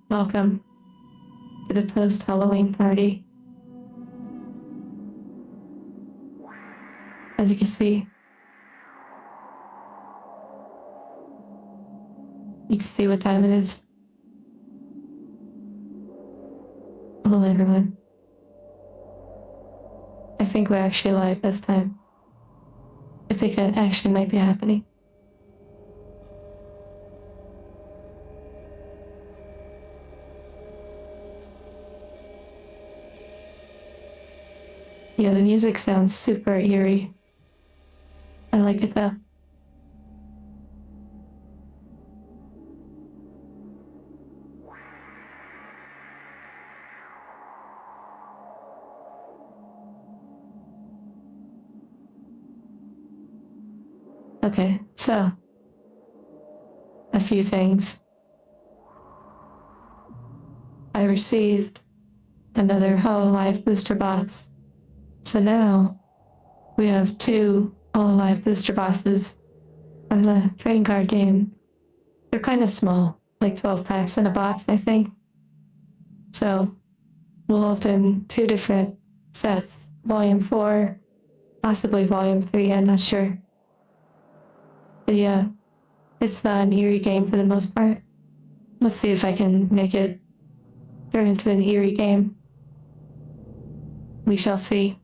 Welcome to the post-Halloween party. As you can see, what time it is. Hello, everyone. I think we're actually live this time. I think that actually might be happening. Yeah, the music sounds super eerie. I like it though. Okay, so a few things. I received another Hololive booster box. So now we have two Hololive booster boxes from the trading card game. They're kind of small, like 12 packs in a box, I think. So we'll open two different sets, Volume 4, possibly Volume 3, I'm not sure. But yeah, it's not an eerie game for the most part. Let's see if I can make it turn into an eerie game. We shall see.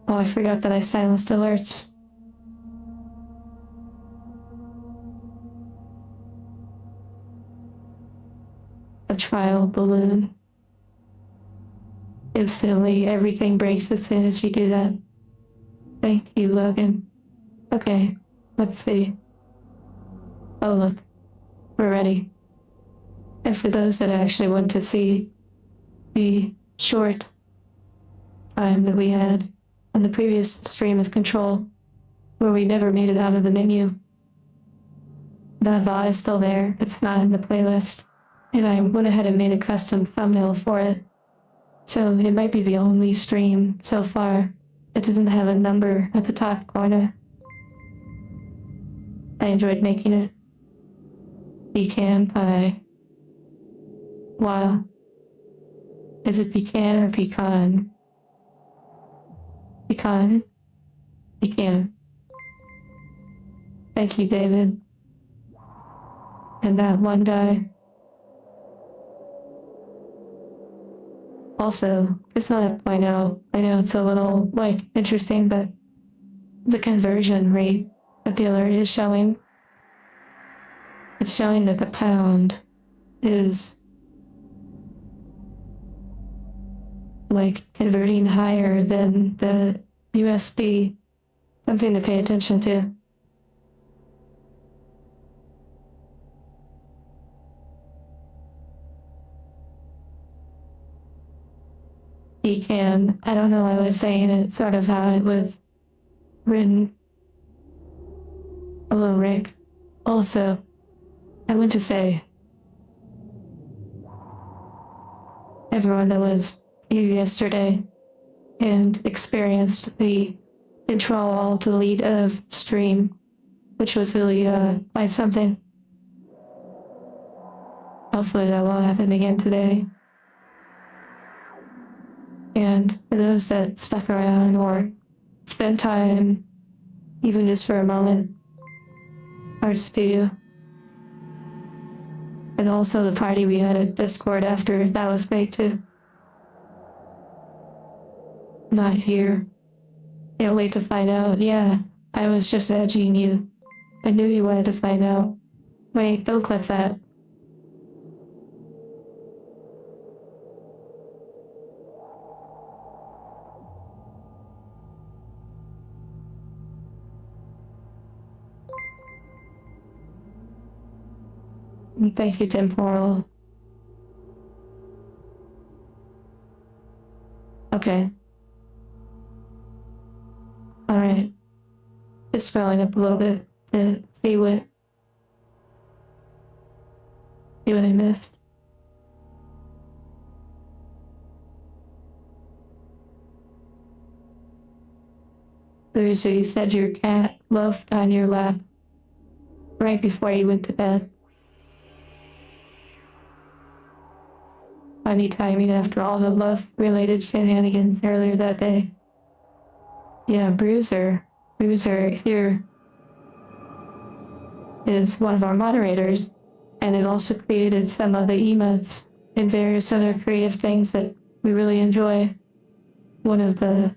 Oh, I forgot that I silenced alerts. A trial balloon. Instantly, everything breaks as soon as you do that. Thank you, Logan. Okay, let's see. Oh, look, we're ready. And for those that actually want to see the short time that we had on the previous stream of Control, where we never made it out of the menu, that VOD is still there. It's not in the playlist. And I went ahead and made a custom thumbnail for it. So it might be the only stream so far that doesn't have a number at the top corner. I enjoyed making it. Pecan pie. Wow. Is it pecan or pecan? Pecan? Pecan. Thank you, David. And that one guy. Also, just not to point out, I know it's a little, interesting, but the conversion rate that the alert is showing, it's showing that the pound is, converting higher than the USD. Something to pay attention to. Pecan. I don't know, I was saying it sort of how it was written. Hello, Rick. Also, I want to say, everyone that was here yesterday and experienced the Control-Alt-Delete of stream, which was really quite something. Hopefully that won't happen again today. And for those that stuck around or spent time, even just for a moment, hearts to you. And also the party we had at Discord after, that was great too. Not here. Can't wait to find out. Yeah, I was just edging you. I knew you wanted to find out. Wait, don't clip that. Thank you, Temporal. Okay. Alright. Just scrolling up a little bit to see what I missed. Lucy, you said your cat loafed on your lap right before you went to bed. Funny timing after all the love-related shenanigans earlier that day. Yeah, Bruiser here is one of our moderators, and it also created some of the emotes and various other creative things that we really enjoy. One of the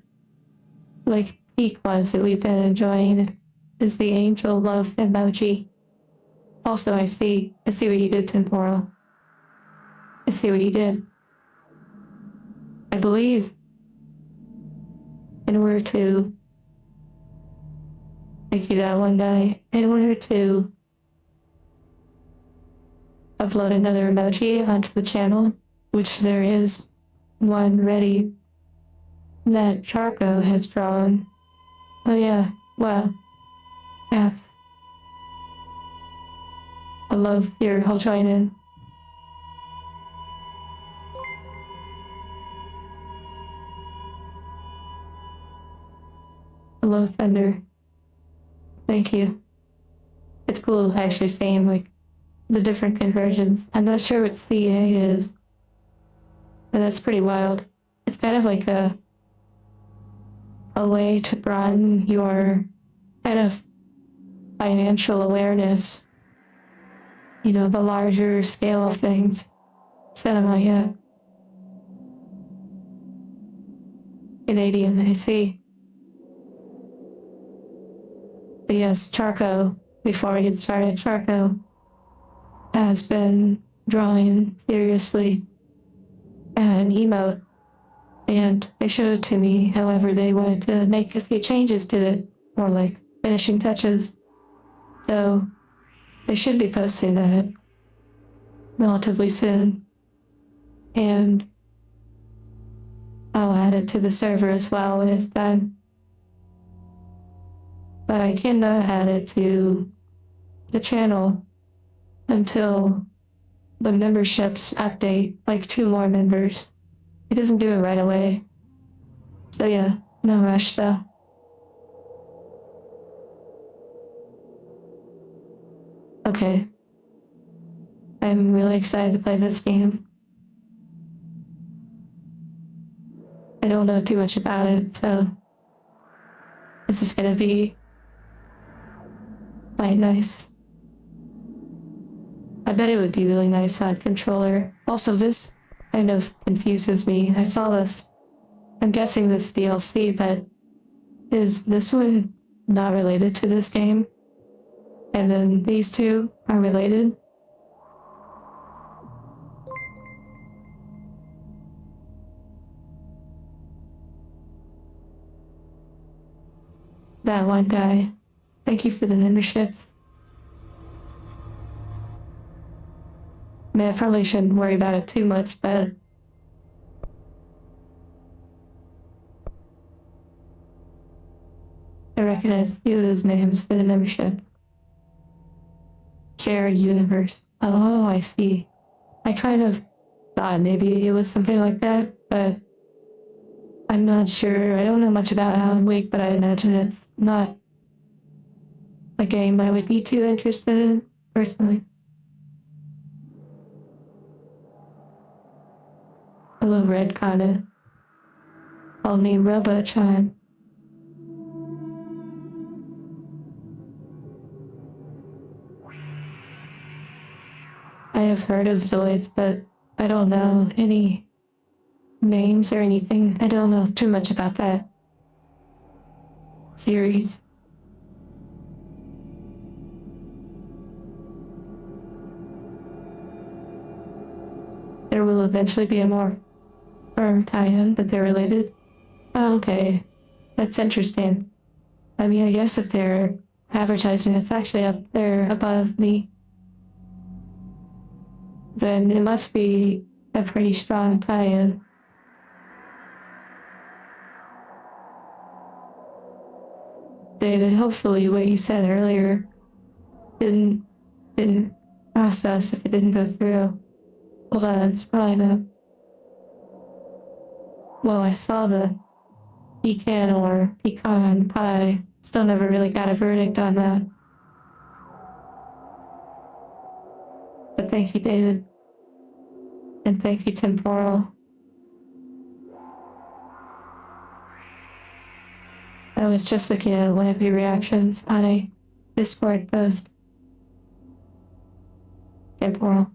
peak ones that we've been enjoying is the angel love emoji. Also, I see what you did, Temporal. I see what you did. I believe in order to thank you that one guy, in order to upload another emoji onto the channel, which there is one ready that Charco has drawn. Oh yeah, wow. Yes. I love your whole join in. Hello, Thunder. Thank you. It's cool actually seeing the different conversions. I'm not sure what CA is, but that's pretty wild. It's kind of like a way to broaden your kind of financial awareness, the larger scale of things. So, yeah. Canadian, I see. But yes, Charco, before we get started, Charco has been drawing furiously an emote, and they showed it to me. However, they wanted to make a few changes to it, or finishing touches. So they should be posting that relatively soon. And I'll add it to the server as well when it's done. But I cannot add it to the channel until the memberships update, 2 more members. It doesn't do it right away. So yeah, no rush though. Okay. I'm really excited to play this game. I don't know too much about it, so this is gonna be quite nice. I bet it would be really nice on controller. Also, this kind of confuses me. I saw this. I'm guessing this DLC, but is this one not related to this game? And then these two are related? That one guy. Thank you for the memberships. I mean, I probably shouldn't worry about it too much, but I recognize a few of those names for the membership. Share universe. Oh, I see. I kind of thought maybe it was something like that, but I'm not sure. I don't know much about Alan Wake, but I imagine it's not a game I would be too interested in, personally. Hello, Red Kinda. Call me Robochan. I have heard of Zoids, but I don't know any names or anything. I don't know too much about that series. There will eventually be a more firm tie-in, but they're related. Oh, okay. That's interesting. I mean, I guess if they're advertising it's actually up there above me, then it must be a pretty strong tie-in. David, hopefully what you said earlier didn't process if it didn't go through. Well, that's probably not. Well, I saw the pecan or pecan pie. Still never really got a verdict on that. thank you, David. And thank you, Temporal. I was just looking at one of your reactions on a Discord post. Temporal.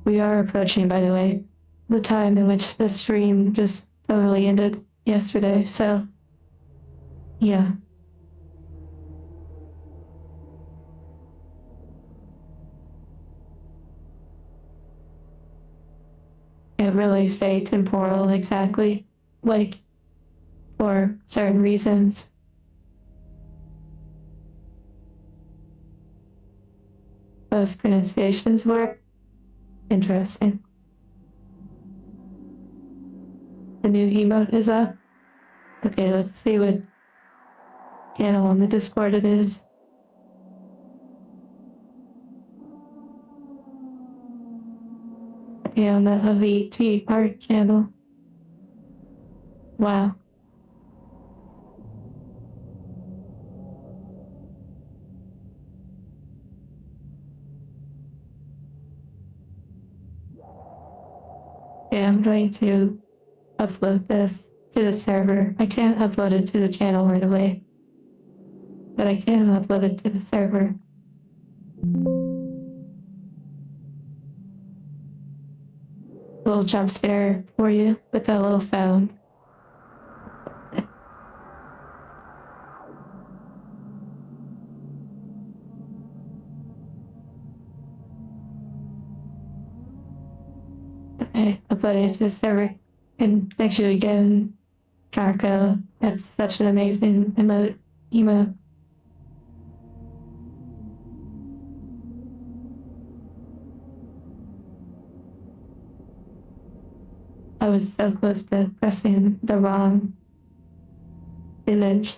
We are approaching, by the way, the time in which the stream just totally ended yesterday, so yeah. Can't really say temporal exactly, like, for certain reasons. Both pronunciations work. Interesting. The new emote is up. Okay, let's see what channel on the Discord it is. Okay, on the LVT art channel. Wow. Yeah, I'm going to upload this to the server. I can't upload it to the channel right away, but I can upload it to the server. A little jump scare for you with that little sound. Okay, upload it to the server. And thank you again, Charco. That's such an amazing emote. I was so close to pressing the wrong image.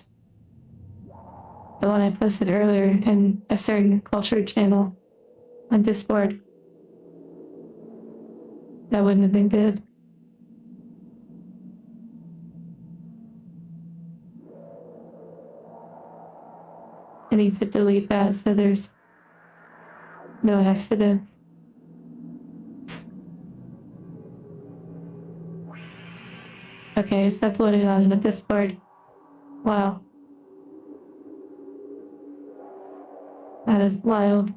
The one I posted earlier in a certain culture channel on Discord. That wouldn't have been good. I need to delete that so there's no accident. Okay, it's uploaded on the Discord. Wow. That is wild.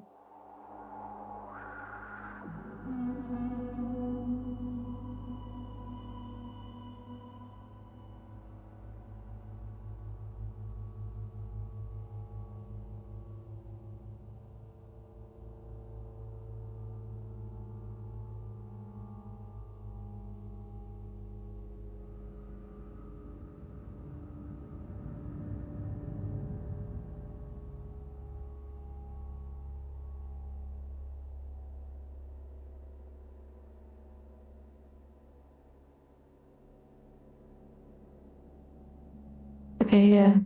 Okay, yeah.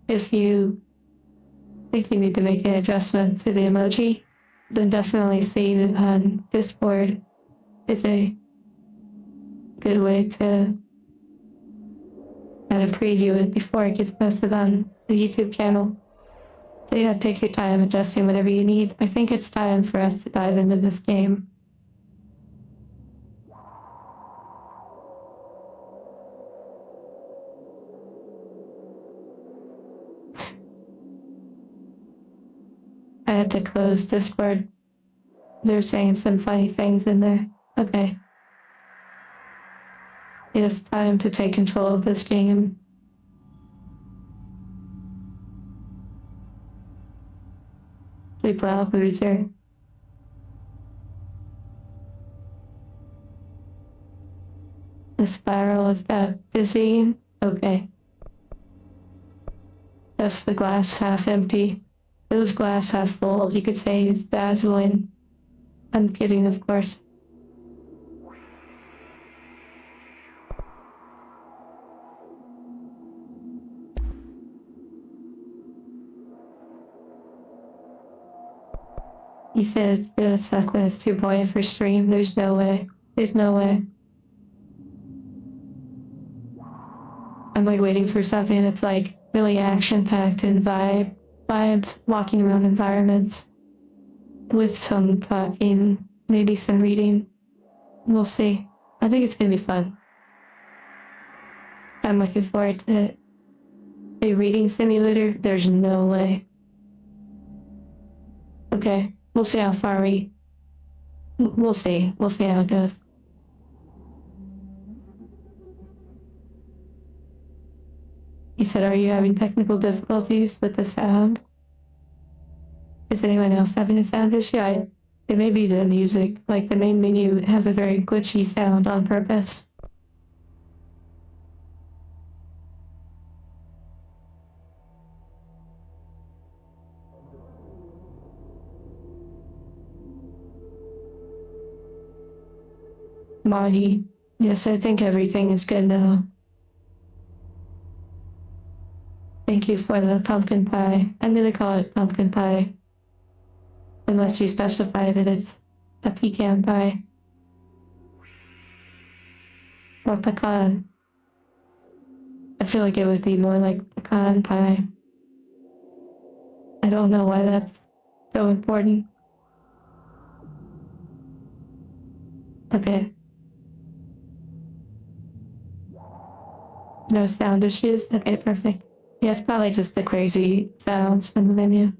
If you think you need to make an adjustment to the emoji, then definitely see that on Discord is a good way to kind of preview it before it gets posted on the YouTube channel. So yeah, take your time adjusting whatever you need. I think it's time for us to dive into this game. I had to close Discord. They're saying some funny things in there. Okay. It is time to take control of this game. Sleep well, loser. The spiral of death. Busy? Okay. That's the glass half empty. Those glass half full, you could say, is dazzling. I'm kidding, of course. He says it's gonna suck when it's too buoyant for stream. There's no way. There's no way. I'm like waiting for something that's like really action packed and vibe. vibes, walking around environments with some talking, maybe some reading. We'll see. I think it's gonna be fun. I'm looking forward to it. A reading simulator? There's no way. Okay, we'll see how far we. We'll see. We'll see how it goes. He said, are you having technical difficulties with the sound? Is anyone else having a sound issue? It may be the music. Like, the main menu has a very glitchy sound on purpose. Marty, yes, I think everything is good now. Thank you for the pumpkin pie. I'm gonna call it pumpkin pie. Unless you specify that it's a pecan pie. Or pecan. I feel like it would be more like pecan pie. I don't know why that's so important. Okay. No sound issues? Okay, perfect. Yeah, it's probably just the crazy sounds from the menu.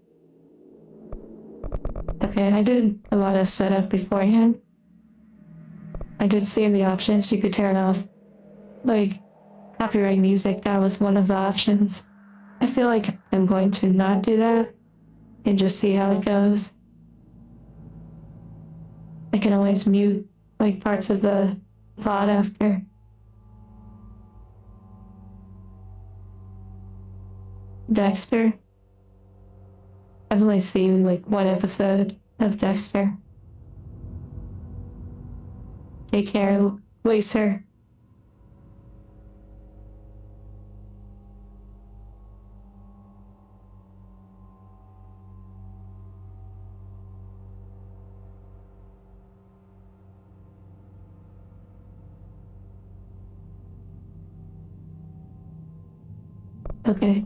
Okay, I did a lot of setup beforehand. I did see in the options you could turn off, like, copyright music. That was one of the options. I feel like I'm going to not do that and just see how it goes. I can always mute, like, parts of the VOD after. Dexter? I've only seen, like, one episode of Dexter. Take care, Lacer. Okay.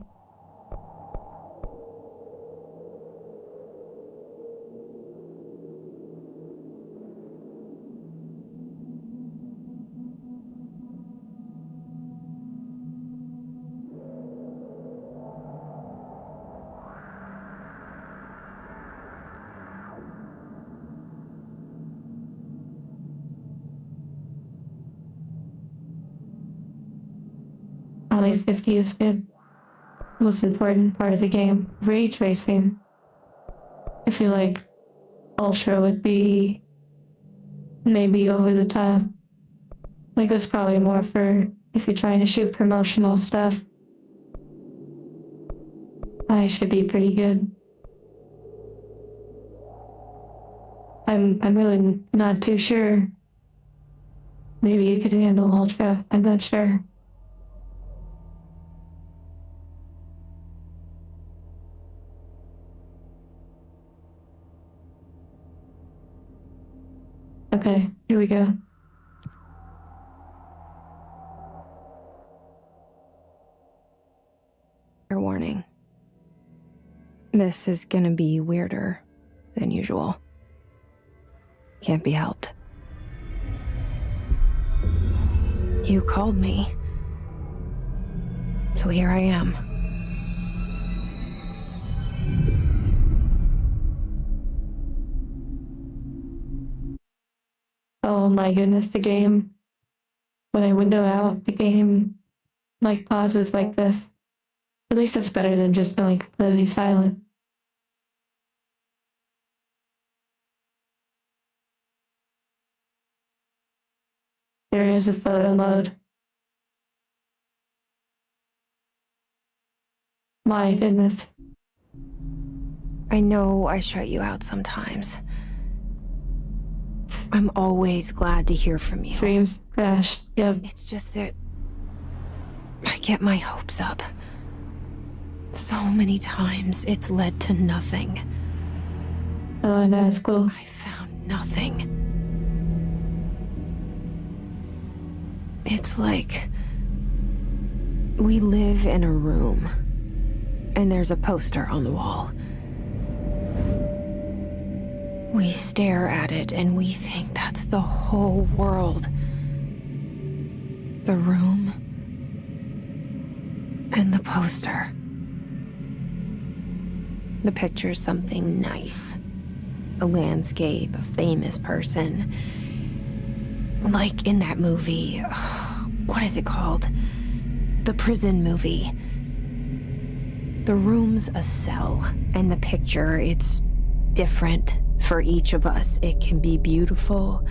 Probably 50 is good. Most important part of the game, ray tracing. I feel like Ultra would be maybe over the top. Like, that's probably more for if you're trying to shoot promotional stuff. I should be pretty good. I'm really not too sure. Maybe you could handle Ultra, I'm not sure. Okay, here we go. Warning. This is gonna be weirder than usual. Can't be helped. You called me. So here I am. Oh my goodness, the game. When I window out, the game, like, pauses like this. At least it's better than just going completely silent. There is a photo mode. My goodness. I know I shut you out sometimes. I'm always glad to hear from you. Streams crashed. Yep. It's just that I get my hopes up. So many times it's led to nothing. Oh, that's cool. I found nothing. It's like we live in a room, and there's a poster on the wall. We stare at it and we think that's the whole world. The room and the poster. The picture's something nice. A landscape, a famous person. Like in that movie, what is it called? The prison movie. The room's a cell, and the picture, it's different for each of us. It can be beautiful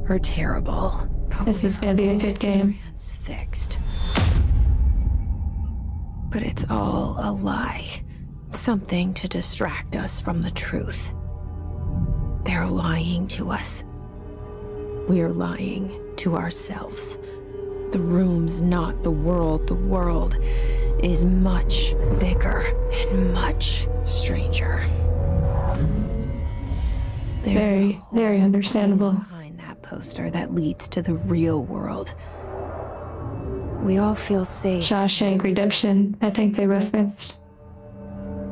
or terrible. This is gonna be a good game. Transfixed. But it's all a lie. Something to distract us from the truth. They're lying to us. We're lying to ourselves. The room's not the world. The world is much bigger and much stranger. Very, very understandable. Behind that poster that leads to the real world. We all feel safe. Shawshank Redemption, I think they referenced.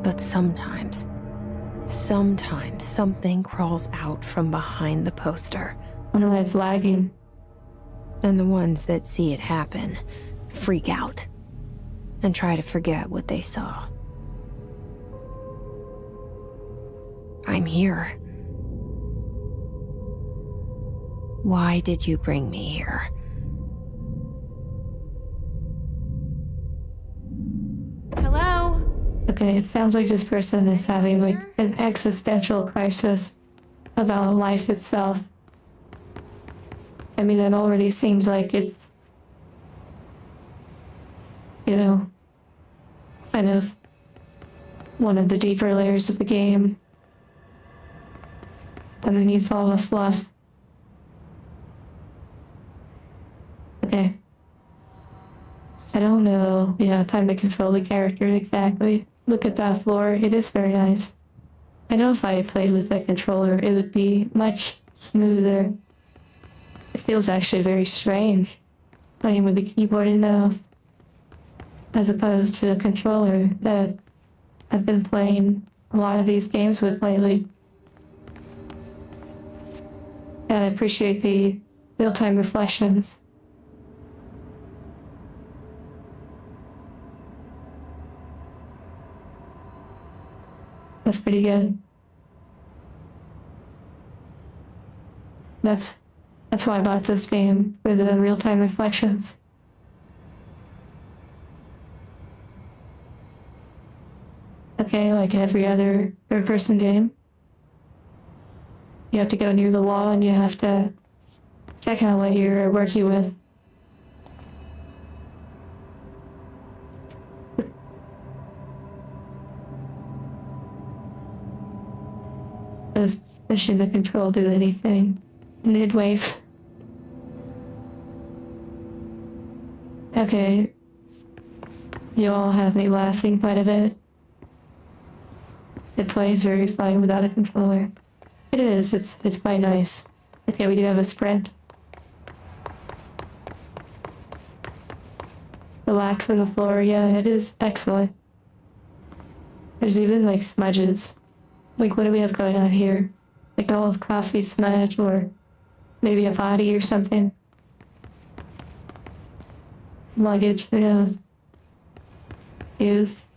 But sometimes something crawls out from behind the poster. When it's lagging. And the ones that see it happen freak out and try to forget what they saw. I'm here. Why did you bring me here? Hello? Okay, it sounds like this person is having like an existential crisis about life itself. I mean, it already seems like it's, kind of one of the deeper layers of the game. Underneath all the fluff. Okay. I don't know, time to control the character exactly. Look at that floor, it is very nice. I know if I played with a controller, it would be much smoother. It feels actually very strange, playing with a keyboard and mouse, as opposed to the controller that I've been playing a lot of these games with lately. And I appreciate the real-time reflections. That's pretty good. That's why I bought this game, for the real-time reflections. Okay, like every other third-person game, you have to go near the wall and you have to check out what you're working with. Does the control do anything? Mid-wave. Okay. You all have me laughing quite a bit. It plays very fine without a controller. It is, it's quite nice. Okay, we do have a sprint. Relax on the floor, yeah, it is excellent. There's even like smudges. Like, what do we have going on here? Like a little coffee smudge, or maybe a body or something. Luggage, yes. Use.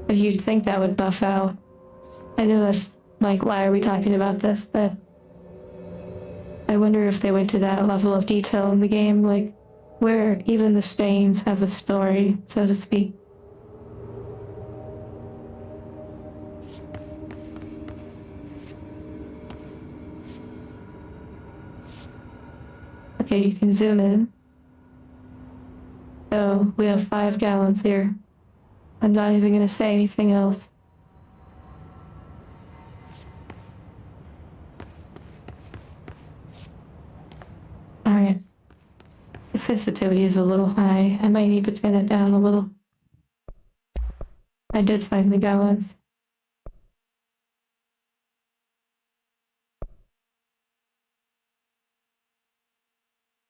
But you'd think that would buff out. I know that's like, why are we talking about this? But I wonder if they went to that level of detail in the game, like where even the stains have a story, so to speak. Okay, you can zoom in. So we have 5 gallons here. I'm not even gonna say anything else. Alright. The sensitivity is a little high. I might need to turn it down a little. I did find the gallons.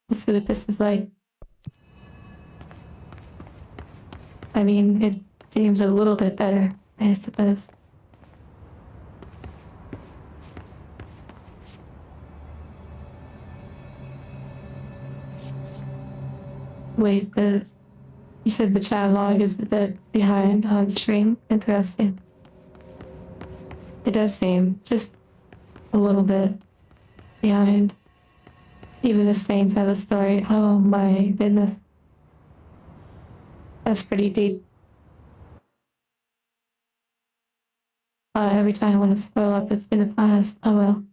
Let's see what this is like. I mean, it seems a little bit better, I suppose. Wait, you said the chat log is a bit behind on stream. Interesting. It does seem just a little bit behind. Even the Saints have a story. Oh my goodness. That's pretty deep. Every time I want to spoil up, it's been a class. Oh well.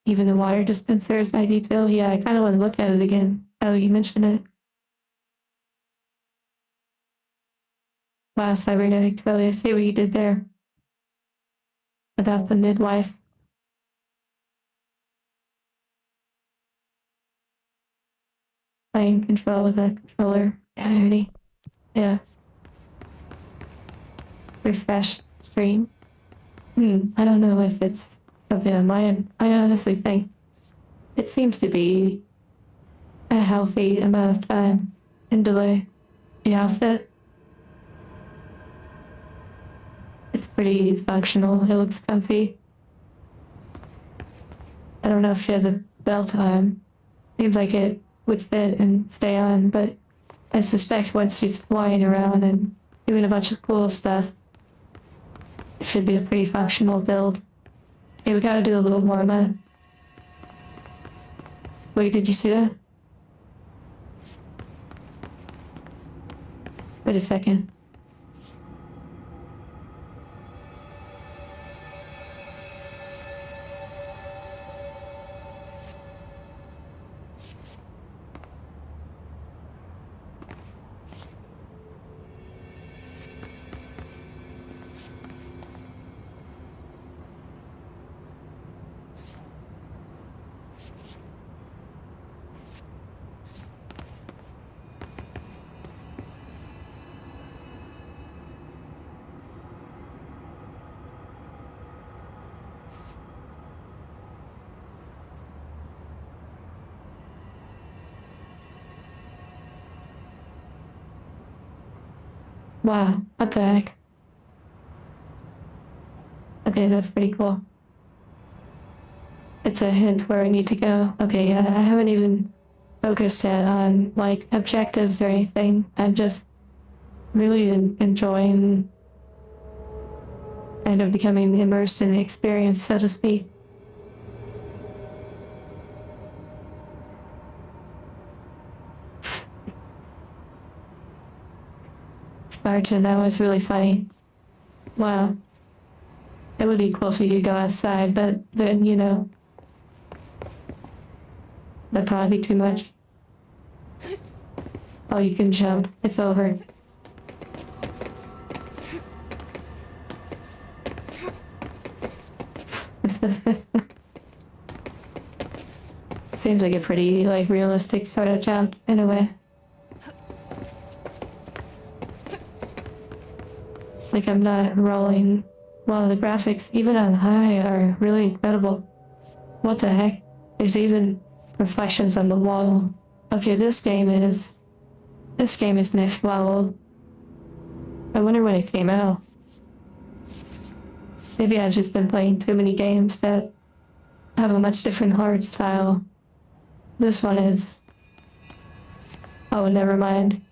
Even the water dispenser is that detail. Yeah, I kind of want to look at it again. Oh, you mentioned it. Wow, cybernetic Chloe, I see what you did there. About the midwife. Playing control with a controller. Alrighty. Yeah. Refresh screen. I don't know if it's of him. I honestly think it seems to be a healthy amount of time and delay. The outfit. It's pretty functional. It looks comfy. I don't know if she has a belt on. Seems like it would fit and stay on, but I suspect once she's flying around and doing a bunch of cool stuff, it should be a pretty functional build. Hey, we gotta do a little more, man. Wait, did you see that? Wait a second. Wow, what the heck? Okay, that's pretty cool. It's a hint where I need to go. Okay, yeah, I haven't even focused yet on like objectives or anything. I'm just really enjoying kind of becoming immersed in the experience, so to speak. Spartan, that was really funny. Wow. It would be cool if we could go outside, but then, that'd probably be too much. Oh, you can jump. It's over. Seems like a pretty, like, realistic sort of jump, in a way. Like, I'm not rolling. Well, the graphics, even on high, are really incredible. What the heck? There's even reflections on the wall. Okay, this game is next level. I wonder when it came out. Maybe I've just been playing too many games that have a much different art style. This one is... Oh, never mind.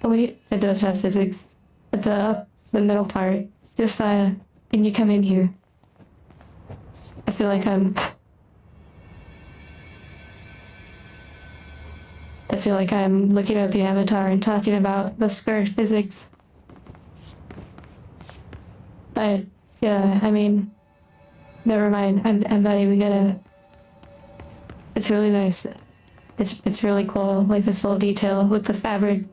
Oh wait, it does have physics. But the middle part. Just, can you come in here? I feel like I'm looking at the avatar and talking about the skirt physics. But, yeah, I mean, never mind. I'm not even gonna... It's really nice. It's really cool, like this little detail with the fabric.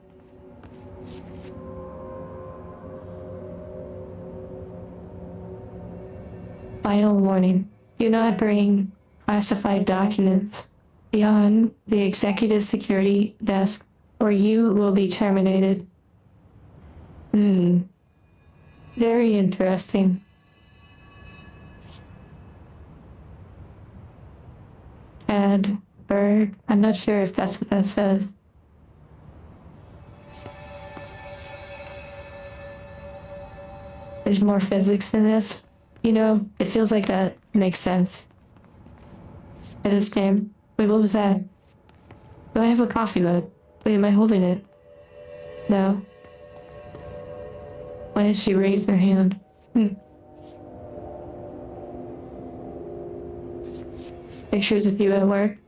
Final warning. Do not bring classified documents beyond the executive security desk or you will be terminated. Very interesting. Ed Bird. I'm not sure if that's what that says. there's more physics in this. You know, it feels like that makes sense. In this game. Wait, what was that? Do I have a coffee mug? Wait, am I holding it? No. Why did she raise her hand? Pictures of you at work.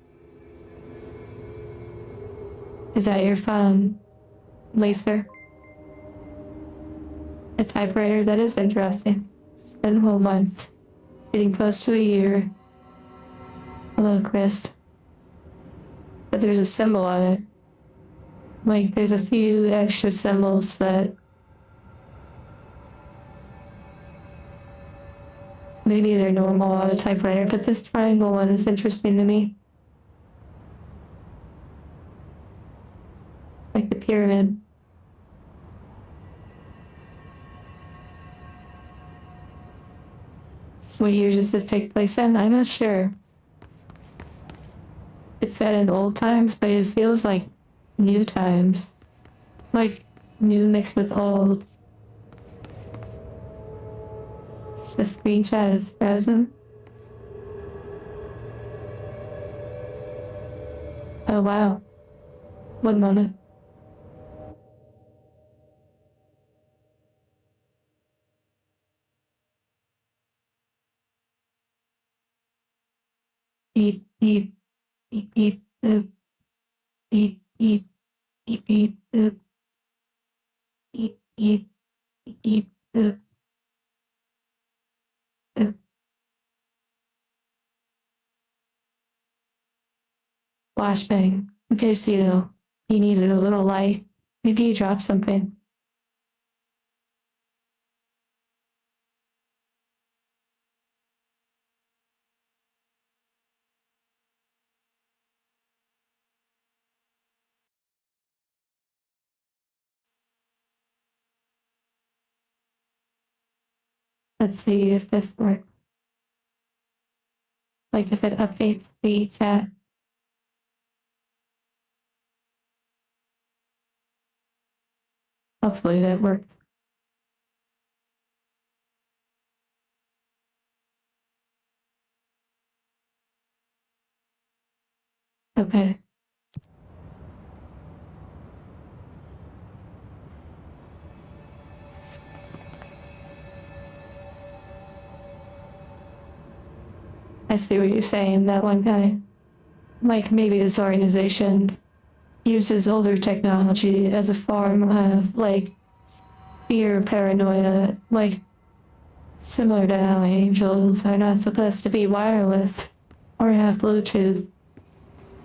Is that your phone, Lacer? A typewriter? That is interesting. 10 whole months. Getting close to a year. Hello, Chris. But there's a symbol on it. Like, there's a few extra symbols, but maybe they're normal on a typewriter, but this triangle one is interesting to me. Like the pyramid. What year does this take place in? I'm not sure. It's set in old times, but it feels like new times. Like new mixed with old. The screenshot is frozen. Oh wow. One moment. Beep, beep, beep, beep, boop. Beep, beep, beep, beep, boop. Beep, beep, beep, beep, boop. Boop. Flashbang. Okay, so you needed a little light. Maybe you dropped something. Let's see if this works. Like if it updates the chat. Hopefully that works. Okay. I see what you're saying, that one guy. Like maybe this organization uses older technology as a form of like fear, paranoia, like similar to how angels are not supposed to be wireless or have Bluetooth,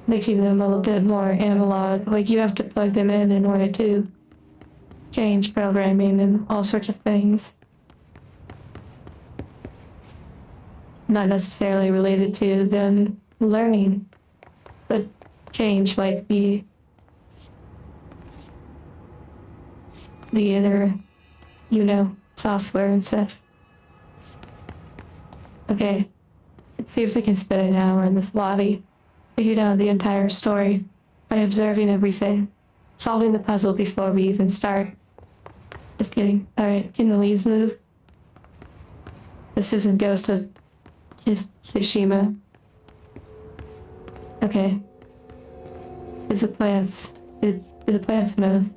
making them a little bit more analog. Like you have to plug them in order to change programming and all sorts of things. Not necessarily related to them learning, but change like the inner, software and stuff. Okay, let's see if we can spend an hour in this lobby. Figured out the entire story by observing everything, solving the puzzle before we even start. Just kidding. Alright, can the leaves move? This isn't Ghost of Tsushima. Okay. Is the plants move?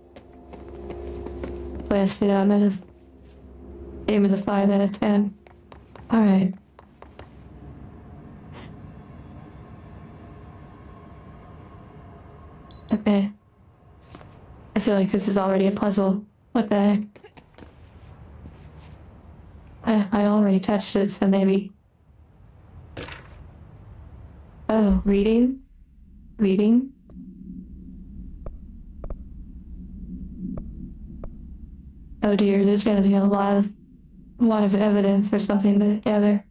Plants fit out of aim of the 5 out of 10. Alright. Okay. I feel like this is already a puzzle. What the heck? I already touched it, so maybe. Oh, reading? Reading? Oh dear, there's gonna be a lot of evidence or something to gather.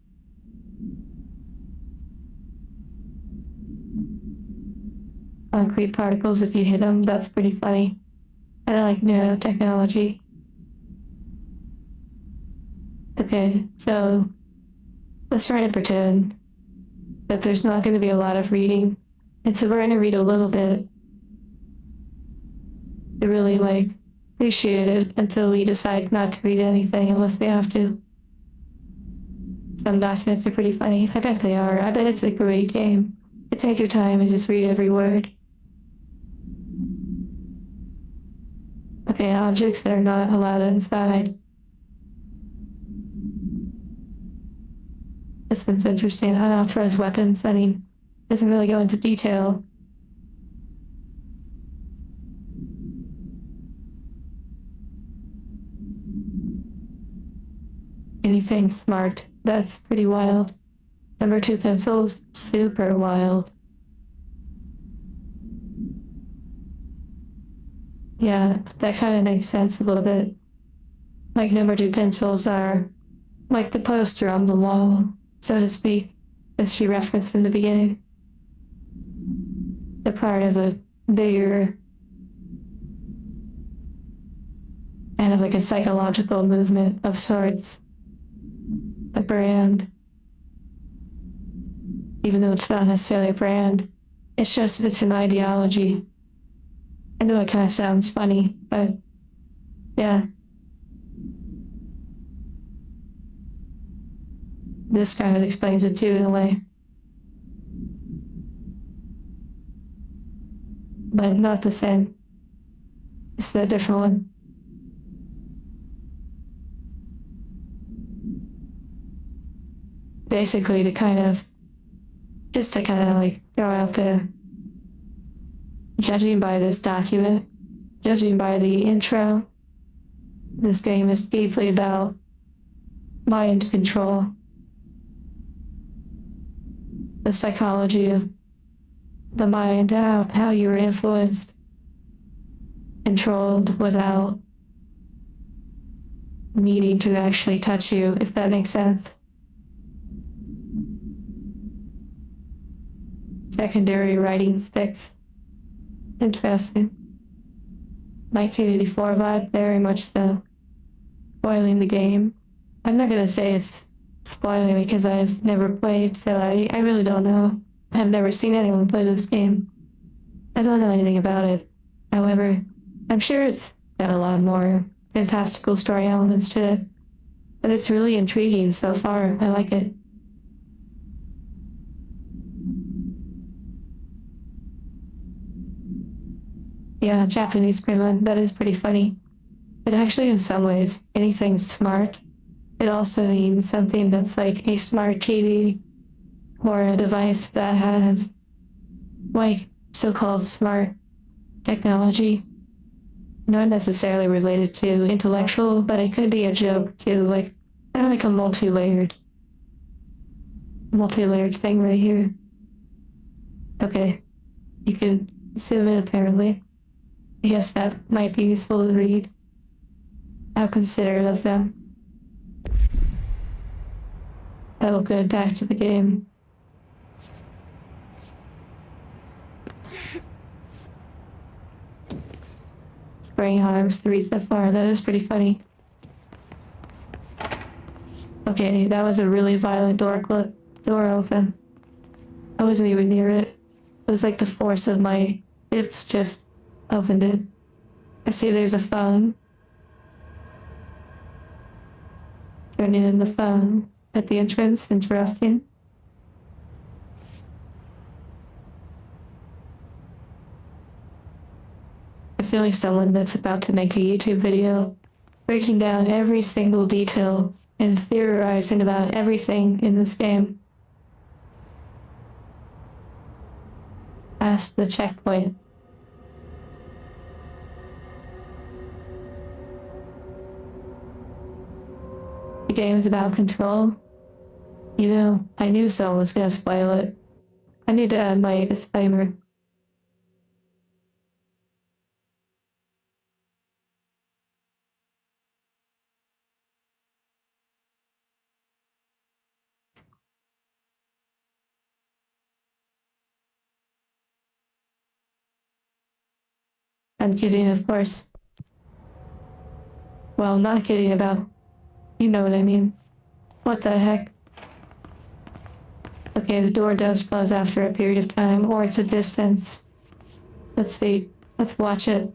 Concrete particles if you hit them, that's pretty funny. I like nanotechnology. Okay, so let's try to pretend that there's not going to be a lot of reading. And so we're going to read a little bit to really appreciated until we decide not to read anything unless we have to. Some documents are pretty funny. I bet they are. I bet it's a great game. You take your time and just read every word. Okay, objects that are not allowed inside. This one's interesting. Unauthorized weapons. I mean, doesn't really go into detail. Anything smart. That's pretty wild. Number 2 pencils. Super wild. Yeah, that kind of makes sense a little bit. Like number 2 pencils are like the poster on the wall, so to speak, as she referenced in the beginning. They're part of a bigger kind of like a psychological movement of sorts. A brand. Even though it's not necessarily a brand, it's just it's an ideology. I know it kind of sounds funny, but yeah. This kind of explains it too in a way. But not the same. It's the different one. Basically to kind of like throw out there. Judging by this document, judging by the intro, this game is deeply about mind control. The psychology of the mind, how you're influenced, controlled without needing to actually touch you, if that makes sense. Secondary writing sticks. Interesting. 1984 vibe, very much so. Spoiling the game. I'm not gonna say it's spoiling because I've never played, so I really don't know. I've never seen anyone play this game. I don't know anything about it. However, I'm sure it's got a lot more fantastical story elements to it. But it's really intriguing so far. I like it. Yeah, Japanese Gremlin, that is pretty funny. But actually, in some ways, anything smart, it also means something that's like a smart TV or a device that has, like, so-called smart technology. Not necessarily related to intellectual, but it could be a joke too, like, kind of like a multi-layered thing right here. Okay, you can zoom in apparently. I guess that might be useful to read. How considerate of them. Oh, good, back to the game. Spraying arms to reach that far, that is pretty funny. Okay, that was a really violent door open. I wasn't even near it. It was like the force of my hips just opened it. I see there's a phone. Turning in the phone at the entrance, interesting. I feel like someone that's about to make a YouTube video breaking down every single detail and theorizing about everything in this game. Past the checkpoint. The game is about control. You know, I knew someone was gonna spoil it. I need to add my disclaimer. I'm kidding, of course. Well, not kidding about. You know what I mean. What the heck? Okay, the door does close after a period of time, or it's a distance. Let's see. Let's watch it.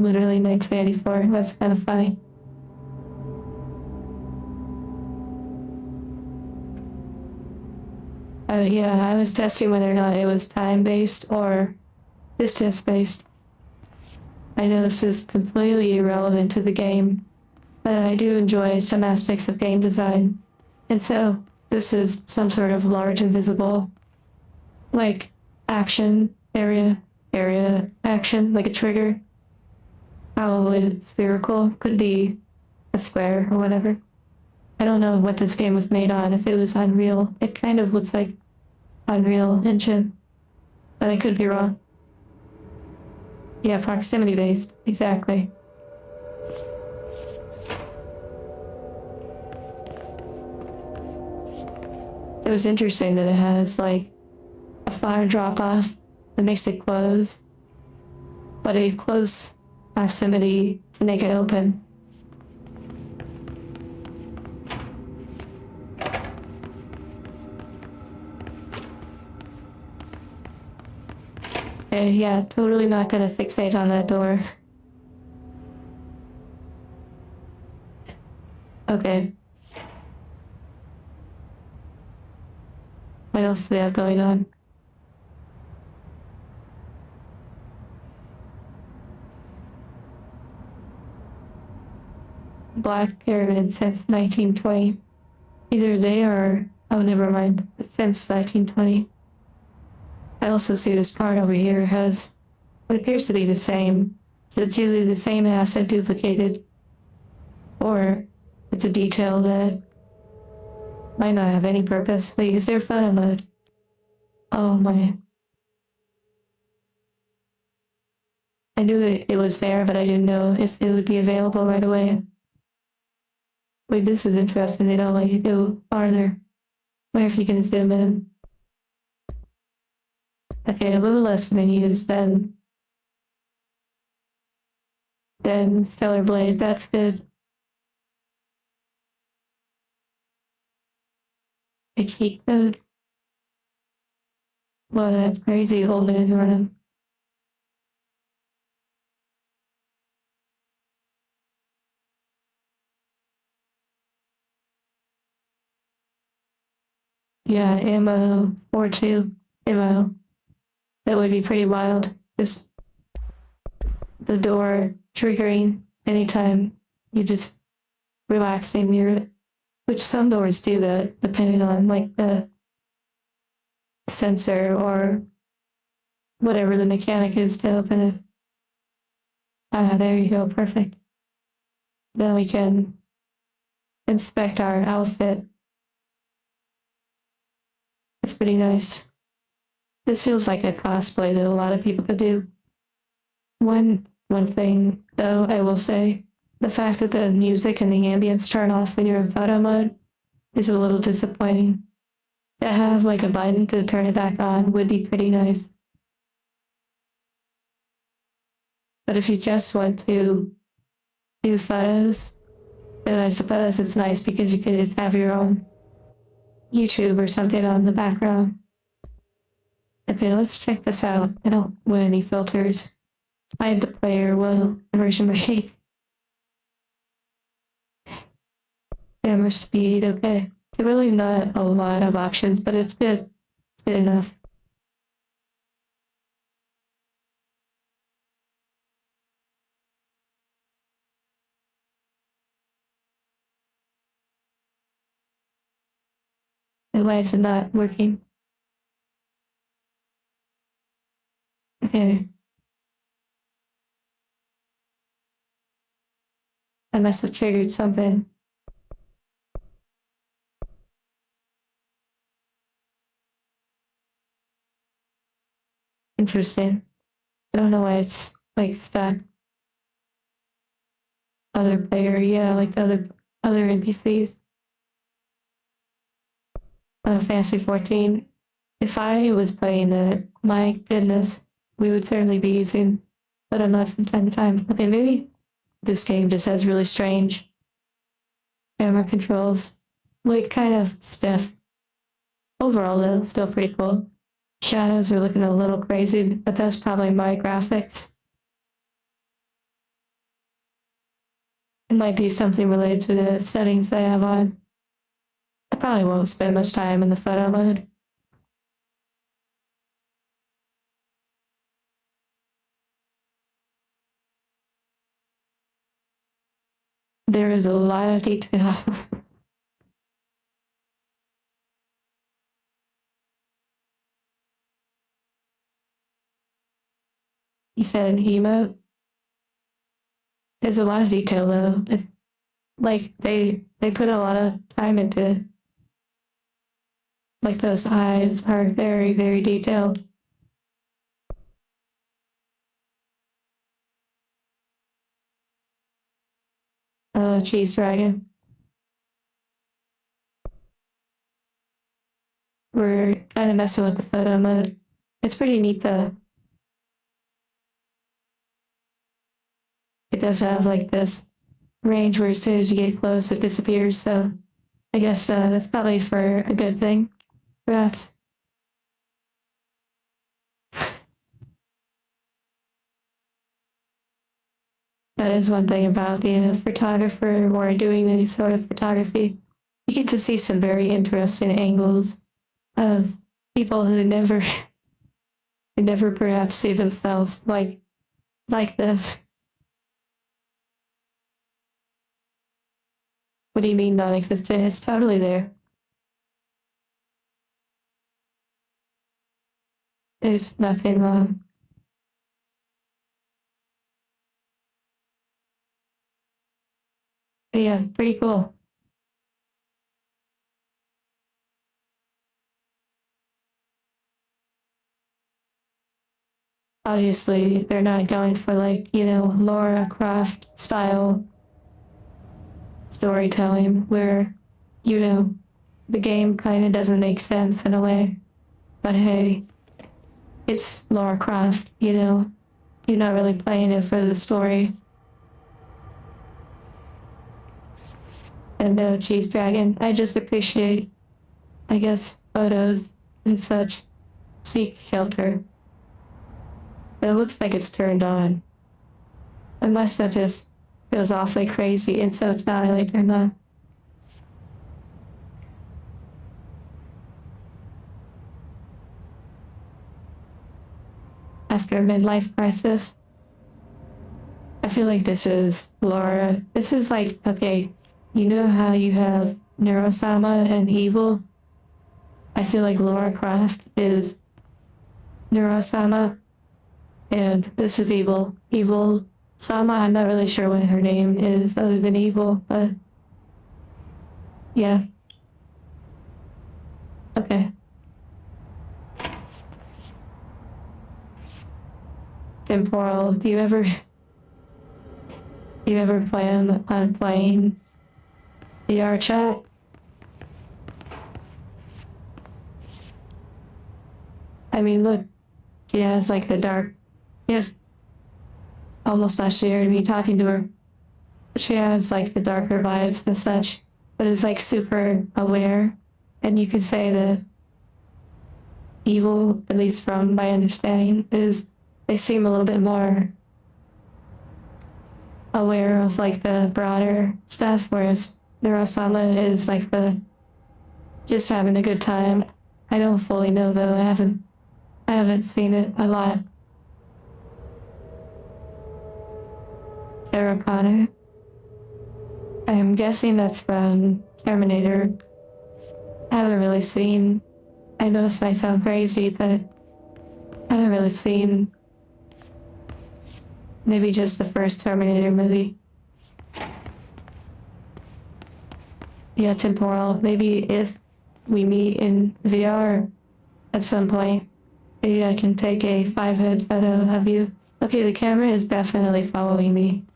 literally 1984. That's kind of funny. Yeah, I was testing whether or not it was time-based or distance-based. I know this is completely irrelevant to the game, but I do enjoy some aspects of game design. And so, this is some sort of large invisible, like, area action, like a trigger. Probably spherical, could be a square or whatever. I don't know what this game was made on, if it was Unreal. It kind of looks like Unreal Engine, but I could be wrong. Yeah, proximity based, exactly. It was interesting that it has like a fire drop off that makes it close, but a close proximity to make it open. Yeah, totally not gonna fixate on that door. Okay. What else do they have going on? Black Pyramid since 1920. Either they or, oh, never mind, since 1920. I also see this part over here has what appears to be the same. So it's either the same asset duplicated, or it's a detail that might not have any purpose. Wait, is there photo mode? Oh my. I knew that it was there, but I didn't know if it would be available right away. Wait, this is interesting. They don't let you go farther. Wonder if you can zoom in. Okay, a little less menus than Stellar Blade. That's good. A cheat code. Well, that's crazy. Old man running. Yeah, ammo 4-2 ammo. That would be pretty wild. Just the door triggering anytime you just relaxing near it. Which some doors do that, depending on like the sensor or whatever the mechanic is to open it. Ah, there you go, perfect. Then we can inspect our outfit. It's pretty nice. This feels like a cosplay that a lot of people could do. One thing, though, I will say, the fact that the music and the ambience turn off when you're in photo mode is a little disappointing. To have like a button to turn it back on would be pretty nice. But if you just want to do photos, then I suppose it's nice because you can just have your own YouTube or something on the background. Okay, let's check this out. I don't want any filters. I have the player well version rate. Camera speed, okay. There's really not a lot of options, but it's good. It's good enough. And why is it not working? Okay. I must have triggered something. Interesting. I don't know why it's like stuck. Other player, yeah, like other NPCs. Fantasy 14. If I was playing it, my goodness, we would certainly be using photo mode from time to time. Okay, maybe this game just has really strange camera controls, like kind of stiff. Overall, though, still pretty cool. Shadows are looking a little crazy, but that's probably my graphics. It might be something related to the settings I have on. I probably won't spend much time in the photo mode. There is a lot of detail. He said emote. There's a lot of detail though. Like they put a lot of time into it. Like those eyes are very, very detailed. Cheese dragon. We're kind of messing with the photo mode. It's pretty neat though. It does have like this range where as soon as you get close, it disappears. So I guess that's probably for a good thing. Perhaps. That is one thing about being a photographer or doing any sort of photography. You get to see some very interesting angles of people who never perhaps see themselves like this. What do you mean non-existent? It's totally there. There's nothing wrong. But yeah, pretty cool. Obviously, they're not going for like, Laura Croft style storytelling where, the game kind of doesn't make sense in a way. But hey, it's Laura Croft, you're not really playing it for the story. And no cheese dragon. I just appreciate, I guess, photos and such. Seek shelter. But it looks like it's turned on. Unless that just goes awfully crazy and so it's not really turned on. After a midlife crisis. I feel like this is Laura. This is like, okay, you know how you have Neurosama and Evil? I feel like Laura Croft is Neurosama, and this is Evil. Evil Sama, I'm not really sure what her name is other than Evil, but yeah. Okay. Temporal, do you ever plan on playing VR chat? I mean, look, she has like the dark, yes, almost not shared me talking to her. She has like the darker vibes and such, but is like super aware. And you could say that Evil, at least from my understanding, is they seem a little bit more aware of like the broader stuff, whereas Neurosama is like the just having a good time. I don't fully know though. I haven't seen it a lot. Sarah Connor. I'm guessing that's from Terminator. I haven't really seen. I know this might sound crazy, but I haven't really seen. Maybe just the first Terminator movie. Yeah, temporal. Maybe if we meet in VR at some point, maybe I can take a 5-head photo of you. Okay, the camera is definitely following me.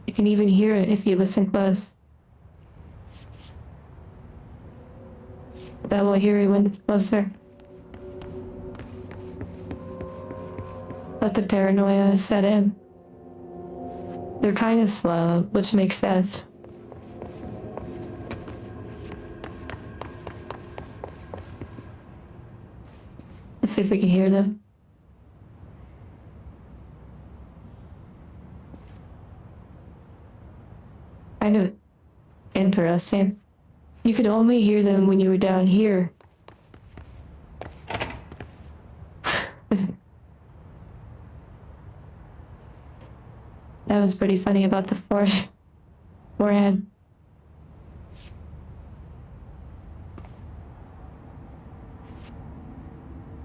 You can even hear it if you listen close. But we'll hear it when it's closer. Let the paranoia set in. They're kind of slow, which makes sense. Let's see if we can hear them. Kind of interesting. You could only hear them when you were down here. That was pretty funny about the forehead.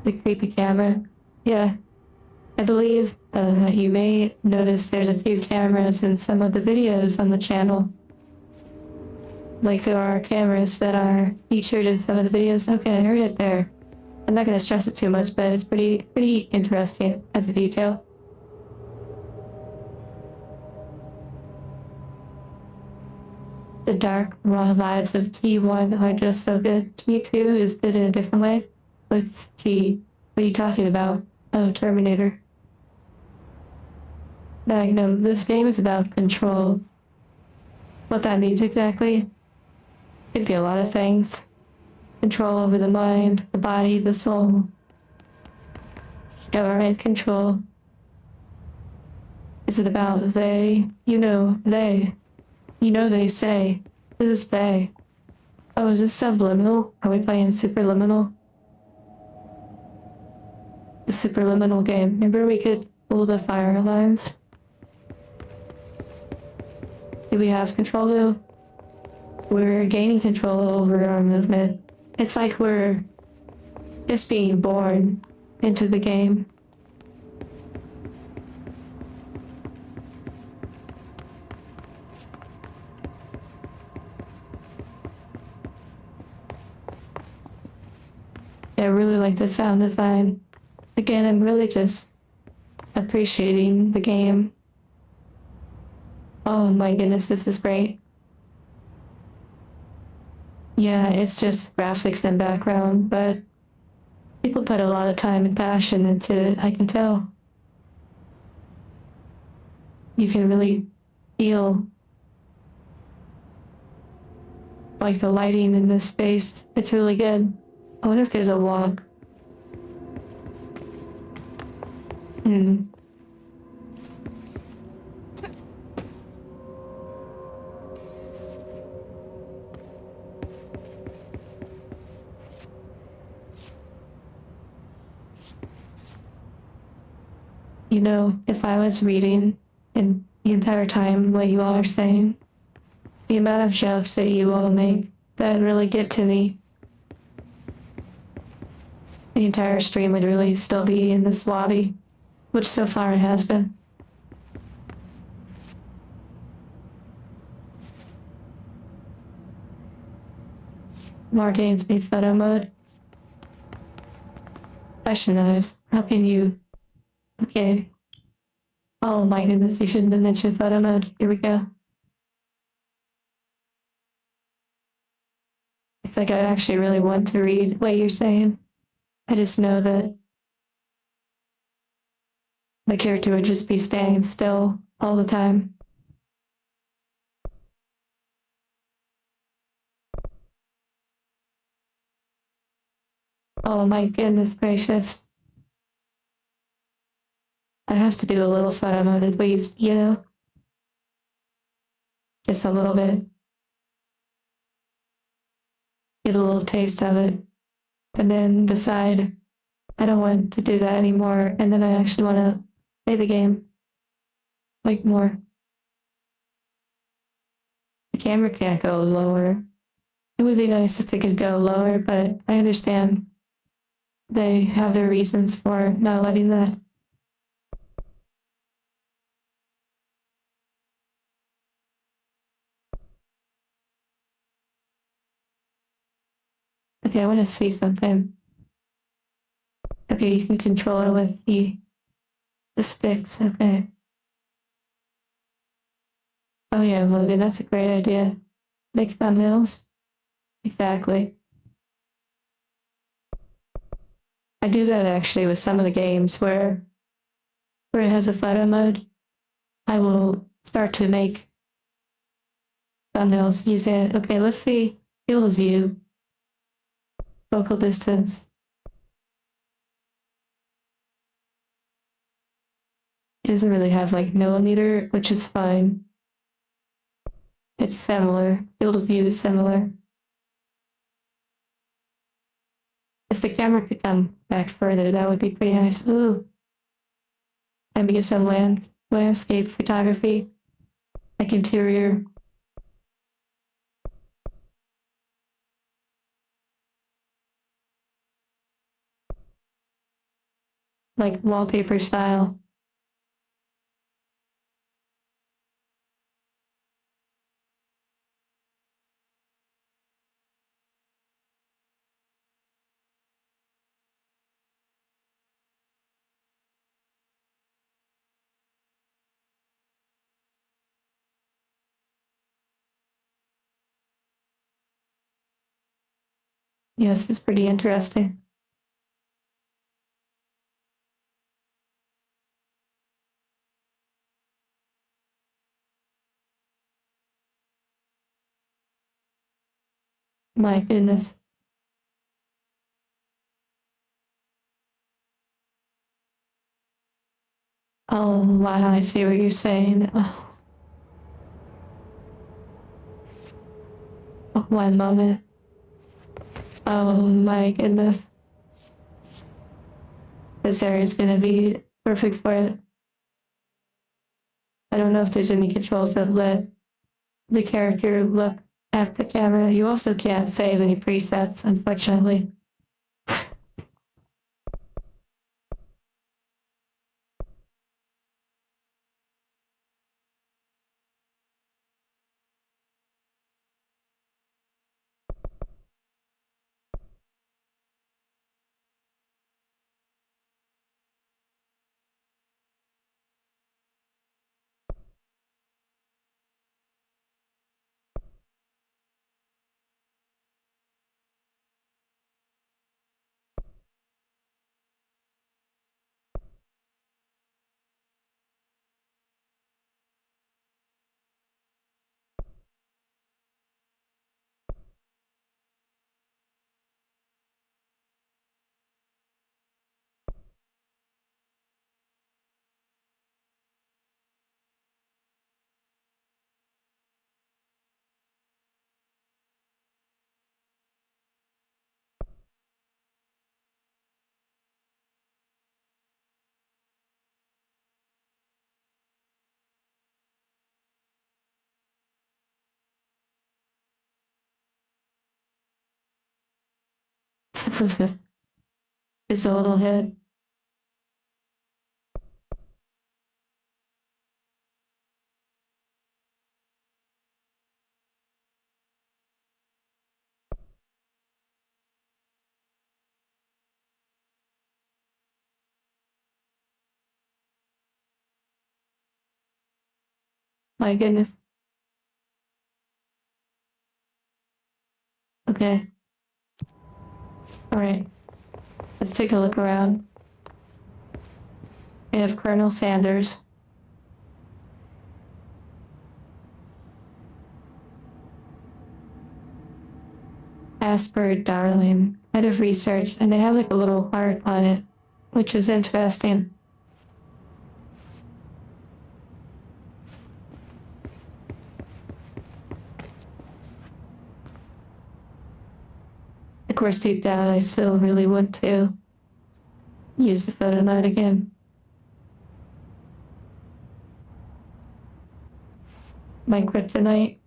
The creepy camera. Yeah. I believe that you may notice there's a few cameras in some of the videos on the channel. Like there are cameras that are featured in some of the videos. Okay, I heard it there. I'm not gonna stress it too much, but it's pretty interesting as a detail. The dark, raw vibes of T1 are just so good. T2 is good in a different way. What's T? What are you talking about? Oh, Terminator. Magnum, this game is about control. What that means exactly? Could be a lot of things. Control over the mind, the body, the soul. Government control. Is it about they? You know, they. You know they say. This is they. Oh, is this subliminal? Are we playing Superliminal? The Superliminal game. Remember we could pull the fire alarms? Do we have control though? We're gaining control over our movement. It's like we're just being born into the game. I really like the sound design. Again, I'm really just appreciating the game. Oh my goodness, this is great. Yeah, it's just graphics and background, but people put a lot of time and passion into it, I can tell. You can really feel like the lighting in this space. It's really good. I wonder if there's a walk. You know, if I was reading and the entire time what you all are saying, the amount of jokes that you all make that really get to me, the entire stream would really still be in this lobby, which so far it has been. More games need photo mode. Question is, how can you... Okay. Oh my goodness, you shouldn't have mentioned photo mode. Here we go. I think I actually really want to read what you're saying. I just know that my character would just be staying still all the time. Oh my goodness gracious. I have to do a little photo mode at least, you know? Just a little bit. Get a little taste of it. And then decide I don't want to do that anymore. And then I actually want to play the game. Like more. The camera can't go lower. It would be nice if it could go lower, but I understand they have their reasons for not letting that. Okay, I want to see something. Okay, you can control it with the sticks. Okay. Oh yeah, Logan, that's a great idea. Make thumbnails. Exactly. I do that actually with some of the games where it has a photo mode. I will start to make thumbnails using it. Okay, let's see. Field of view. Focal distance. It doesn't really have like millimeter, which is fine. It's similar. Field of view is similar. If the camera could come back further, that would be pretty nice. Ooh. And we get some landscape photography, like interior. Like wallpaper style. Yes, it's pretty interesting. My goodness. Oh, wow, I see what you're saying. Oh, one moment. Oh my goodness. This area is gonna be perfect for it. I don't know if there's any controls that let the character look at the camera. You also can't save any presets, unfortunately. It's a little head. My goodness. Okay. All right. Let's take a look around. We have Colonel Sanders. Asper Darling, head of research, and they have like a little heart on it, which is interesting. Of course, deep down, I still really want to use the photo mode again. My kryptonite.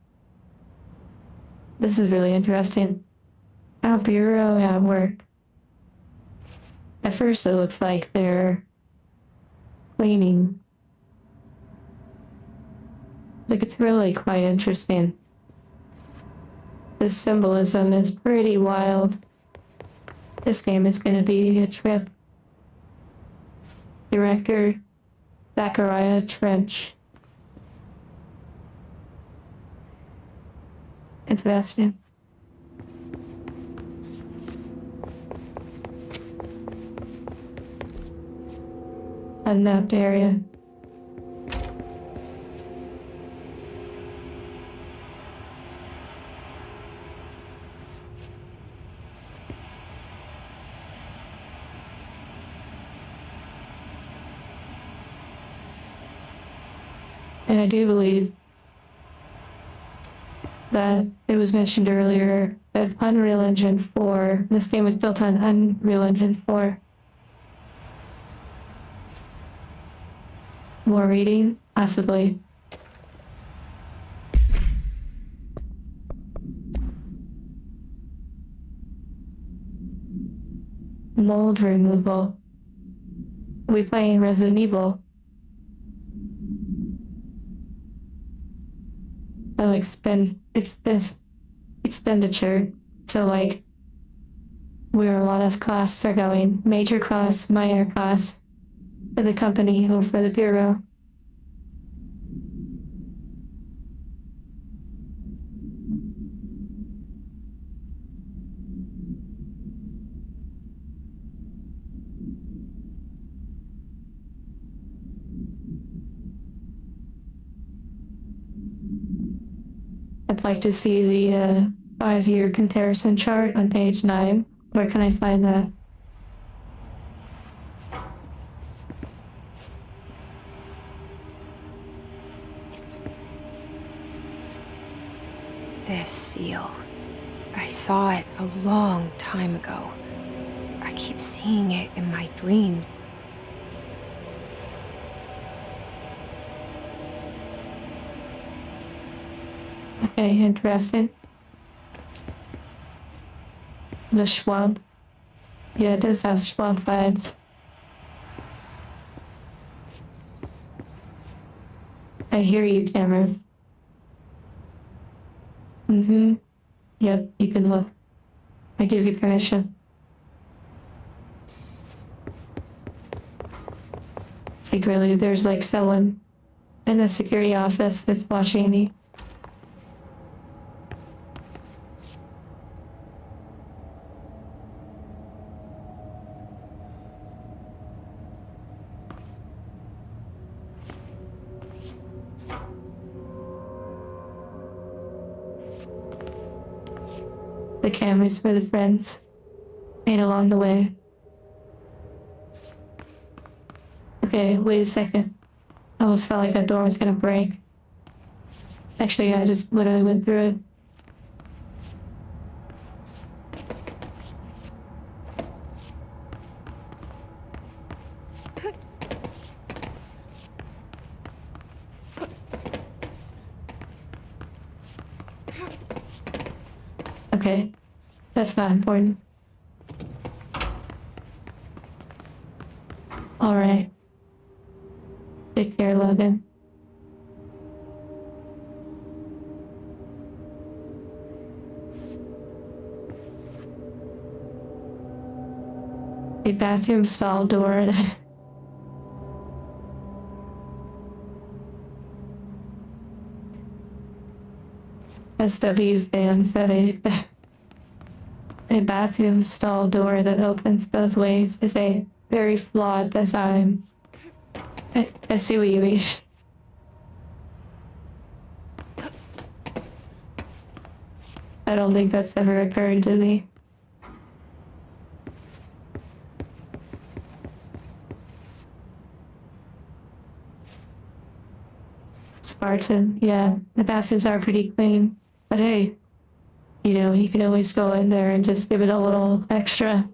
This is really interesting. Our bureau at work. At first, it looks like they're cleaning. Like, it's really quite interesting. The symbolism is pretty wild. This game is going to be a trip. Director Zachariah Trench. Interesting. Unmapped area. And I do believe that it was mentioned earlier that Unreal Engine 4, this game was built on Unreal Engine 4. More reading? Possibly. Mold removal. We playing Resident Evil. So expenditure. So like where a lot of costs are going. Major costs, minor costs for the company or for the bureau. I'd like to see the 5-year comparison chart on page 9. Where can I find that? This seal. I saw it a long time ago. I keep seeing it in my dreams. Okay, interesting. The Schwab. Yeah, it does have Schwab vibes. I hear you, cameras. Mm-hmm. Yep, you can look. I give you permission. Secretly, there's like someone in the security office that's watching me. The cameras for the friends made along the way. Okay, wait a second. I almost felt like that door was gonna break. Actually, I just literally went through it. Okay, that's not important. Alright. Take care, Logan. The bathroom stall door. SW's band said a bathroom stall door that opens both ways is a very flawed design. I see what you mean. I don't think that's ever occurred to me. Spartan, yeah, the bathrooms are pretty clean. But hey, you know, you can always go in there and just give it a little extra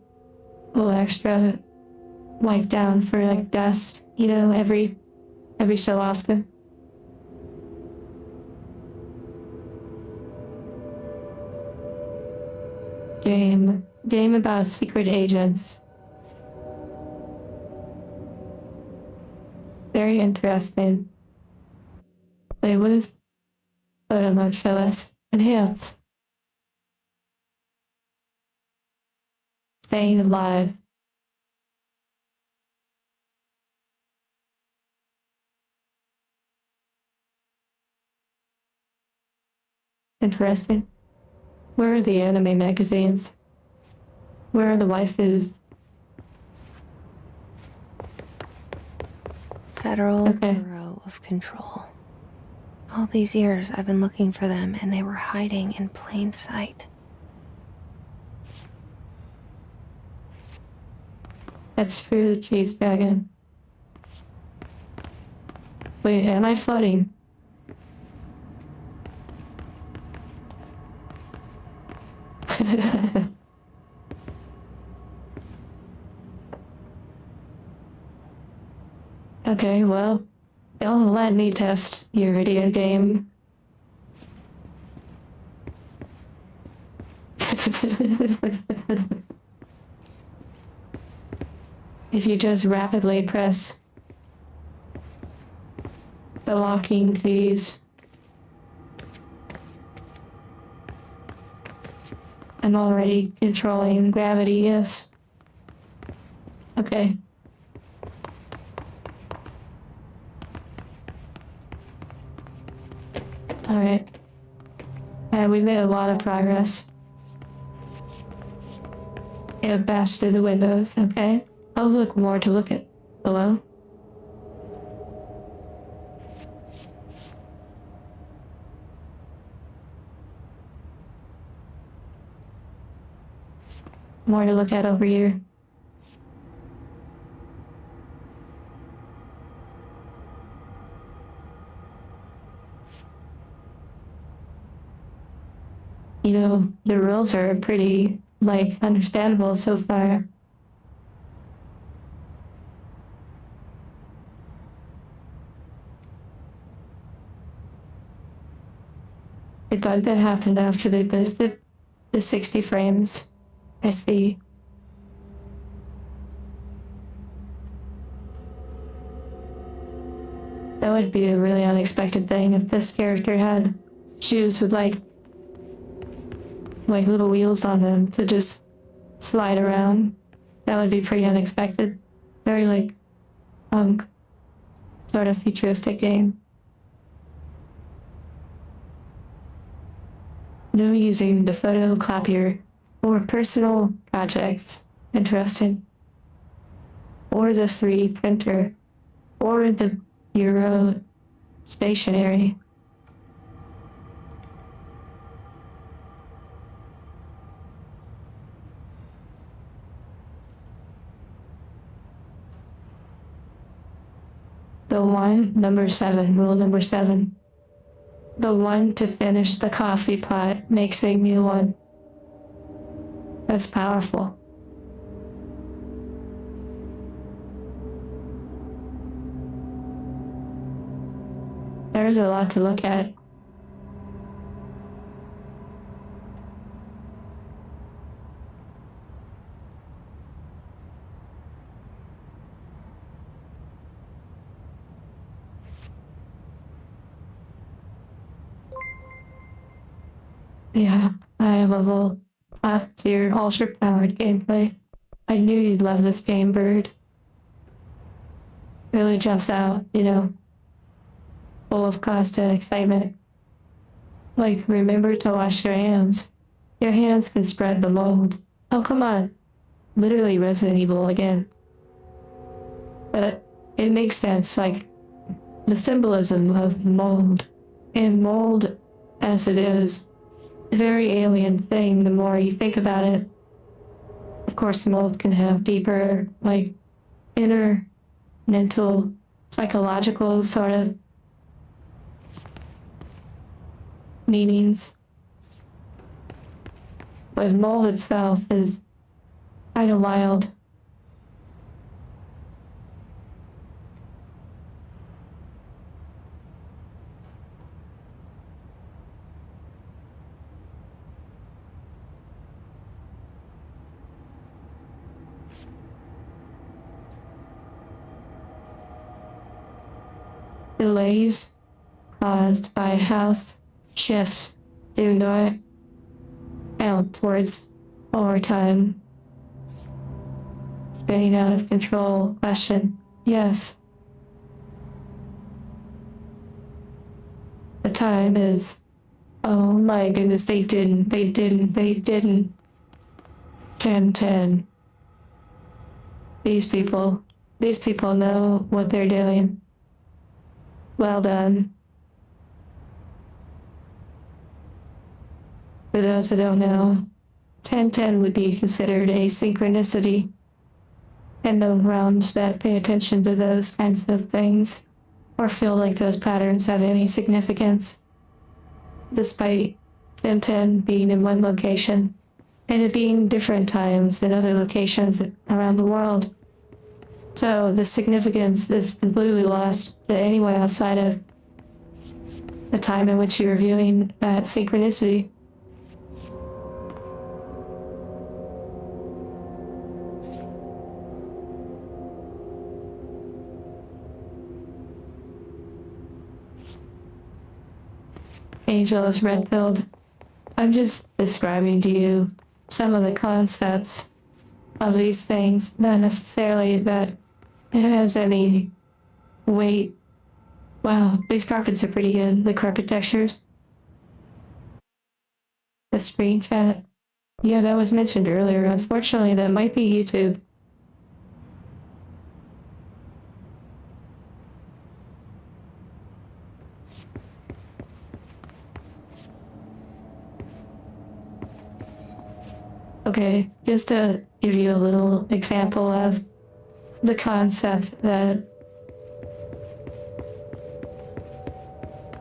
wipe down for like dust, you know, every so often. Game about secret agents. Very interesting. Wait, what is photo mode show us? Enhance. Staying alive. Interesting. Where are the anime magazines? Where are the waifus? Federal Okay. Bureau of Control. All these years I've been looking for them and they were hiding in plain sight. That's true, Cheese Dragon. Wait, am I floating? Okay, well, don't let me test your video game. If you just rapidly press the locking keys. I'm already controlling gravity, yes. Okay. Alright. We made a lot of progress. It bashed through the windows, okay? I'll look more to look at below. More to look at over here. You know, the rules are pretty, understandable so far. I thought that happened after they posted the 60 frames. I see. That would be a really unexpected thing if this character had shoes with like little wheels on them to just slide around. That would be pretty unexpected. Very punk, sort of futuristic game. No using the photocopier or personal projects. Interesting. Or the 3D printer. Or the Euro stationery. The one, number 7, rule number 7. The one to finish the coffee pot makes a new one. That's powerful. There's a lot to look at. Yeah, high level, top tier, ultra powered gameplay. I knew you'd love this game, Bird. Really jumps out, full of constant excitement. Remember to wash your hands. Your hands can spread the mold. Oh, come on. Literally Resident Evil again. But it makes sense, the symbolism of mold. And mold, as it is, a very alien thing the more you think about it. Of course, mold can have deeper, inner, mental, psychological sort of meanings. But mold itself is kind of wild. Delays caused by house shifts do not count towards overtime. Spinning out of control question. Yes. The time is. Oh my goodness, they didn't. 10:10. These people know what they're doing. Well done. For those who don't know, 10:10 would be considered a synchronicity, and no realms that pay attention to those kinds of things or feel like those patterns have any significance, despite 10:10 being in one location and it being different times in other locations around the world. So the significance is completely lost to anyone outside of the time in which you're viewing that synchronicity. Angel is red-pilled. I'm just describing to you some of the concepts of these things, not necessarily that it has any weight. Wow, these carpets are pretty good. The carpet textures. The screen chat. Yeah, that was mentioned earlier. Unfortunately, that might be YouTube. Okay, just to give you a little example of the concept that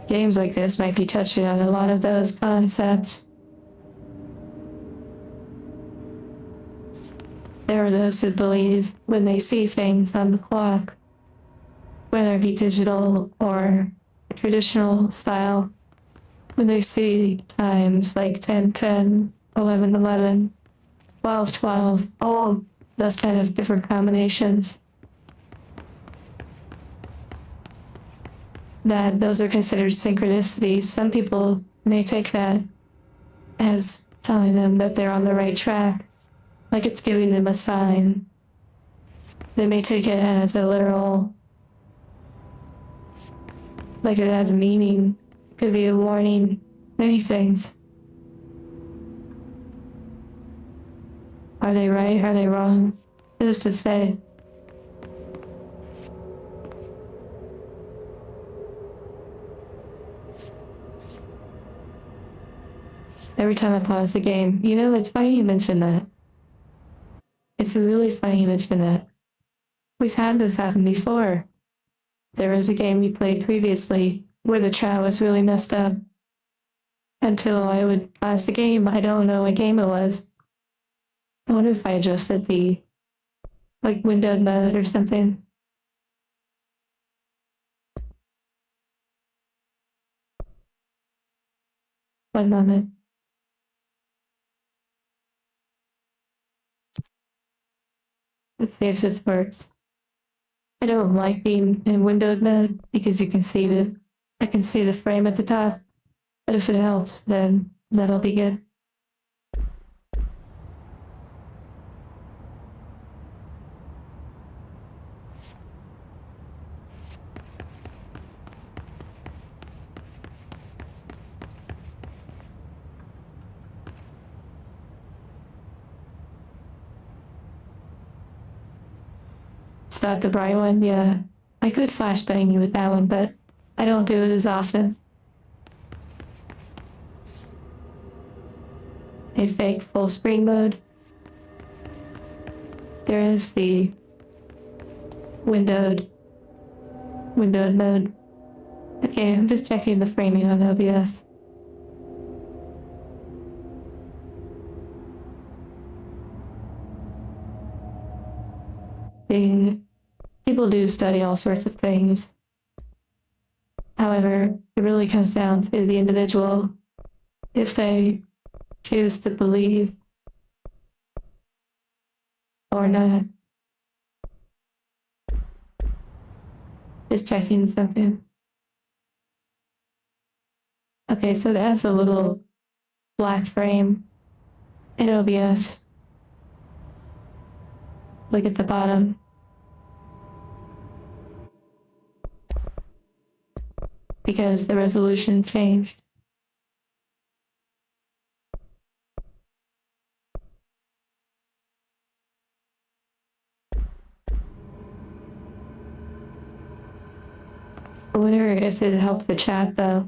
games like this might be touching on a lot of those concepts. There are those who believe when they see things on the clock, whether it be digital or traditional style, when they see times like 10:10, 11:11, 12:12, all those kind of different combinations, that those are considered synchronicities. Some people may take that as telling them that they're on the right track, like it's giving them a sign. They may take it as a literal, like it has meaning, could be a warning, many things. Are they right? Are they wrong? Who's to say? Every time I pause the game, it's funny you mention that. It's really funny you mention that. We've had this happen before. There was a game we played previously where the chat was really messed up. Until I would pause the game, I don't know what game it was. I wonder if I adjusted the, windowed mode or something. One moment. Let's see if this works. I don't like being in windowed mode because I can see the frame at the top. But if it helps, then that'll be good. Is that the bright one? Yeah. I could flashbang you with that one, but I don't do it as often. A fake full screen mode. There is the windowed mode. Okay, I'm just checking the framing on OBS. People do study all sorts of things. However, it really comes down to the individual. If they choose to believe or not. Just checking something. Okay, so that's a little black frame in OBS. Look at the bottom. Because the resolution changed. I wonder if it helped the chat though.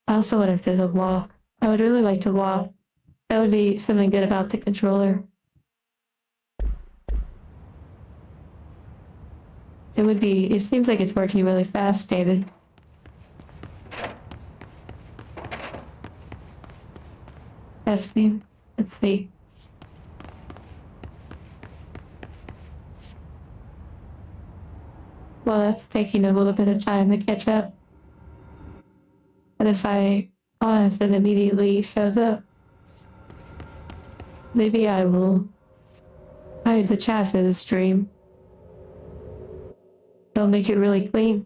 I also wonder if there's a walk. I would really like to walk. That would be something good about the controller. It seems like it's working really fast, David. testing. Let's see. Well, that's taking a little bit of time to catch up. But if I pause, it immediately shows up. Maybe I will hide the chat for the stream. It'll make it really clean.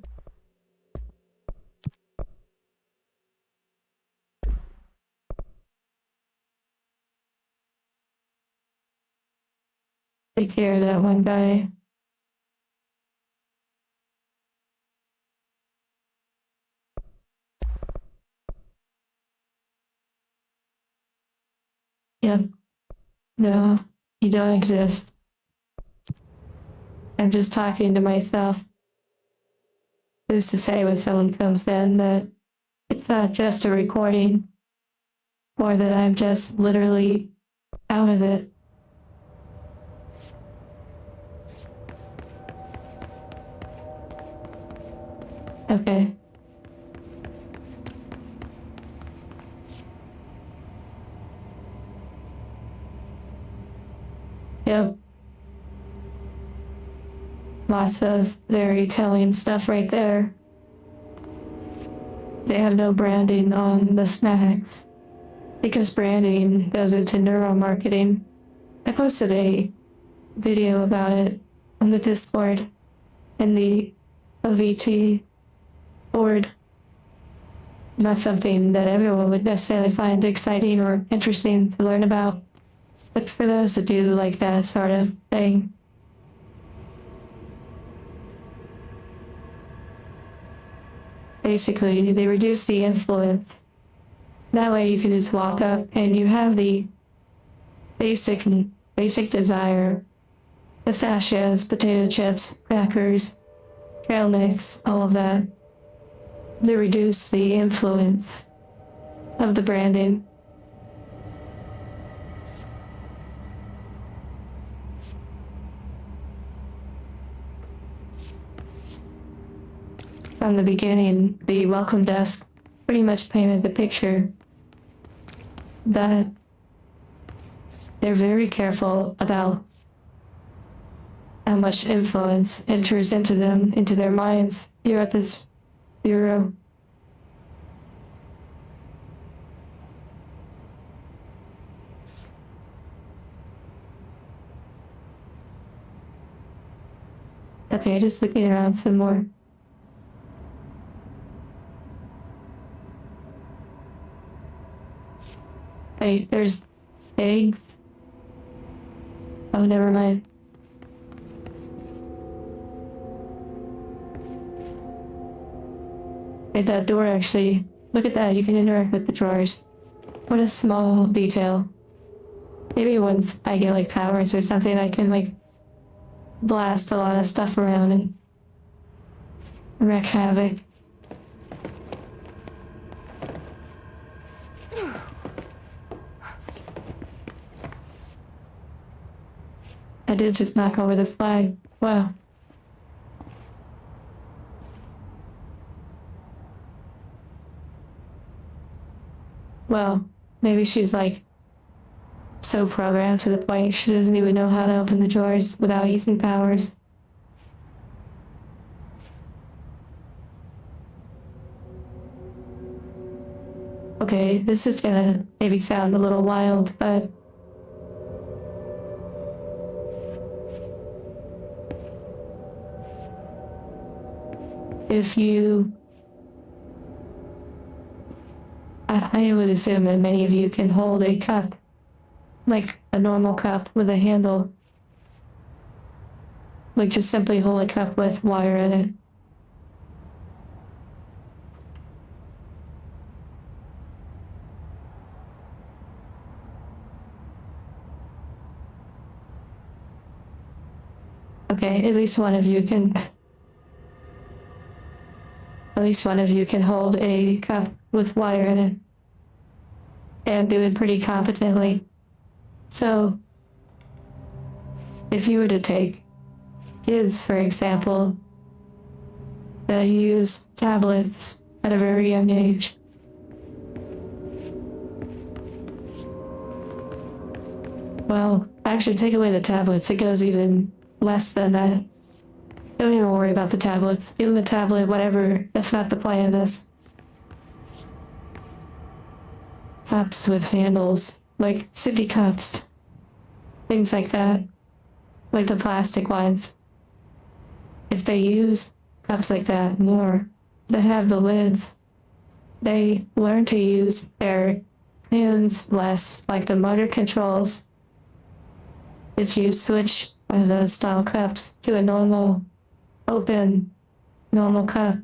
Take care of that one guy. Yep. No, you don't exist. I'm just talking to myself. Who's to say when someone comes in that it's not just a recording, or that I'm just literally out of it. Okay. Yep. Lots of very telling stuff right there. They have no branding on the snacks because branding goes into neuromarketing. I posted a video about it on the Discord in the OVT board. Not something that everyone would necessarily find exciting or interesting to learn about, but for those that do like that sort of thing. Basically, they reduce the influence. That way you can just walk up and you have the basic desire. Pistachios, potato chips, crackers, trail mix, all of that. They reduce the influence of the branding. From the beginning, the welcome desk pretty much painted the picture that they're very careful about how much influence enters into them, into their minds here at this bureau. Okay, just looking around some more. Wait, there's eggs. Oh, never mind. Wait, that door actually. Look at that, you can interact with the drawers. What a small detail. Maybe once I get like powers or something, I can like blast a lot of stuff around and wreak havoc. I did just knock over the flag. Wow. Well, maybe she's like so programmed to the point she doesn't even know how to open the drawers without using powers. Okay, this is gonna maybe sound a little wild, but if you, I would assume that many of you can hold a cup, like a normal cup with a handle. Like just simply hold a cup with wire in it. Okay, at least one of you can. At least one of you can hold a cup with wire in it. And do it pretty competently. So, if you were to take kids, for example, that use tablets at a very young age, Well, actually, take away the tablets. It goes even less than that. Don't even worry about the tablets. Even the tablet, whatever. That's not the point of this. Cups with handles, like sippy cups. Things like that. Like the plastic ones. If they use cups like that more, that have the lids, they learn to use their hands less, like the motor controls. If you switch one of those style cups to a normal, open, normal cup,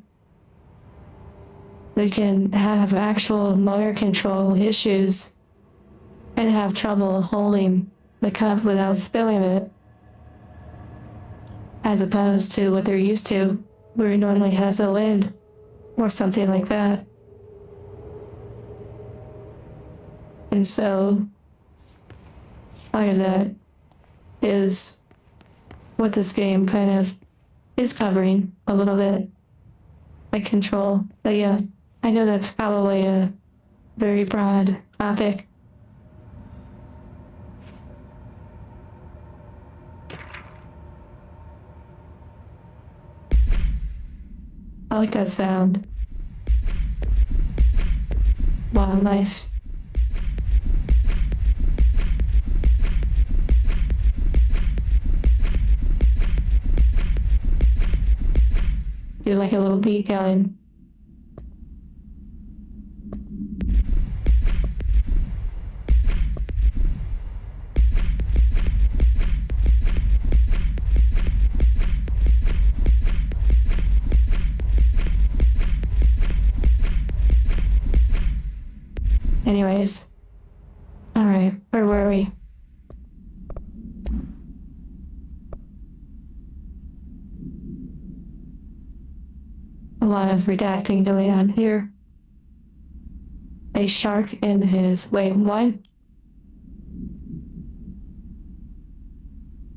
they can have actual motor control issues and have trouble holding the cup without spilling it, as opposed to what they're used to, where it normally has a lid or something like that. And so, part of that is what this game kind of is covering a little bit, like control. But yeah, I know that's probably a very broad topic. I like that sound. Wow, nice. Do like a little beat going. Anyways. Alright, where were we? A lot of redacting going on here. A shark in his... Wait, what?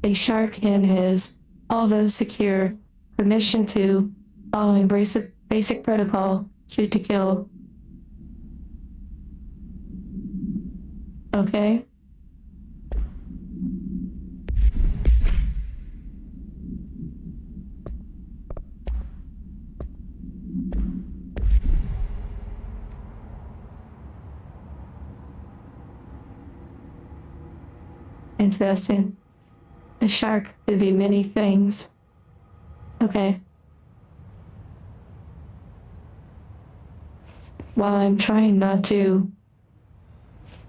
A shark in his... Although secure, permission to, following basic protocol, shoot to kill. Okay. Interesting. A shark could be many things. Okay. While I'm trying not to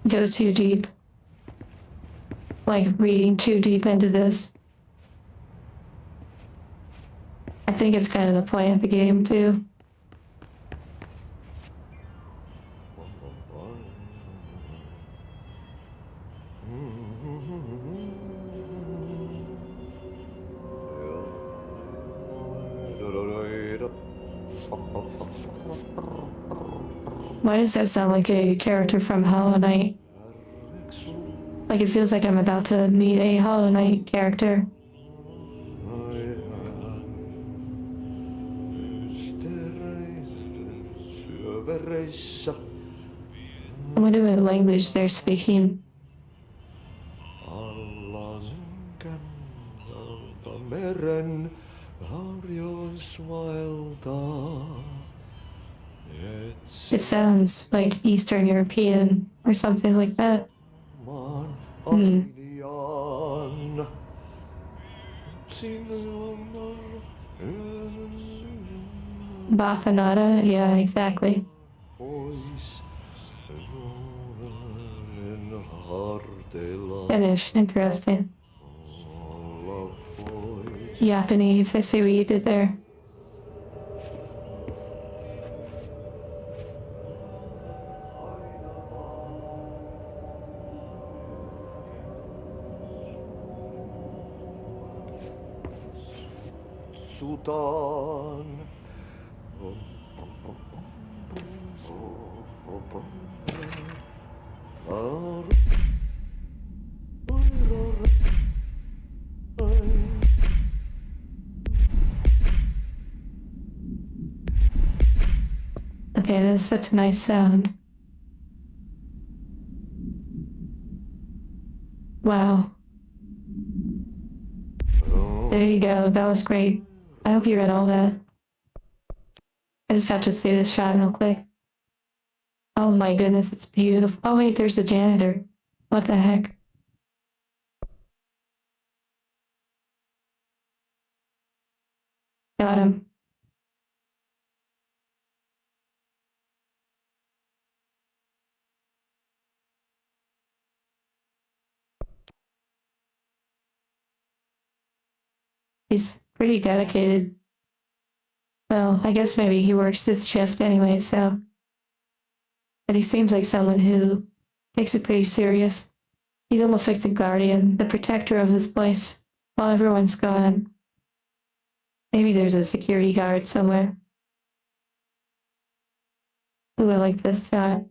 go too deep, like reading too deep into this, I think it's kind of the point of the game too. Why does that sound like a character from Hollow Knight? Like it feels like I'm about to meet a Hollow Knight character. I wonder what language they're speaking. It sounds like Eastern European or something like that. Bathanada? Yeah, exactly. Finnish, interesting. Japanese, I see what you did there. Sudan. Okay, that's such a nice sound. Wow. There you go. That was great. I hope you read all that. I just have to see this shot real quick. Oh my goodness, it's beautiful. Oh wait, there's the janitor. What the heck? Got him. He's pretty dedicated. Well, I guess maybe he works this shift anyway, so. But he seems like someone who takes it pretty serious. He's almost like the guardian, the protector of this place while everyone's gone. Maybe there's a security guard somewhere. Ooh, I like this shot.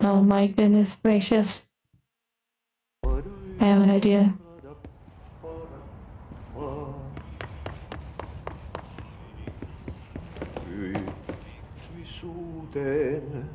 Oh my goodness gracious. I have an idea. Ikuisuuteen.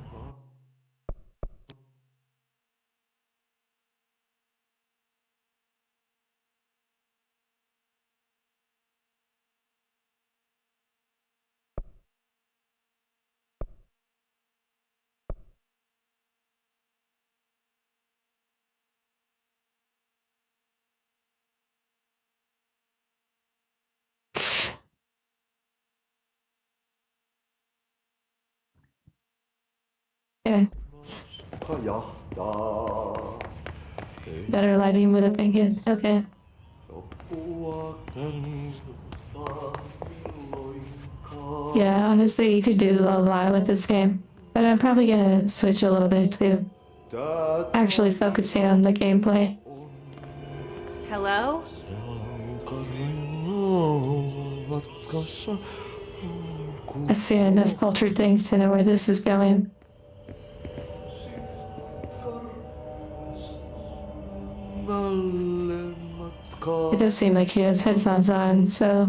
Yeah, Kajahtaa. better lighting would have been good. Okay. Loppuakaan milloinkaan. Yeah, honestly, you could do a lot with this game. But I'm probably gonna switch a little bit to actually focusing on the gameplay. Hello? I've seen enough cultured things to know where this is going. It does seem like he has headphones on, so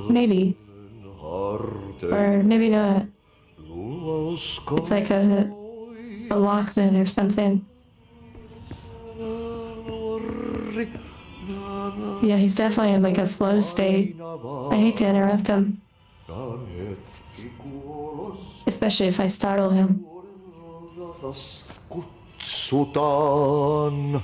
maybe. Or maybe not. It's like a Walkman or something. Yeah, he's definitely in like a flow state. I hate to interrupt him, especially if I startle him. Kutsutaan.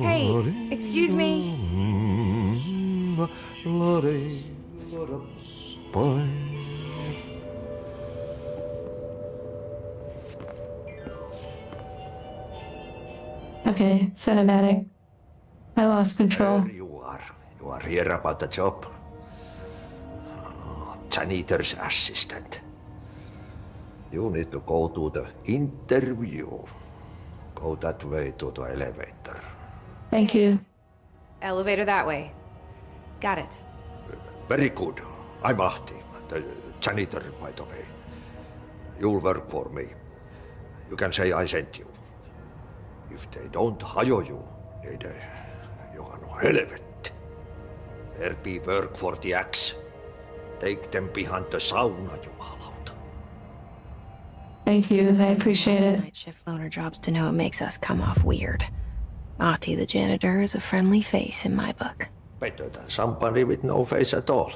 Hey, excuse me. Okay, cinematic. I lost control. There you are. You are here about the job. Janitor's assistant. You need to go to the interview. Go that way to the elevator. Thank you. Elevator that way. Got it. Very good. I'm Ahti, the janitor, by the way. You'll work for me. You can say I sent you. If they don't hire you, niin johan on helvet. There be work for the axe. Take them behind the sauna, jumalauta. Thank you. I appreciate it. Night shift loner jobs to know it makes us come off weird. Ahti the janitor is a friendly face in my book. Better than somebody with no face at all.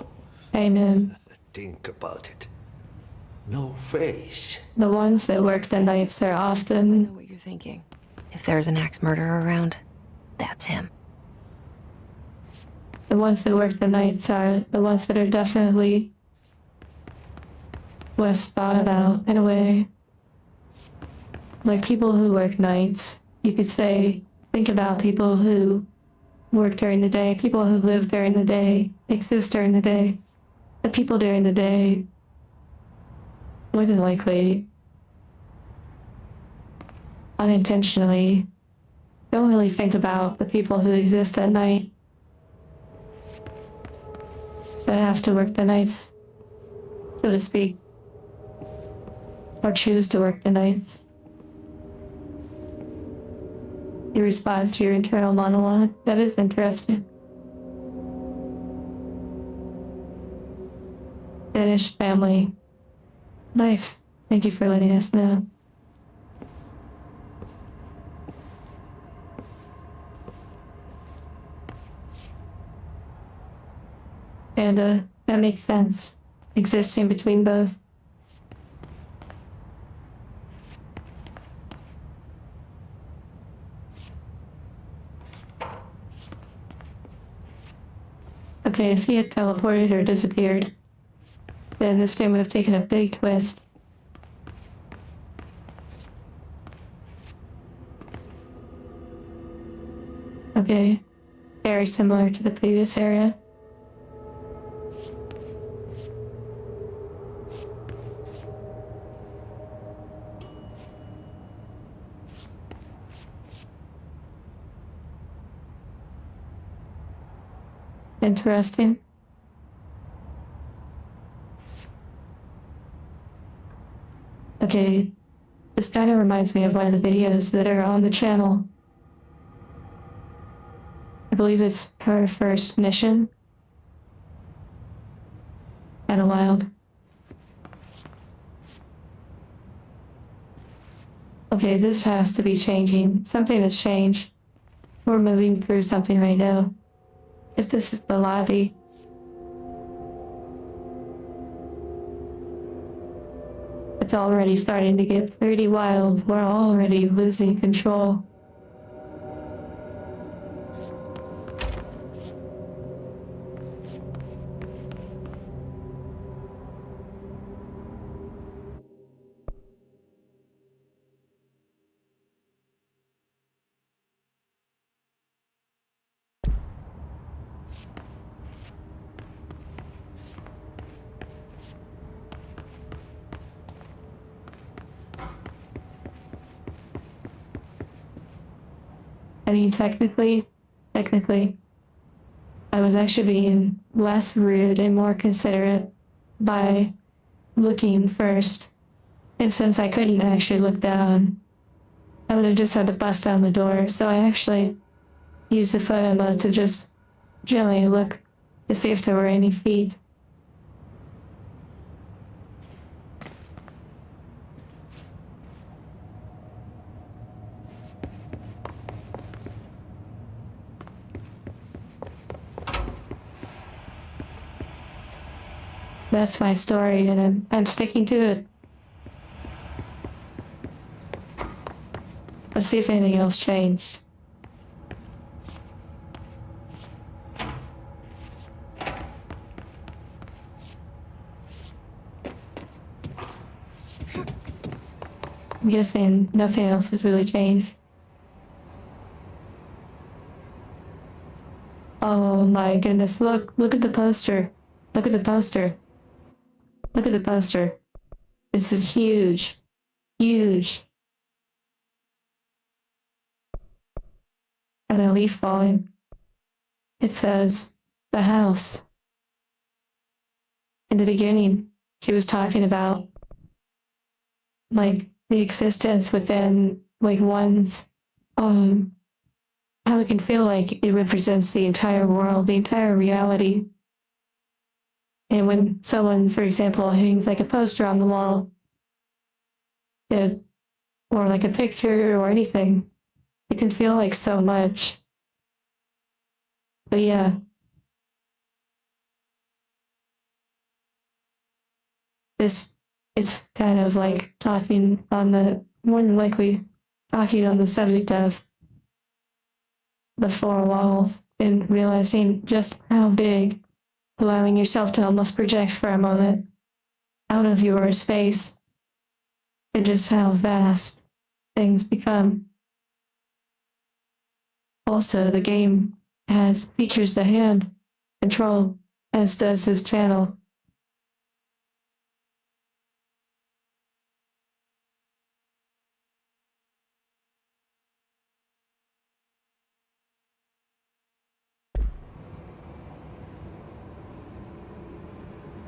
Amen. Think about it. No face. The ones that work the nights are I know often. what you're thinking. If there's an axe murderer around, that's him. the ones that work the nights are the ones that are definitely less thought about in a way. Like people who work nights, you could say, think about people who work during the day, people who live during the day, exist during the day. The people during the day, more than likely, unintentionally, don't really think about the people who exist at night that have to work the nights, so to speak, or choose to work the nights. Your response to your internal monologue, that is interesting. Finished family. Nice. Thank you for letting us know. And that makes sense. Existing between both. Okay, if he had teleported or disappeared, then this game would have taken a big twist. Okay, very similar to the previous area. Interesting. Okay, this kind of reminds me of one of the videos that are on the channel. I believe it's her first mission. Kinda wild. Okay, this has to be changing. Something has changed. We're moving through something right now. If this is the lobby. It's already starting to get pretty wild. We're already losing control. I mean, technically, I was actually being less rude and more considerate by looking first. And since I couldn't actually look down, I would have just had to bust down the door. So I actually used the photo mode to just gently look to see if there were any feet. That's my story, and I'm sticking to it. Let's see if anything else changed. I'm guessing nothing else has really changed. Oh my goodness, look at the poster. Look at the poster. Look at the poster. This is huge. Huge. And a leaf falling. It says, the house. In the beginning, she was talking about, like, the existence within, like, one's, how it can feel like it represents the entire world, the entire reality. And when someone, for example, hangs like a poster on the wall, or like a picture or anything, it can feel like so much. But yeah, this is kind of like talking on the, more than likely talking on the subject of the four walls, and realizing just how big, allowing yourself to almost project for a moment out of your space and just how vast things become. Also, the game has features the hand control, as does this channel.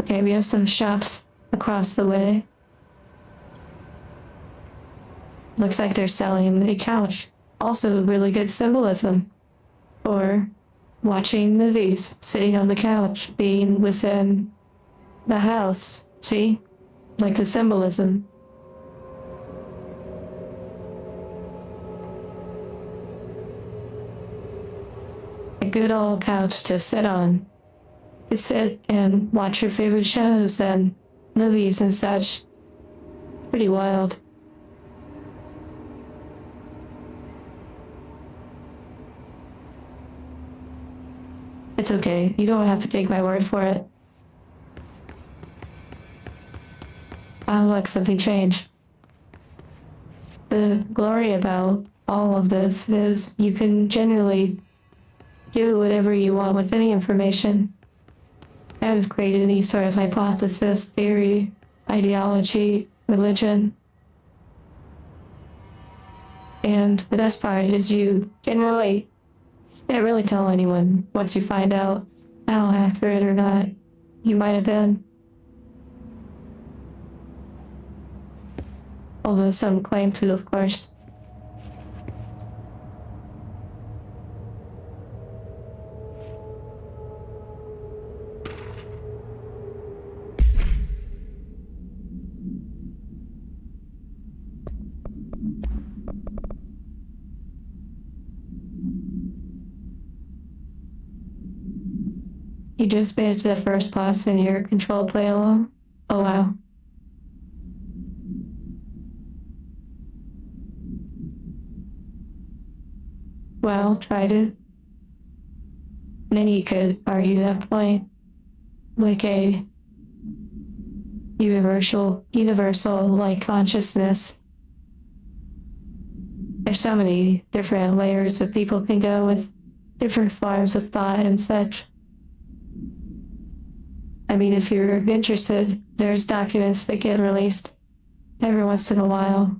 Okay, we have some shops across the way. Looks like they're selling a couch. Also, really good symbolism for watching movies, sitting on the couch, being within the house. See? Like the symbolism. A good old couch to sit on. To sit and watch your favorite shows and movies and such. Pretty wild. It's okay. You don't have to take my word for it. Oh, look, something changed. The glory about all of this is you can generally do whatever you want with any information. And create any sort of hypothesis, theory, ideology, religion. And the best part is you can't really tell anyone once you find out how accurate or not you might have been. Although some claim to, of course. You just made it to the first boss in your controlled play along? Oh wow. Well, tried it. Many could argue that point. Like a universal like consciousness. There's so many different layers that people can go with different forms of thought and such. I mean, if you're interested, there's documents that get released every once in a while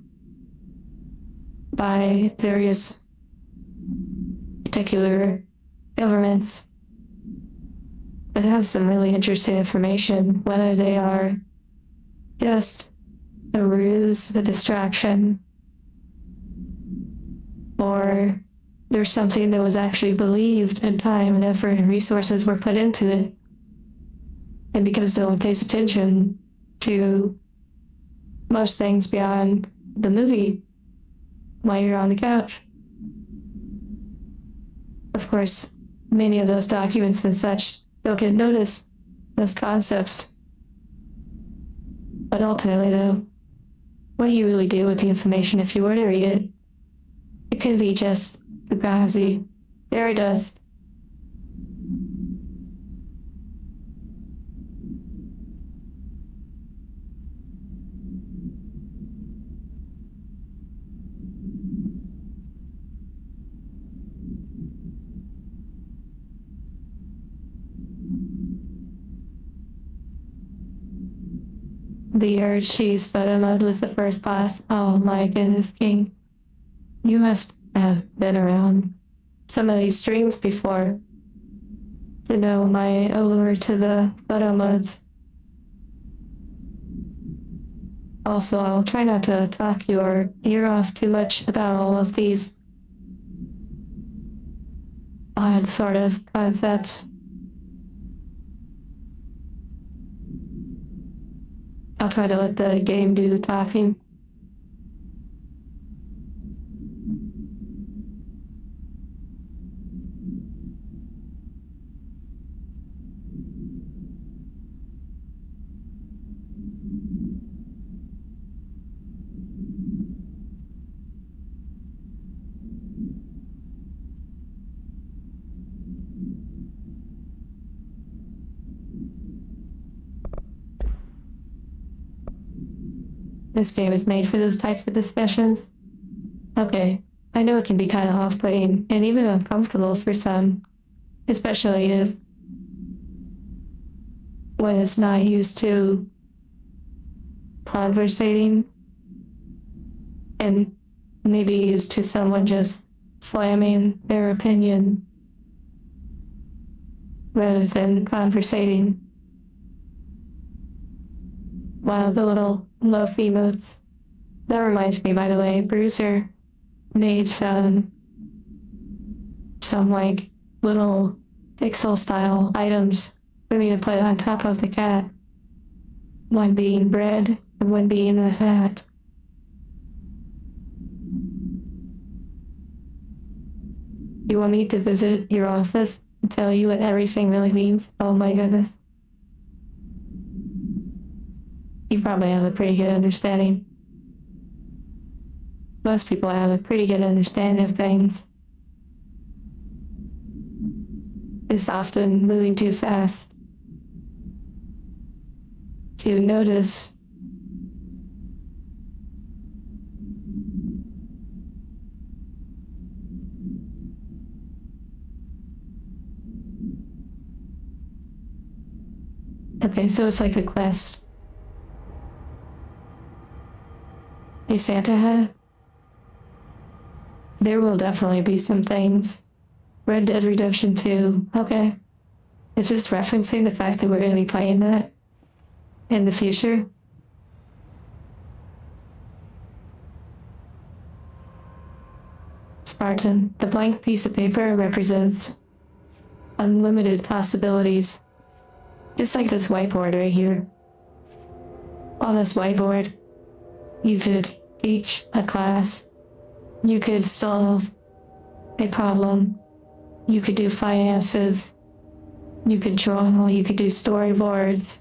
by various particular governments that has some really interesting information, whether they are just a ruse, a distraction, or there's something that was actually believed and time and effort and resources were put into it. And because no one pays attention to most things beyond the movie while you're on the couch. Of course, many of those documents and such don't get noticed, those concepts. But ultimately, though, what do you really do with the information if you were to read it? It could be just fugazi, fairy dust. The urge to use photo mode was the first boss. Oh my goodness, King. You must have been around some of these streams before to know my allure to the photo modes. Also, I'll try not to talk your ear off too much about all of these odd sort of concepts. I'll try to let the game do the talking. this game is made for those types of discussions. Okay, I know it can be kind of off-putting and even uncomfortable for some, especially if when it's not used to conversating and maybe used to someone just slamming their opinion rather than conversating. Wow, the little love emotes. That reminds me, by the way, Bruiser made some like little pixel style items for me to put on top of the cat. One being bread and one being a hat. You want me to visit your office and tell you what everything really means? Oh my goodness. You probably have a pretty good understanding. Most people have a pretty good understanding of things. It's often moving too fast to notice. Okay, so it's like a quest. A Santa hat? There will definitely be some things. Red Dead Redemption 2, okay. Is this referencing the fact that we're going to be playing that in the future? Spartan, the blank piece of paper represents unlimited possibilities. Just like this whiteboard right here. On this whiteboard, you could teach a class. You could solve a problem. You could do finances. You could draw. You could do storyboards.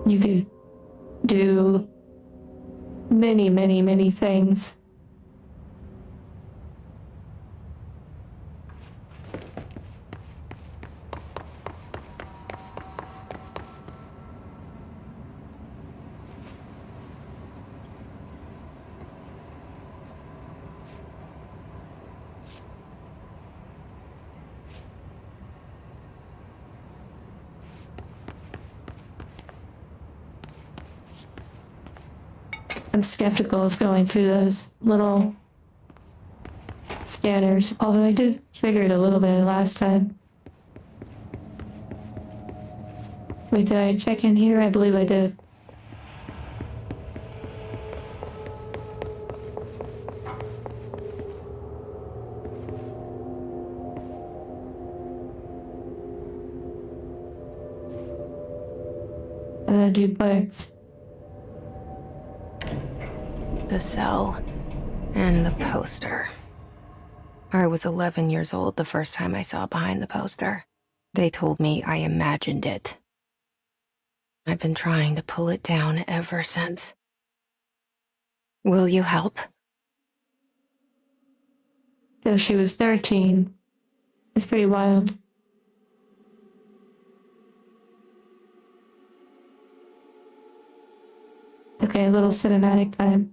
You could do many, many, many things. I'm skeptical of going through those little scanners, although I did figure it a little bit last time. Wait, did I check in here? I believe I did. And then duplex. The cell and the poster. I was 11 years old the first time I saw behind the poster. They told me I imagined it. I've been trying to pull it down ever since. Will you help? Though she was 13. It's pretty wild. Okay, a little cinematic time.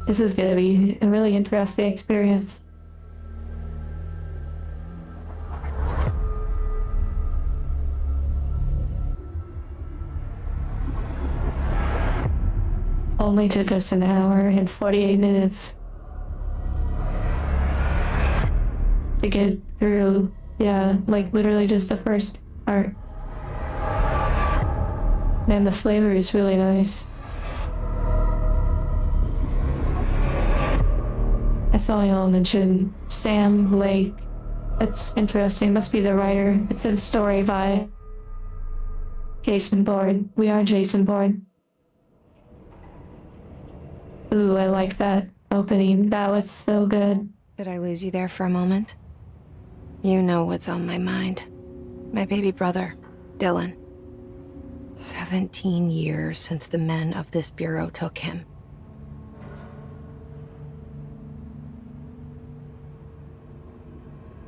This is gonna be a really interesting experience. Only took us an hour and 48 minutes to get through. Yeah, like literally just the first part. Man, the flavor is really nice. I saw y'all mention Sam Lake. That's interesting. Must be the writer. It's a story by Jason Bourne. We are Jason Bourne. Ooh, I like that opening. That was so good. Did I lose you there for a moment? You know what's on my mind. My baby brother, Dylan. 17 years since the men of this bureau took him.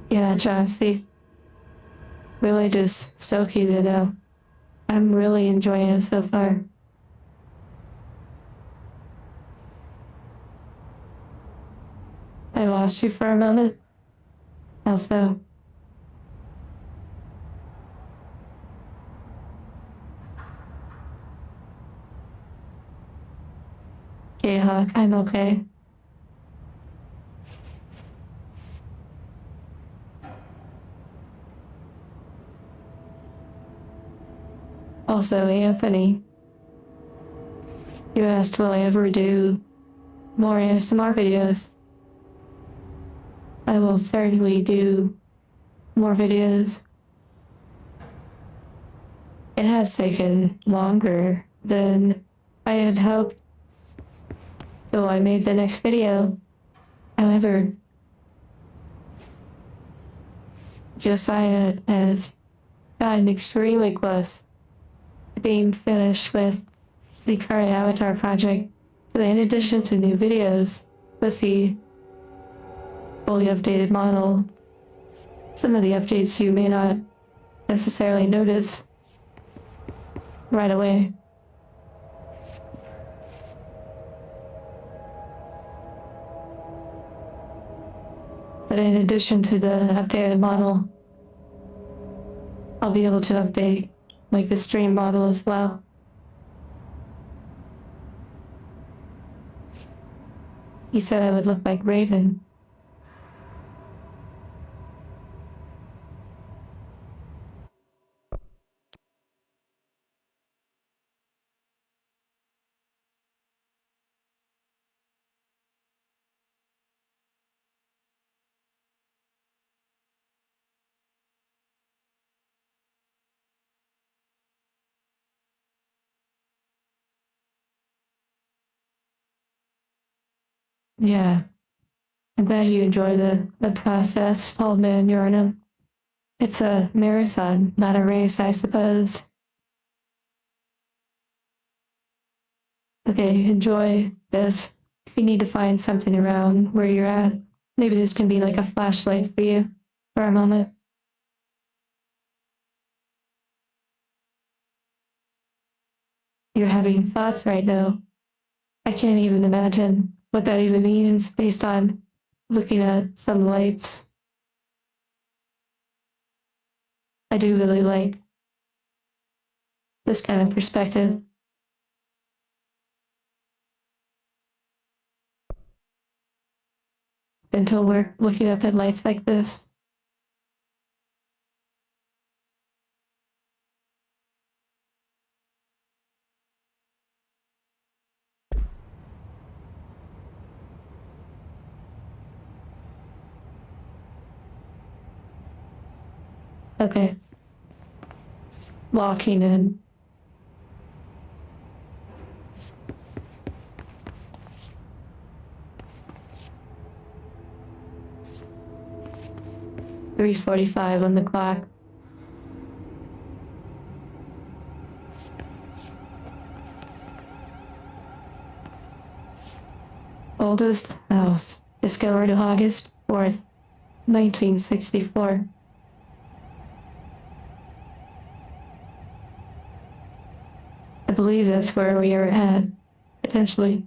Yeah, Jesse. Really just so cute though. I'm really enjoying it so far. I lost you for a moment. Also, okay, Hawk, I'm okay. Also, Anthony, you asked will I ever do more ASMR videos. I will certainly do more videos. It has taken longer than I had hoped, so I made the next video. However, Josiah has gotten extremely close to being finished with the current Avatar project. So in addition to new videos with the fully updated model, some of the updates you may not necessarily notice right away. But in addition to the updated model, I'll be able to update like the stream model as well. He said I would look like Raven. Yeah, I'm glad you enjoy the process, old man Uranum. It's a marathon, not a race, I suppose. Okay, enjoy this. If you need to find something around where you're at, maybe this can be like a flashlight for you for a moment. You're having thoughts right now. I can't even imagine what that even means based on looking at some lights. I do really like this kind of perspective. Until we're looking up at lights like this. Okay. Walking in. $3:45 on the clock. Oldest house discovered August 4th, 1964. I believe that's where we are at, potentially.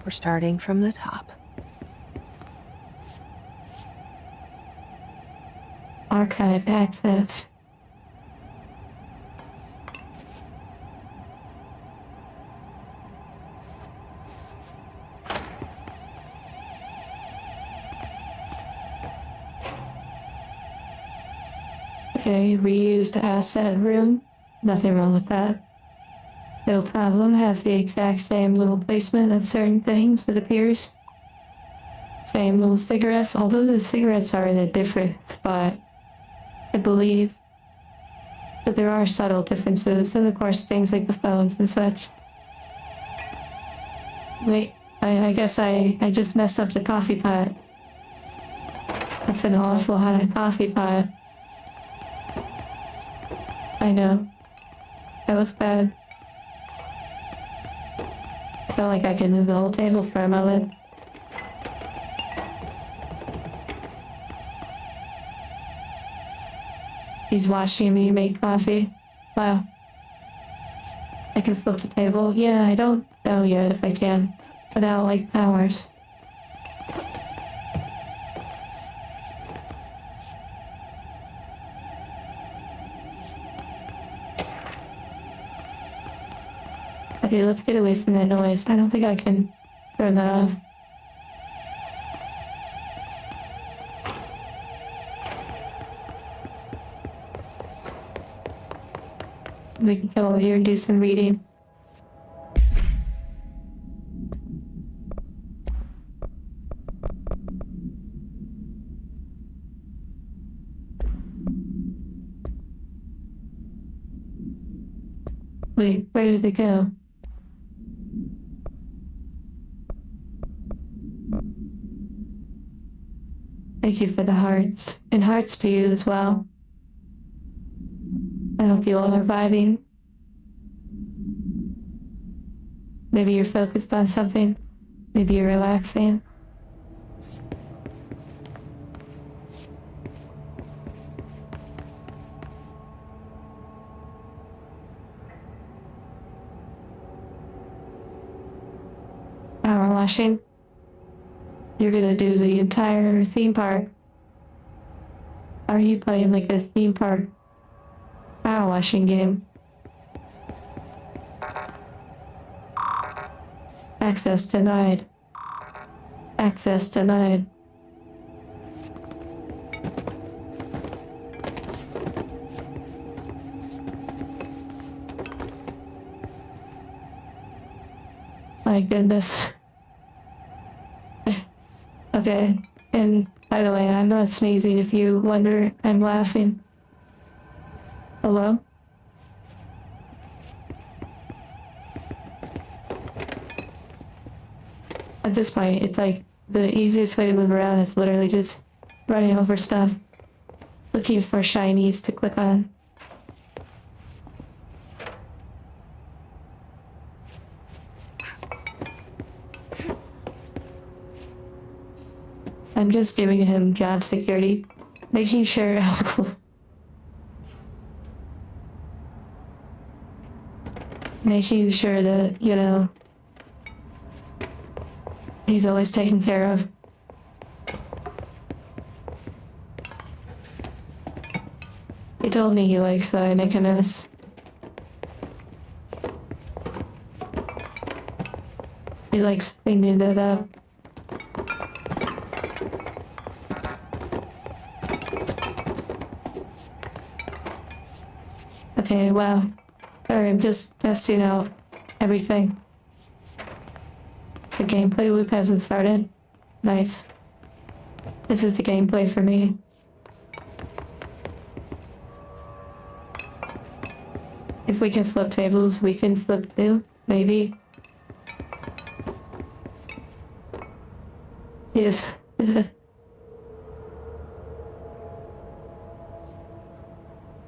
We're starting from the top. Archive access. Okay, reused asset room. Nothing wrong with that. No problem, has the exact same little placement of certain things, it appears. Same little cigarettes, although the cigarettes are in a different spot, I believe. But there are subtle differences, and of course things like the phones and such. Wait, I guess I just messed up the coffee pot. That's an awful hot coffee pot. I know. That was bad. I felt like I could move the whole table for a moment. He's watching me make coffee. Wow. I can flip the table. Yeah, I don't know yet if I can. Without, like, powers. Okay, let's get away from that noise. I don't think I can turn that off. We can go over here and do some reading. Wait, where did it go? Thank you for the hearts, and hearts to you as well. I hope you all are vibing. Maybe you're focused on something. Maybe you're relaxing. Power washing. You're gonna do the entire theme park. Are you playing like a theme park power washing game? Access denied. Access denied. My goodness. Okay, and by the way, I'm not sneezing if you wonder I'm laughing. Hello? At this point, it's like the easiest way to move around is literally just running over stuff, looking for shinies to click on. I'm just giving him job security, making sure making sure that, you know, he's always taken care of. He told me he likes that I make a mess. He likes cleaning it up. Okay, wow. Sorry, I'm just testing out everything. The gameplay loop hasn't started. Nice. This is the gameplay for me. If we can flip tables, we can flip too, maybe. Yes.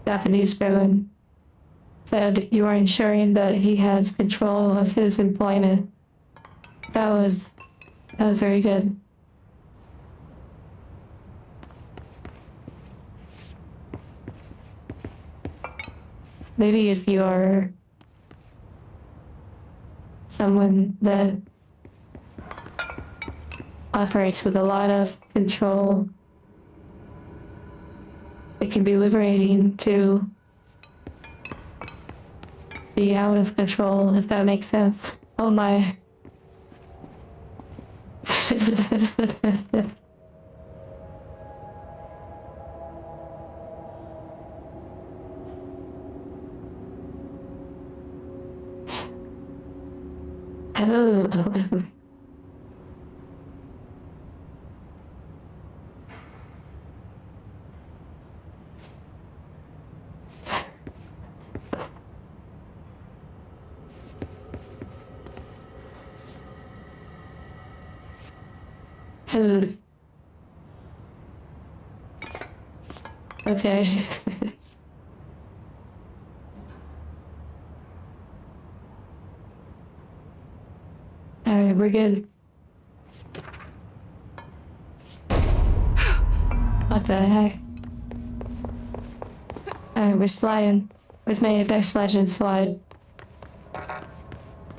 Japanese villain said you are ensuring that he has control of his employment. That was very good. Maybe if you are someone that operates with a lot of control, it can be liberating to be out of control, if that makes sense. Oh my. Oh. Okay. we're good. What the heck? Alright, we're sliding. Where's my Apex Legends slide?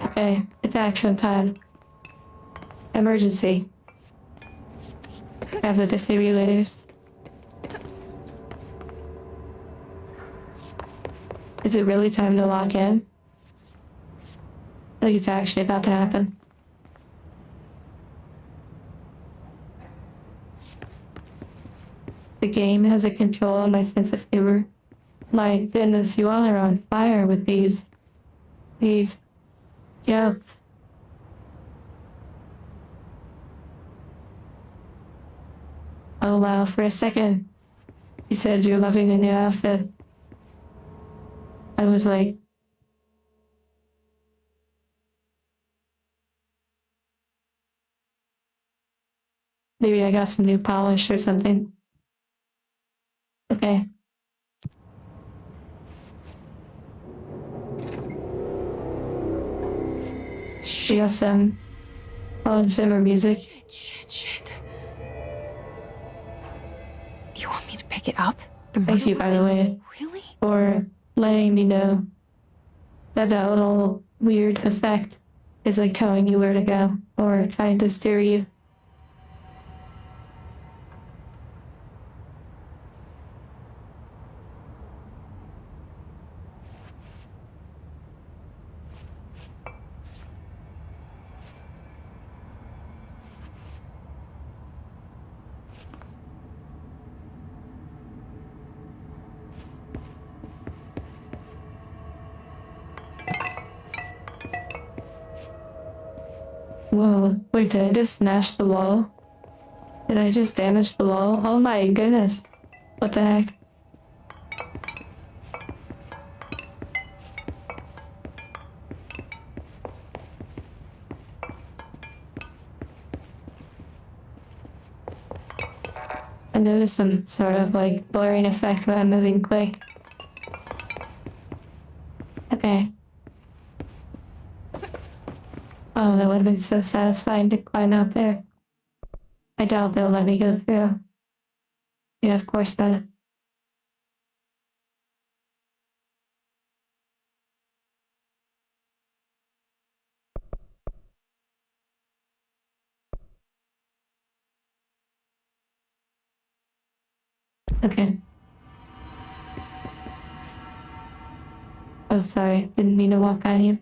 Okay, it's action time. Emergency. Have the defibrillators. Is it really time to lock in? I think it's actually about to happen. The game has a control on my sense of humor. My goodness, you all are on fire with these jokes. Oh wow, for a second, you said you're loving the new outfit. I was like, maybe I got some new polish or something. Okay. We got some Hans Zimmer music. Shit. You want me to pick it up? The Thank you, murder by the weapon? way, Really? for letting me know that that little weird effect is like telling you where to go or trying to steer you. Whoa, wait, did I just smash the wall? Did I just damage the wall? Oh my goodness. What the heck? I noticed some sort of like blurring effect when I'm moving quick. Okay. Oh, that would have been so satisfying to climb out there. I doubt they'll let me go through. Yeah, of course not. Okay. Oh, sorry. Didn't mean to walk on you.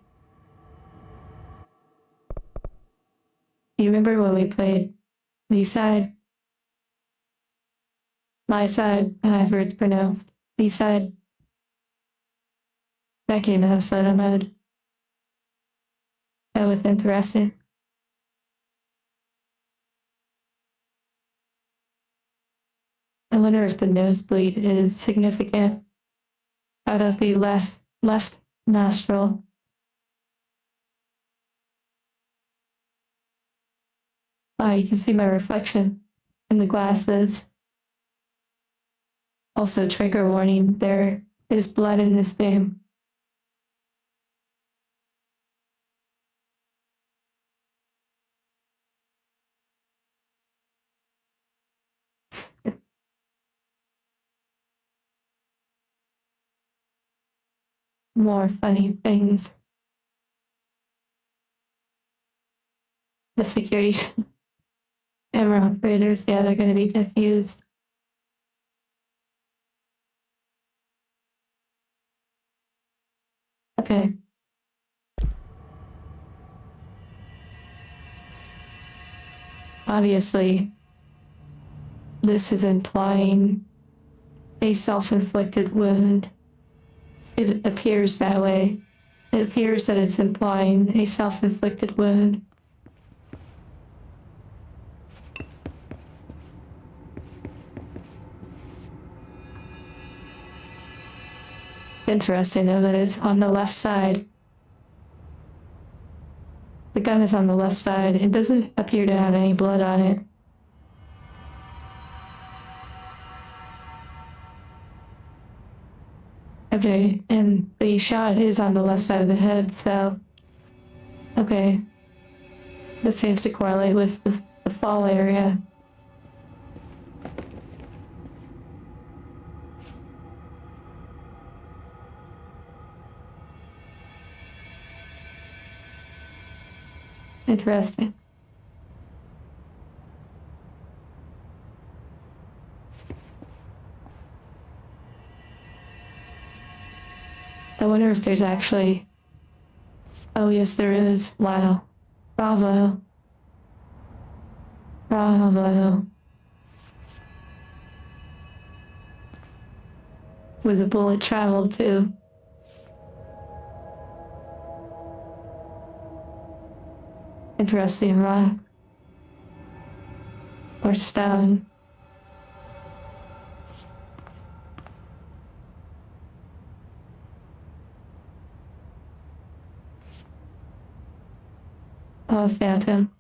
Do you remember when we played the side? My side, however it's pronounced. The side. That game had a photo mode. That was interesting. I wonder if the nosebleed is significant out of the left nostril. You can see my reflection in the glasses. Also, trigger warning, there is blood in this game. More funny things. The security camera operators, yeah, they're going to be confused. Okay. Obviously, this is implying a self-inflicted wound. It appears that way. It appears that it's implying a self-inflicted wound. Interesting though that it's on the left side. The gun is on the left side. It doesn't appear to have any blood on it. Okay, and the shot is on the left side of the head, so... Okay. That seems to correlate with the fall area. Interesting. I wonder if there's actually... Oh yes, there is. Wow. Bravo. Bravo. Where the bullet traveled to. Interesting rock. Or stone. Oh, Phantom.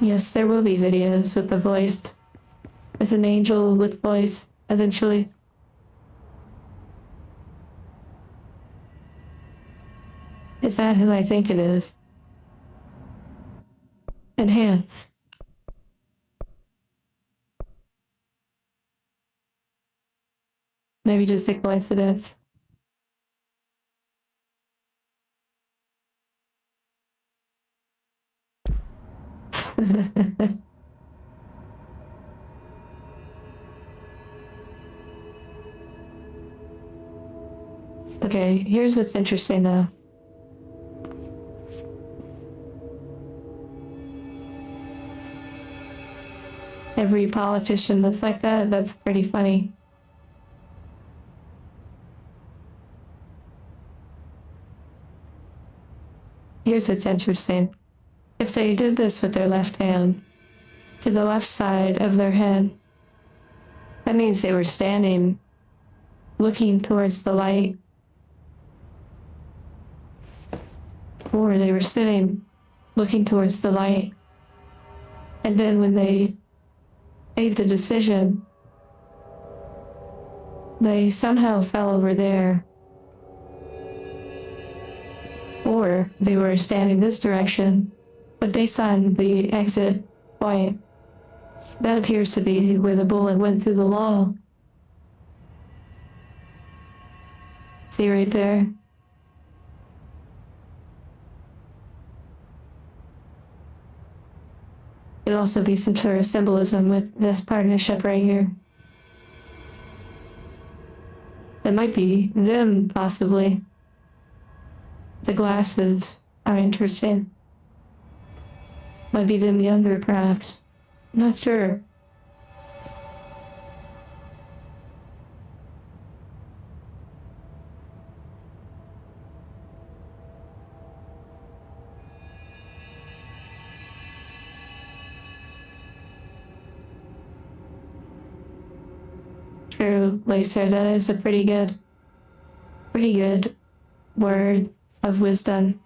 Yes, there will be videos with the voice. With an angel with voice, eventually. Is that who I think it is? Enhance. Maybe just a coincidence. Okay, here's what's interesting though. Every politician that's like that, that's pretty funny. Here's what's interesting. If they did this with their left hand, to the left side of their head, that means they were standing, looking towards the light. Or they were sitting, looking towards the light. And then when they made the decision, they somehow fell over there. Or they were standing this direction, but they saw the exit point. That appears to be where the bullet went through the wall. See right there? Could also be some sort of symbolism with this partnership right here. It might be them, possibly. The glasses are interesting. Might be them younger, perhaps. Not sure. True, Lacer, that is a pretty good word of wisdom.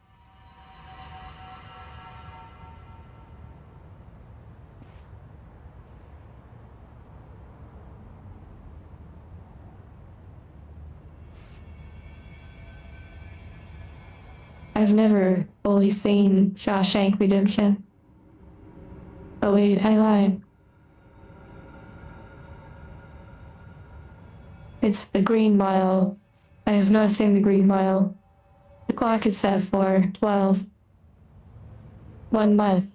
I've never fully seen Shawshank Redemption. Oh wait, I lied. It's the Green Mile. I have not seen the Green Mile. The clock is set for 12. 1 month.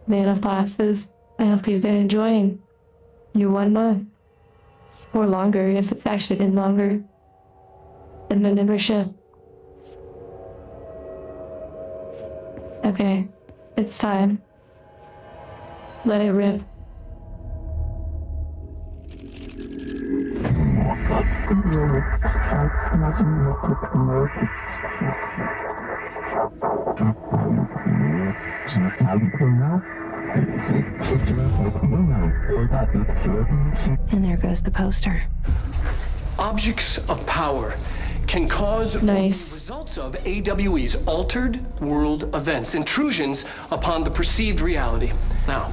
Man of Boxes. I hope you've been enjoying your 1 month. Or longer, if it's actually been longer than the membership. Okay, it's time. Let it rip. And there goes the poster. Objects of power can cause Nice. results of AWE's altered world events, intrusions upon the perceived reality. Now,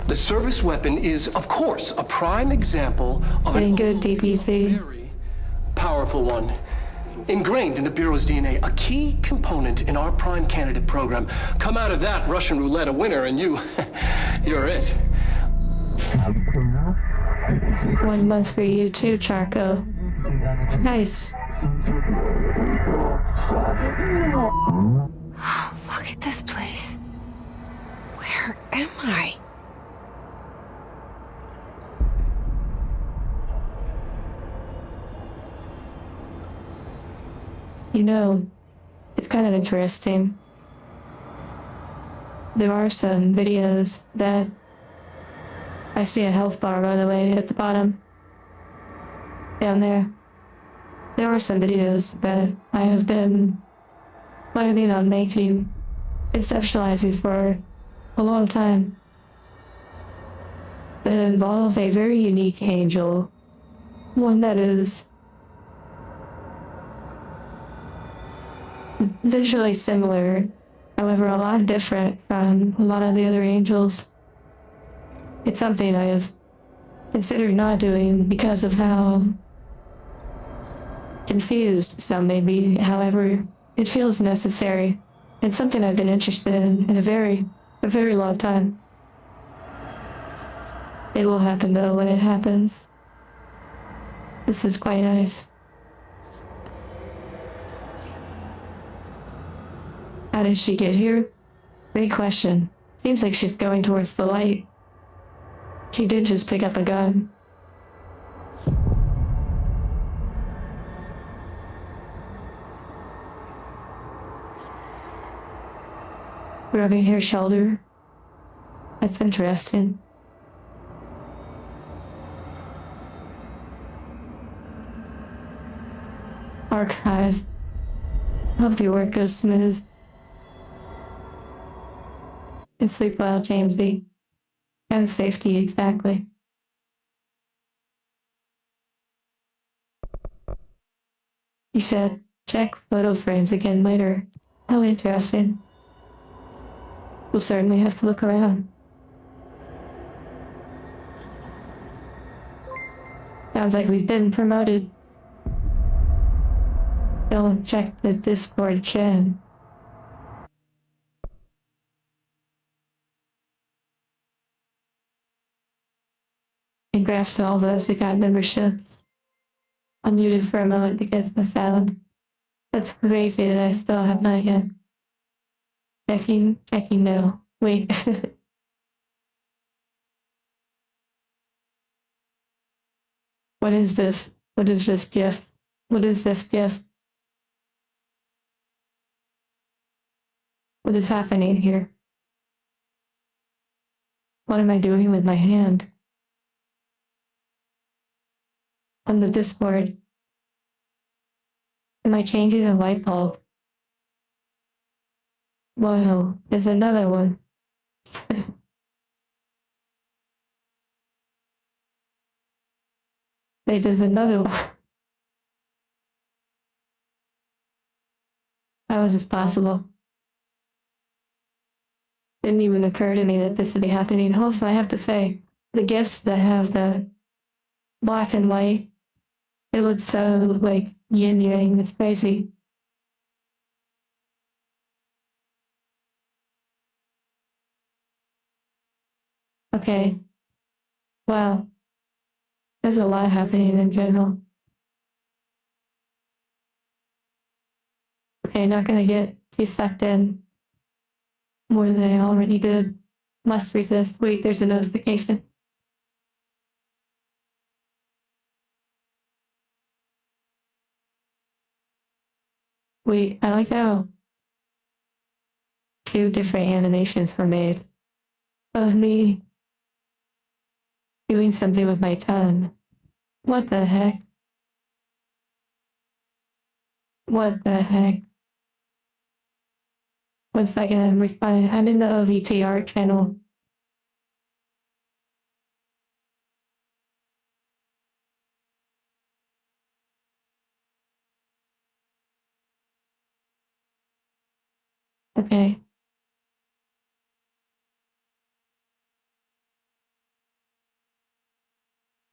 the service weapon is, of course, a prime example of Getting an good, DPC. very powerful one. ingrained in the Bureau's DNA, a key component in our prime candidate program. Come out of that Russian roulette a winner, and you're it. 1 month for you too, Charco. Nice. Look at this place. Where am I? You know, it's kind of interesting. There are some videos that I see a health bar, by the way, at the bottom. Down there. There are some videos that I have been planning on making, conceptualizing for a long time. That involve a very unique angel. One that is visually similar, however a lot different from a lot of the other angels. It's something I have considered not doing because of how confused some may be. However, it feels necessary and something I've been interested in a very long time. It will happen though when it happens. This is quite nice. How did she get here? Great question. Seems like she's going towards the light. She did just pick up a gun. Rubbing her shoulder. That's interesting. Archive. Hope your work goes smooth. And sleep well, Jamesy. And safety, exactly. You said, check photo frames again later. How interesting. We'll certainly have to look around. Sounds like we've been promoted. Don't check the Discord chat. Congrats to all those who got membership. I'm muted for a moment because of the sound. That's crazy that I still have not yet. Checking no. Wait. What is this? What is this gift? What is this gift? What is happening here? What am I doing with my hand? On the Discord. Am I changing a light bulb? Whoa, there's another one. Wait, there's another one. How is this possible? Didn't even occur to me that this would be happening. Also, I have to say, the gifts that have the black and white, it looks so like yin yang. It's crazy. Okay. Wow. There's a lot happening in general. Okay, not gonna get too sucked in more than I already did. Must resist. Wait, there's a notification. Wait, I like how 2 different animations were made of me doing something with my tongue. What the heck? What the heck? 1 second, I'm responding. I'm in the OVTR channel. Okay.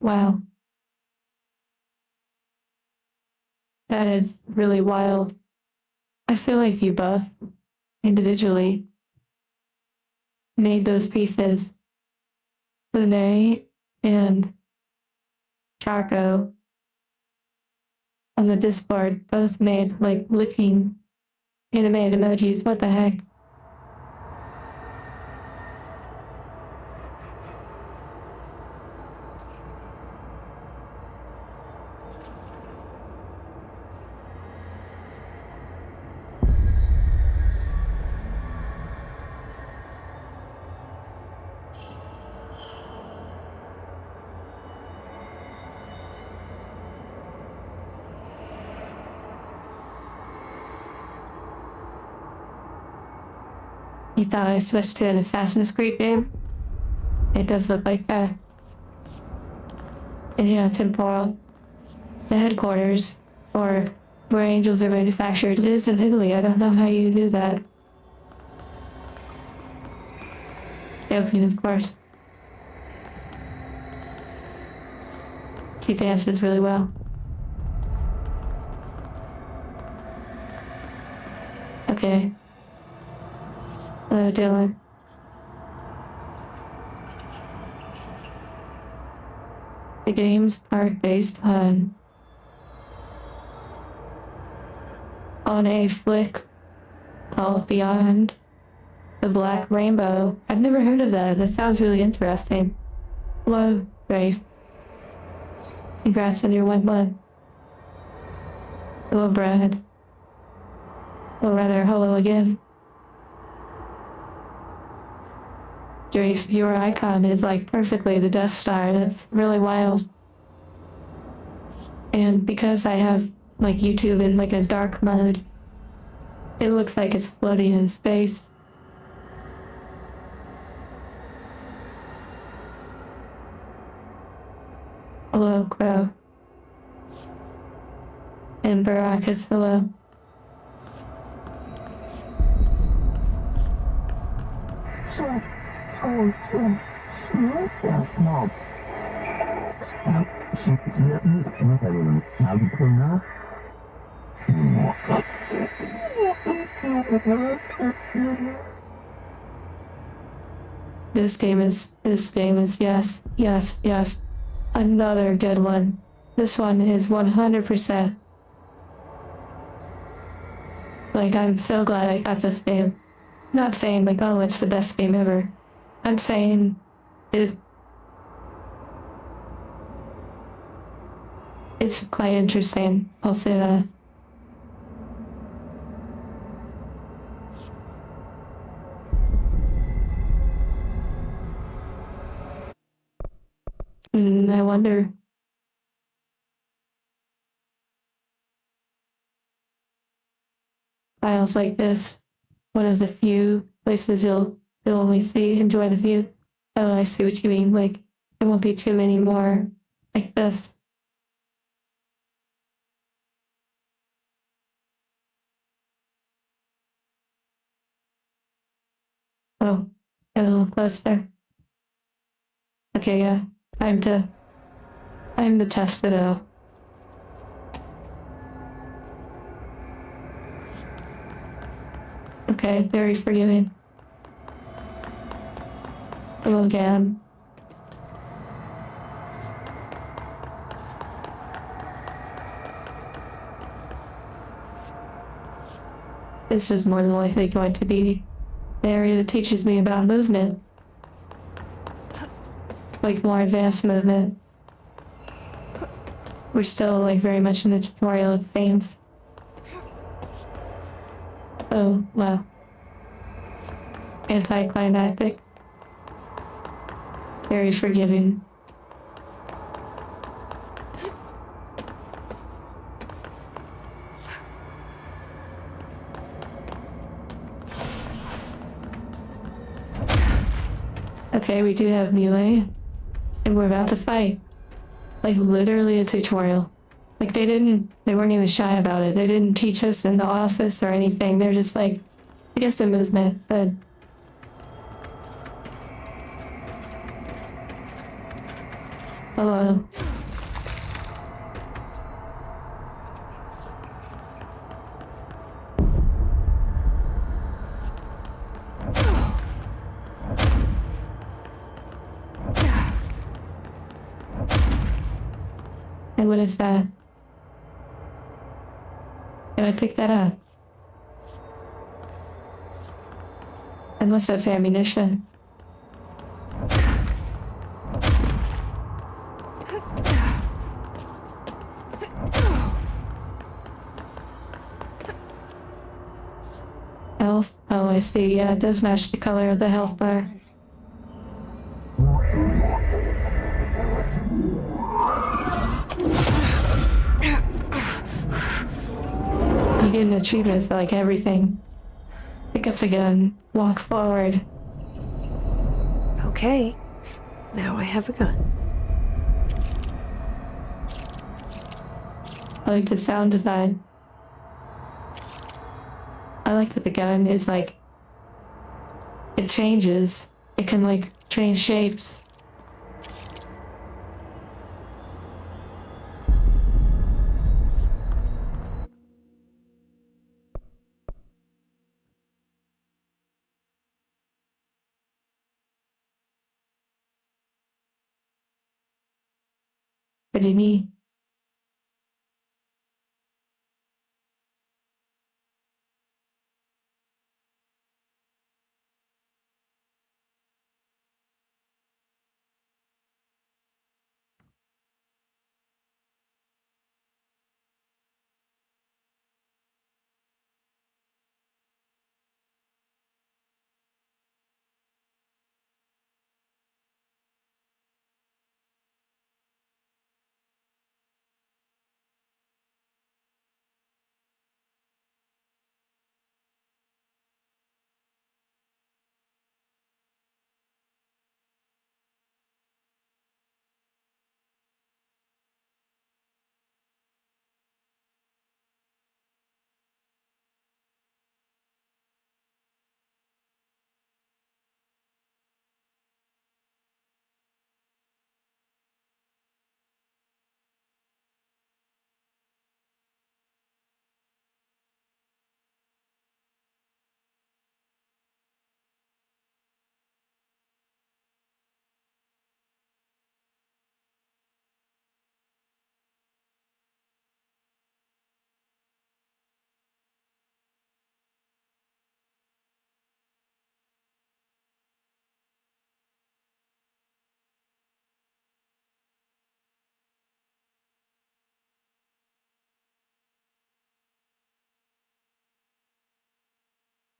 Wow. That is really wild. I feel like you both individually made those pieces. Lene and Charco on the Discord both made like looking animated emojis. What the heck? You thought I switched to an Assassin's Creed game? It does look like that. And yeah, temporal. The headquarters, or where angels are manufactured, is in Italy. I don't know how you do that. Joking, of course. She dances really well. Okay. Hello, Dylan. The games are based on a flick called Beyond the Black Rainbow. I've never heard of that. That sounds really interesting. Hello, Grace. Congrats on your 1-1. Hello, Brad. Or rather, hello again. Grace, your icon is like perfectly the Death Star. That's really wild. And because I have like YouTube in like a dark mode, it looks like it's floating in space. Hello, Crow. And Baracus, hello. This game is yes. Another good one. This one is 100%. Like, I'm so glad I got this game. Not saying like, oh, it's the best game ever. I'm saying it's quite interesting. I'll say that. I wonder. Files like this, one of the few places you'll only enjoy the view. Oh, I see what you mean. Like, there won't be too many more like this. Oh, get a little close there. Okay, yeah. Time to test it out. Okay, very forgiving. Hello, Jan. This is more than likely going to be the area that teaches me about movement. Like more advanced movement. We're still like very much in the tutorial themes. Oh, wow. Anticlimactic. Very forgiving. Okay, we do have melee. And we're about to fight. Like literally a tutorial. Like they weren't even shy about it. They didn't teach us in the office or anything. They're just like, I guess the movement, but hello. And what is that? Can I pick that up? Unless that's ammunition. Health? Oh, I see. Yeah, it does match the color of the health bar. You get an achievement for like everything. Pick up the gun, walk forward. Okay, now I have a gun. I like the sound of that. I like that the gun is like, it changes. It can like change shapes. Pretty neat.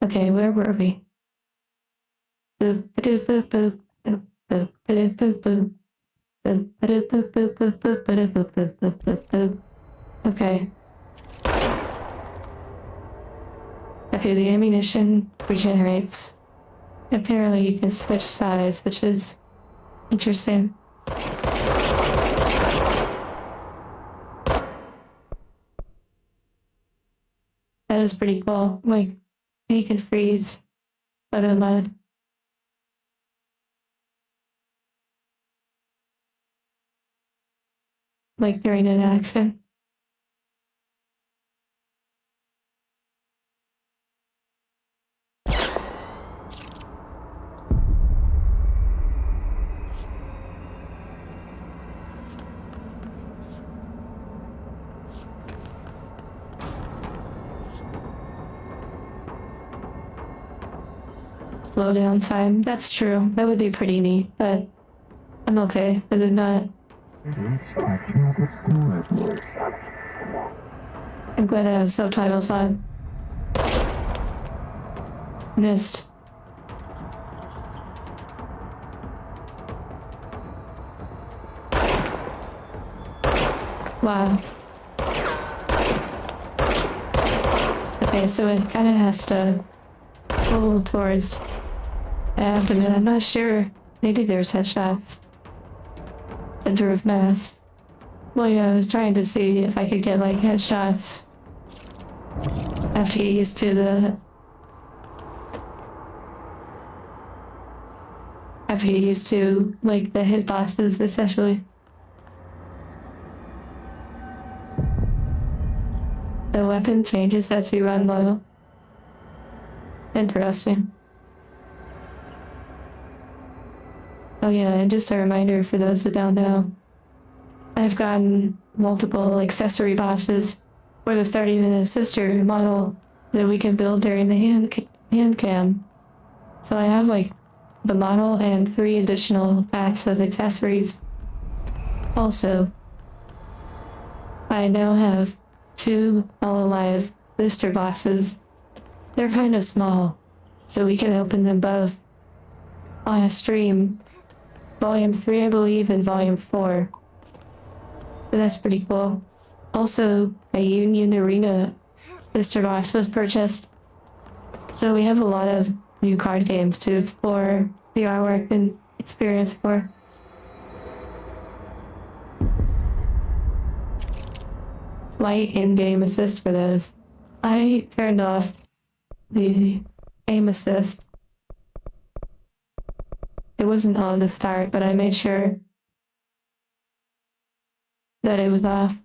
Okay, where were we? Boop, ba-doop, boop, boop, boop, boop, ba-doop, boop, boop. Boop, ba-doop, boop, boop, boop, boop, ba-doop, boop, boop, boop, boop, boop. Okay. Okay, the ammunition regenerates. Apparently you can switch sides, which is interesting. That is pretty cool. Like, you can freeze photo mode. Like during an action. Slow down time. That's true. That would be pretty neat, but I'm okay with it not. I'm glad I have subtitles on. Missed. Wow. Okay, so it kind of has to pull towards the abdomen. I'm not sure. Maybe there's headshots. Center of mass. Well, yeah, I was trying to see if I could get like headshots. I have to get used to the. I have to get used to like the hitboxes essentially. The weapon changes as you run low. Interesting. Oh yeah, and just a reminder for those that don't know. I've gotten multiple accessory boxes for the 30-minute sister model that we can build during the hand cam. So I have like the model and 3 additional packs of accessories. Also, I now have 2 Hololive blister boxes. They're kind of small, so we can open them both on a stream. Volume 3, I believe, and Volume 4. But that's pretty cool. Also, a Union Arena blister box was purchased. So we have a lot of new card games to explore the artwork and experience for. Light in-game assist for those. I turned off the aim assist. It wasn't on to start, but I made sure that it was off.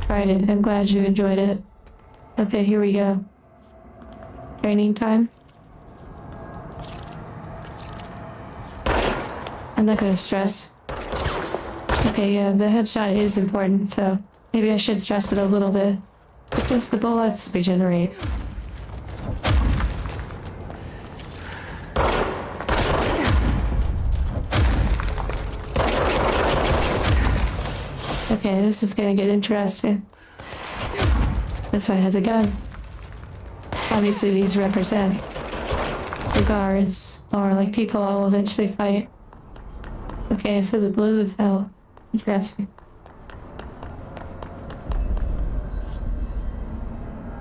Tried it. I'm glad you enjoyed it. Okay, here we go. Training time. I'm not gonna stress. Okay, yeah, the headshot is important, so maybe I should stress it a little bit. Because the bullets regenerate. Okay, this is gonna get interesting. This one has a gun. Obviously these represent the guards, or like people I'll eventually fight. Okay, so the blue is hell. Interesting.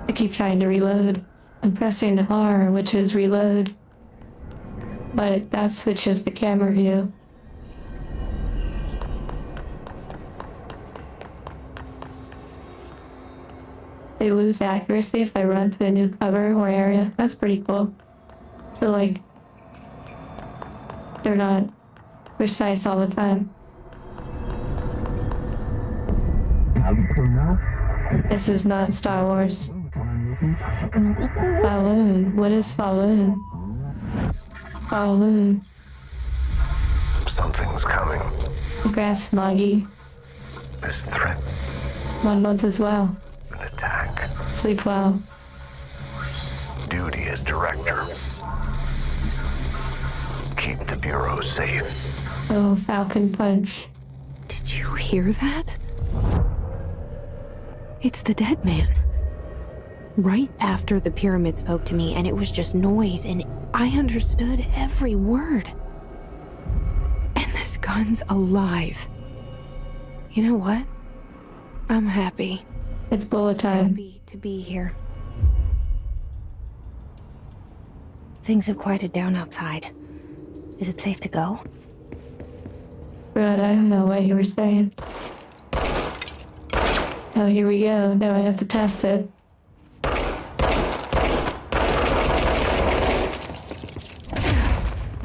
I keep trying to reload. I'm pressing R, which is reload. But that switches the camera view. They lose accuracy if I run to a new cover or area. That's pretty cool. So like, they're not precise all the time. This is not Star Wars. Falloon. What is Falloon? Falloon. Something's coming. Grass Moggy. This threat, 1 month as well. an attack. Sleep well. Duty as director. Keep the Bureau safe. Oh, Falcon Punch. Did you hear that? It's the dead man. Right after the pyramid spoke to me, and it was just noise, and I understood every word. And this gun's alive. You know what? I'm happy. It's bullet time. Happy to be here. Things have quieted down outside. Is it safe to go? But I don't know what you were saying. Oh, here we go. Now I have to test it.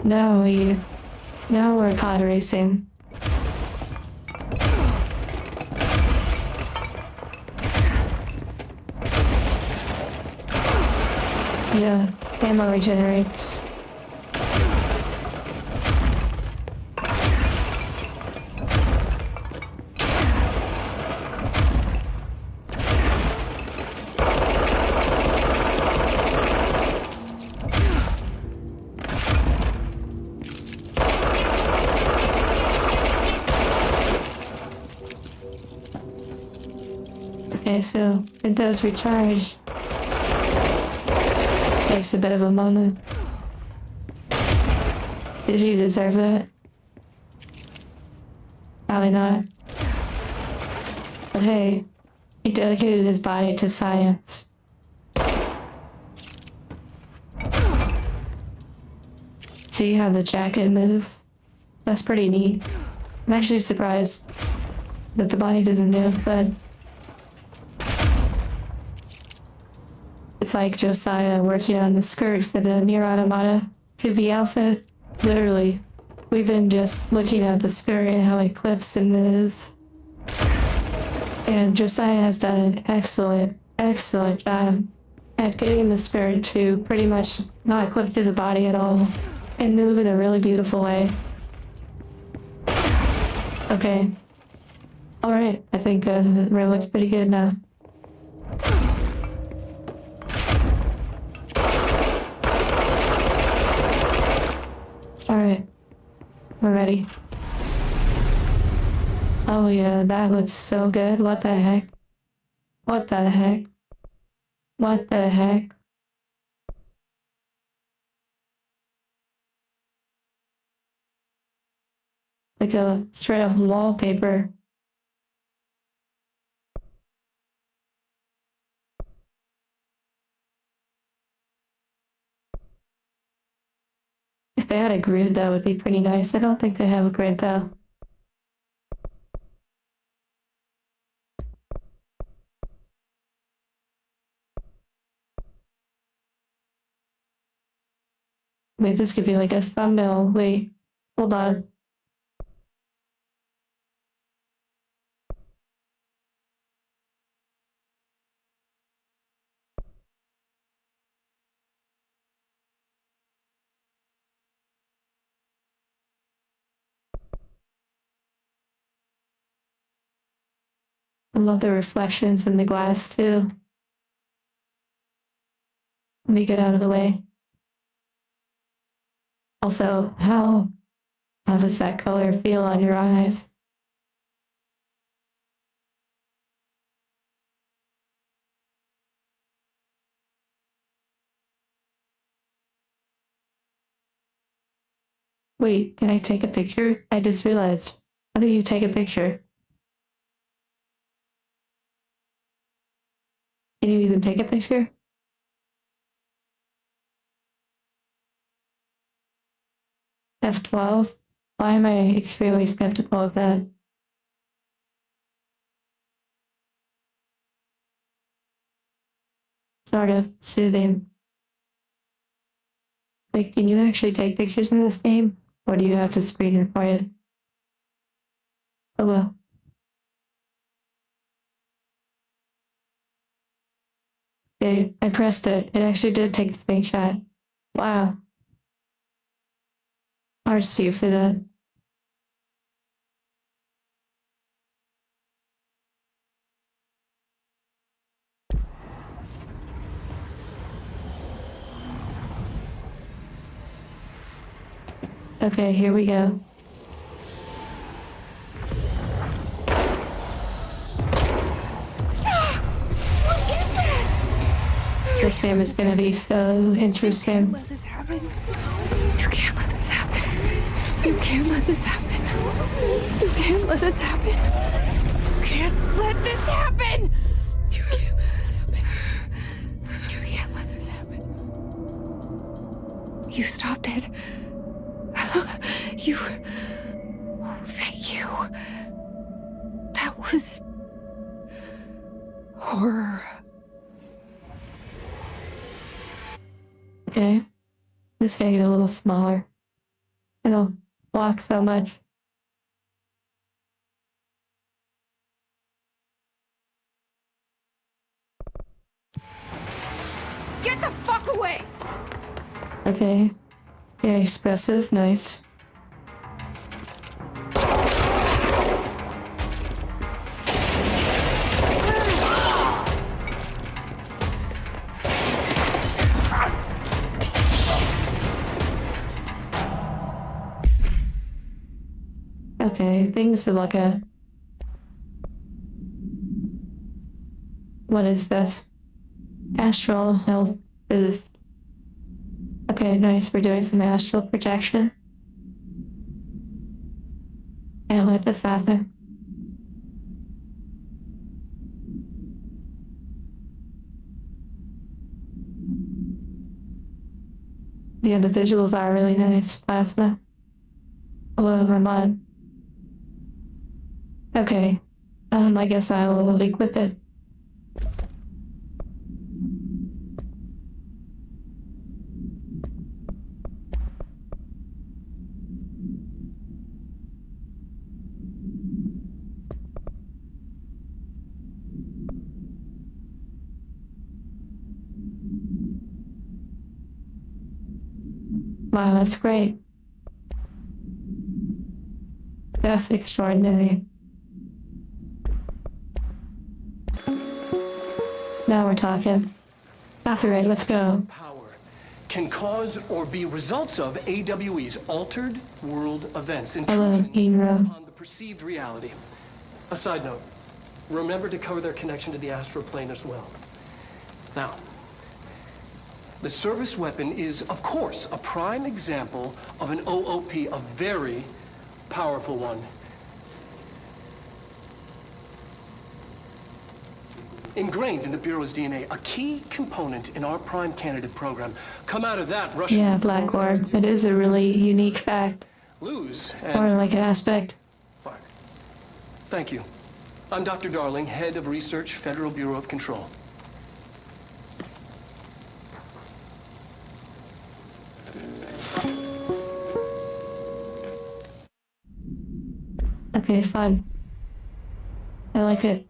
Now we're pod racing. Yeah, ammo regenerates. Okay, so it does recharge. Takes a bit of a moment. Did you deserve it? Probably not. But hey, he dedicated his body to science. See how the jacket moves? That's pretty neat. I'm actually surprised that the body doesn't move, but it's like Josiah working on the skirt for the Nier Automata Pivi outfit. Literally, we've been just looking at the skirt and how it clips and moves. And Josiah has done an excellent job at getting the spirit to pretty much not clip through the body at all and move in a really beautiful way. Okay. Alright, I think the room looks pretty good now. Alright, we're ready. Oh yeah, that looks so good. What the heck? What the heck? What the heck? Like a straight up wallpaper. If they had a grid, that would be pretty nice. I don't think they have a grid though. Wait, this could be like a thumbnail. Wait, hold on. I love the reflections in the glass too. Let me get out of the way. Also, how does that color feel on your eyes? Wait, can I take a picture? I just realized. How do you take a picture? Can you even take a picture? F12? Why am I extremely skeptical of that? Sort of soothing. Like, can you actually take pictures in this game? Or do you have to screen record it? Oh well. Okay, I pressed it. It actually did take a screenshot. Wow. Hearts to you for that. Okay, here we go. This game is gonna be so interesting. Let this happen. You can't let this happen. You can't let this happen. You can't let this happen. You can't let this happen. You can't let this happen. You can't let this happen. You stopped it. You. Oh, thank you. That was horror. Okay. This guy get a little smaller. It'll block so much. Get the fuck away! Okay. Yeah, expressive, nice. Okay, things are like a... What is this? Astral health boost. Okay, nice. We're doing some astral projection. Can't let this happen. Yeah, the visuals are really nice. Plasma. Hello, Ramon. Okay. I guess I will equip it. Wow, that's great. That's extraordinary. Now we're talking. Copyright, let's go. Power can cause or be results of AWE's altered world events, Hello, intrusions hero. upon the perceived reality. A side note, remember to cover their connection to the astral plane as well. Now, the service weapon is, of course, a prime example of an OOP, a very powerful one. Ingrained in the Bureau's DNA, a key component in our prime candidate program. Come out of that, Russian... Yeah, Black Orb. It is a really unique fact, Lose, or and... like an aspect. Fine. Thank you. I'm Dr. Darling, Head of Research, Federal Bureau of Control. Okay, fun. I like it.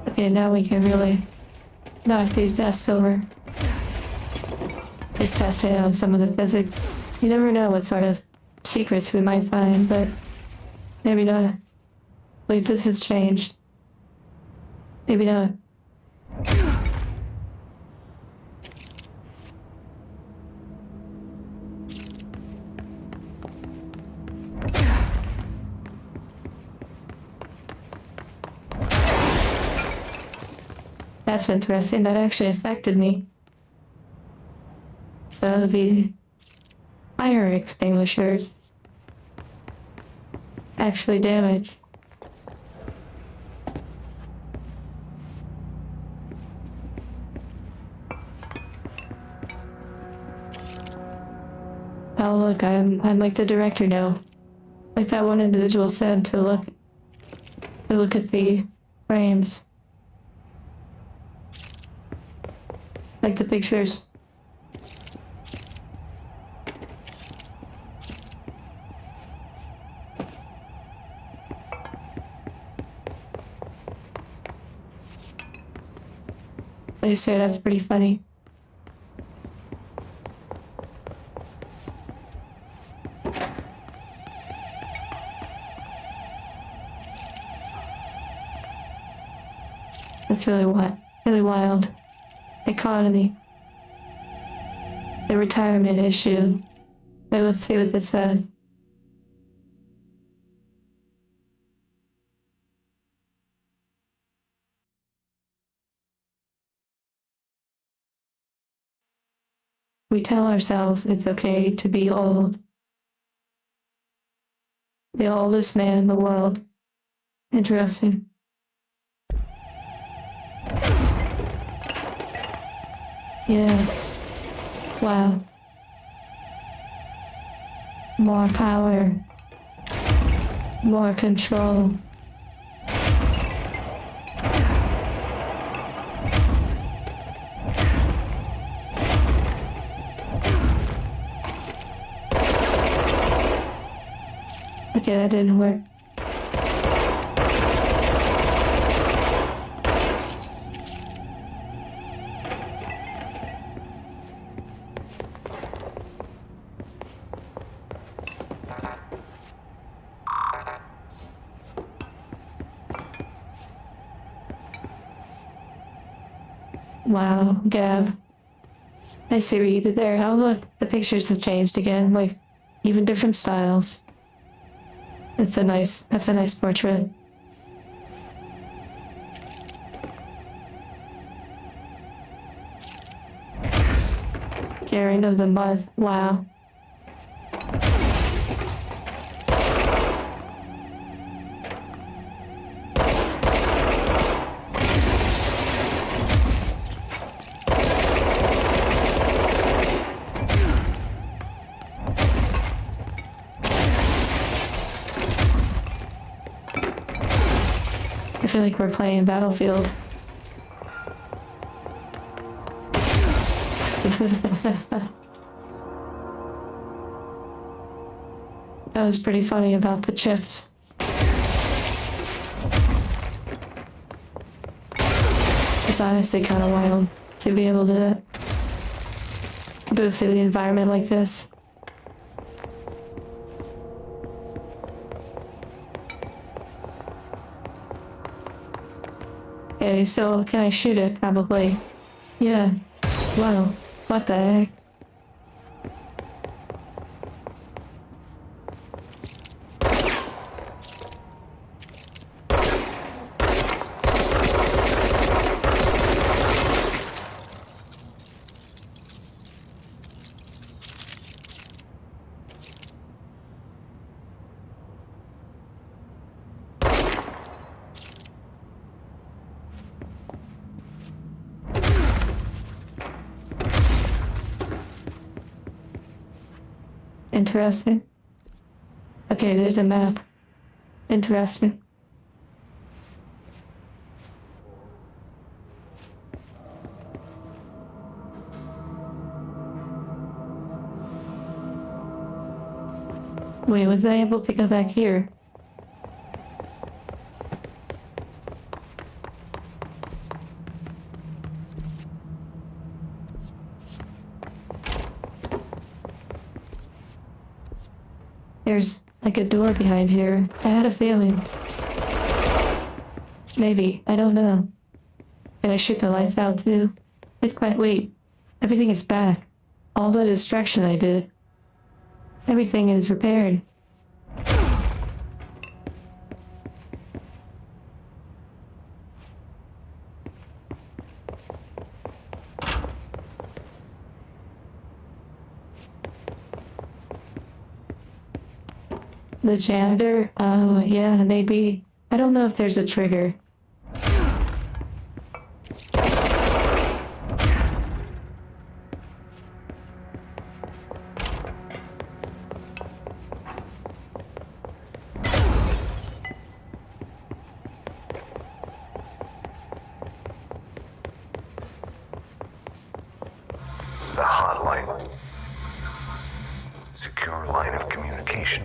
Okay, now we can really knock these desks over. Just testing out some of the physics. You never know what sort of secrets we might find, but maybe not. Wait, this has changed. Maybe not. That's interesting. That actually affected me. So the fire extinguishers actually damaged. Oh look, I'm like the director now. Like that one individual said to look at the frames. Like the pictures. They say that's pretty funny. That's really wild. Economy. The retirement issue. Wait, let's see what this says. We tell ourselves it's okay to be old. The oldest man in the world. Interesting. Yes. Wow. More power. More control. Okay, that didn't work. Wow, Gav. I see what you did there. Oh look, the pictures have changed again, like even different styles. That's a nice portrait. Garen of the Month, wow. I feel like we're playing Battlefield. That was pretty funny about the chips. It's honestly kind of wild to be able to go through the environment like this. Okay, so can I shoot it? Probably. Yeah. Wow. What the heck? Interesting. Okay, there's a map. Interesting. Wait, was I able to go back here? There's like a door behind here. I had a feeling. Maybe. I don't know. Can I shoot the lights out too? Wait. Everything is back. All the destruction I did. Everything is repaired. The janitor? Oh, yeah, maybe. I don't know if there's a trigger. The hotline. Secure line of communication.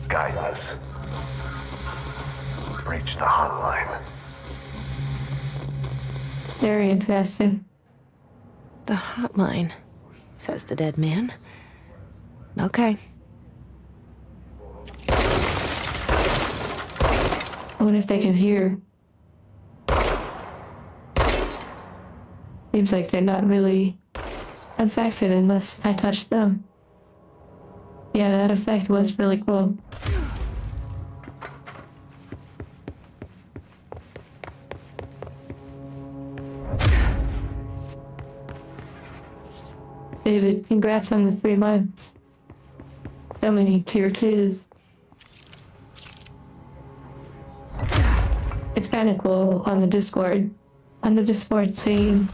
Guidance. Reach the hotline. Very interesting. The hotline, says the dead man. Okay. I wonder if they can hear. Seems like they're not really affected unless I touch them. Yeah, that effect was really cool. David, congrats on the 3 months. So many tier 2s. It's kinda cool on the Discord. On the Discord seeing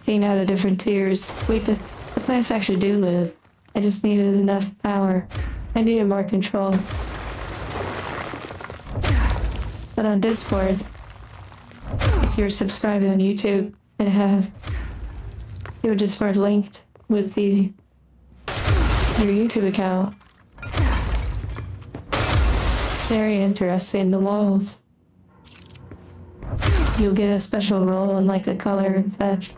how the different tiers. Wait, the plants actually do move. I just needed enough power. I needed more control. But on Discord, if you're subscribed on YouTube and have your Discord linked with your YouTube account, very interesting. The walls. You'll get a special role in like the color and such.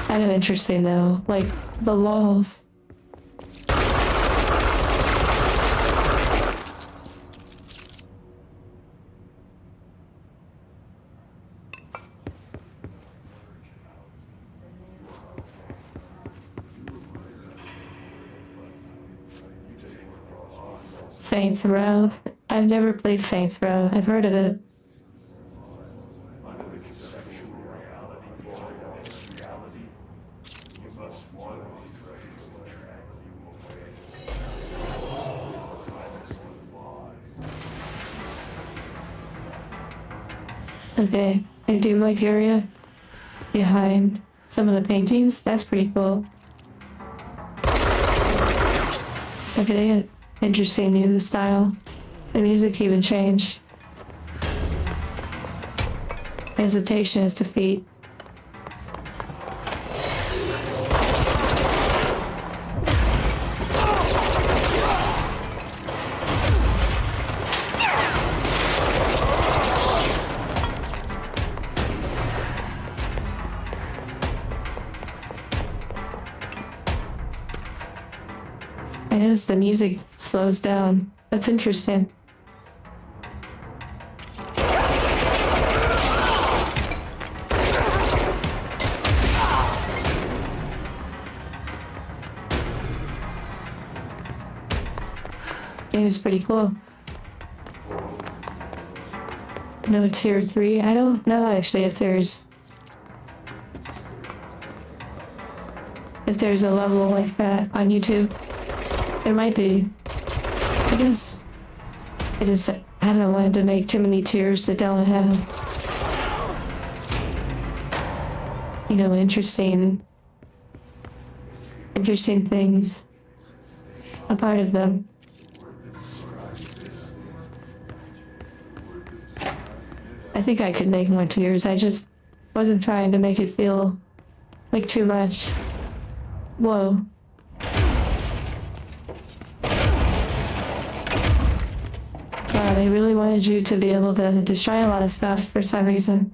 Kind of interesting though, like the walls. Saints Row. I've never played Saints Row. I've heard of it. Okay, I do like area behind some of the paintings. That's pretty cool. Look at it. Interesting new style. The music even changed. Hesitation is defeat. I notice the music slows down. That's interesting. It was pretty cool. No tier 3. I don't know actually if there's a level like that on YouTube. There might be. I haven't wanted to make too many tiers that don't have, interesting things a part of them. I think I could make more tiers. I just wasn't trying to make it feel like too much. Whoa. Wow, they really wanted you to be able to destroy a lot of stuff for some reason.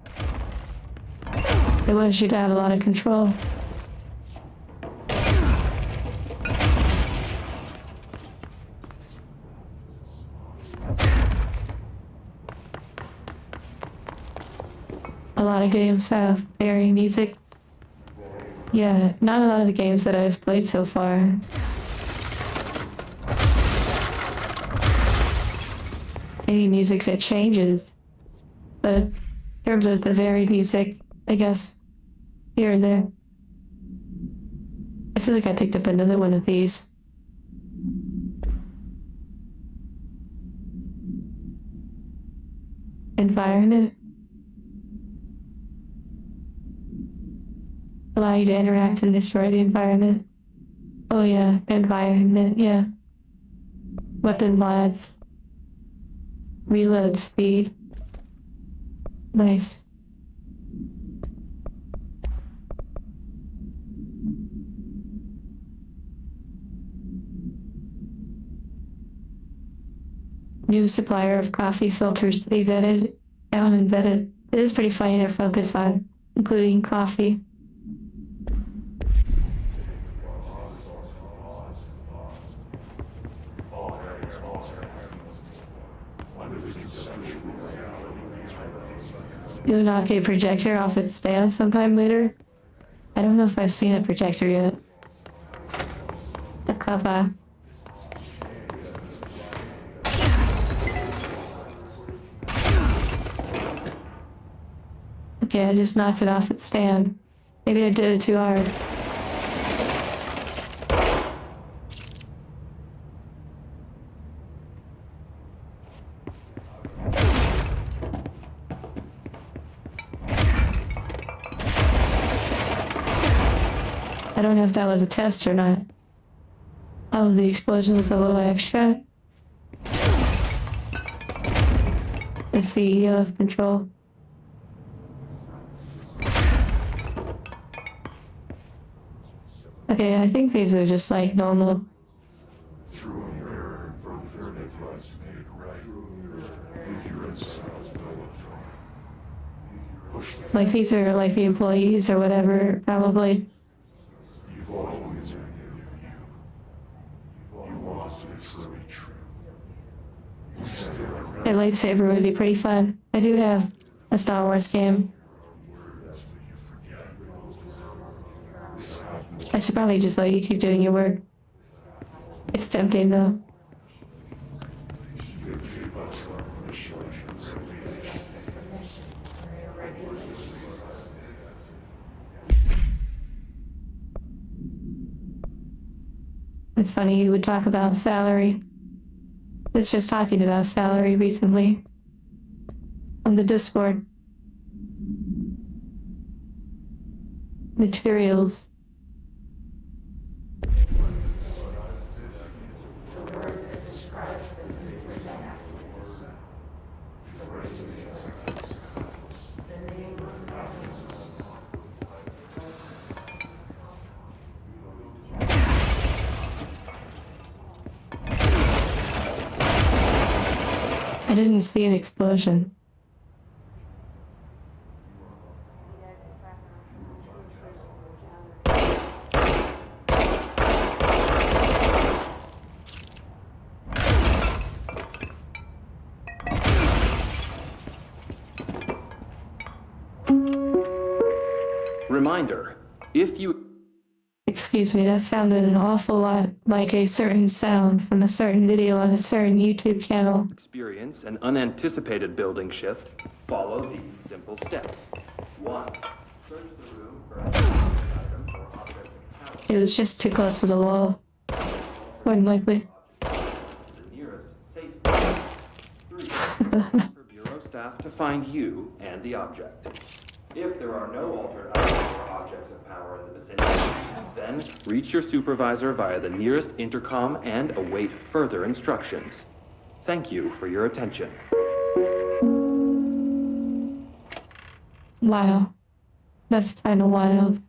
They wanted you to have a lot of control. A lot of games have varying music. Yeah, not a lot of the games that I've played so far. Any music that changes. But in terms of the varied music, I guess, here and there. I feel like I picked up another one of these. Environment. Allow you to interact and destroy the environment. Oh yeah, environment, yeah. Weapon mods. Reload speed. Nice. New supplier of coffee filters to be vetted. Down and vetted. It is pretty funny their focus on including coffee. You'll knock a projector off its stand sometime later. I don't know if I've seen a projector yet. The cover. Okay, I just knocked it off its stand. Maybe I did it too hard. I don't know if that was a test or not. Oh, the explosion was a little extra. The CEO of Control. Okay, I think these are just like normal. Like these are like the employees or whatever, probably. A lightsaber would be pretty fun. I do have a Star Wars game. I should probably just let you keep doing your work. It's tempting though. It's funny you would talk about salary. I was just talking about salary recently on the Discord. Materials. I didn't see an explosion. Reminder, if you Excuse me, that sounded an awful lot like a certain sound from a certain video on a certain YouTube channel. experience an unanticipated building shift, follow these simple steps. 1. Search the room for items or objects of power. It was just too close to the wall. More than likely. The nearest safe room. 3. For Bureau staff to find you and the object. If there are no altered items or objects of power in the vicinity, then reach your supervisor via the nearest intercom and await further instructions. Thank you for your attention. Wow. That's kind of wild.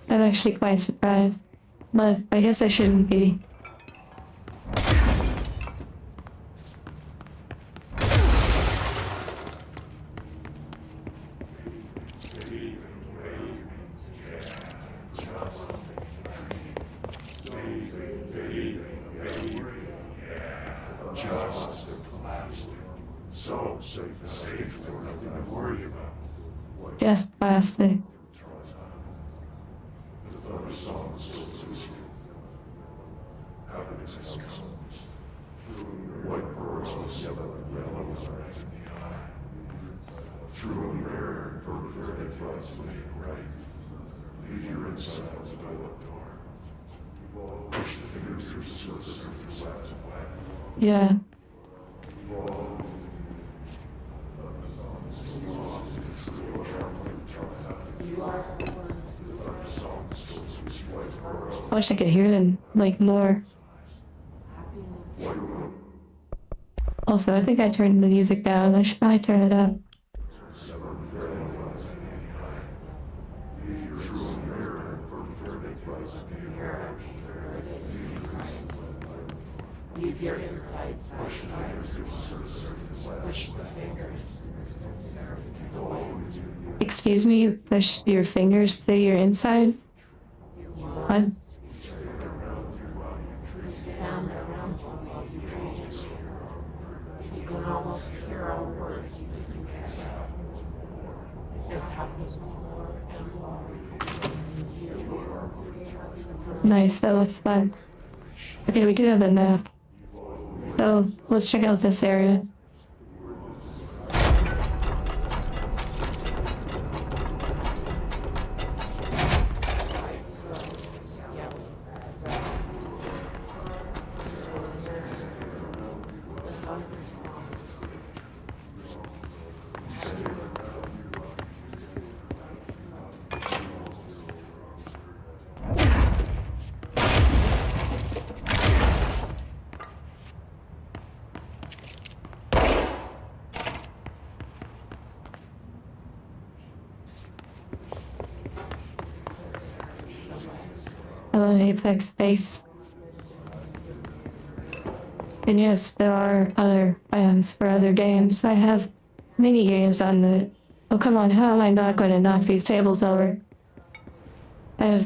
I'm actually quite surprised. But I guess I shouldn't be. Just plastic. Yeah. I wish I could hear them, like, more. Also, I think I turned the music down. I should probably turn it up. Excuse me, push your fingers through your insides? What? Nice, that looks fun. Okay, we do have the map. So, let's check out this area. Apex Base. And yes, there are other plans for other games. I have mini games on the. Oh, come on, how am I not going to knock these tables over? I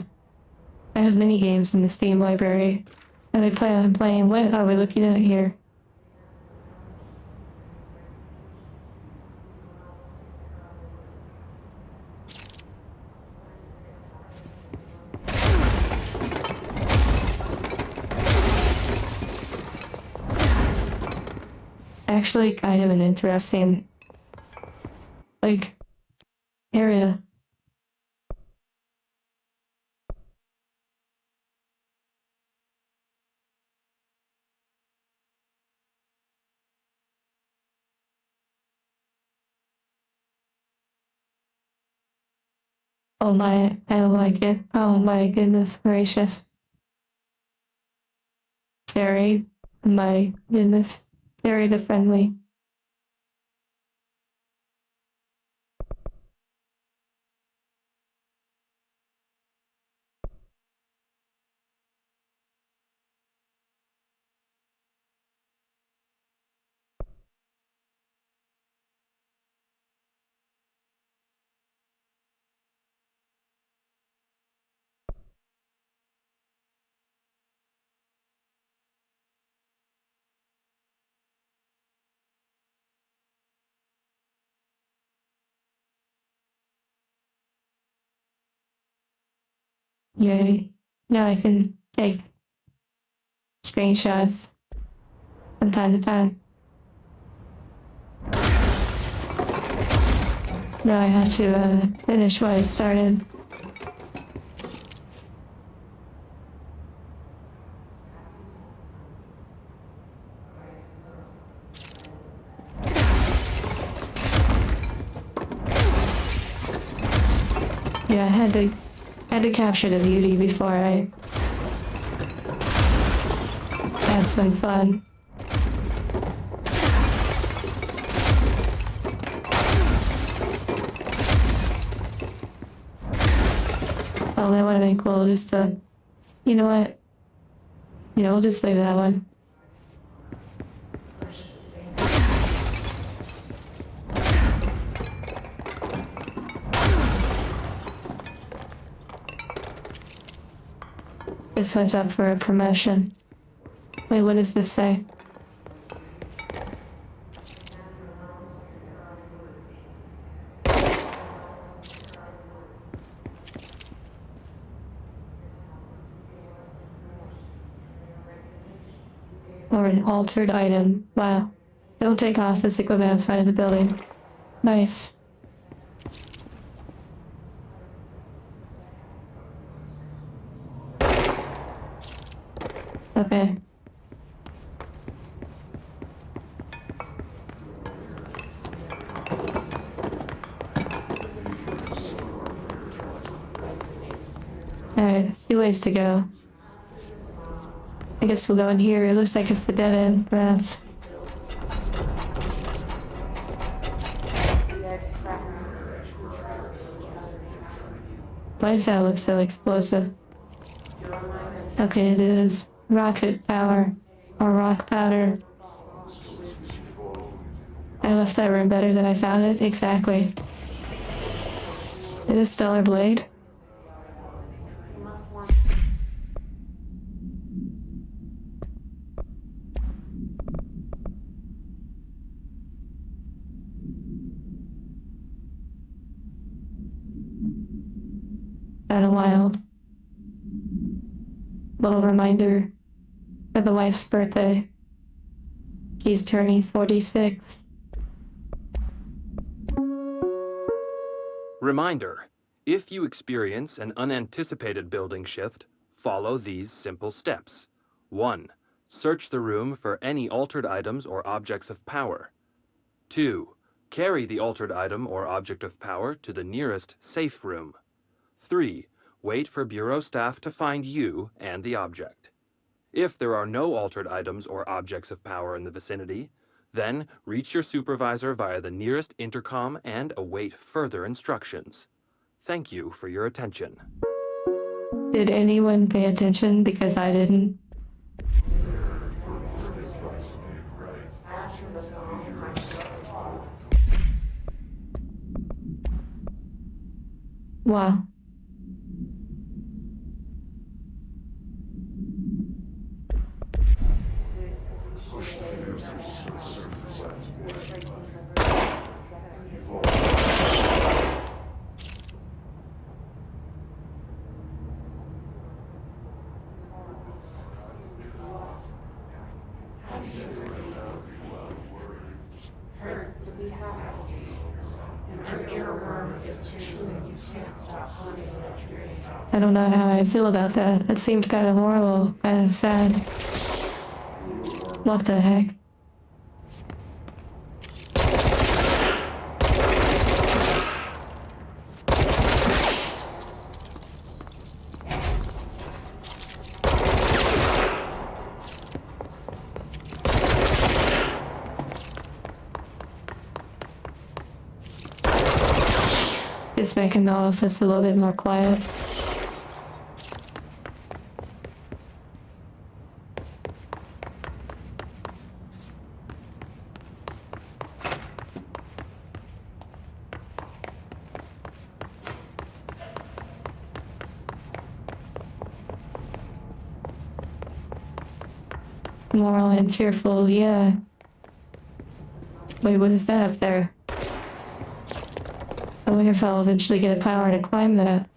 have mini games in the Steam library. And I plan on playing. What are we looking at here? Actually, kind of an interesting, like, area. Oh my, I don't like it. Oh my goodness gracious. Very, my goodness, very friendly. Yay. Now I can take screenshots from time to time. Now I have to finish what I started. Yeah, I had to capture the beauty before I had some fun. Oh, that would have been cool. Just you know what? Yeah, we'll just leave that one. This one's up for a promotion. Wait, what does this say? Or an altered item. Wow. Don't take off this equipment outside of the building. Nice. Okay. Alright, a few ways to go. I guess we'll go in here. It looks like it's the dead end, perhaps. Why does that look so explosive? Okay, it is rocket power or rock powder. I left that room better than I found it. Exactly. It is Stellar Blade. Kind of wild. Little reminder for the wife's birthday. She's turning 46. Reminder: if you experience an unanticipated building shift, follow these simple steps. 1. Search the room for any altered items or objects of power. 2. Carry the altered item or object of power to the nearest safe room. 3. Wait for Bureau staff to find you and the object. If there are no altered items or objects of power in the vicinity, then reach your supervisor via the nearest intercom and await further instructions. Thank you for your attention. Did anyone pay attention? Because I didn't. Wow. I don't know how I feel about that. It seemed kind of horrible, kind of sad. What the heck? Just making the office a little bit more quiet. Moral and cheerful, yeah. Wait, what is that up there? I wonder if I'll eventually get a power to climb that.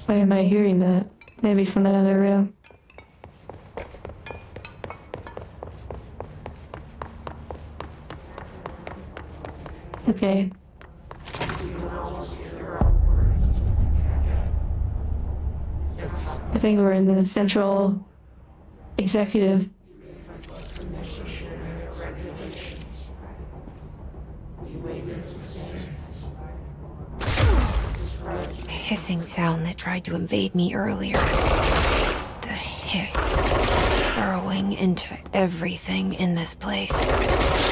Why am I hearing that? Maybe from another room. Okay. I think we're in the central executive. The hissing sound that tried to invade me earlier. The hiss. Burrowing into everything in this place.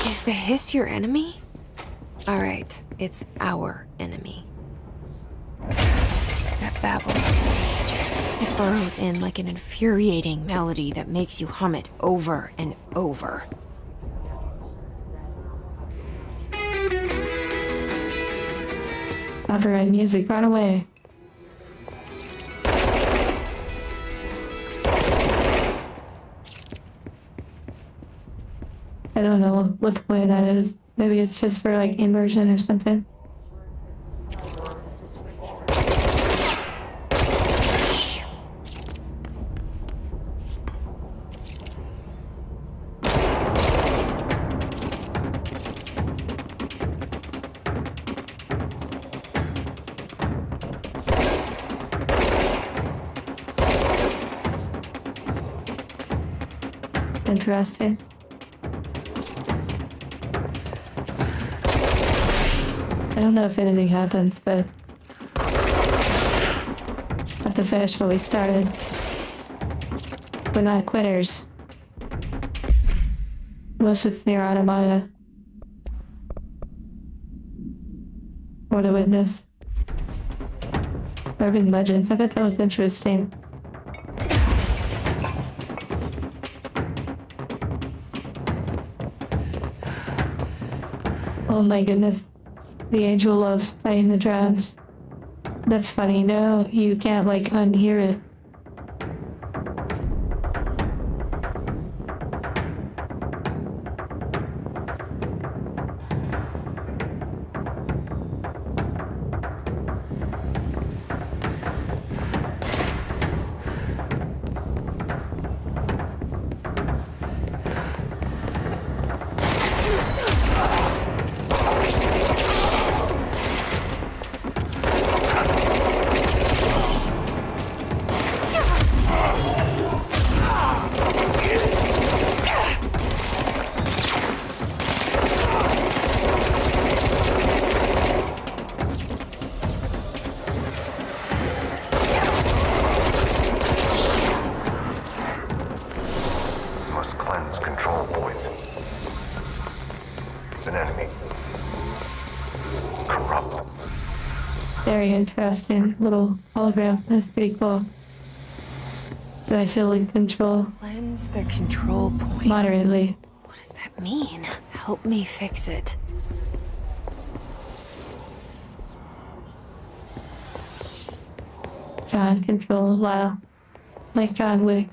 Is the hiss your enemy? Alright, it's our enemy. That babble's contagious. It burrows in like an infuriating melody that makes you hum it over and over. Copyright music, run away. I don't know what the point of that is. Maybe it's just for like immersion or something. Interesting. I don't know if anything happens, but I have to finish what we started. We're not quitters. Unless it's near Automata. Or The Witness. Urban Legends. I thought that was interesting. Oh my goodness. The angel loves playing the drums. That's funny. No, you can't like unhear it. Must cleanse control points. An enemy. Corrupt. Very interesting little hologram. That's pretty cool. Do I feel in control? Cleanse the control point. Moderately. What does that mean? Help me fix it. John control. Wow. Like John Wick.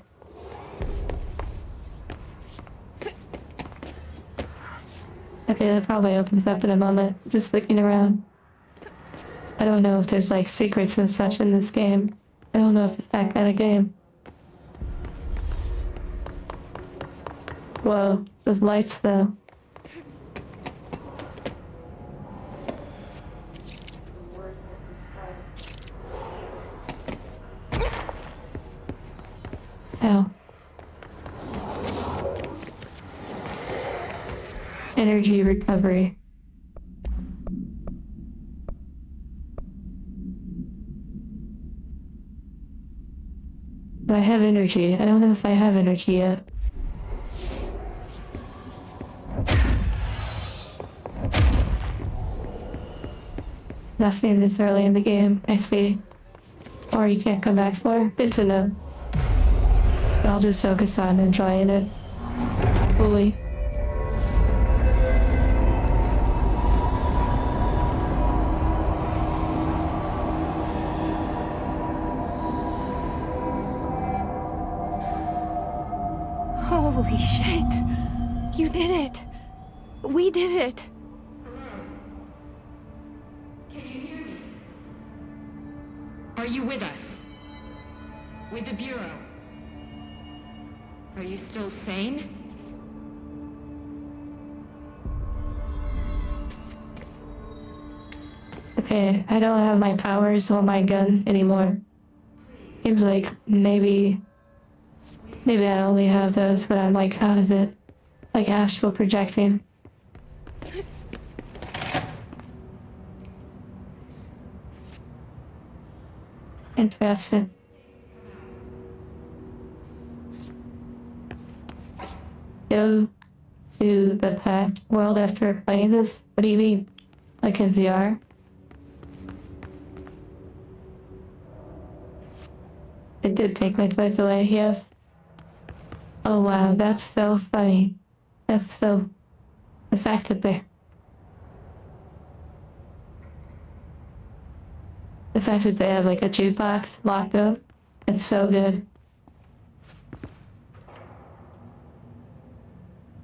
Okay, that probably opens up in a moment. Just looking around. I don't know if there's like secrets and such in this game. I don't know if it's that kind of game. Whoa, with lights though. Ow. Energy recovery. Do I have energy? I don't know if I have energy yet. Nothing this early in the game, I see. Or you can't come back for? Good to know. But I'll just focus on enjoying it fully. Holy shit! You did it! We did it! Are you with us? with the Bureau. Are you still sane? Okay, I don't have my powers or my gun anymore. Seems like maybe I only have those, but I'm like out of it. Like astral projecting. Interesting. Go to the past world after playing this? What do you mean? Like in VR? It did take my toys away, yes. Oh wow, that's so funny. That's so... The fact that they... The fact that they have like a jukebox locked up, it's so good.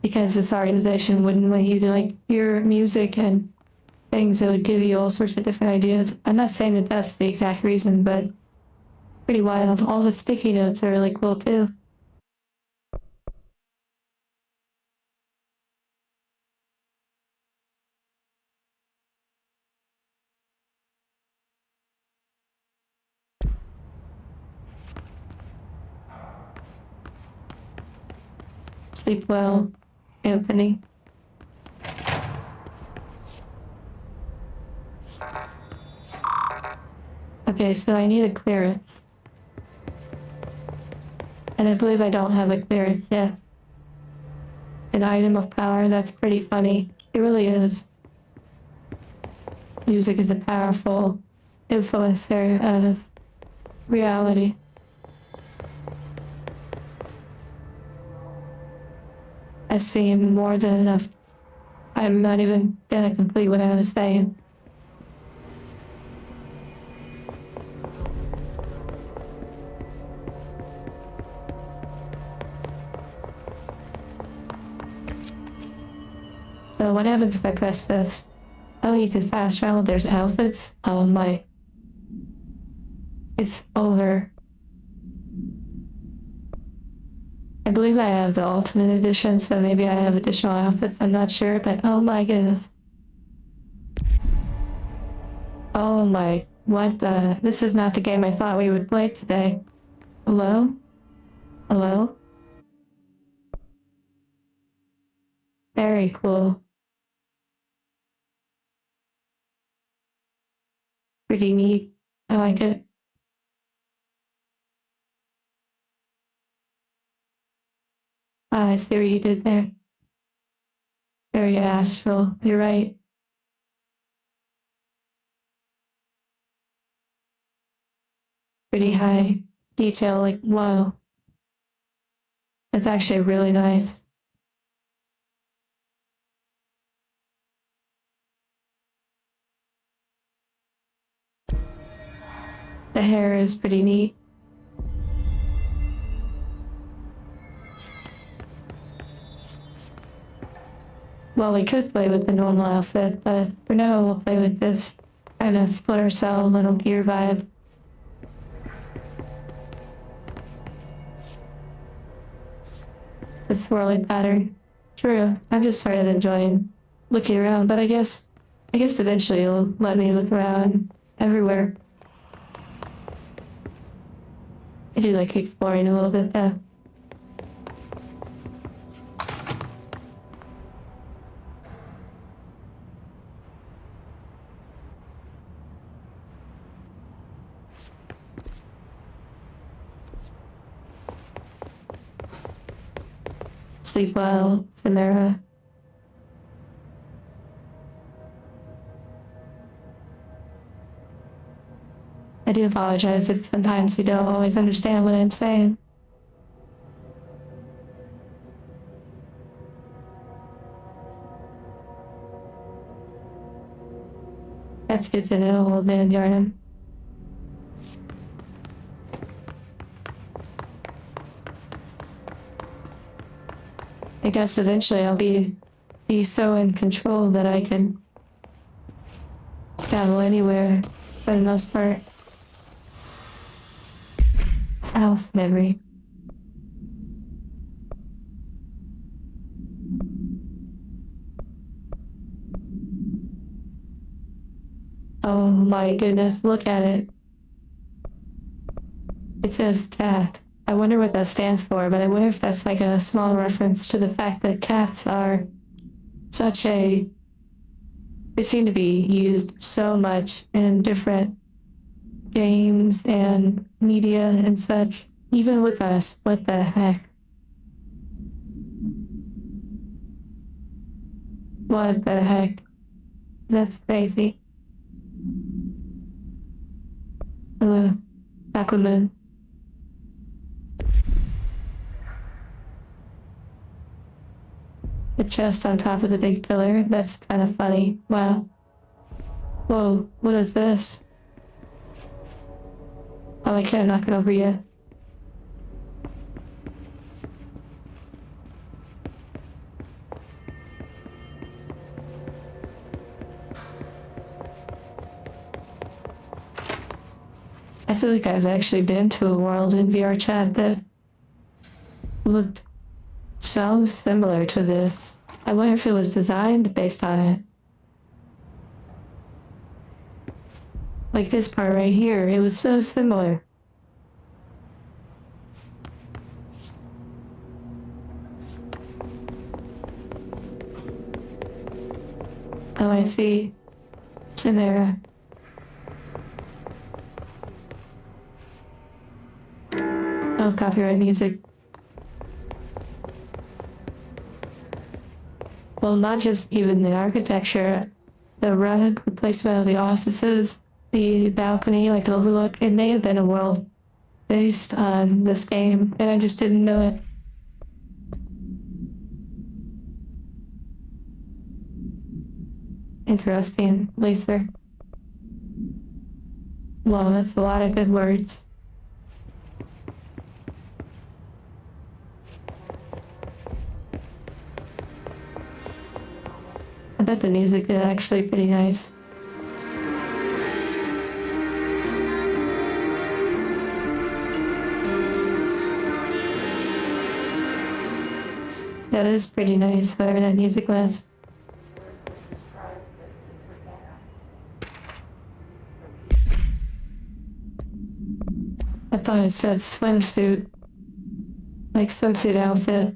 Because this organization wouldn't want you to like hear music and things that would give you all sorts of different ideas. I'm not saying that that's the exact reason, but pretty wild. All the sticky notes are really cool too. Sleep well, Anthony. Okay, so I need a clearance. And I believe I don't have a clearance yet. An item of power, that's pretty funny. It really is. Music is a powerful influencer of reality. I've seen more than enough. I'm not even gonna complete what I was saying. So what happens if I press this? Oh, you can fast travel, there's outfits? Oh my. It's over. I believe I have the Ultimate Edition, so maybe I have additional outfits, I'm not sure, but oh my goodness. Oh my, what the? This is not the game I thought we would play today. Hello? Hello? Very cool. Pretty neat. I like it. Ah, I see what you did there. Very astral, you're right. Pretty high detail, like, wow. That's actually really nice. The hair is pretty neat. Well, we could play with the normal outfit, but for now we'll play with this kind of Splinter Cell little gear vibe. The swirling pattern. True, I'm just sort of enjoying looking around, but I guess eventually it'll let me look around everywhere. I do like exploring a little bit though. Sleep well, Samara. I do apologize if sometimes you don't always understand what I'm saying. That's good to know, old man Jordan. I guess eventually I'll be so in control that I can travel anywhere for the most part. House memory. Oh my goodness, look at it. It says cat. I wonder what that stands for, but I wonder if that's like a small reference to the fact that cats are such a... They seem to be used so much in different games and media and such. Even with us, what the heck? What the heck? That's crazy. Aquaman. The chest on top of the big pillar, that's kind of funny. Wow. Whoa, what is this? Oh, I can't knock it over yet. I feel like I've actually been to a world in VR chat that looked so similar to this. I wonder if it was designed based on it. Like this part right here, it was so similar. Oh, I see. Chimera. Oh, copyright music. Well, not just even the architecture, the rug, the placement of the offices, the balcony, like overlook, it may have been a world based on this game, and I just didn't know it. Interesting, laser. Wow, that's a lot of good words. I bet the music is actually pretty nice. That is pretty nice, whatever that music was. I thought it said swimsuit. Like swimsuit outfit.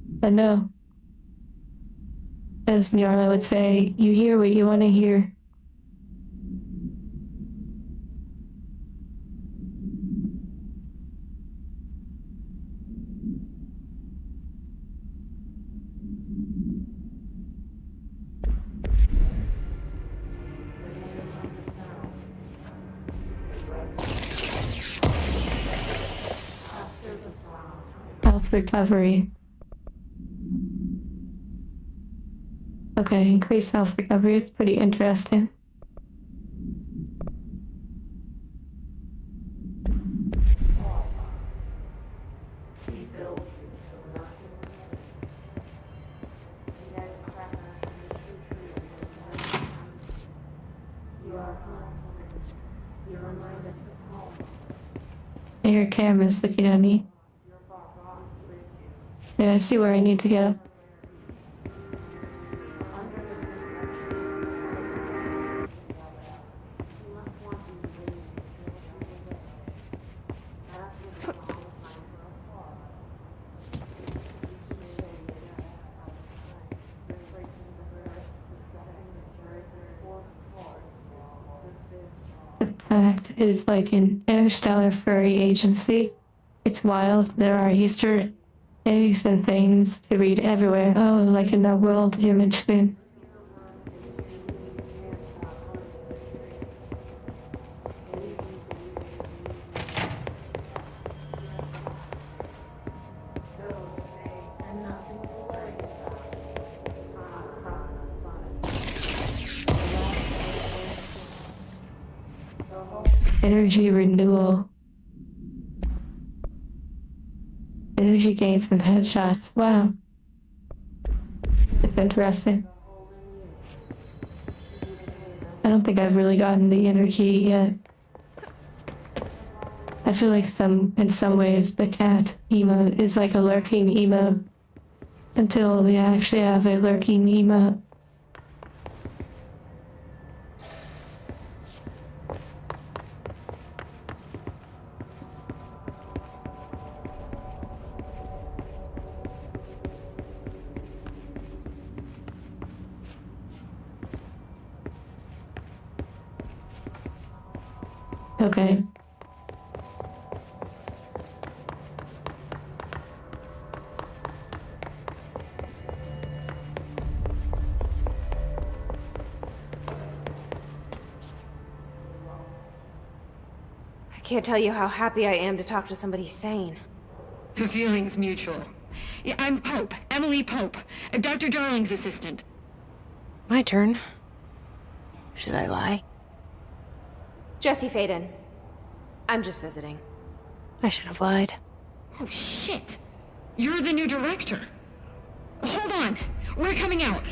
But no. As Nyarla would say, you hear what you want to hear. Health recovery. Okay, increased health recovery. It's pretty interesting. Your camera's looking at me. Yeah, I see where I need to go. Fact is like an interstellar furry agency. It's wild. There are Easter eggs and things to read everywhere. Oh, like in that world image thing. Energy renewal. Energy gain from headshots. Wow. It's interesting. I don't think I've really gotten the energy yet. I I feel like in some ways the cat emote is like a lurking emote until they actually have a lurking emote. Okay. I can't tell you how happy I am to talk to somebody sane. The feeling's mutual. Yeah, I'm Pope, Emily Pope, Dr. Darling's assistant. My turn. Should I lie? Jesse Faden. I'm just visiting. I should have lied. Oh, shit. You're the new director. Hold on. We're coming out.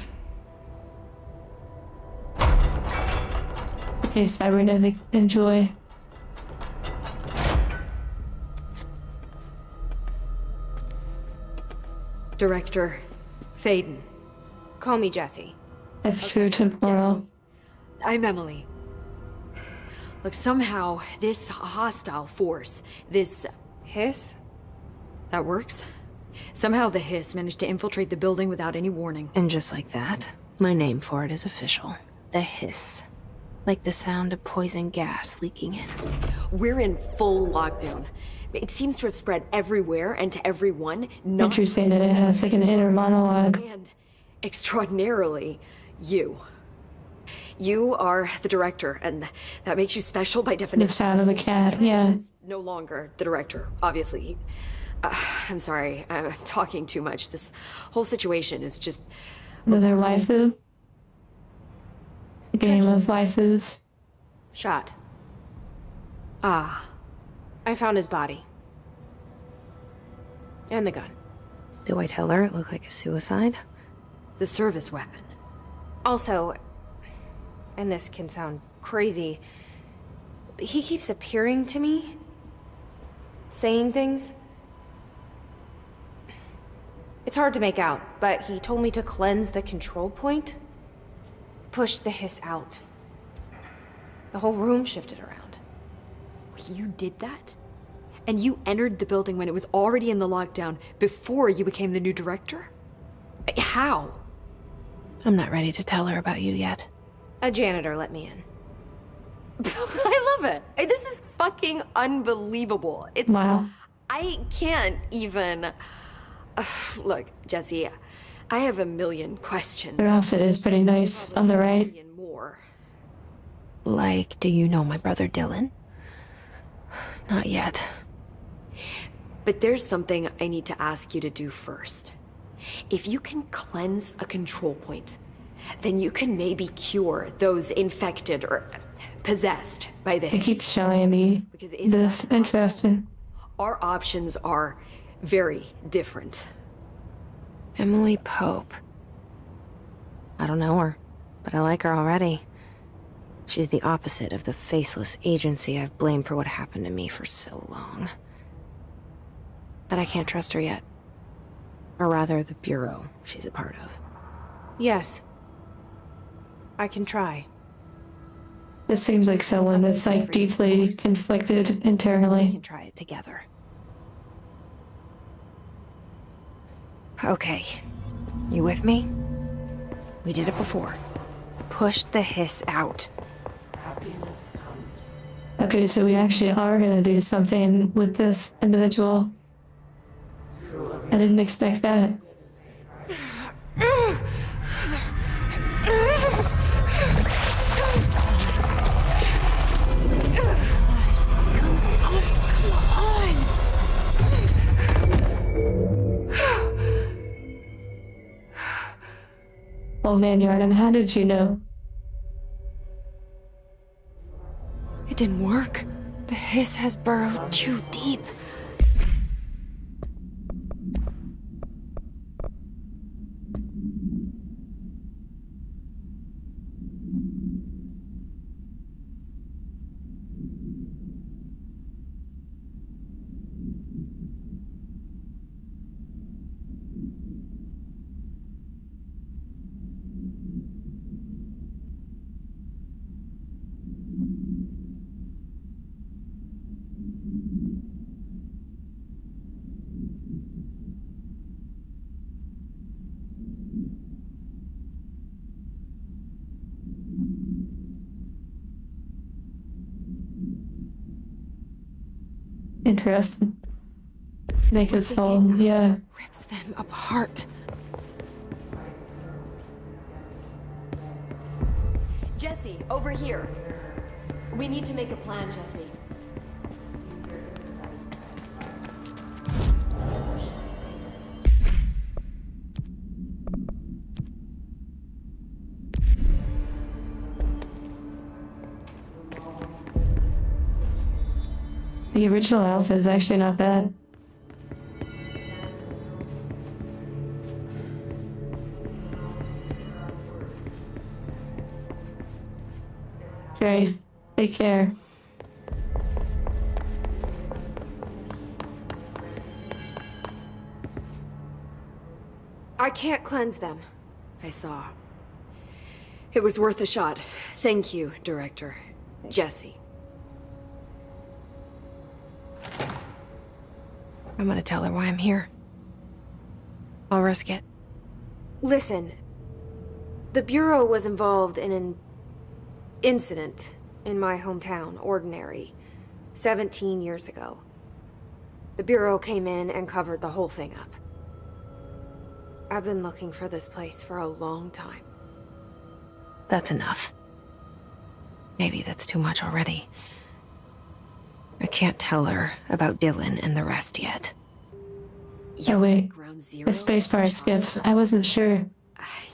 Okay, cybernetic enjoy. Director Faden. Call me Jesse. That's true temporal. I'm Emily. Look, somehow this hostile force, this... Hiss? that works? Somehow the Hiss managed to infiltrate the building without any warning. And just like that, my name for it is official. The Hiss. Like the sound of poison gas leaking in. We're in full lockdown. It seems to have spread everywhere and to everyone, not Interesting that it has like an inner monologue. and extraordinarily, you. You are the director, and that makes you special by The definition. sound of a cat, yeah. Is no longer the director, obviously. I'm sorry, I'm talking too much. This whole situation is just... Another waifu. A game of waifus. Shot. Ah, I found his body. And the gun. Do I tell her it looked like a suicide? the service weapon. Also, and this can sound crazy, but he keeps appearing to me, saying things. It's hard to make out, but he told me to cleanse the control point, push the hiss out. The whole room shifted around. You did that? And you entered the building when it was already in the lockdown before you became the new director? How? I'm not ready to tell her about you yet. A janitor let me in. I love it. This is fucking unbelievable. It's... Wow. I can't even... Look, Jesse, I have a million questions. Their outfit is pretty nice on the A right. million more. Like, do you know my brother Dylan? Not yet. But there's something I need to ask you to do first. If you can cleanse a control point, then you can maybe cure those infected or possessed by the They keep Hiss. showing me Because if this. that's possible, Interesting. our options are very different. Emily Pope. I don't know her, but I like her already. She's the opposite of the faceless agency I've blamed for what happened to me for so long. But I can't trust her yet. Or rather, the Bureau she's a part of. Yes. I can try. This seems like someone that's like deeply conflicted We internally. can try it together. Okay. You with me? We did it before. Push the hiss out. Okay, so we actually are gonna do something with this individual. I didn't expect that. Come on! Oh man, Yarden, how did you know? It didn't work. The hiss has burrowed too deep. interesting. Make us all, yeah. Rips them apart. Jesse, over here. We need to make a plan, Jesse. The original Alpha is actually not bad. Jerry, take care. I can't cleanse them. I saw. It was worth a shot. Thank you, Director. Jesse. I'm gonna tell her why I'm here. I'll risk it. Listen. The Bureau was involved in an incident in my hometown, Ordinary, 17 years ago. The Bureau came in and covered the whole thing up. I've been looking for this place for a long time. That's enough. Maybe that's too much already. I can't tell her about Dylan and the rest yet. Oh wait, Ground Zero? the spacebar skips. I wasn't sure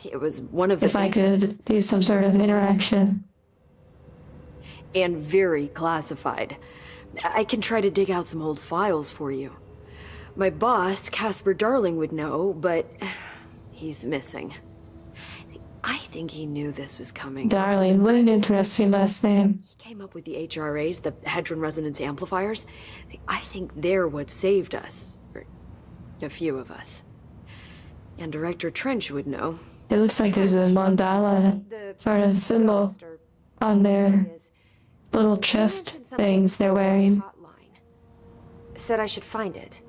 It was one of the if I could do some sort of interaction. and very classified. I can try to dig out some old files for you. My boss, Casper Darling, would know, but he's missing. I think he knew this was coming. Darling, what an interesting last name. He came up with the HRAs, the Hadron Resonance Amplifiers. I think they're what saved us. Or a few of us. And Director Trench would know. It looks like there's a mandala The sort of symbol ghost or on their is little chest things they're wearing. hotline. Said I should find it.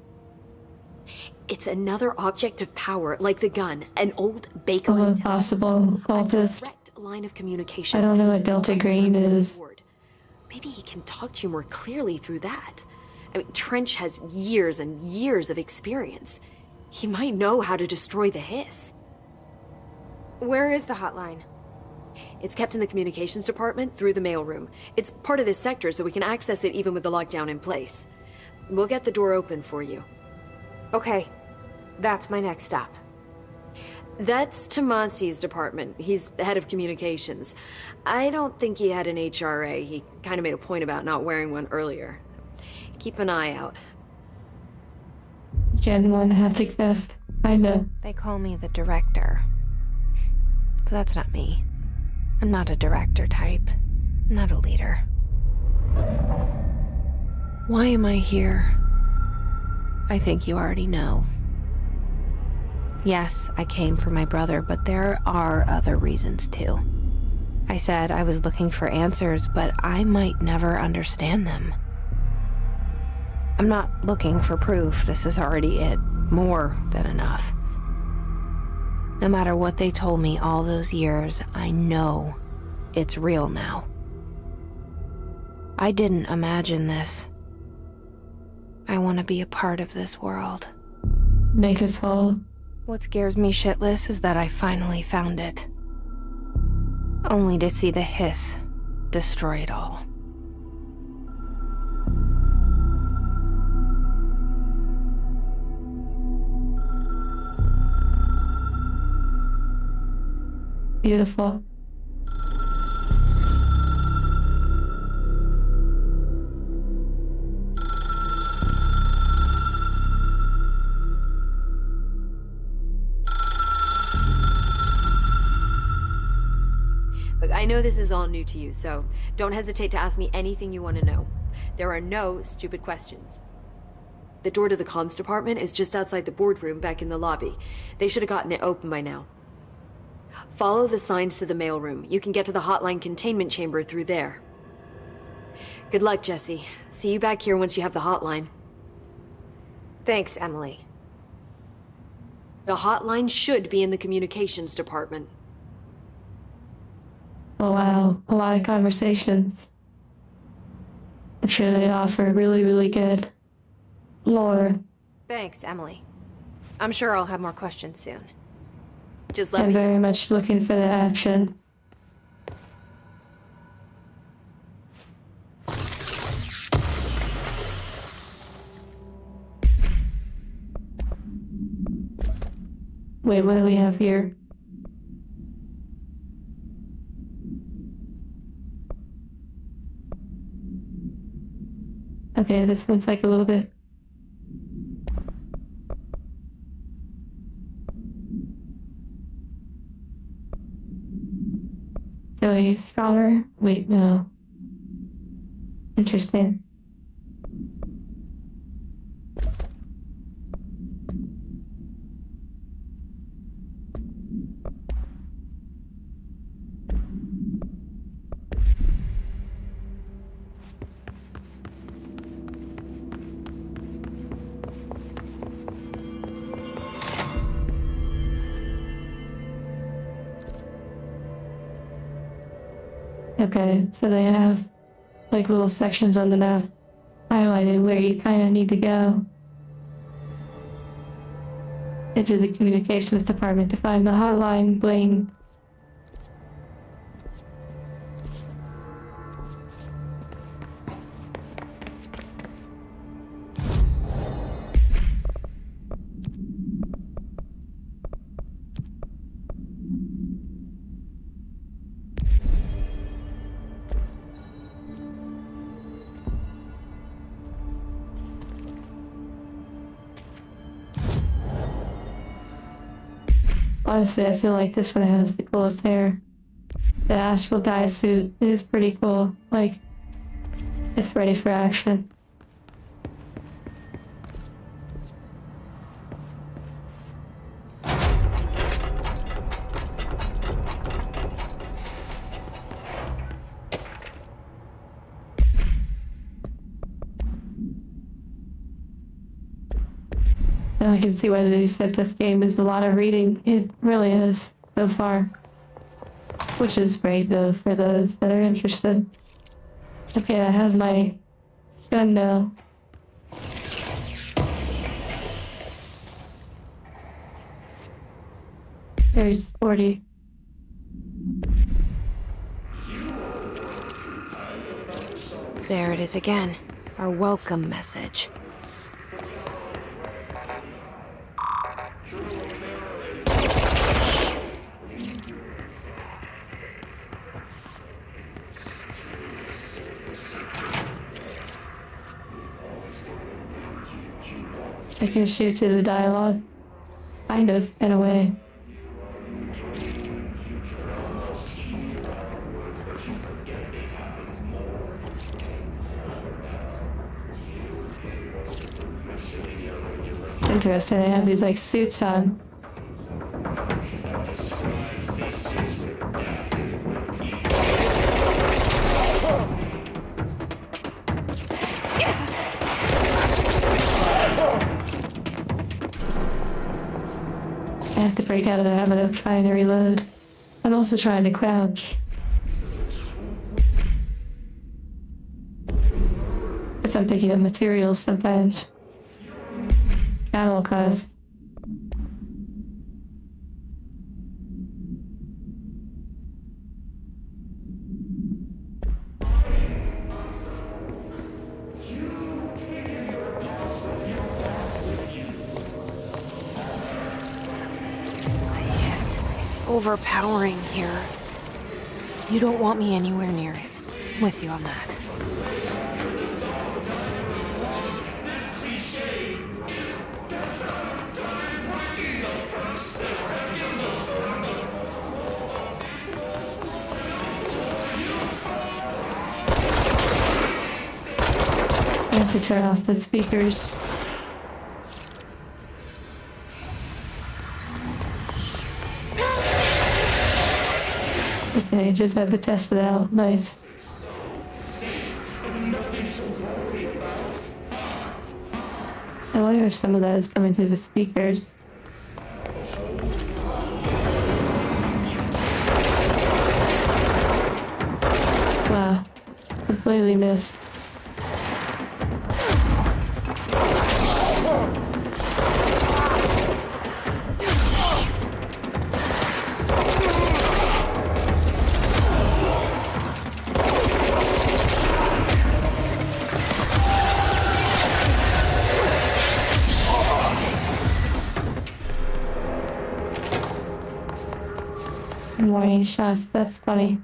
It's another object of power, like the gun, an old Oh, Bakelite possible cultist. direct line of communication. I don't know what through the Delta Green is. board. Maybe he can talk to you more clearly through that. I mean, Trench has years and years of experience. He might know how to destroy the hiss. Where is the hotline? It's kept in the communications department through the mailroom. It's part of this sector, so we can access it even with the lockdown in place. We'll get the door open for you. Okay, that's my next stop. That's Tomasi's department. He's head of communications. I don't think he had an HRA. He kind of made a point about not wearing one earlier. Keep an eye out. Gen 1 haptic vest. Kinda. They call me the director. But that's not me. I'm not a director type. I'm not a leader. Why am I here? I think you already know. Yes, I came for my brother, but there are other reasons too. I said I was looking for answers, but I might never understand them. I'm not looking for proof. This is already it. More than enough. No matter what they told me all those years, I know it's real now. I didn't imagine this. I want to be a part of this world. Make us whole. What scares me shitless is that I finally found it. Only to see the hiss destroy it all. Beautiful. Look, I know this is all new to you, so don't hesitate to ask me anything you want to know. There are no stupid questions. The door to the comms department is just outside the boardroom back in the lobby. They should have gotten it open by now. Follow the signs to the mailroom. You can get to the hotline containment chamber through there. Good luck, Jesse. See you back here once you have the hotline. Thanks, Emily. The hotline should be in the communications department. Oh wow, a lot of conversations. I'm sure they offer really, really good. lore. Thanks, Emily. I'm sure I'll have more questions soon. Just let I'm me know. very much looking for the action. Wait, what do we have here? Okay, this one's like a little bit. So a scholar? Wait, no. Interesting. Okay, so they have like little sections on the map highlighted where you kind of need to go into the communications department to find the hotline bling. Honestly, I feel like this one has the coolest hair. The astral dye suit is pretty cool. Like, it's ready for action. Now I can see why they said this game is a lot of reading. It really is, so far. Which is great, though, for those that are interested. Okay, I have my gun now. There's 40. There it is again. Our welcome message. I can shoot to the dialogue. Kind of, in a way. Interesting, they have these like suits on. I have to break out of the habit of trying to reload. I'm also trying to crouch. Because I'm thinking of materials sometimes. Channel cause. Yes, it's overpowering here. You don't want me anywhere near it. I'm with you on that. I have to turn off the speakers. Okay, just have to test it out. Nice. I wonder if some of that is coming through the speakers. Wow, completely missed. range shots. That's funny.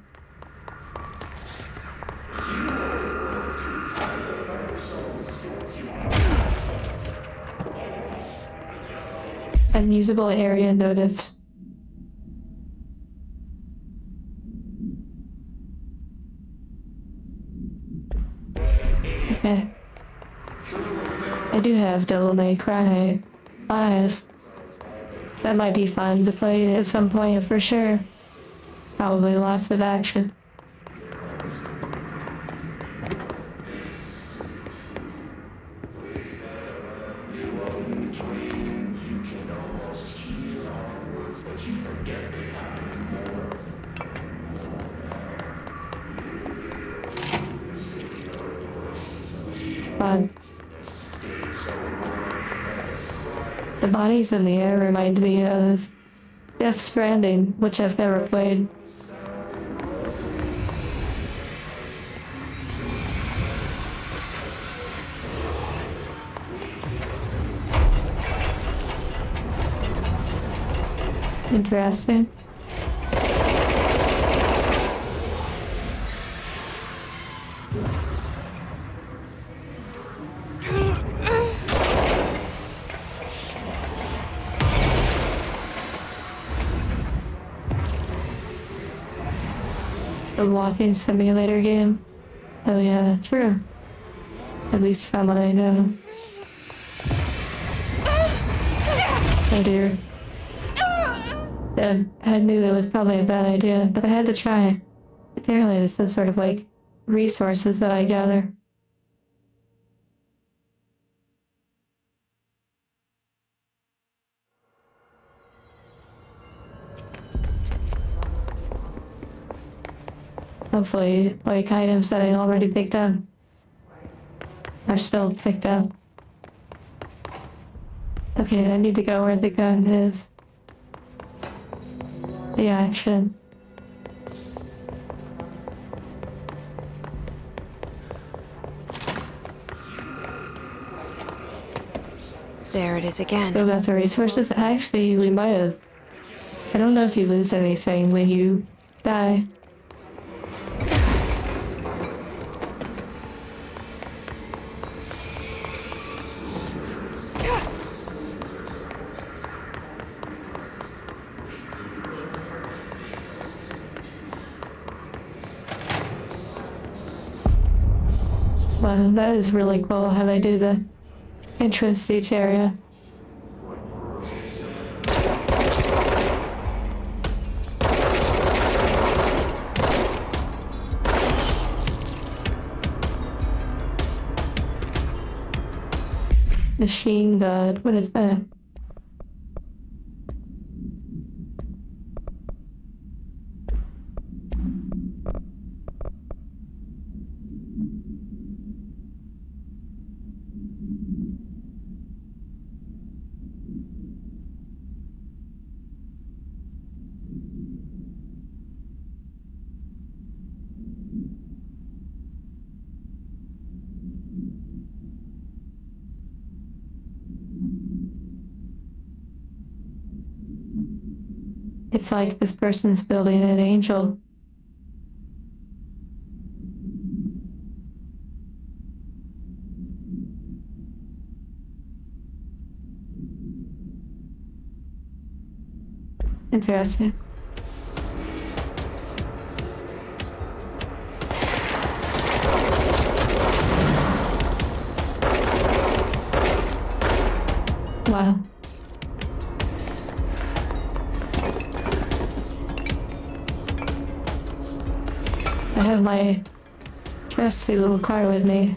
Unusable area noticed. Okay. I do have Devil May Cry 5. That might be fun to play at some point for sure. Probably lots of action. Fun. The bodies in the air remind me of Death Stranding, which I've never played. Interesting. The walking simulator game. Oh yeah, true. At least from what I know. Oh dear. Yeah, I knew that was probably a bad idea, but I had to try. Apparently there's some sort of like resources that I gather. Hopefully, like, items that I already picked up are still picked up. Okay, I need to go where the gun is. Yeah, I should. There it is again. Go about the resources. Actually, we might have. I don't know if you lose anything when you die. Wow, that is really cool how they do the entrance to each area. Machine gun, what is that? It's like this person's building an angel. Interesting. Wow. I have my trusty little car with me.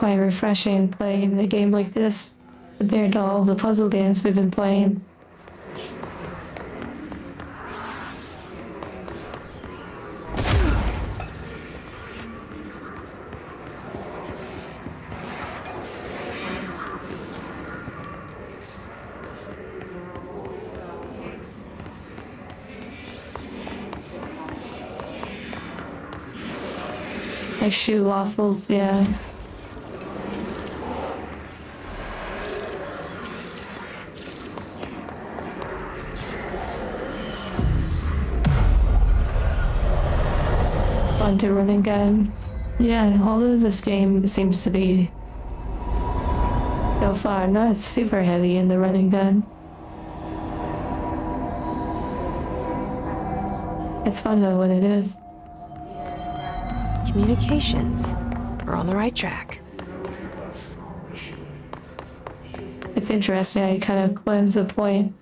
quite refreshing playing a game like this compared to all the puzzle games we've been playing. Like shoe waffles, yeah. Fun to run and gun. Yeah, all of this game seems to be so far not super heavy in the run and gun. It's fun though when it is. Communications. We're on the right track. It's interesting how it kind of claims a point.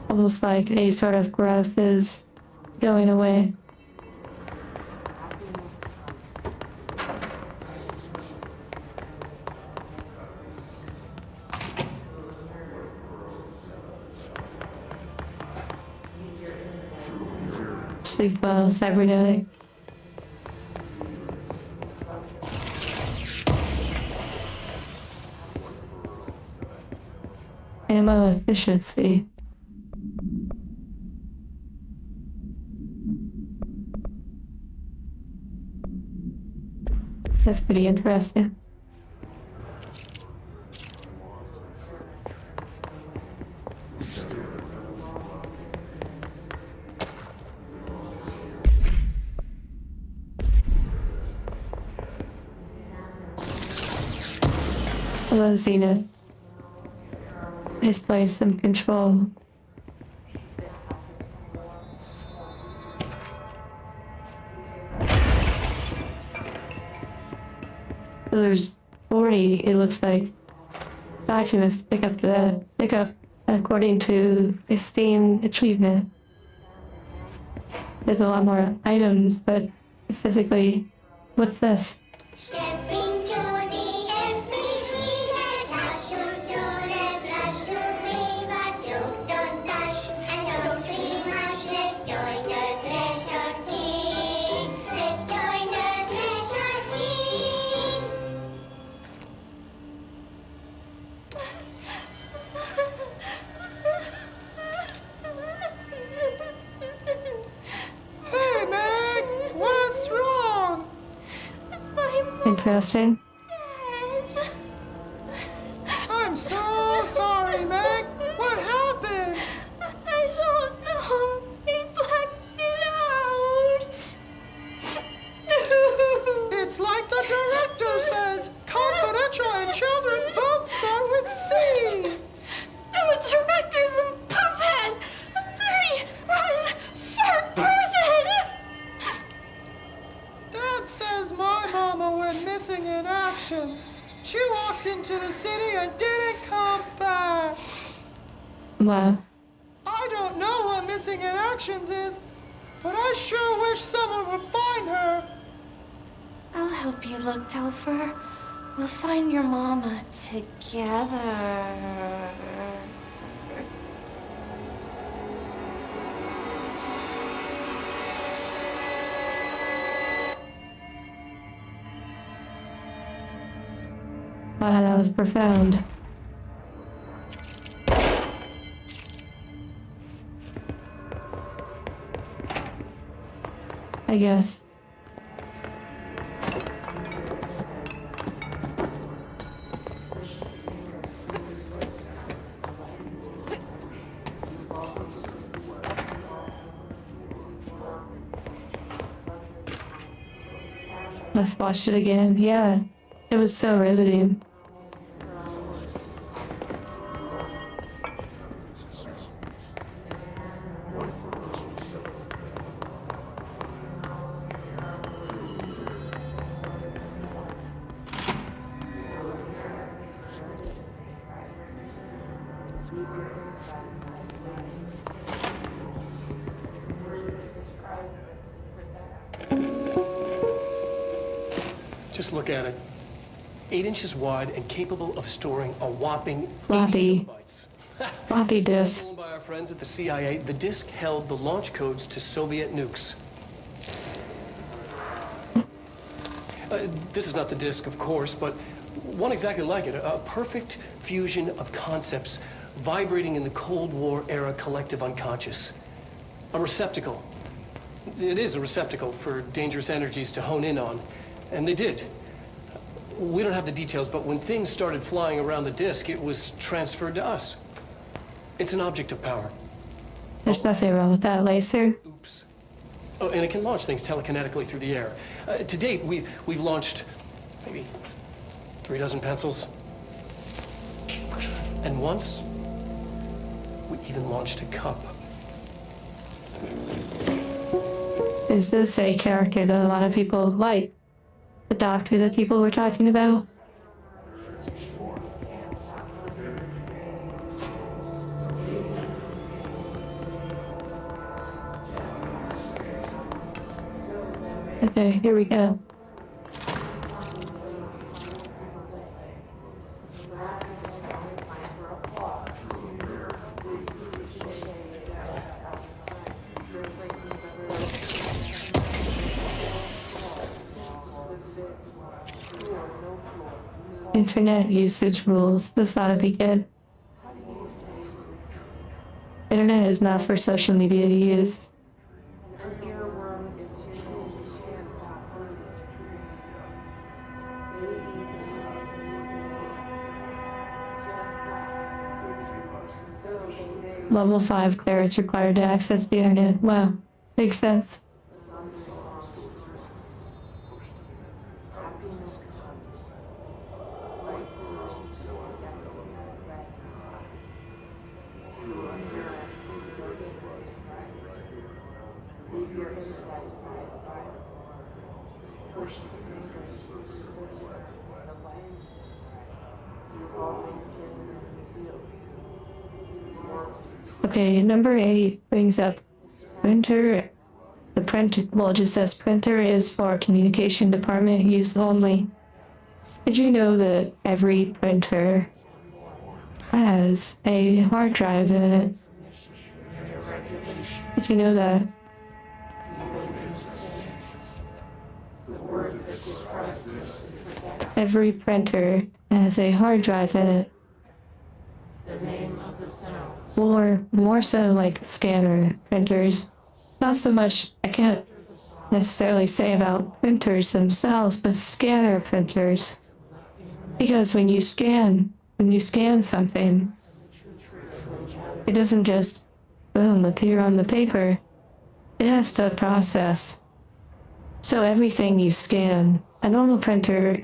Almost like a sort of growth is going away. Sleep well every day. Ammo efficiency. That's pretty interesting. Hello, Zenith. Misplace some control. So there's 40, it looks like, documents to pick up according to a Steam achievement. There's a lot more items, but specifically, what's this? Stepping to the FBC, there's lots to do, there's lots to read, but you don't dash and don't scream much. Let's join the Thresher Kids. Let's join the Thresher Kids. Hey, Meg! What's wrong? Interesting. I'm so sorry, Meg. What happened? I don't know. He blacked it out. It's like the director says. Confidential and children both start with C. The director's a puppet. A dirty, rotten, fart person. Dad says my mama went missing in action. She walked into the city and didn't come back. Wow. I don't know what missing in actions is, but I sure wish someone would find her. I'll help you look, Telfer. We'll find your mama together. Wow, that was profound. I guess. Let's watch it again. Yeah, it was so riveting. Just look at it. 8 inches wide and capable of storing a whopping Floppy. 80 kilobytes. Floppy disk. Stolen by our friends at the CIA, the disk held the launch codes to Soviet nukes. This is not the disk, of course, but one exactly like it. A perfect fusion of concepts vibrating in the Cold War era collective unconscious. A receptacle. It is a receptacle for dangerous energies to hone in on. And they did. We don't have the details, but when things started flying around the disk, it was transferred to us. It's an object of power. There's nothing wrong with that laser. Oops. Oh, and it can launch things telekinetically through the air. To date, we've launched maybe 3 dozen pencils. And once, we even launched a cup. Is this a character that a lot of people like? The doctor that people were talking about? Okay, here we go. Internet usage rules. This ought to be good. Internet is not for social media use. Level 5 clearance required to access the internet. Wow, makes sense. Okay, number 8 brings up printer. The printer, well, it just says printer is for communication department use only. Did you know that every printer has a hard drive in it? Did you know that? Every printer has a hard drive in it. Or more so like scanner printers. Not so much, I can't necessarily say about printers themselves, but scanner printers. Because when you scan something, it doesn't just, boom, appear on the paper. It has to process. So everything you scan, a normal printer,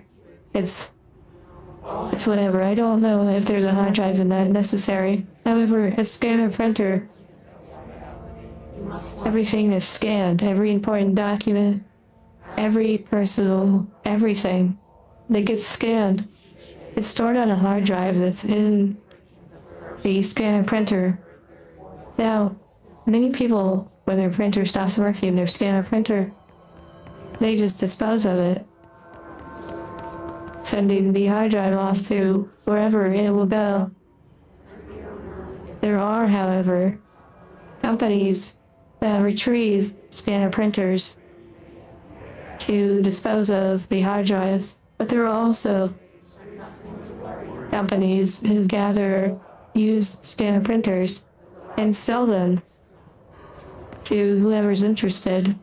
it's whatever. I don't know if there's a hard drive in that necessary. However, a scanner printer, everything is scanned. Every important document, every personal, everything that gets scanned. It's stored on a hard drive that's in the scanner printer. Now, many people, when their printer stops working, their scanner printer, they just dispose of it, sending the hard drive off to wherever it will go. There are, however, companies that retrieve scanner printers to dispose of the hard drives, but there are also companies who gather used scanner printers and sell them to whoever's interested.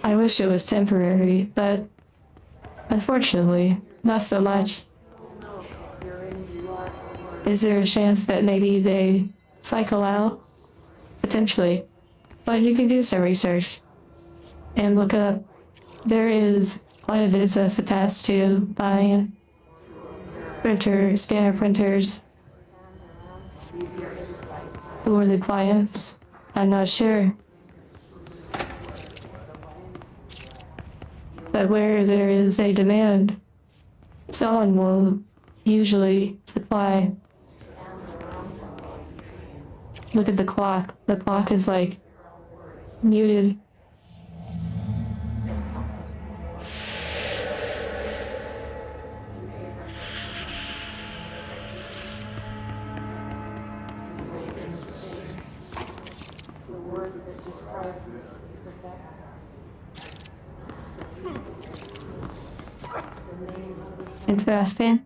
I wish it was temporary, but unfortunately, not so much. Is there a chance that maybe they cycle out? Potentially. But you can do some research and look up. There is quite a business attached to buying printers, scanner printers. Who are the clients? I'm not sure. But where there is a demand, someone will usually supply. Look at the clock. The clock is like muted. Interesting.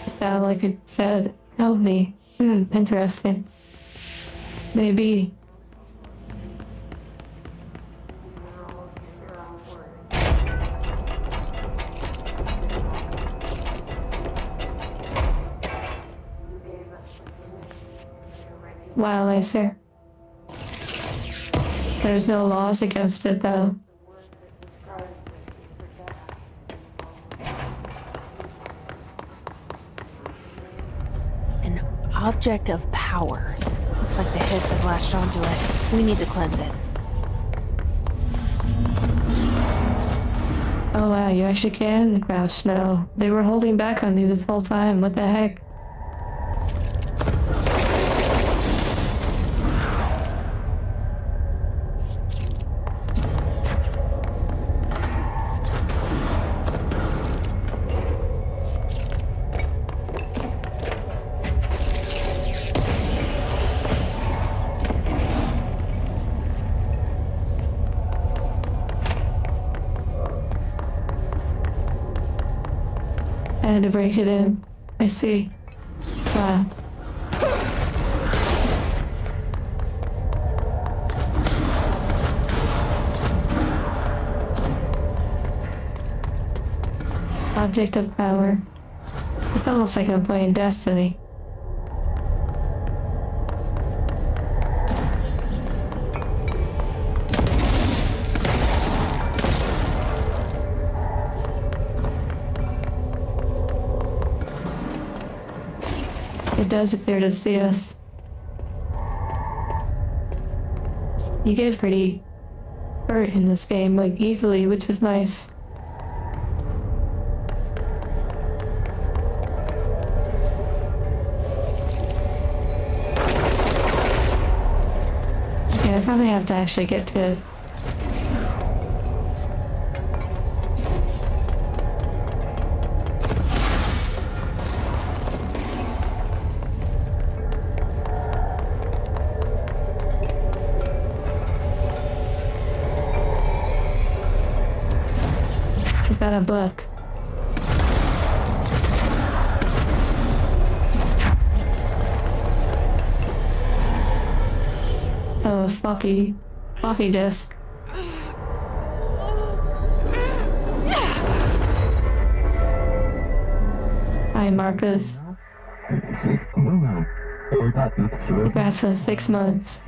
Sound like it said, help me. Interesting. Maybe. Wow, laser. There's no laws against it though. Object of power. Looks like the hiss have latched onto it. We need to cleanse it. Oh wow, you actually can crouch now. They were holding back on me this whole time. What the heck? I had to break it in. I see. Wow. Object of power. It's almost like I'm playing Destiny. It does appear to see us. You get pretty hurt in this game, like easily, which is nice. Yeah, I probably have to actually get to it. Is that a book? Oh, a floppy disk. Hi, Marcus. Congrats on 6 months.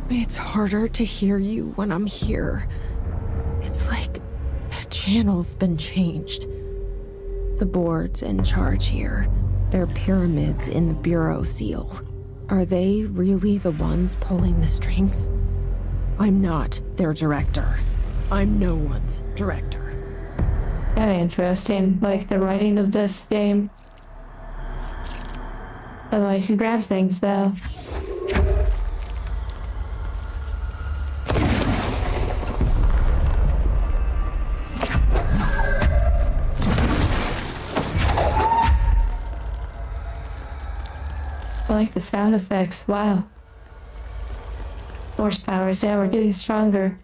It's harder to hear you when I'm here. It's like the channel's been changed. The board's in charge here. They're pyramids in the Bureau seal. Are they really the ones pulling the strings? I'm not their director. I'm no one's director. Kinda interesting, like the writing of this game. Oh, I can grab things though. I like the sound effects, wow. Force powers, yeah, we're getting stronger.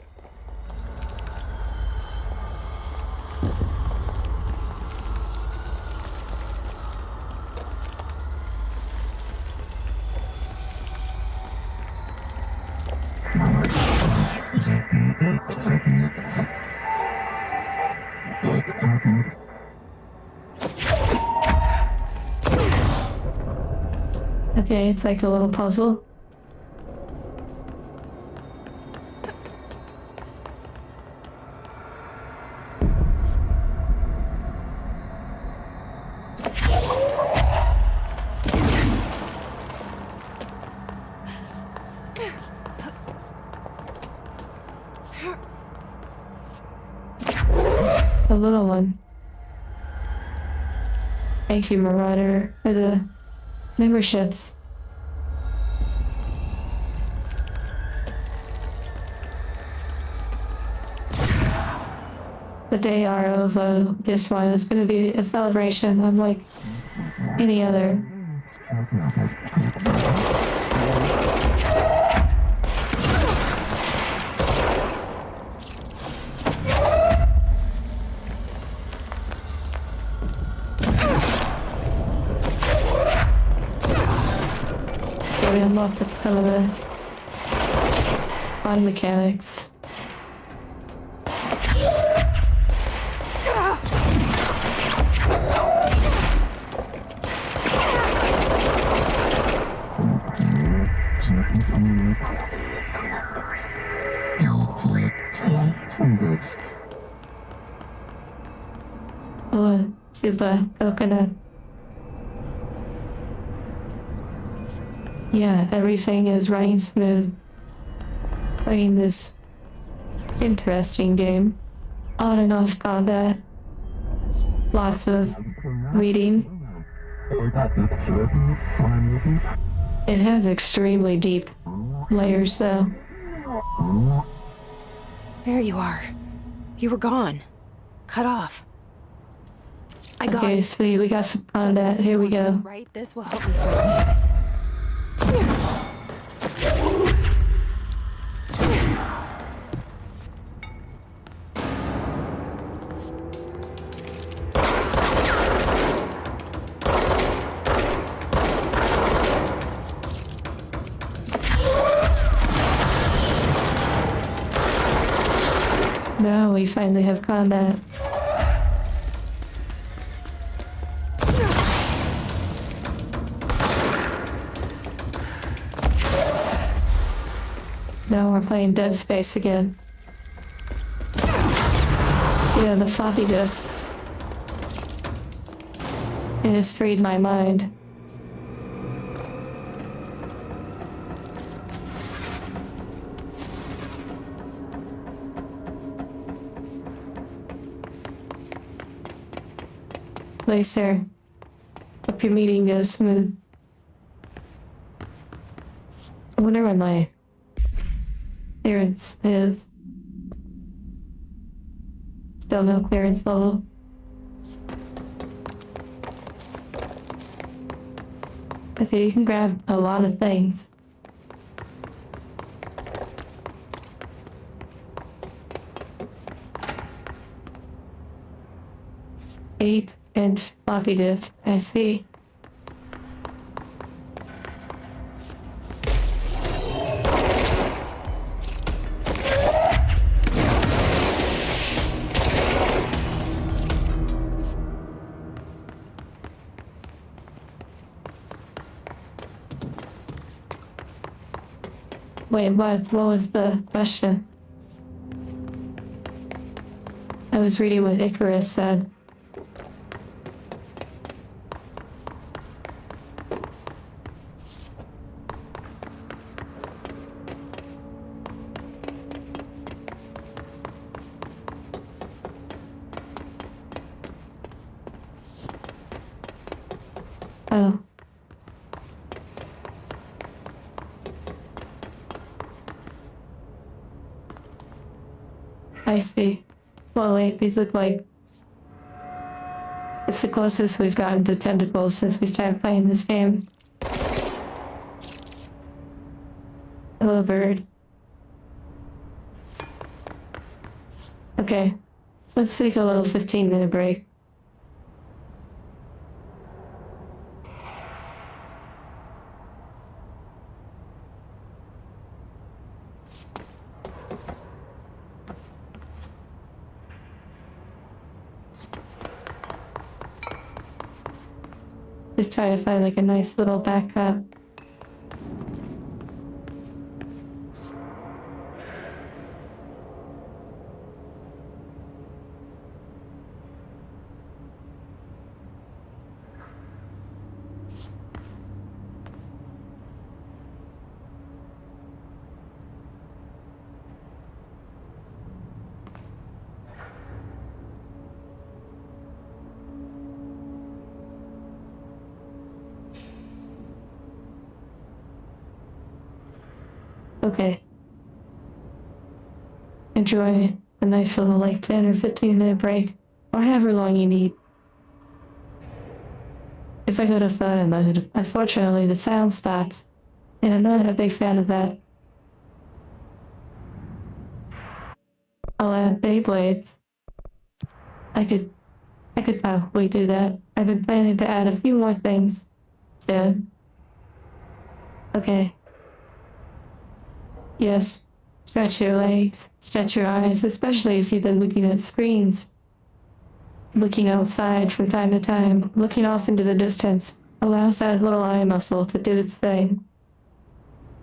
Okay, it's like a little puzzle. The little one. Thank you, Marauder, for the memberships. The day of this one is going to be a celebration unlike any other. So we unlocked some of the fun mechanics. Oh, super coconut. Yeah, everything is running smooth. Playing this interesting game. On and off combat. Lots of reading. It has extremely deep layers though. There you are. You were gone. Cut off. I got Okay, it. so we got some combat. Here we go. Right? This will help me through this. Now we finally have combat. Now we're playing Dead Space again. Yeah, the floppy disk. It has freed my mind. Lacer, hope your meeting goes smooth. I wonder where my clearance is. Still no clearance level. Okay, you can grab a lot of things. Eight-inch floppy disk, I see. Wait, what was the question? I was reading what Icarus said. Oh. I see. Well, wait, these look like... It's the closest we've gotten to tentacles since we started playing this game. Hello, bird. Okay, let's take a little 15-minute break. Just try to find like a nice little backdrop. Okay. Enjoy a nice little like 10 or 15-minute break, or however long you need. If I could have thought about it, unfortunately the sound stops, and I'm not a big fan of that. I'll add Beyblades. I could probably do that. I've been planning to add a few more things. Yeah. Okay. Yes. Stretch your legs, stretch your eyes, especially if you've been looking at screens. Looking outside from time to time, looking off into the distance, allows that little eye muscle to do its thing.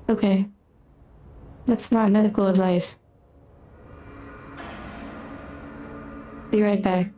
Okay. That's not medical advice. Be right back.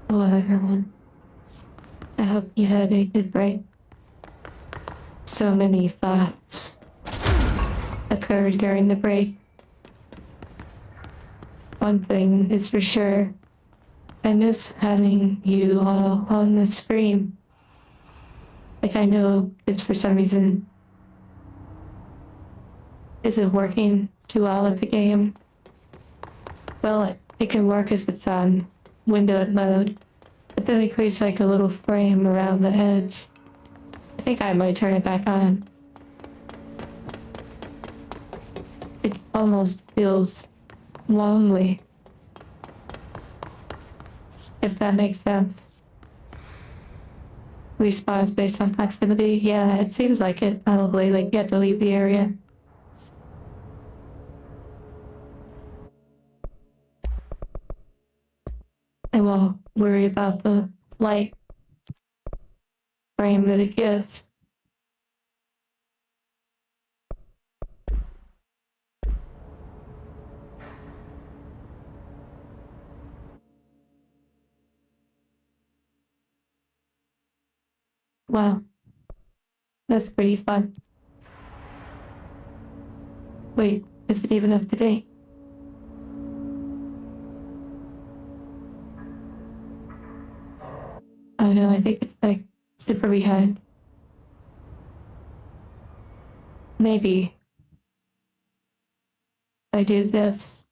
Hello, everyone. I hope you had a good break. So many thoughts occurred during the break. One thing is for sure, I miss having you all on the screen. Like, I know it's for some reason isn't working too well at the game. Well, it can work if it's on windowed mode, but then it creates like a little frame around the edge. I think I might turn it back on. It almost feels lonely, if that makes sense. Respawns based on proximity? Yeah, it seems like it, probably, like you have to leave the area. I won't worry about the light frame that it gives. Wow, that's pretty fun. Wait, is it even up to date? Oh no, I think it's like super behind. Maybe I do this.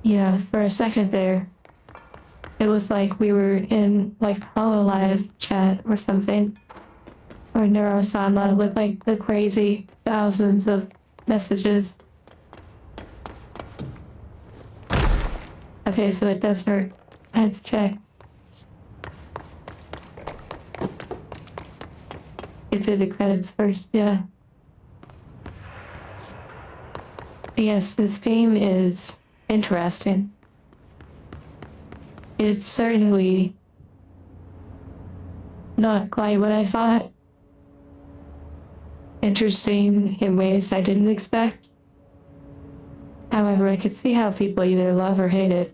Yeah, for a second there, it was like we were in like HoloLive chat or something. Or Neurosama with like the crazy thousands of messages. Okay, so it does hurt. I had to check. Get through the credits first, yeah. Yes, this game is interesting. It's certainly not quite what I thought. Interesting in ways I didn't expect. However, I could see how people either love or hate it.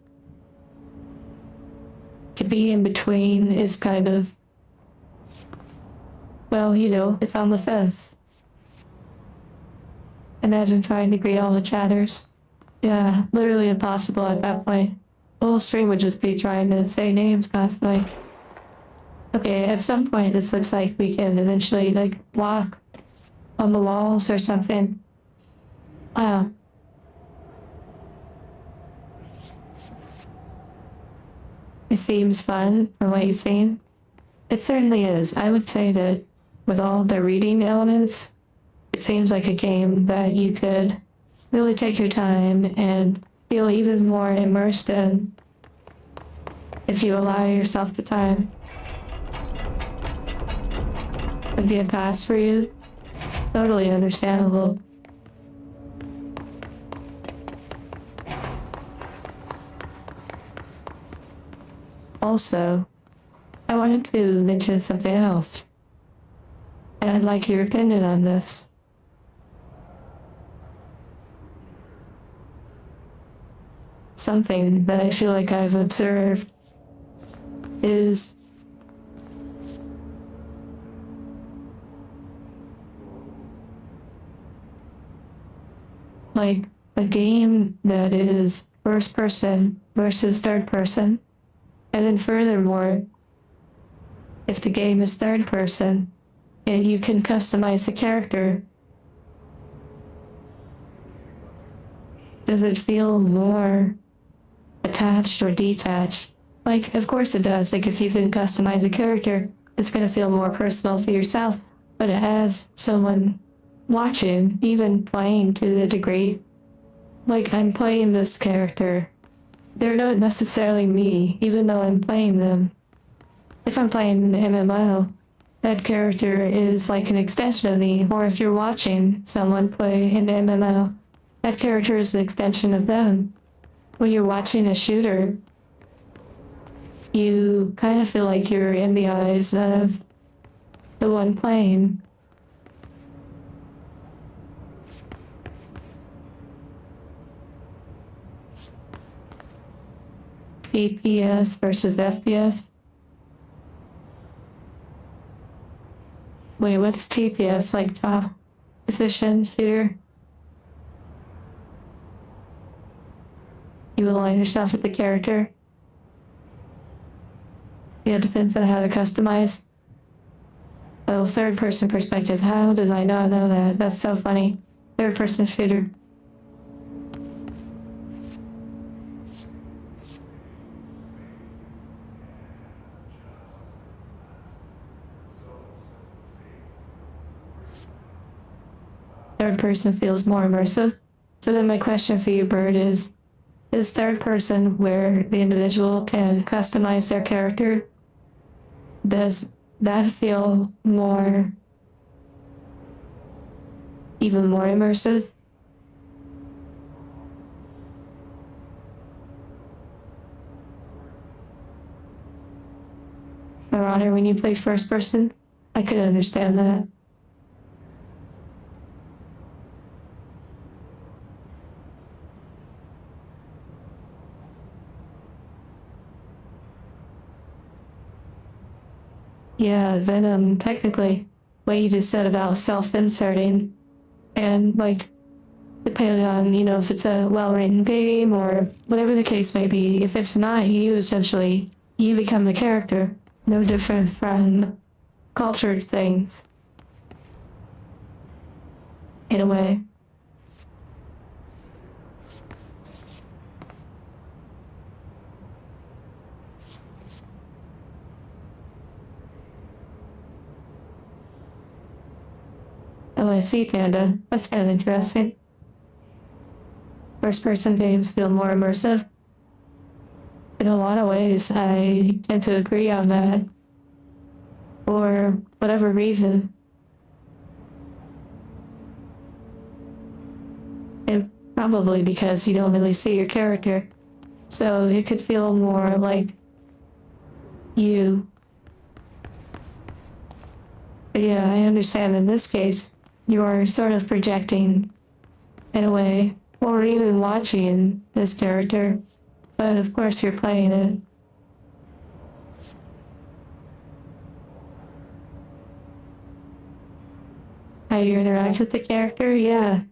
To be in between is kind of, well, you know, it's on the fence. Imagine trying to greet all the chatters. Yeah, literally impossible at that point. The whole stream would just be trying to say names constantly. Okay, at some point this looks like we can eventually like walk on the walls or something. Wow. It seems fun from what you've seen. It certainly is. I would say that with all the reading elements, it seems like a game that you could really take your time and feel even more immersed in if you allow yourself the time. Would be a pass for you. Totally understandable. Also, I wanted to mention something else. And I'd like your opinion on this. Something that I feel like I've observed is like a game that is first person versus third person. And then furthermore, if the game is third person and you can customize the character, does it feel more attached or detached? Like, of course it does. Like, if you can customize a character, it's going to feel more personal for yourself. But as someone watching, even playing to the degree, like, I'm playing this character, they're not necessarily me, even though I'm playing them. If I'm playing an MMO, that character is like an extension of me. Or if you're watching someone play an MMO, that character is an extension of them. When you're watching a shooter, you kind of feel like you're in the eyes of the one playing. FPS versus FPS. Wait, what's TPS, like top position shooter? You align yourself with the character. Yeah, it depends on how to customize. Oh, third person perspective. How did I not know that? That's so funny. Third person shooter. Third person feels more immersive. So then my question for you, Bird, is third person where the individual can customize their character, does that feel more, even more immersive? Marauder, when you play first person, I could understand that. Yeah, then technically, what you just said about self-inserting, and like, depending on, you know, if it's a well-written game or whatever the case may be, if it's not you, essentially, you become the character. No different from cultured things. In a way. Oh, I see, Panda. That's kind of interesting. First-person games feel more immersive. In a lot of ways, I tend to agree on that. For whatever reason. And probably because you don't really see your character. So it could feel more like you. But yeah, I understand in this case, you are sort of projecting in a way, or even watching this character, but of course you're playing it. How you interact with the character? Yeah.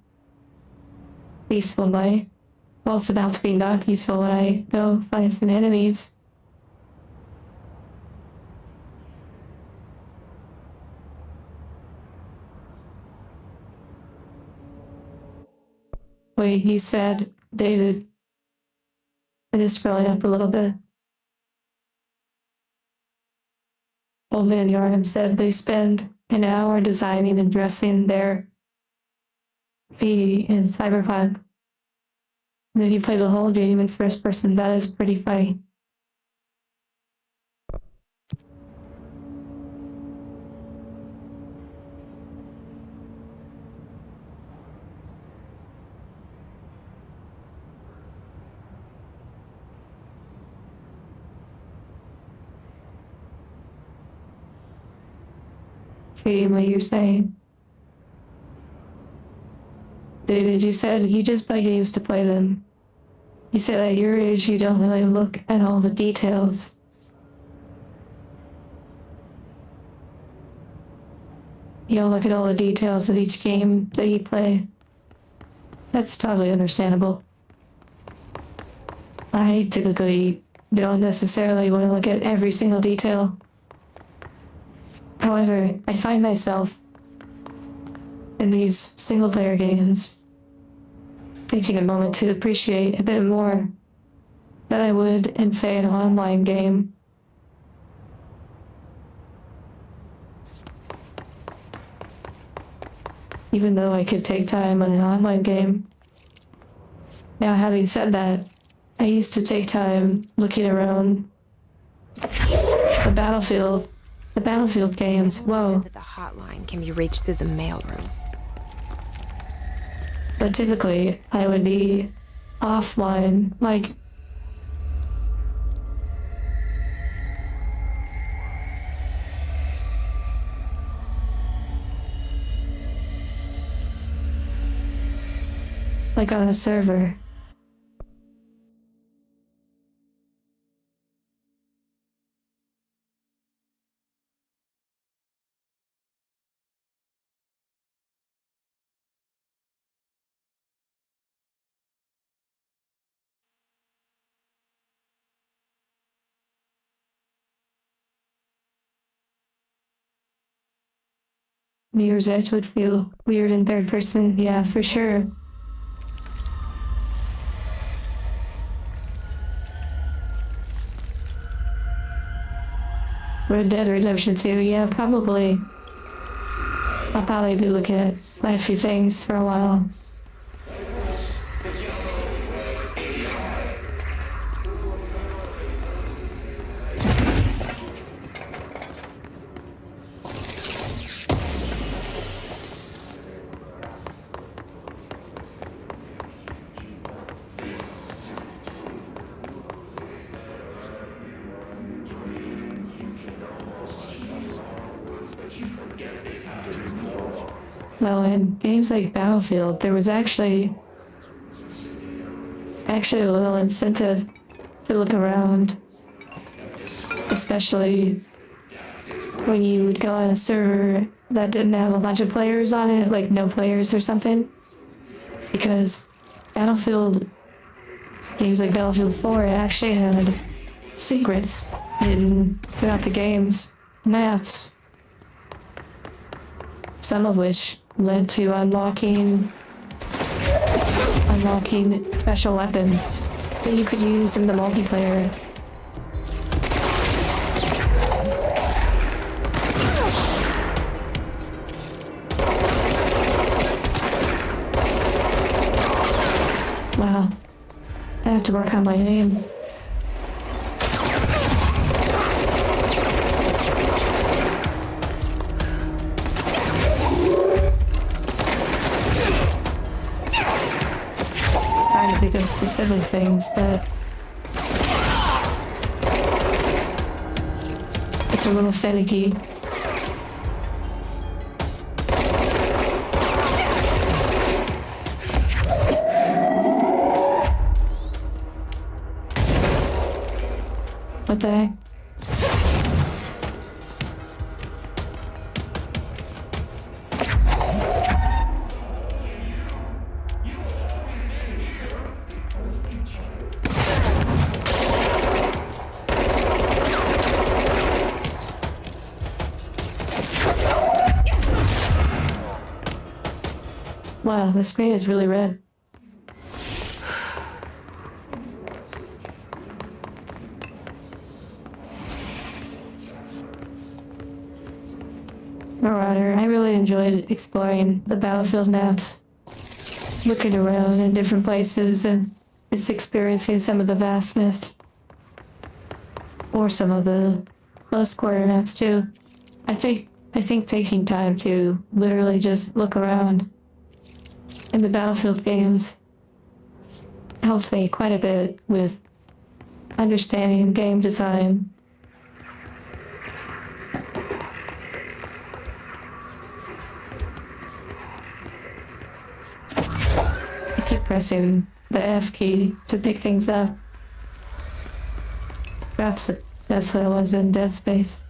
Peaceful night. Well, it's about to be not peaceful when I go find some enemies. Wait, he said, David. It is scrolling up a little bit. Old Man Yarnum said they spend an hour designing and dressing their V in Cyberpunk. And then you play the whole game in first person. That is pretty funny. Treating what you're saying. David, you said you just buy games to play them. You said at your age you don't really look at all the details. You don't look at all the details of each game that you play. That's totally understandable. I typically don't necessarily want to look at every single detail. However, I find myself in these single-player games taking a moment to appreciate a bit more than I would in, say, an online game. Even though I could take time on an online game. Now, having said that, I used to take time looking around the battlefield games. Whoa. Said that the hotline can be reached through the mailroom. But typically, I would be offline, like, like on a server. Mirror's Edge would feel weird in third person, yeah, for sure. Red Dead Redemption 2, yeah, probably. I'll probably be looking at quite a few things for a while. Well, in games like Battlefield, there was actually a little incentive to look around, especially when you would go on a server that didn't have a bunch of players on it, like no players or something, because Battlefield, games like Battlefield 4, it actually had secrets hidden throughout the game's maps, some of which led to unlocking special weapons that you could use in the multiplayer. Wow, I have to work on my aim. Trying to think of specific things, but it's a little finicky. What the heck? Wow, the screen is really red. Marauder, I really enjoyed exploring the Battlefield maps, looking around in different places and just experiencing some of the vastness, or some of the close quarter maps too. I think taking time to literally just look around in the Battlefield games helped me quite a bit with understanding game design. I keep pressing the F key to pick things up. That's what I was in Dead Space.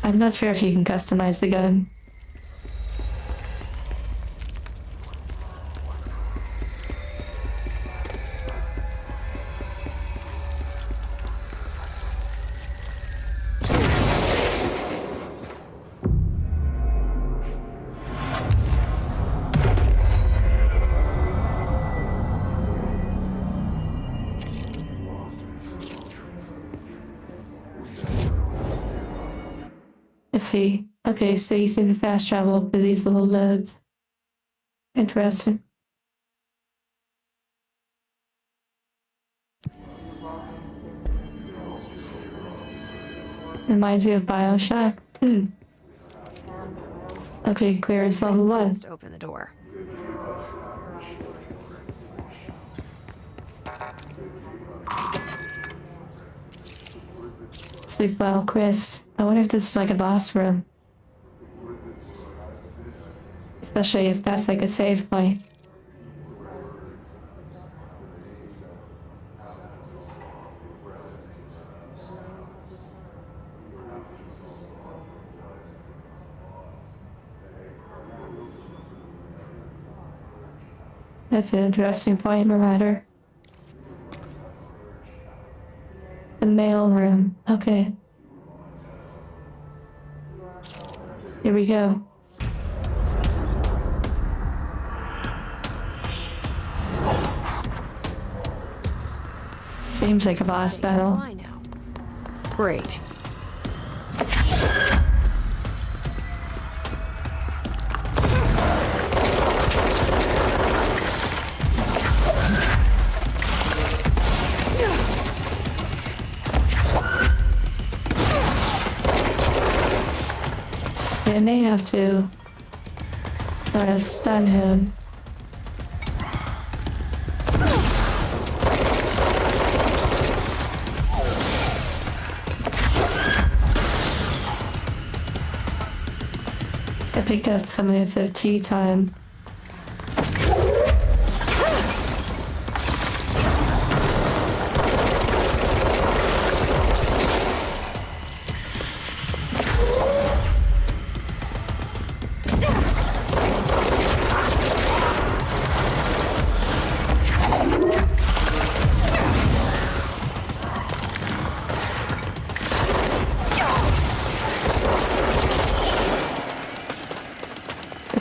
I'm not sure if you can customize the gun. Let's see. Okay, so you can fast travel through these little nodes. Interesting. Reminds you of BioShock. Okay, clearance level 1. Just open the door. Sleep well, Chris. I wonder if this is like a boss room. especially if that's like a save point. That's an interesting point, Marauder. The mail room. Okay. Here we go. Seems like a boss battle. Fly now. Great. They may have to try to stun him. I picked up some of the tea time.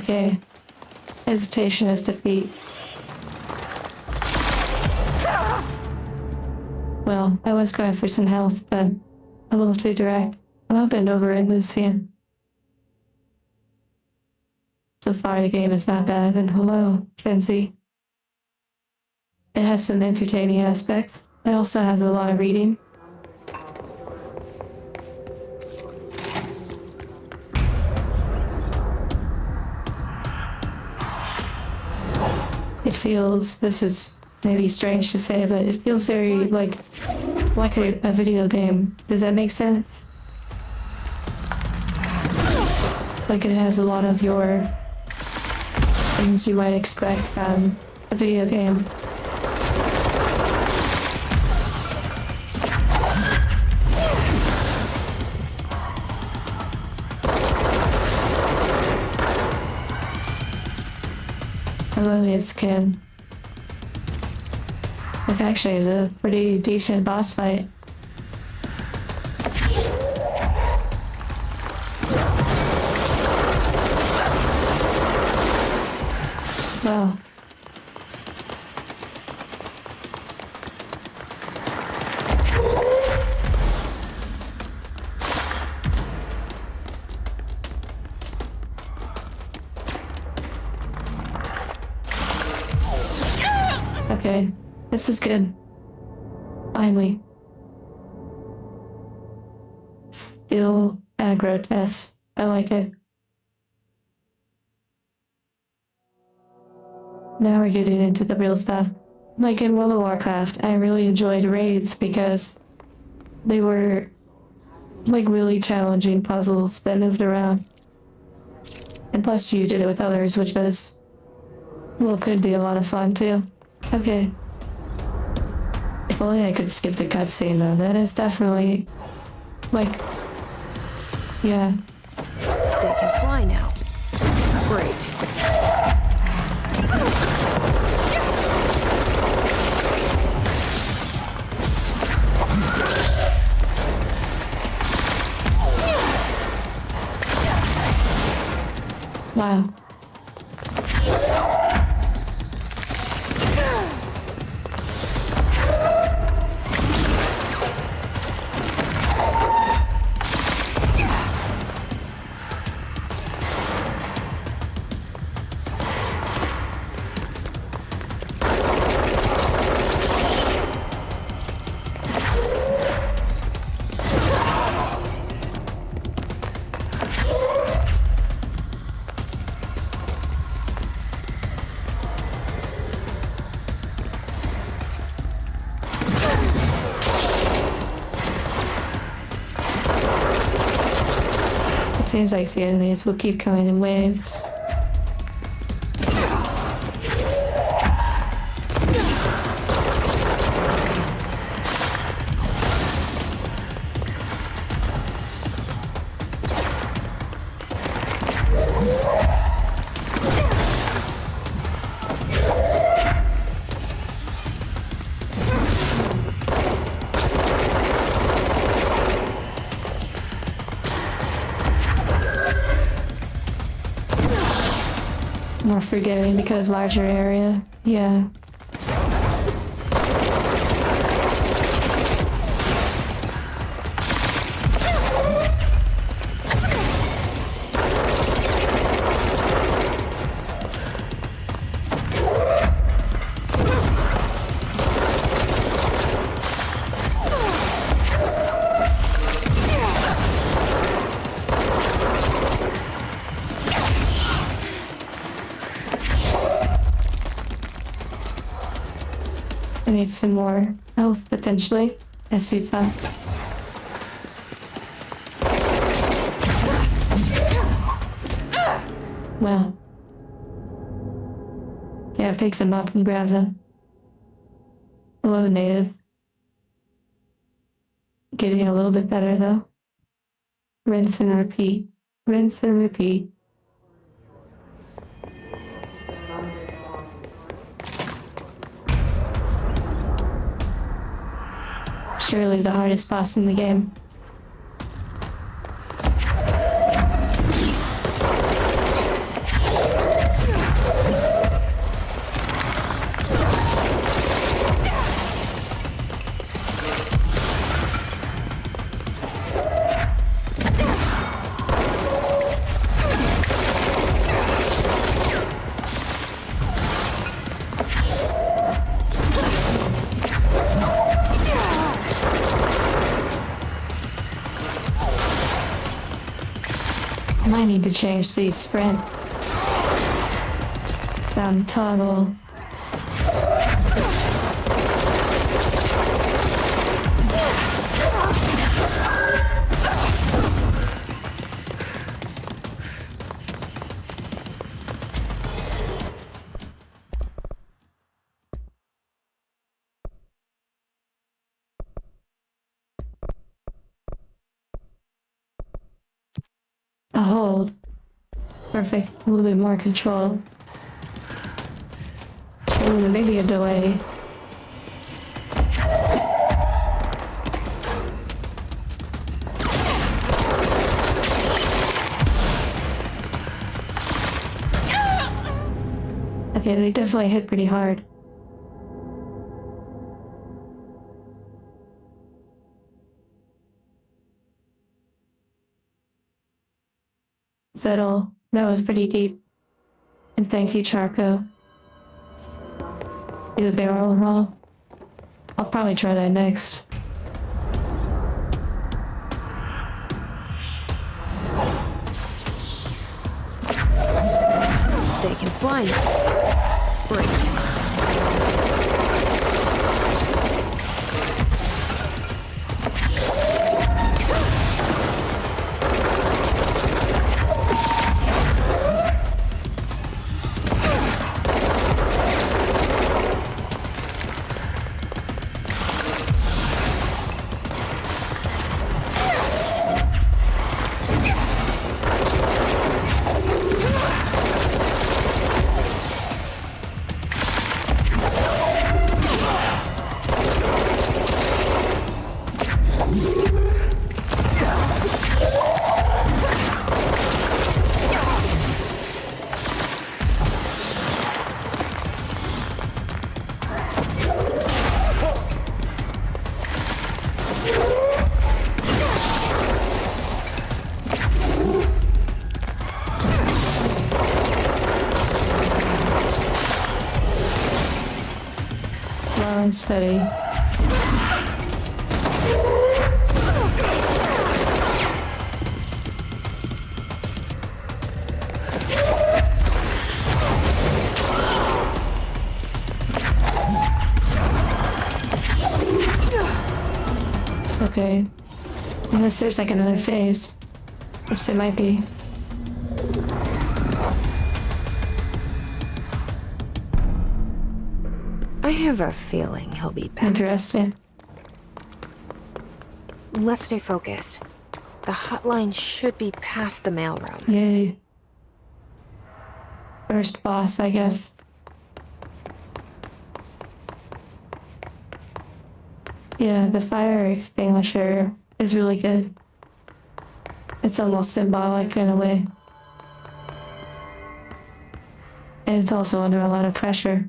Okay. Hesitation is defeat. Well, I was going for some health, but a little too direct. I'm hoping over in Lucian. So far, the game is not bad, and hello, Flimsy. It has some entertaining aspects. It also has a lot of reading. It feels, this is maybe strange to say, but it feels very like a video game. Does that make sense? Like it has a lot of your things you might expect from a video game. Amelia's skin. This actually is a pretty decent boss fight. Wow. Okay, this is good. Finally. Still aggro test. I like it. Now we're getting into the real stuff. Like in World of Warcraft, I really enjoyed raids because they were like really challenging puzzles that moved around. And plus you did it with others, which was, well, could be a lot of fun too. Okay. If only I could skip the cutscene though. That is definitely, like, yeah. They can fly now. Great. Wow. Seems like the enemies will keep coming in waves. More forgiving because larger area. Yeah. I need some more health, potentially. I see some. Well. Yeah, pick them up and grab them. Hello, native. Getting a little bit better, though. Rinse and repeat. Rinse and repeat. Surely the hardest boss in the game. I need to change the sprint. Down toggle. A hold. Perfect. A little bit more control. Ooh, maybe a delay. Okay, they definitely hit pretty hard. Settle. That was pretty deep. And thank you, Charco. Do the barrel roll. I'll probably try that next. They can fly now. Great. Slow and steady. Okay. Unless there's like another phase. Which there might be. I have a feeling he'll be back. Interesting. Let's stay focused. The hotline should be past the mailroom. Yay. First boss, I guess. Yeah, the fire extinguisher is really good. It's almost symbolic in a way. And it's also under a lot of pressure.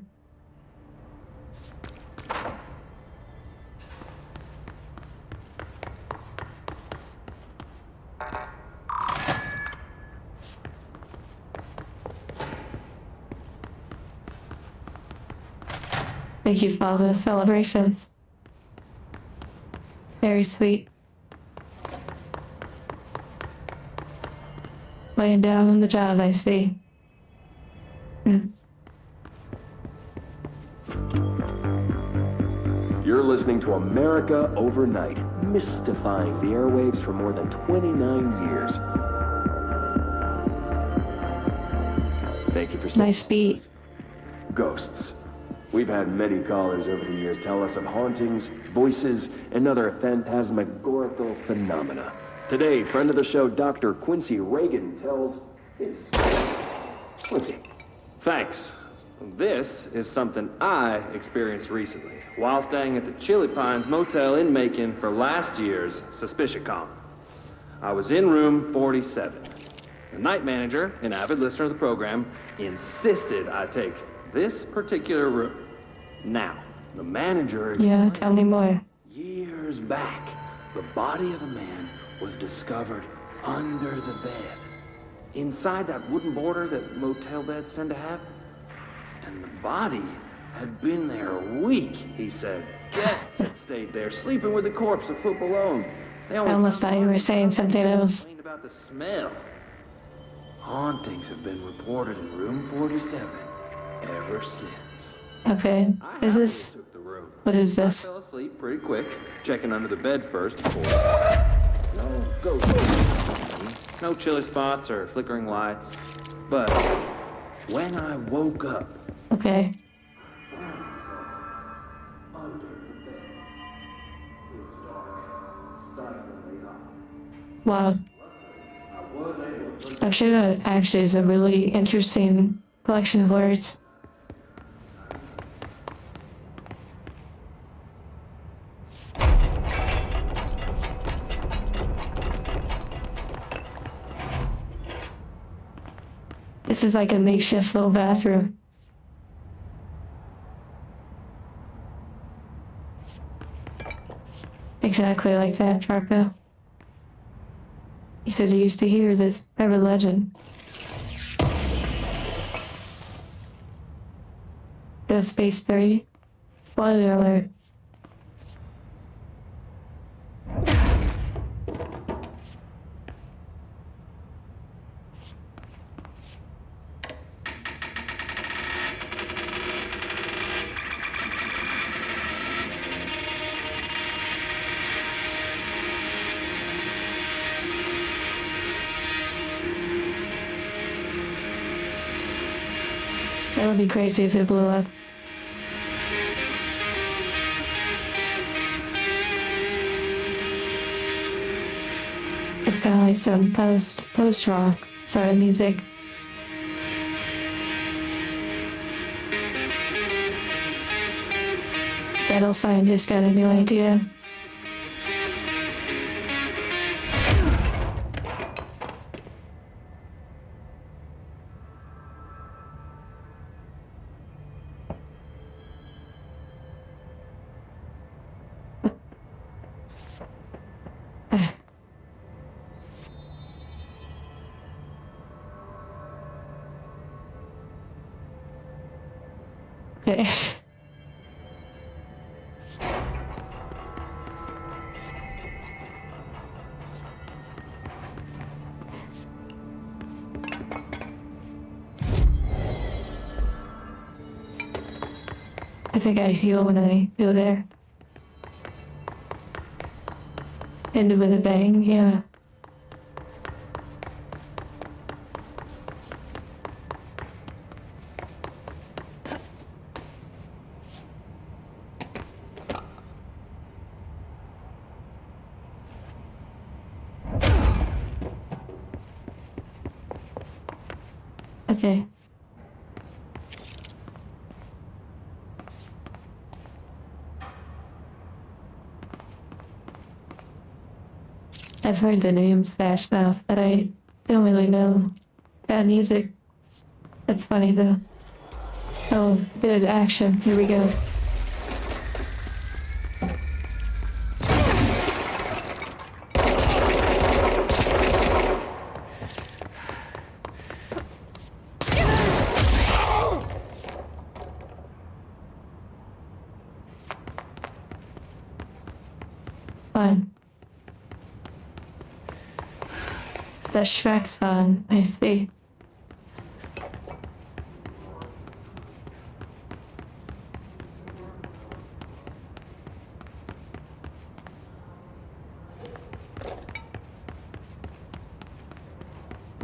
Thank you for all the celebrations. Very sweet. Laying down on the job, I see. You're listening to America Overnight, mystifying the airwaves for more than 29 years. Thank you for staying. Nice beat. Ghosts. We've had many callers over the years tell us of hauntings, voices, and other phantasmagorical phenomena. Today, friend of the show, Dr. Quincy Reagan, tells his Quincy. Thanks. This is something I experienced recently while staying at the Chili Pines Motel in Macon for last year's SuspiciaCon. I was in room 47. The night manager, an avid listener of the program, insisted I take this particular room. Now, the manager Yeah, tell me more. years back, the body of a man was discovered under the bed. Inside that wooden border that motel beds tend to have. And the body had been there a week, he said. Guests had stayed there, sleeping with the corpse a foot below. They I only almost thought you were saying something else. complained about the smell. Hauntings have been reported in room 47 ever since. Okay, is this... Took the room. What is I this? fell asleep pretty quick, checking under the bed first before. No ghosts. No chilly spots or flickering lights. But when I woke up, Okay. I found myself under the bed. It was dark and stiflingly hot. Wow. I was able to That show actually is a really interesting collection of words. This is like a makeshift little bathroom. Exactly like that, Charco. You said you used to hear this urban legend. Dead Space 3. Spoiler alert. That would be crazy if it blew up. It's kind of like some post-rock sort of music. Settle scientist got a new idea. Okay. I think I heal when I go there. Ended with a bang, yeah. Okay. I've heard the name Smash Mouth, but I don't really know that music. That's funny though. Oh, good action. Here we go. Fine. The Shrek's on, I see.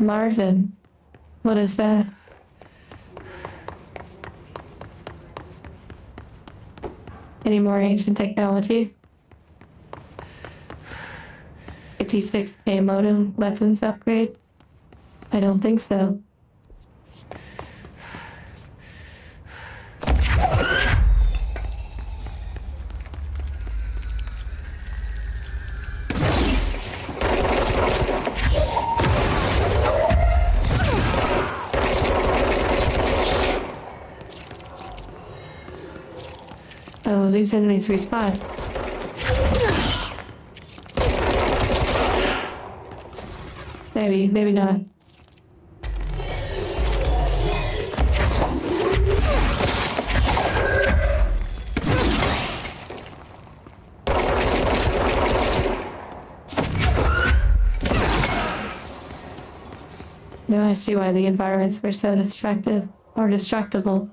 Marvin, what is that? Any more ancient technology? 56K modem weapons upgrade? I don't think so. Oh, these enemies respawn. Maybe not. Now I see why the environments were so destructive or destructible.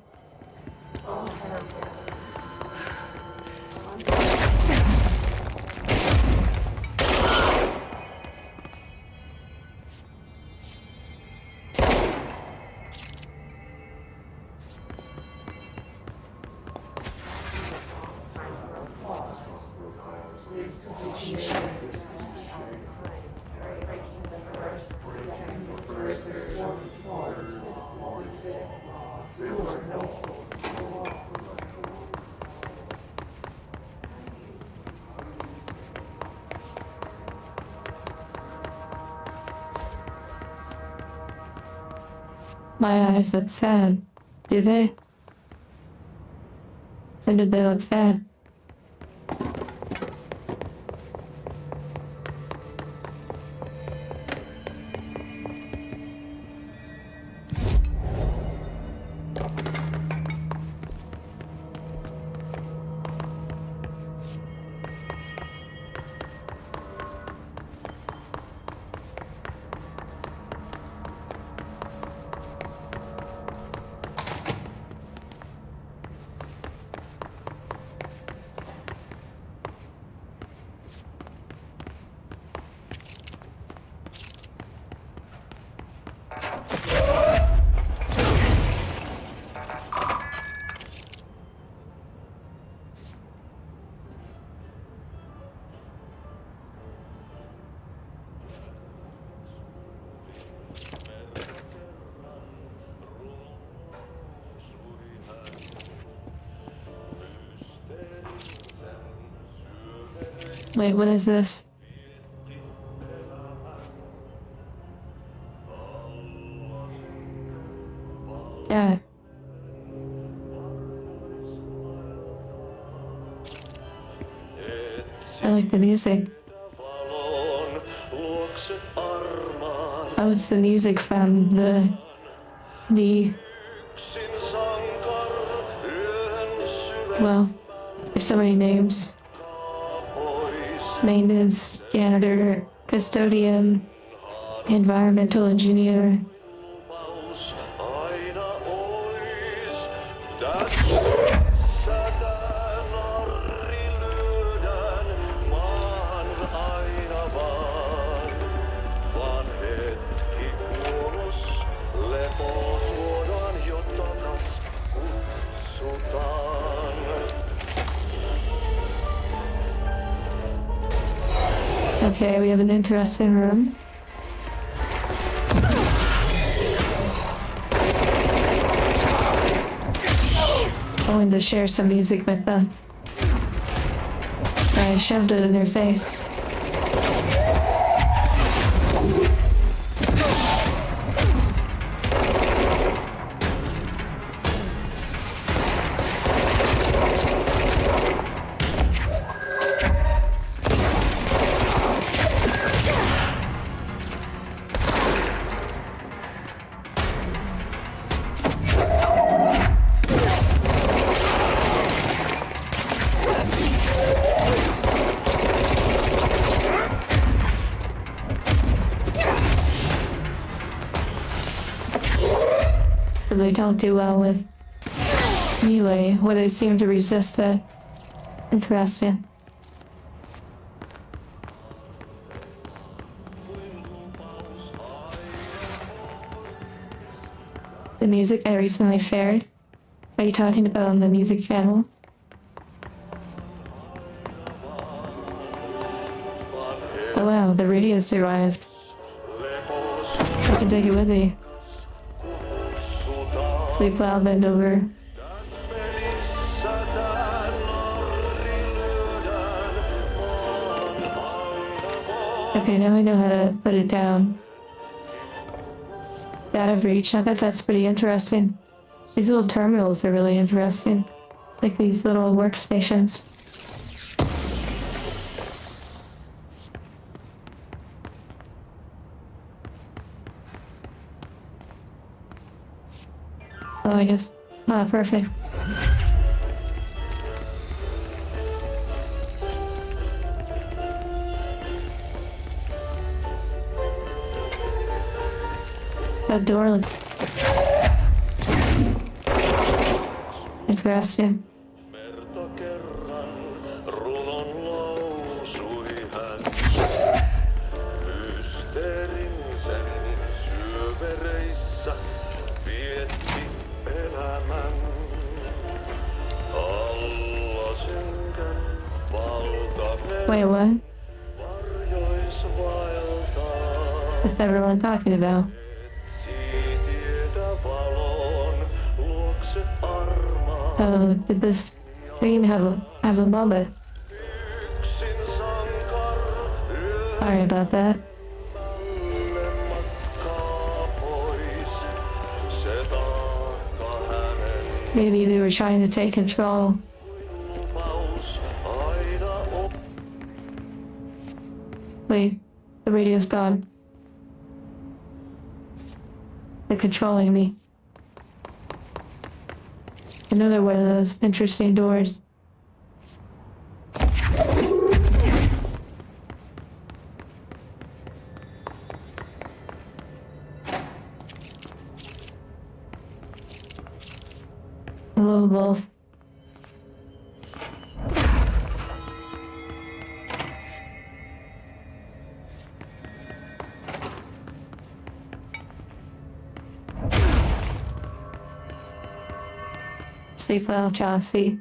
My eyes look sad. Do they? When did they look sad? Wait, what is this? Yeah. I like the music. Oh, it's the music from the well, there's so many names. Maintenance, janitor, custodian, environmental engineer. Okay, we have an interesting room. Going to share some music with them. I shoved it in their face. but they don't do well with melee, where they seem to resist it. Interesting. The music I recently shared. Are you talking about on the music channel? Oh wow, the radio survived. I can take it with me. Sleep well, bend over. Okay, now I know how to put it down. Data breach, I bet that's pretty interesting. These little terminals are really interesting. Like these little workstations. Oh, I guess. Ah, perfect. That door. Interesting. Wait, what? What's everyone talking about? Oh, did this screen have a moment? Sorry about that. Maybe they were trying to take control. Wait, the radio's gone. They're controlling me. Another one of those interesting doors. Hello, Wolf. Sleep well, Chelsea.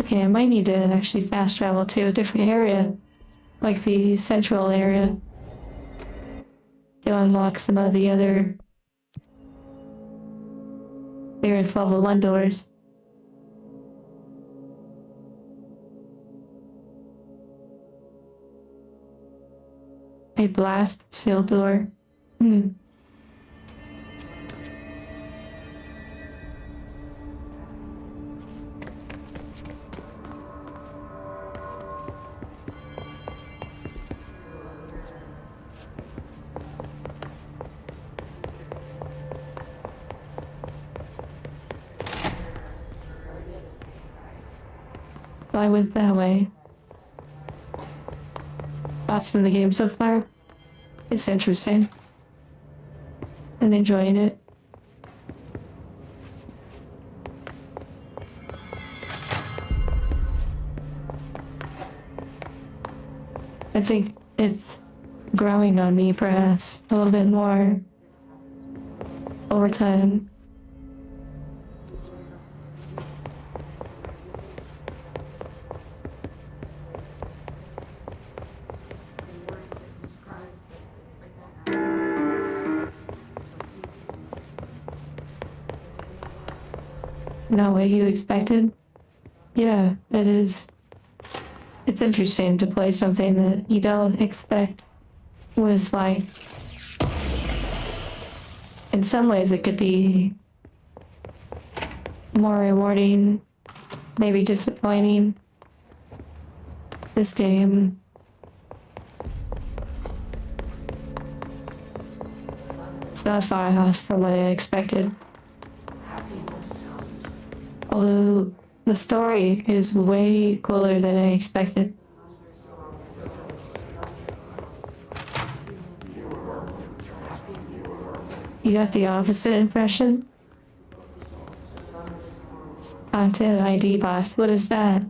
Okay, I might need to actually fast travel to a different area, like the central area, to unlock some of the other Spirit level 1 doors. A blast seal door. I went that way. Thoughts from the game so far? It's interesting. I'm enjoying it. I think it's growing on me perhaps a little bit more over time. Not what you expected? Yeah, it is. It's interesting to play something that you don't expect what it's like. In some ways it could be more rewarding, maybe disappointing. This game it's not far off from what I expected. Although the story is way cooler than I expected. You got the opposite impression? Content ID boss, what is that?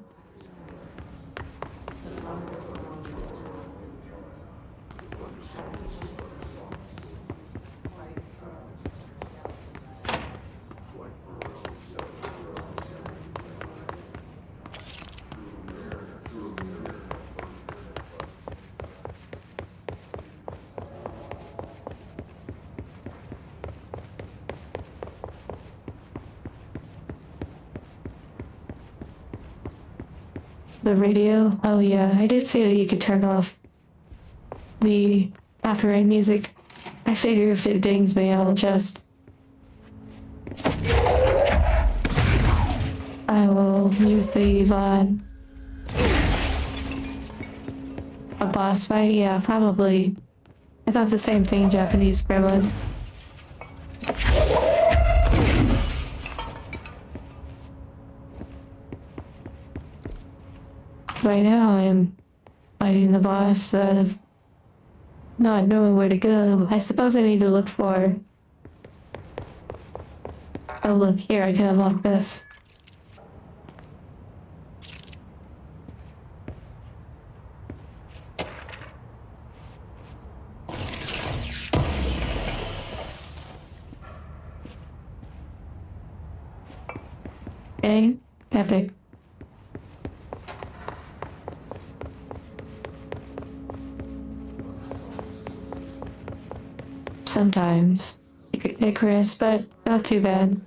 The radio? Oh yeah, I did say that you could turn off the copyright music. I figure if it dings me, I'll just... I will mute the VOD. A boss fight? Yeah, probably. I thought the same thing, Japanese gremlin. Right now I'm fighting the boss of not knowing where to go. I suppose I need to look for... Oh look, here, I can unlock this. Okay, epic. Sometimes Icarus, but not too bad.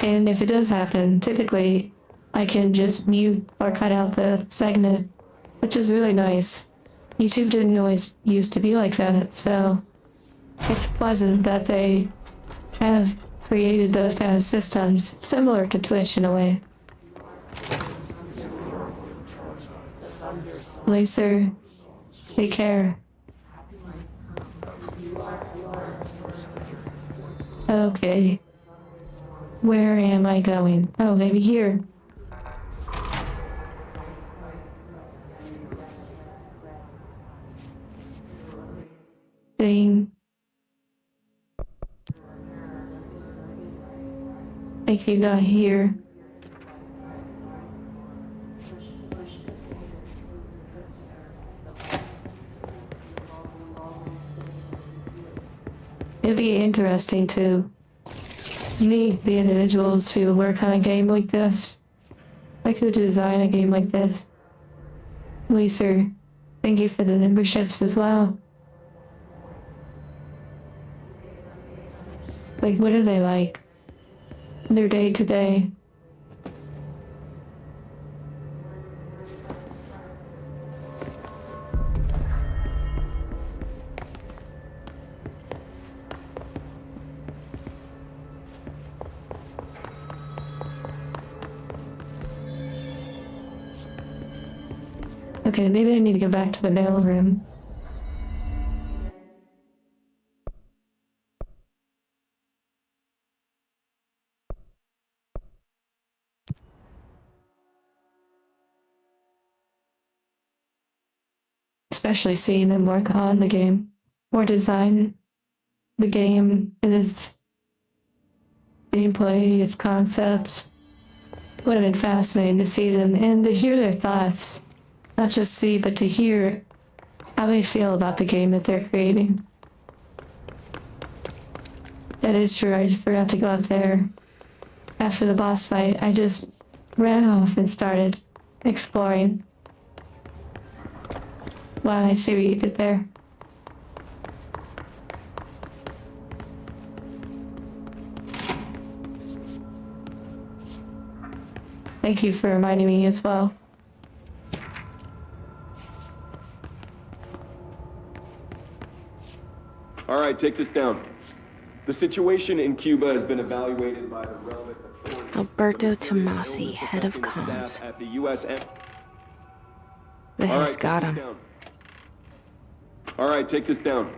And if it does happen, typically I can just mute or cut out the segment, which is really nice. YouTube didn't always used to be like that, so it's pleasant that they have created those kind of systems, similar to Twitch in a way. Laser, take care. Okay. Where am I going? Oh, maybe here. Thing. I think you got here. It'd be interesting to meet the individuals who work on a game like this, like who design a game like this. Lisa, thank you for the memberships as well. Like, what are they like? Their day to day. Okay, maybe I need to go back to the mail room. Especially seeing them work on the game or design the game and its gameplay, its concepts. Would have been fascinating to see them and to hear their thoughts. Not just see, but to hear how they feel about the game that they're creating. That is true, I forgot to go out there. After the boss fight, I just ran off and started exploring. Wow, I see what you did there. Thank you for reminding me as well. All right, take this down. The situation in Cuba has been evaluated by the relevant authorities. Alberto Tomasi, head of comms. At the U.S. The hell's got him? All right, take this down.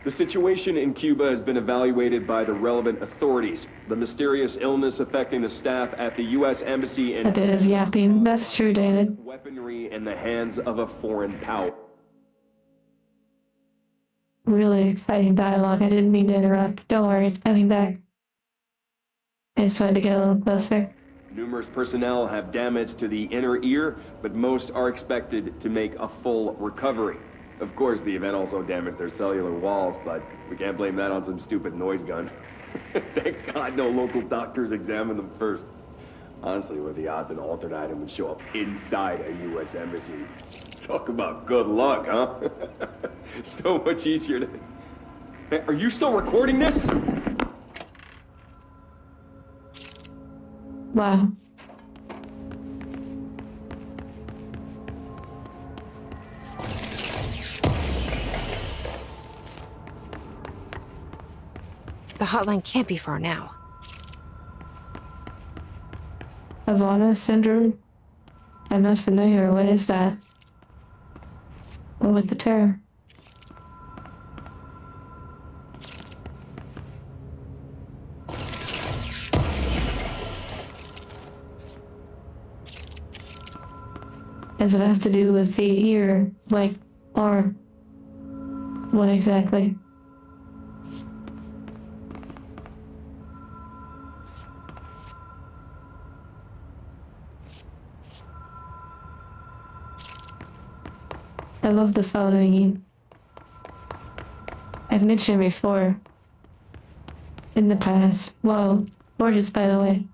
The situation in Cuba has been evaluated by the relevant authorities. The mysterious illness affecting the staff at the U.S. Embassy and A bit of yapping. That's true, David. weaponry in the hands of a foreign power. really exciting dialogue. I didn't mean to interrupt. Don't worry, it's coming back. I just wanted to get a little closer. Numerous personnel have damage to the inner ear, but most are expected to make a full recovery. Of course, the event also damaged their cellular walls, but we can't blame that on some stupid noise gun. Thank God no local doctors examined them first. Honestly, what are the odds an altered item would show up inside a U.S. embassy? Talk about good luck, huh? So much easier to... Hey, are you still recording this? Wow. The hotline can't be far now. Havana syndrome? I'm not familiar. What is that? What was the term? Does it have to do with the ear? Like, or what exactly? I love the following. I've mentioned before. In the past. Whoa. Gorgeous, by the way.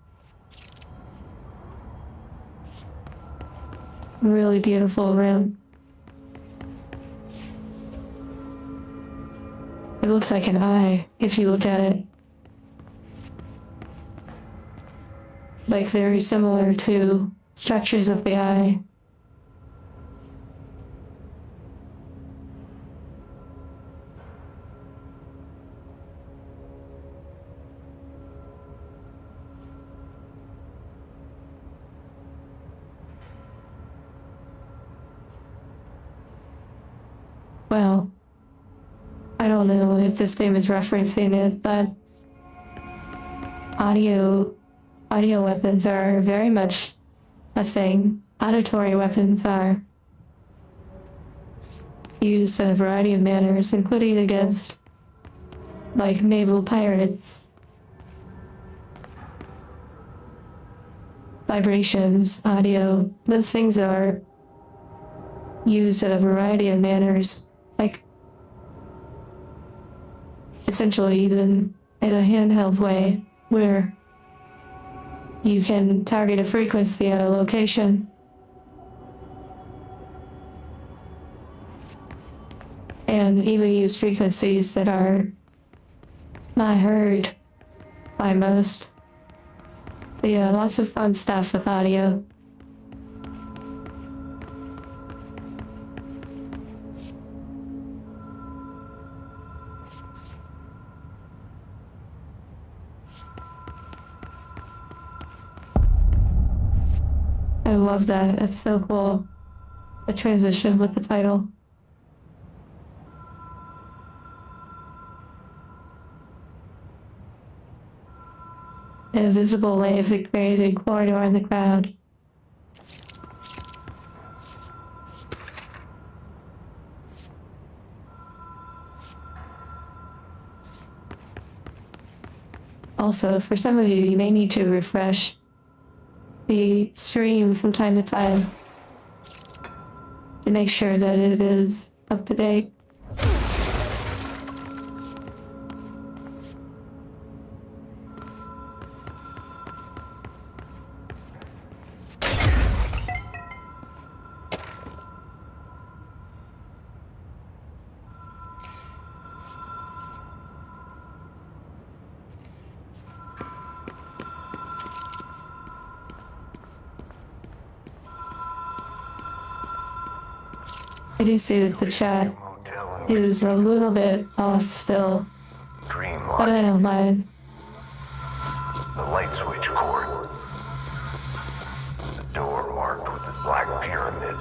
Really beautiful room. It looks like an eye, if you look at it. Like very similar to structures of the eye. Well, I don't know if this game is referencing it, but audio weapons are very much a thing. Auditory weapons are used in a variety of manners, including against, like, naval pirates. Vibrations, audio, those things are used in a variety of manners. Like, essentially even in a handheld way, where you can target a frequency at a location and even use frequencies that are not heard by most. But yeah, lots of fun stuff with audio. I love that. That's so cool. The transition with the title. An invisible wave that created a corridor in the crowd. Also, for some of you, you may need to refresh the stream from time to time to make sure that it is up to date. I do see that the chat is a little bit off still, but I don't mind. The light switch cord. The door marked with the black pyramid.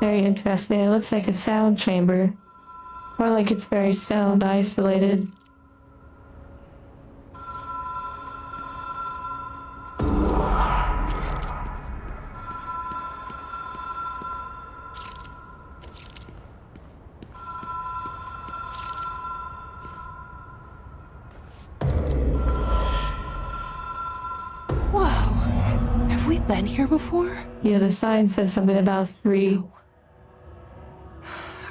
Very interesting. It looks like a sound chamber. Or like it's very sound isolated. been here before? Yeah, the sign says something about 3.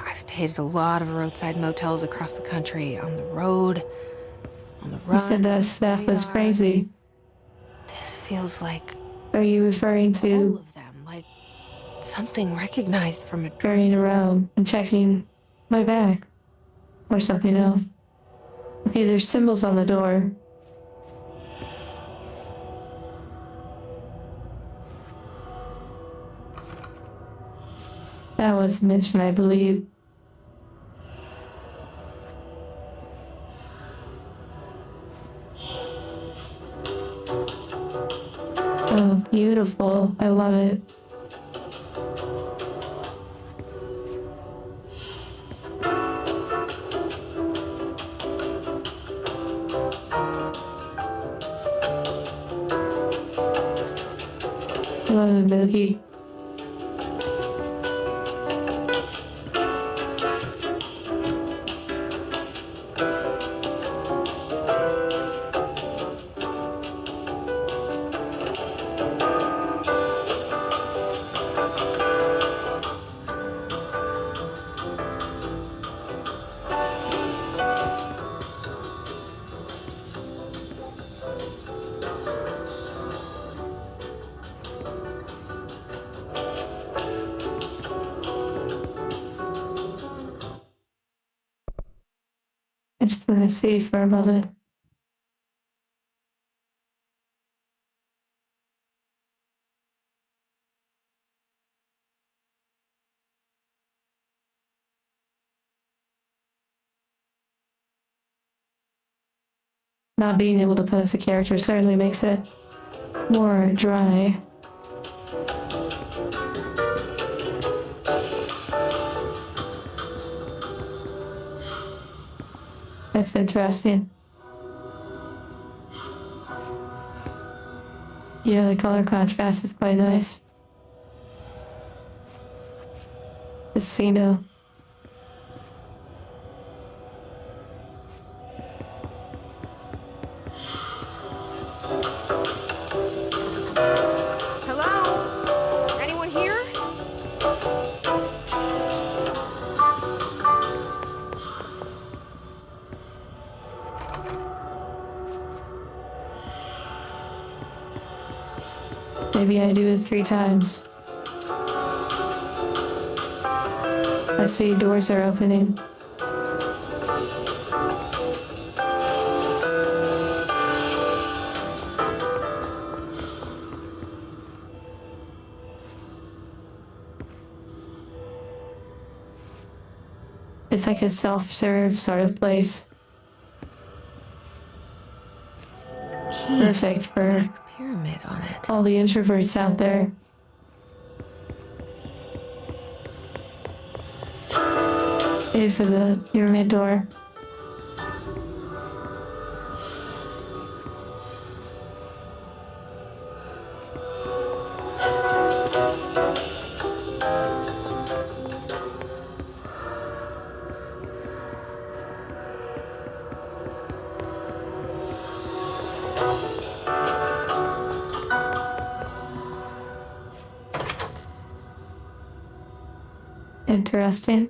I've stayed at a lot of roadside motels across the country, on the road, on the You run. said that staff was crazy. This feels like Are you referring all to of them, like something recognized from a turning around and checking my bag? Or something else? Okay, there's symbols on the door. That was the mission, I believe. Oh, beautiful. I love it. I love the movie. I just want to see for a moment. Not being able to post a character certainly makes it more dry. That's interesting. Yeah, the color contrast is quite nice. Casino. Hello? Anyone here? Maybe I do it 3 times. I see doors are opening. It's like a self-serve sort of place. Perfect for pyramid on it. all the introverts out there. Pay for the pyramid door. Interesting.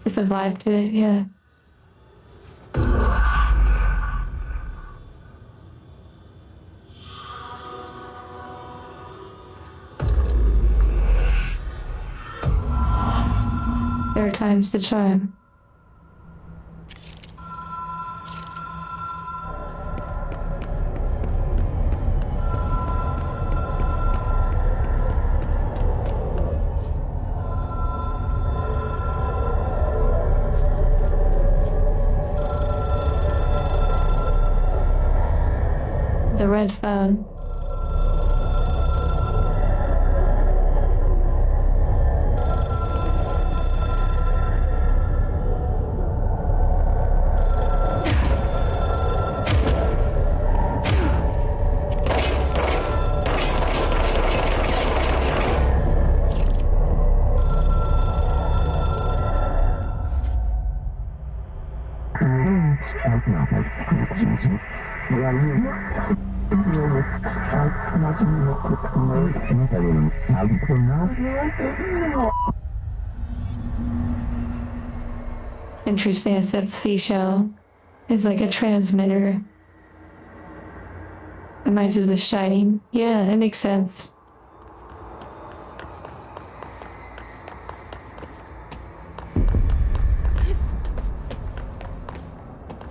It's a vibe to it, yeah. There are times to chime. The red phone. Interesting, that seashell is like a transmitter. Reminds you of The Shining. Yeah, that makes sense.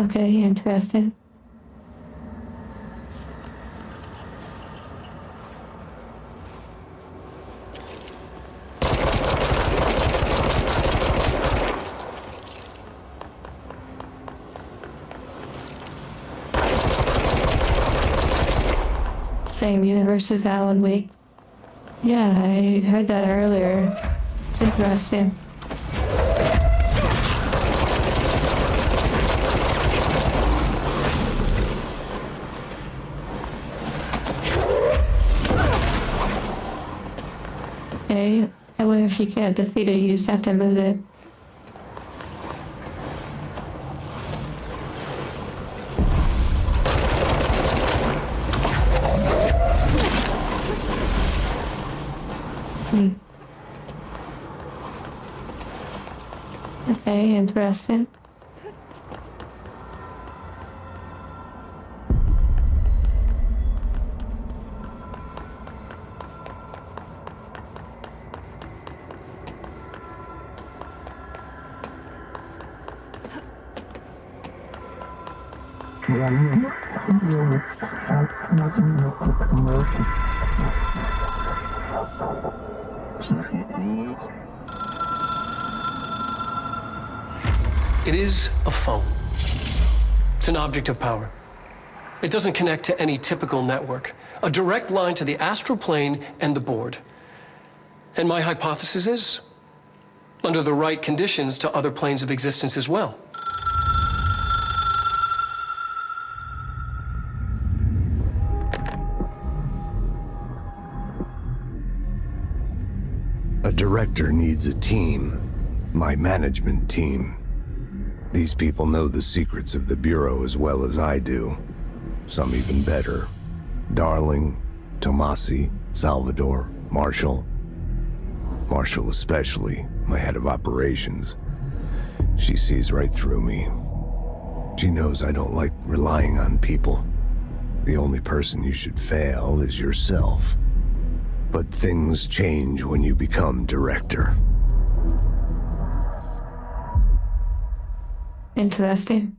Okay, interesting. Same universe as Alan Wake. Yeah, I heard that earlier. It's interesting. Okay, I wonder if you can't defeat it, you just have to move it. Okay, interesting. It is a phone. It's an object of power. It doesn't connect to any typical network. A direct line to the astral plane and the board. And my hypothesis is, under the right conditions, to other planes of existence as well. A director needs a team. My management team. These people know the secrets of the Bureau as well as I do. Some even better. Darling, Tomasi, Salvador, Marshall. Marshall especially, my head of operations. She sees right through me. She knows I don't like relying on people. The only person you should fail is yourself. But things change when you become director. Interesting.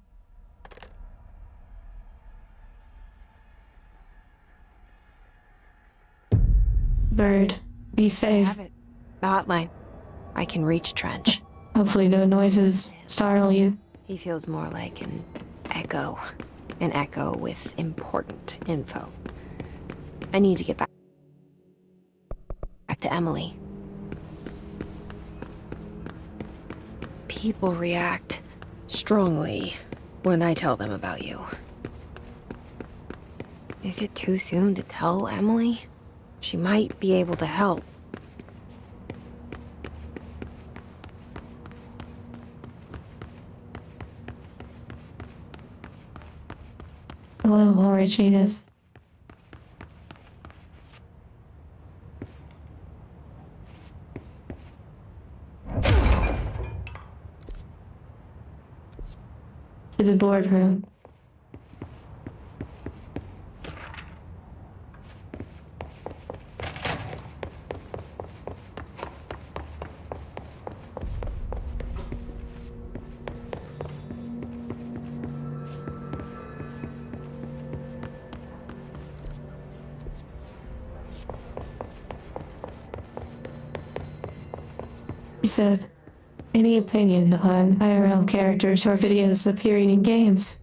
Bird, be safe. Have it. The hotline. I can reach Trench. Hopefully no noises startle you. He feels more like an echo. An echo with important info. I need to get back to Emily. People react strongly when I tell them about you. Is it too soon to tell Emily? She might be able to help. Hello, Origina's. To the boardroom. He said, any opinion on IRL characters or videos appearing in games?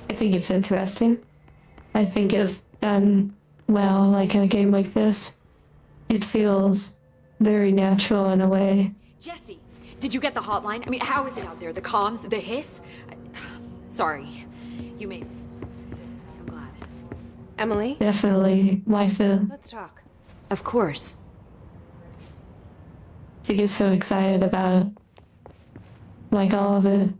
I think it's interesting. I think if done well, like in a game like this, it feels very natural in a way. Jesse, did you get the hotline? I mean, how is it out there? The comms, the hiss? Sorry, you made it. I'm glad. Emily? Definitely waifu. Let's talk. Of course. She gets so excited about like all of it.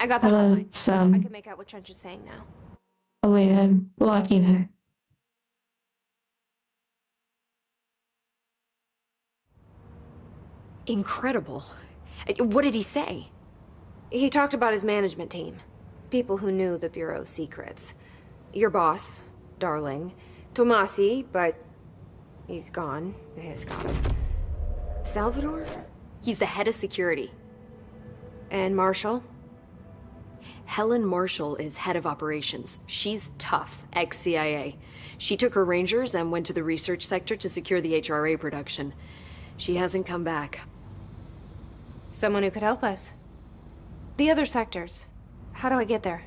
I got the Hello, hotline. I some. can make out what Trench is saying now. Oh wait, I'm blocking her. Incredible. What did he say? He talked about his management team. People who knew the Bureau's secrets. Your boss, Darling. Tomasi, but he's gone. His God. Salvador? He's the head of security. And Marshall? Helen Marshall is head of operations. She's tough, ex-CIA. She took her Rangers and went to the research sector to secure the HRA production. She hasn't come back. Someone who could help us. The other sectors. How do I get there?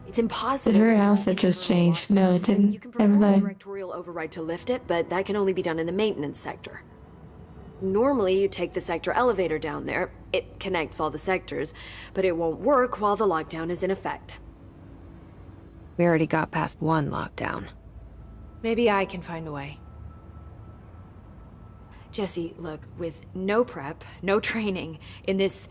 It's impossible. Did her outfit just change? No, it didn't. You can Never perform a mind. directorial override to lift it, but that can only be done in the maintenance sector. Normally, you take the sector elevator down there. It connects all the sectors, but it won't work while the lockdown is in effect. We already got past one lockdown. Maybe I can find a way. Jesse, look, with no prep, no training, in this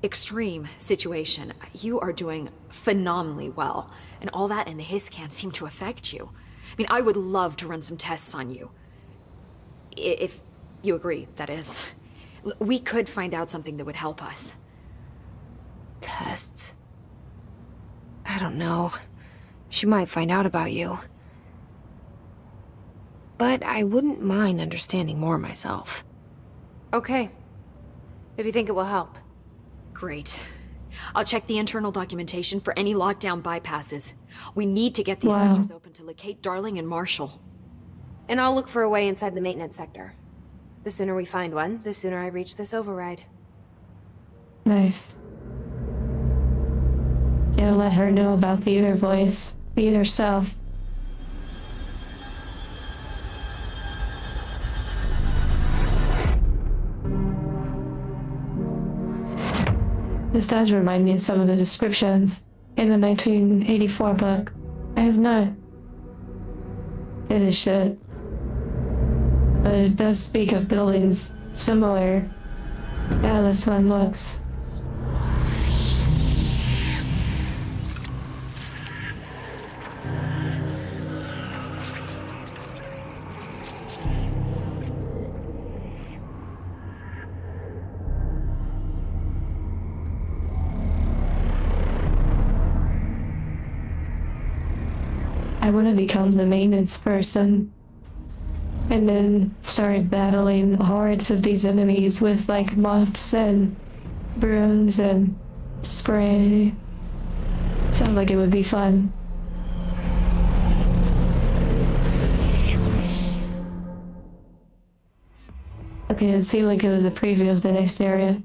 extreme situation, you are doing phenomenally well. And all that and the hiss can't seem to affect you. I mean, I would love to run some tests on you. If you agree, that is. We could find out something that would help us. Tests? I don't know. She might find out about you. But I wouldn't mind understanding more myself. Okay. If you think it will help. Great. I'll check the internal documentation for any lockdown bypasses. We need to get these Wow. sectors open to locate Darling and Marshall. And I'll look for a way inside the maintenance sector. The sooner we find one, the sooner I reach this override. Nice. Yeah, let her know about the other voice. Be herself. This does remind me of some of the descriptions in the 1984 book. I have not finished it, but it does speak of buildings similar to how this one looks. I want to become the maintenance person and then start battling hordes of these enemies with like moths and brooms and spray. Sounds like it would be fun. Okay, it seemed like it was a preview of the next area.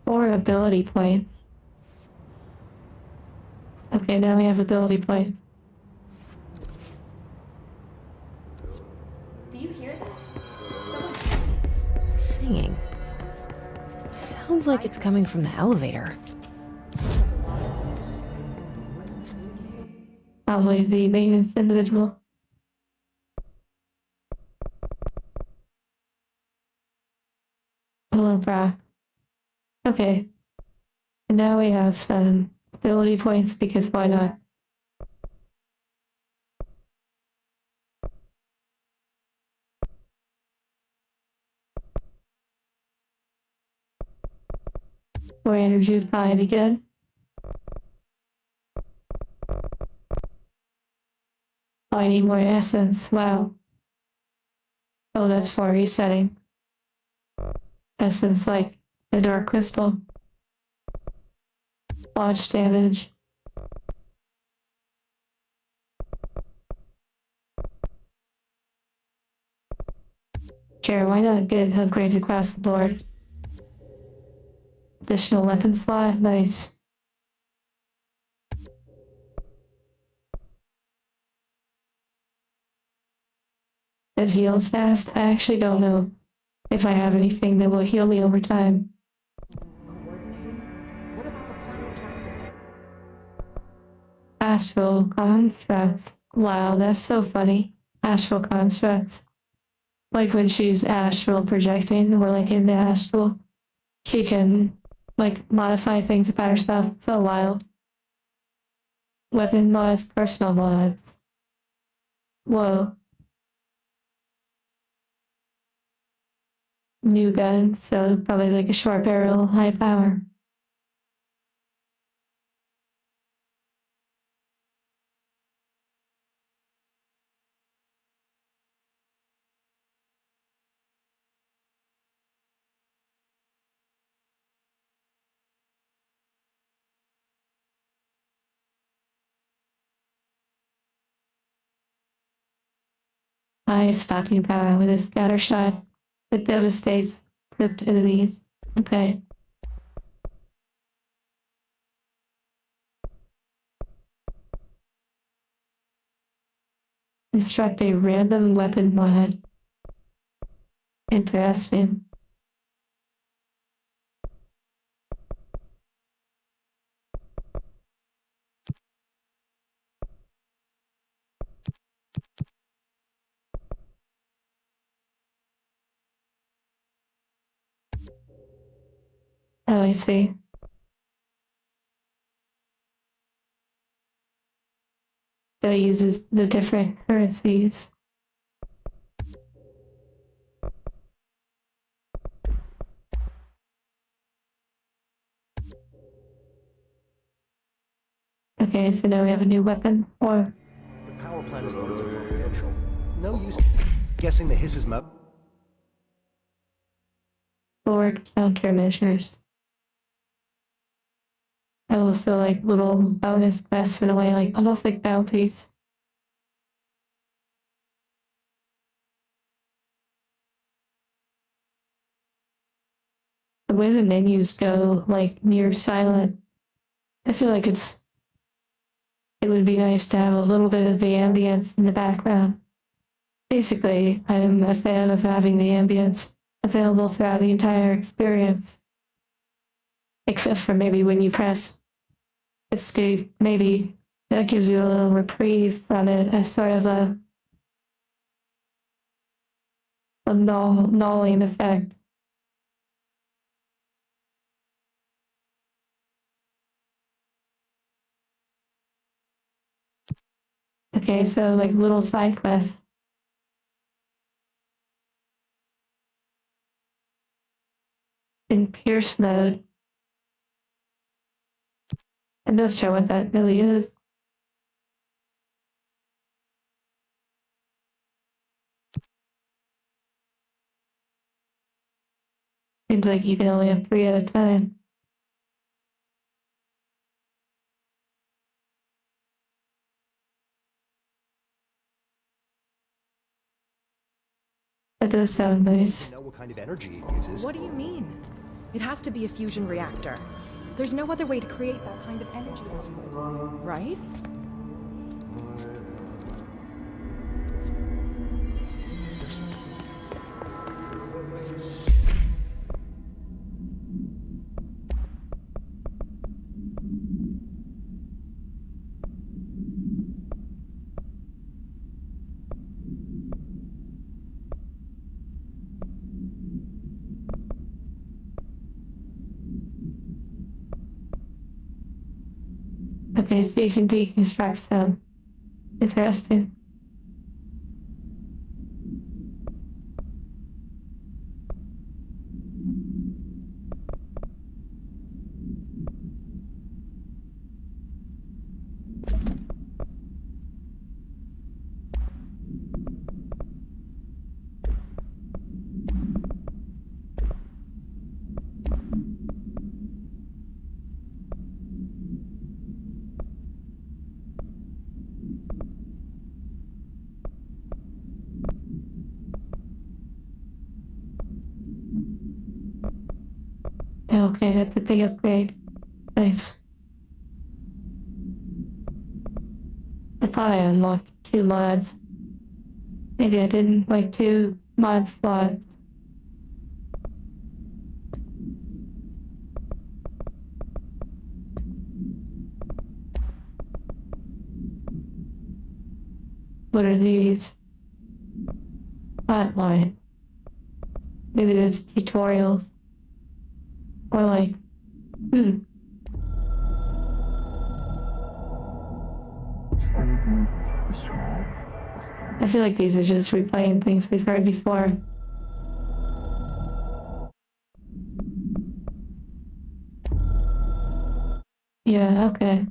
Or ability points. Okay, now we have ability points. Do you hear that? Singing. Sounds like it's coming from the elevator. Probably the maintenance individual. Hello, Brock. Okay. And now we have some ability points because why not? More energy to buy it again. Oh, I need more essence. Wow. Oh, that's for resetting. Essence like the dark crystal. Launch damage. Sure, why not get upgrades across the board? Additional weapon slot, nice. It heals fast? I actually don't know if I have anything that will heal me over time. Astral constructs. Wow, that's so funny. Astral constructs. Like when she's astral projecting or like in the astral, she can like modify things about herself. So wild. Weapon mods, personal mods. Whoa. New gun, so probably like a short barrel, high power. High stocking power with a scatter shot that devastates crypt enemies. Okay. Construct a random weapon mod. Interesting. Oh, I see. So it uses the different currencies. Okay, so now we have a new weapon. Or The power plant is largely confidential. No use guessing the hiss's mouth. forward countermeasures. And also like little bonus quests in a way, like almost like bounties. The way the menus go, like near silent, I feel like it would be nice to have a little bit of the ambience in the background. Basically, I'm a fan of having the ambience available throughout the entire experience. Except for maybe when you press escape, maybe that gives you a little reprieve from it as sort of a gnawing effect. Okay, so like little side quests. In Pierce mode. I'm not sure what that really is. Seems like you can only have 3 at a time. That does sound nice. Know what kind of energy it uses. What do you mean? It has to be a fusion reactor. There's no other way to create that kind of energy output, right? Okay, so you can deconstruct them. Interesting. Okay, that's a big upgrade. Nice. I thought I unlocked 2 mods. Maybe I didn't, like 2 mod slots. What are these? Hotline. Maybe there's tutorials. Or like I feel like these are just replaying things we've heard before. Yeah, okay.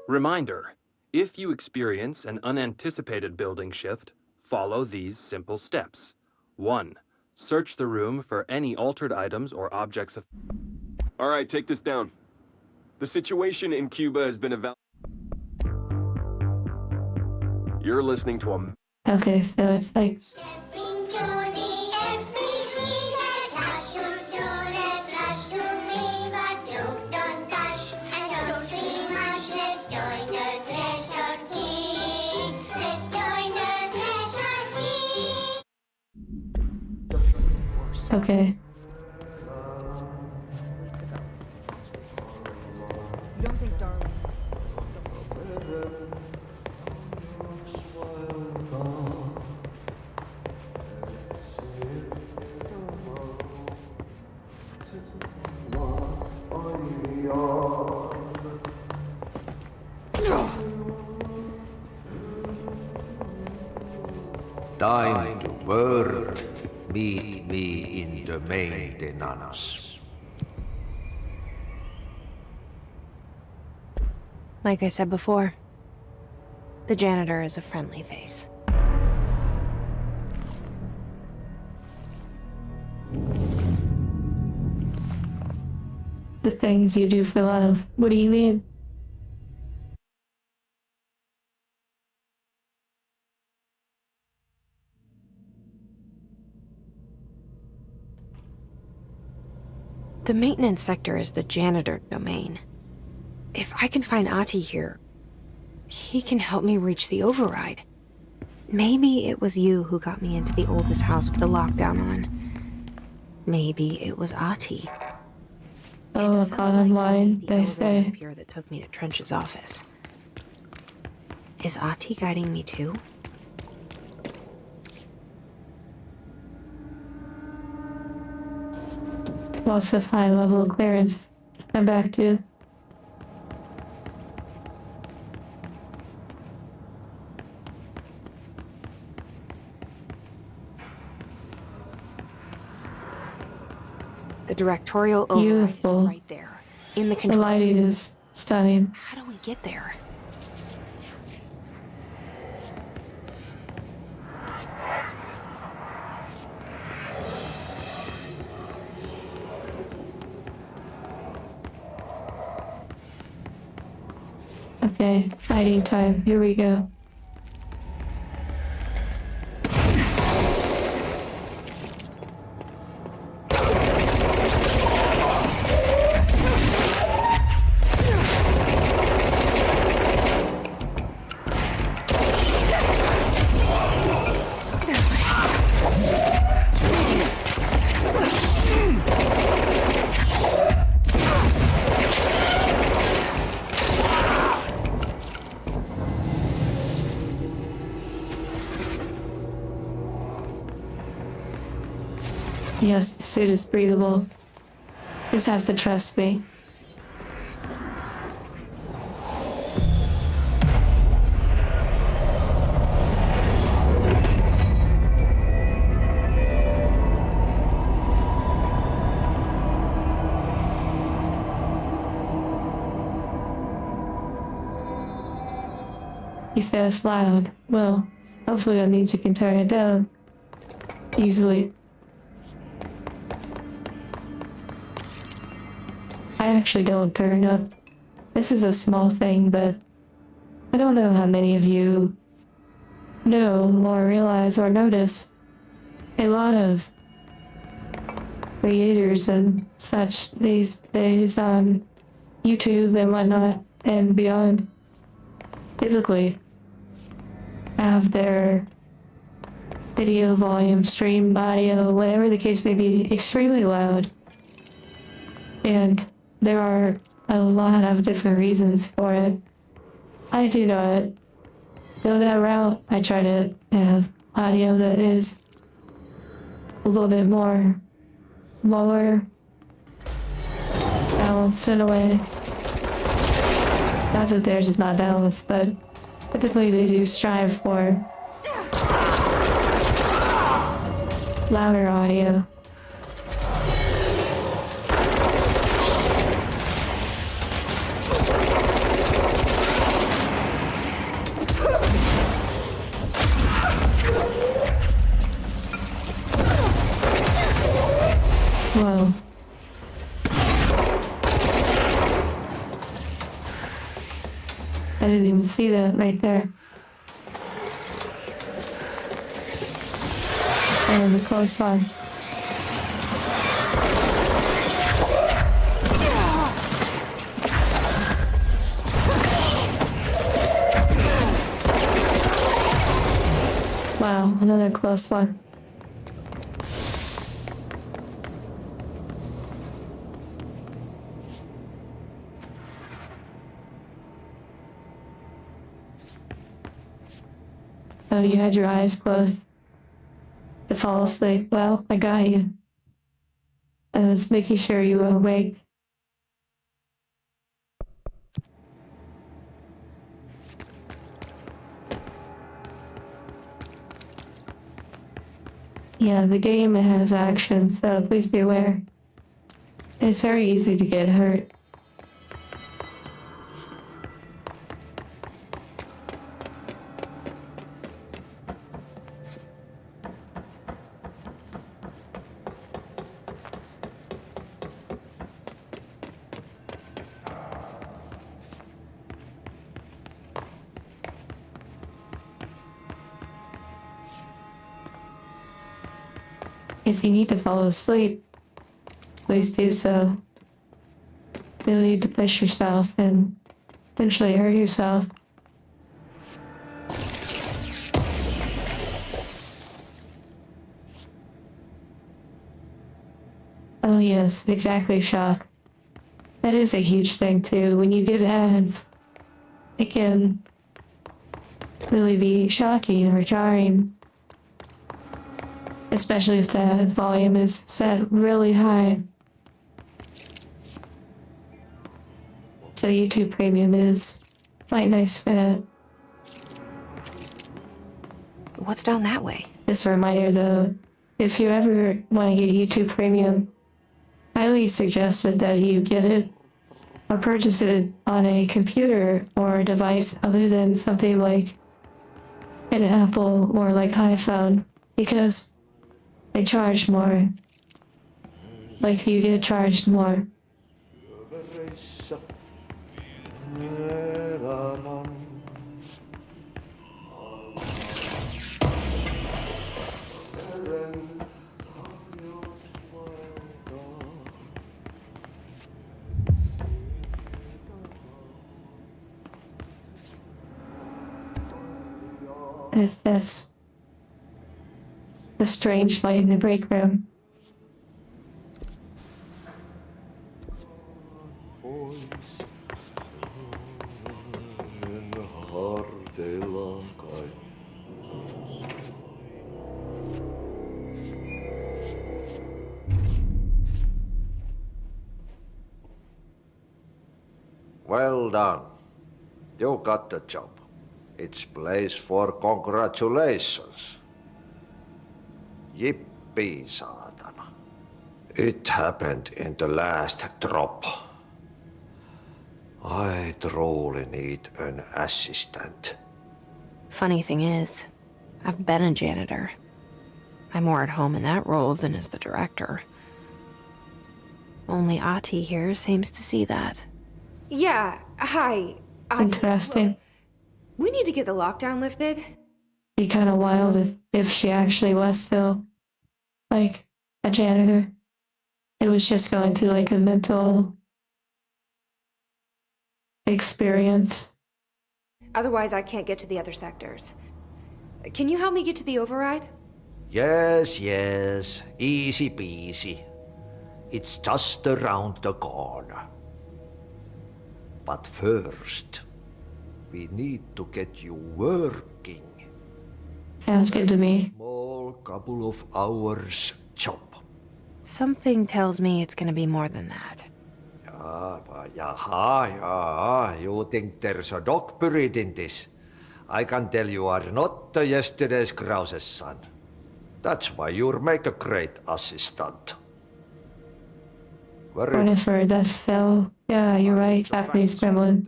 Reminder, if you experience an unanticipated building shift, follow these simple steps. 1. Search the room for any altered items or objects of... All right, take this down. The situation in Cuba has been You're listening to a... Okay, so it's like... Stepping to the FBC, there's lots to do, there's lots to be, but you don't touch and don't scream much. Let's join the Threshold Kids. Let's join the Threshold Kids. Okay. Weeks ago. You don't think Darling... Time to work. Meet me in the maintenance. Like I said before, the janitor is a friendly face. The things you do for love. What do you mean? The maintenance sector is the janitor domain. If I can find Ahti here, he can help me reach the override. Maybe it was you who got me into the oldest house with the lockdown on. Maybe it was Ahti. Oh, a bottom line, they say. Here that took me to Trench's office. Is Ahti guiding me too? Lots of high-level clearance. I'm back to. The directorial override Beautiful. is right there, in the The control. lighting is stunning. How do we get there? Okay, fighting time. Here we go. Yes, the suit is breathable. Just have to trust me. You say it's loud. Well, hopefully that means you can turn it down easily. I actually don't turn up. This is a small thing, but I don't know how many of you know or realize or notice. A lot of creators and such these days on YouTube and whatnot and beyond typically have their video volume, stream audio, whatever the case may be, extremely loud. And there are a lot of different reasons for it. I do not go that route. I try to have audio that is a little bit more lower balanced in a way. Not that theirs is not balanced, but typically they do strive for louder audio. Whoa. I didn't even see that right there. That was a close one. Wow, another close one. Oh, you had your eyes closed to fall asleep. Well, I got you. I was making sure you were awake. Yeah, the game has action, so please be aware. It's very easy to get hurt. If you need to fall asleep, please do so. You'll need to push yourself and eventually hurt yourself. Oh yes, exactly, shock. That is a huge thing too. When you get ads, it can really be shocking or jarring. Especially if the volume is set really high. So YouTube Premium is quite nice for that. What's down that way? Just a reminder though, if you ever want to get YouTube Premium, highly suggested that you get it or purchase it on a computer or a device other than something like an Apple or like iPhone, because they charge more. Like you get charged more. Is this the strange light in the break room? Well done. You got the job. It's place for congratulations. Yippee, saatana. It happened in the last drop. I truly need an assistant. Funny thing is, I've been a janitor. I'm more at home in that role than as the director. Only Ahti here seems to see that. Yeah, hi. Interesting. We need to get the lockdown lifted. Be kind of wild if she actually was still like a janitor. It was just going through like a mental experience. Otherwise, I can't get to the other sectors. Can you help me get to the override? Yes, easy peasy. It's just around the corner. But first, we need to get you working. Sounds good to me. Small couple of hours chop. Something tells me it's gonna be more than that. Yaha, you think there's a dog buried in this? I can tell you are not yesterday's Krause's son. That's why you'll make a great assistant. Whatever, that's so. Yeah, you're right, Japanese gremlin.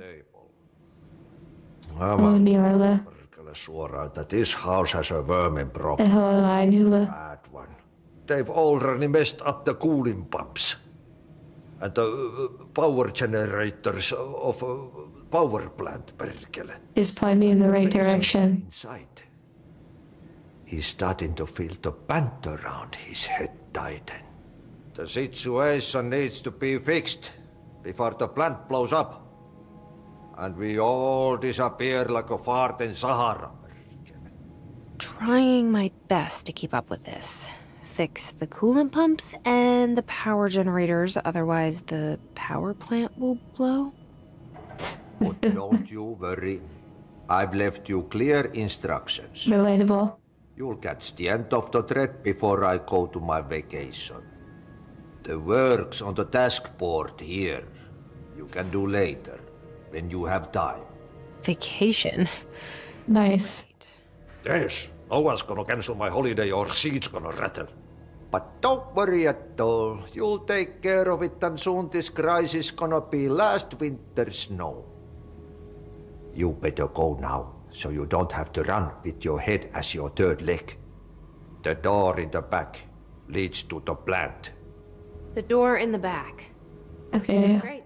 Oh, Niarla. Suoraan, that this house has a vermin problem. And hello, Niarla. Bad one. They've already messed up the cooling pumps. And the power generators of a power plant, perkele. Is pointing in the right direction. Inside. He's starting to feel the band around his head tighten. The situation needs to be fixed before the plant blows up. And we all disappear like a fart in Sahara. Trying my best to keep up with this. Fix the coolant pumps and the power generators, otherwise the power plant will blow. But don't you worry. I've left you clear instructions. Relatable. You'll catch the end of the thread before I go to my vacation. The work's on the task board here. You can do later, when you have time. Vacation? Nice. Yes, no one's gonna cancel my holiday or seat's gonna rattle. But don't worry at all. You'll take care of it and soon this crisis gonna be last winter's snow. You better go now, so you don't have to run with your head as your third leg. The door in the back leads to the plant. The door in the back. Okay. Great.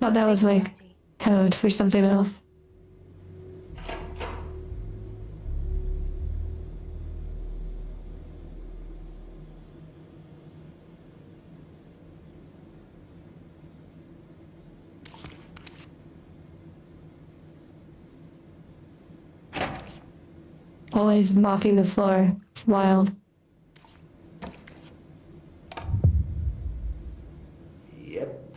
Thought that was like code for something else. Always mopping the floor. It's wild. Yep.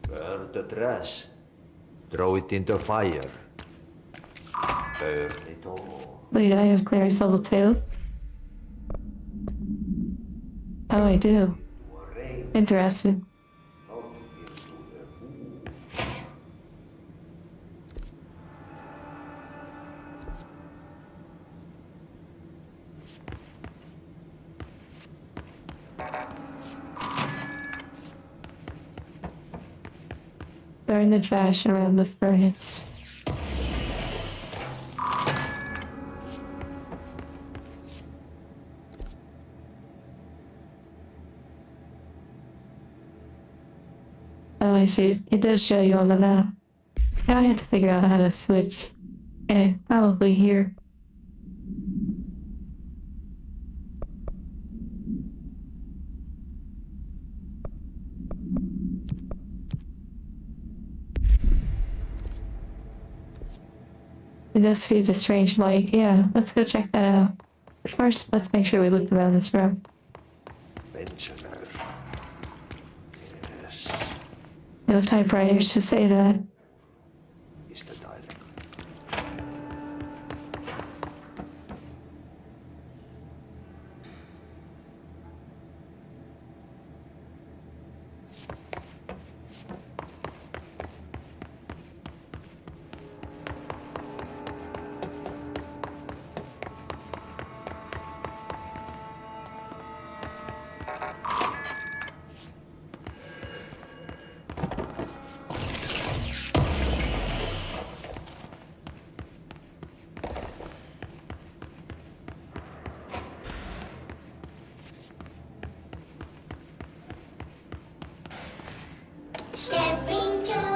Burn the trash. Throw it in the fire. Burn it all. Wait, I have clearance level 2? Oh, I do. Interesting. Burn the trash around the furnace. Oh, I see. It does show you on the map. Now I have to figure out how to switch. Okay, probably here. It does feed a strange light. Yeah, let's go check that out. But first, let's make sure we look around this room. Pensioner. Yes. No typewriters to say that. Is the direct.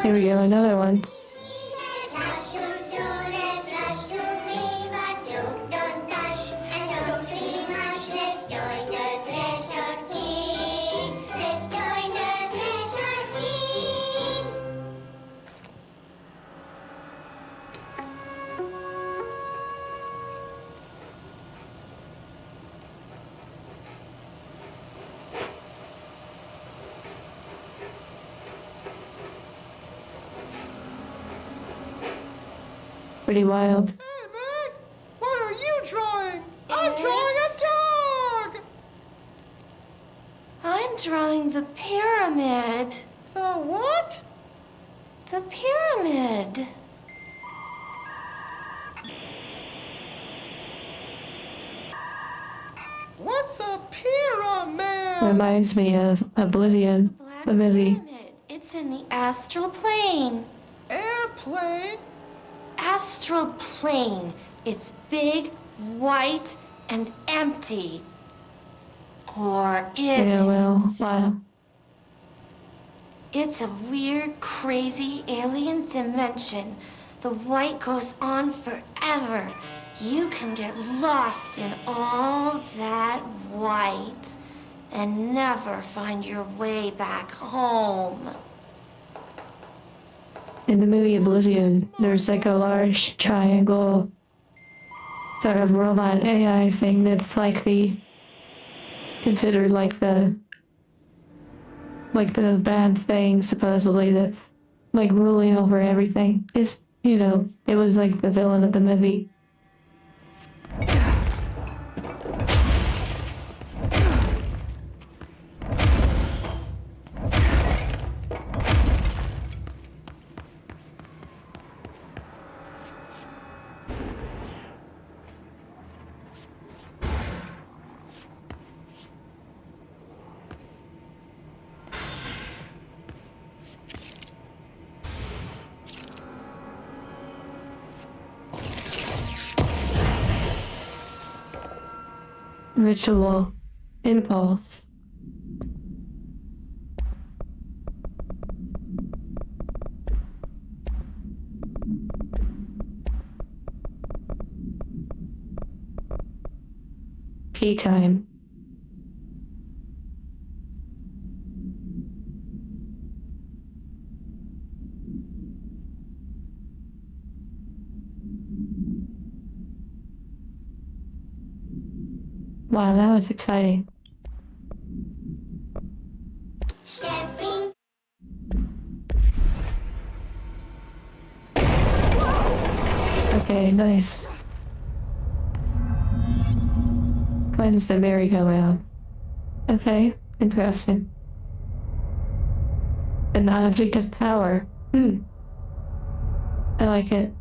Here we go, another one. Pretty wild. Hey, Meg! What are you drawing? I'm drawing a dog! I'm drawing the pyramid. The what? The pyramid. What's a pyramid? Reminds me of Oblivion, the movie. Pyramid. It's in the astral plane. Airplane? Astral plane. It's big, white, and empty. Or is Yeah, it? well, wow. It's a weird, crazy alien dimension. The white goes on forever. You can get lost in all that white and never find your way back home. In the movie Oblivion, there's like a large triangle sort of robot AI thing that's like considered like the bad thing supposedly that's like ruling over everything. It was like the villain of the movie. Ritual impulse. Tea time. Wow, that was exciting. Stepping. Okay, nice. Cleanse the merry-go-round. Okay, interesting. An object of power. I like it.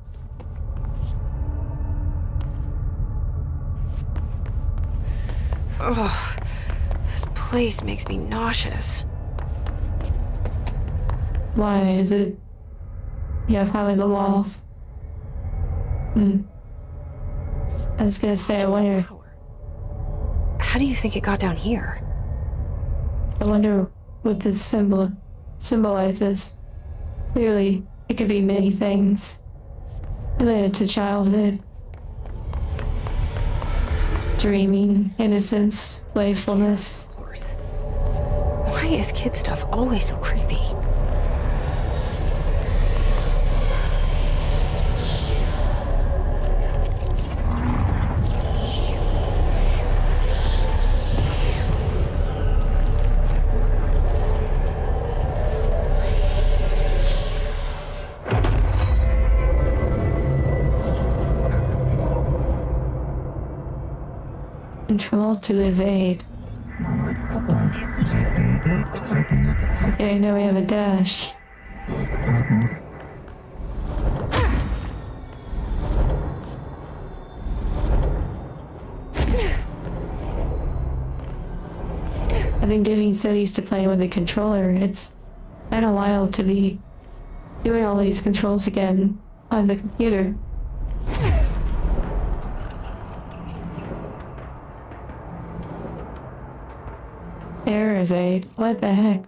Ugh, this place makes me nauseous. Why is it? Yeah, probably the walls. I was gonna say, I wonder. How do you think it got down here? I wonder what this symbolizes. Clearly, it could be many things related to childhood. Dreaming, innocence, playfulness. Of course. Why is kid stuff always so creepy? Control to his aid. Okay, now we have a dash. I think Denny said he used to play with a controller. It's kind of wild to be doing all these controls again on the computer. There is a... what the heck?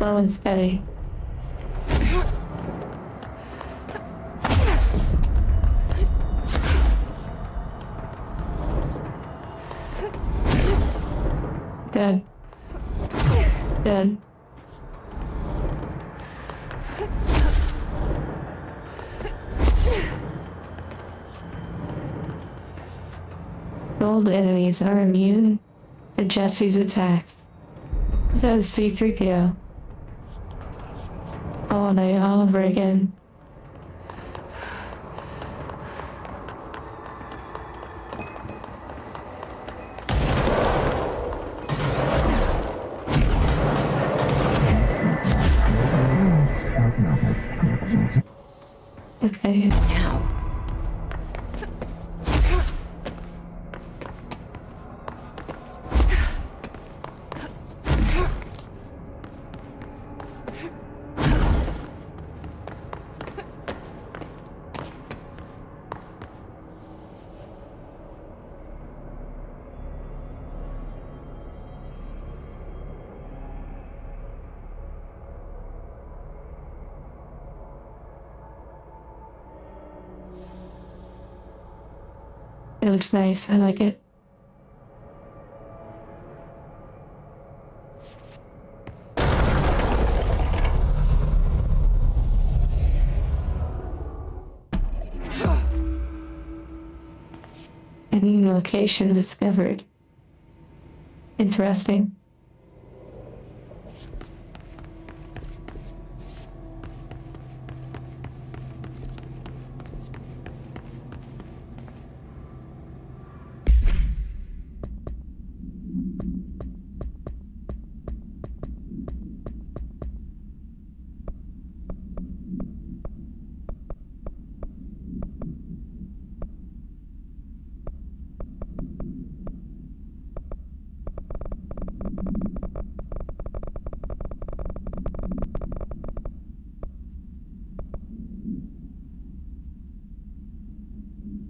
slow and steady. Dead. Dead. Gold enemies are immune to Jesse's attacks. That was C-3PO. All night, all over again. Okay. Now. It looks nice. I like it. A new location discovered. Interesting.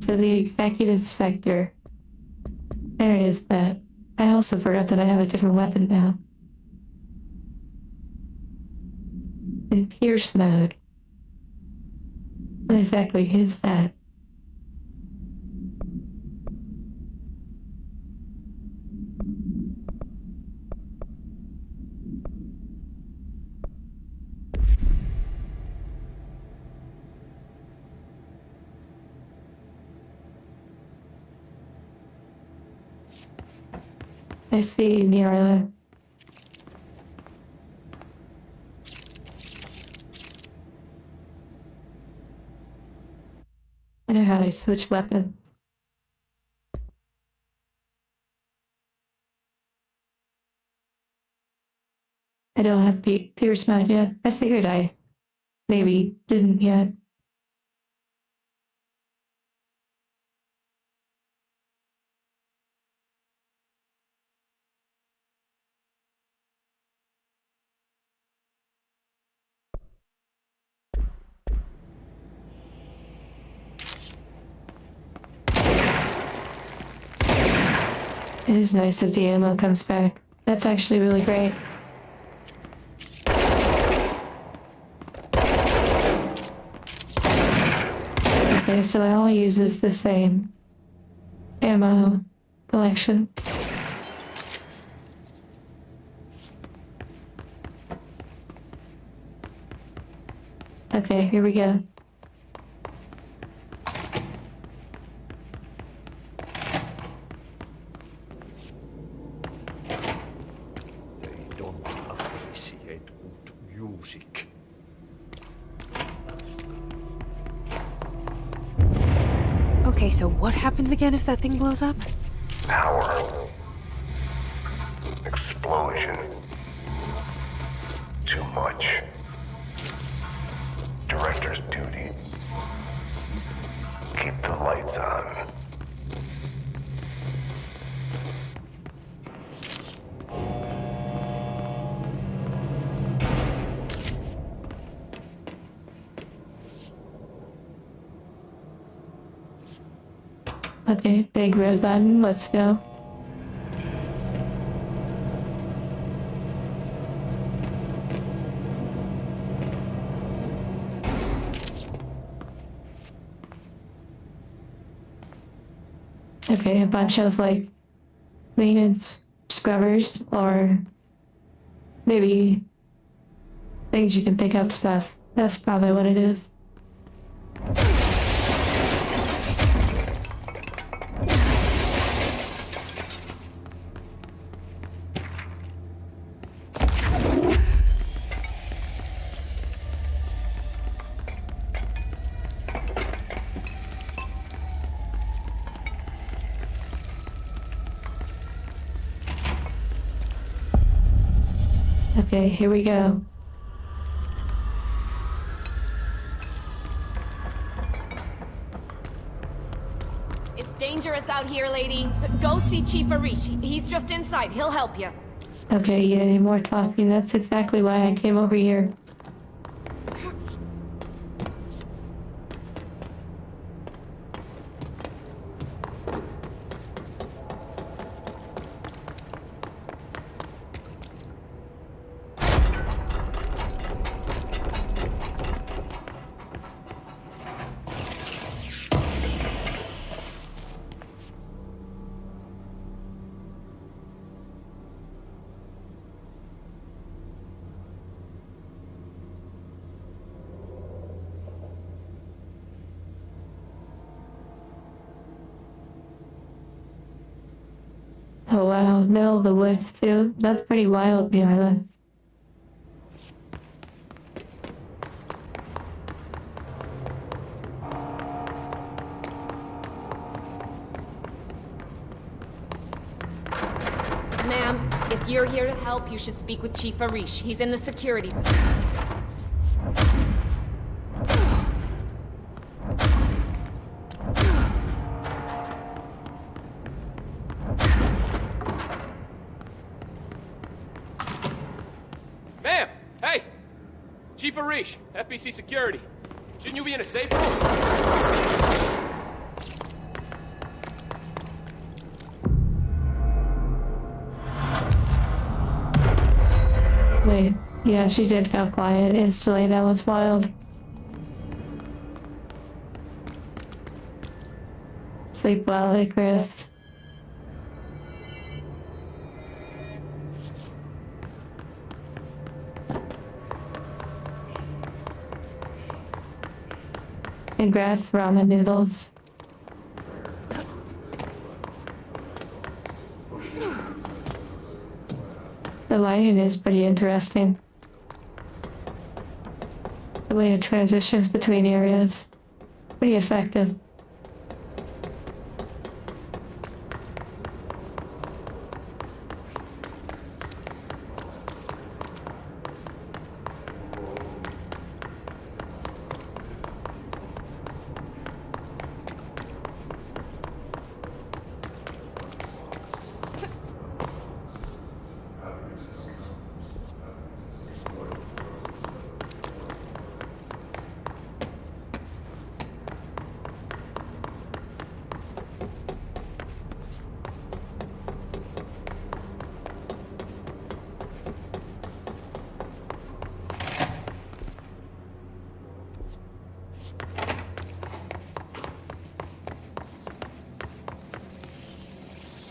To the executive sector. There is that. I also forgot that I have a different weapon now. In Pierce mode. What exactly is that? I see Nira. I know how to switch weapons. I don't have Pierce mode yet. I figured I maybe didn't yet. It is nice that the ammo comes back. That's actually really great. Okay, so it all uses the same ammo collection. Okay, here we go. They don't appreciate good music. Okay, so what happens again if that thing blows up? Power. Explosion. Too much. Director's duty. Keep the lights on. Okay, big red button, let's go. Okay, a bunch of like maintenance scrubbers or maybe things you can pick up stuff. That's probably what it is. Okay, here we go. It's dangerous out here, lady. Go see Chief Arish. He's just inside. He'll help you. Okay, yeah, any more talking. That's exactly why I came over here. Oh wow, middle of the woods too. That's pretty wild, Bjarla. Ma'am, if you're here to help, you should speak with Chief Arish. He's in the security. Ma'am! Hey! Chief Arish, FBC Security. Shouldn't you be in a safe room? Wait, yeah, she did go quiet instantly. That was wild. Sleep well, Icarus. Congrats, ramen noodles. The lighting is pretty interesting. The way it transitions between areas. Pretty effective.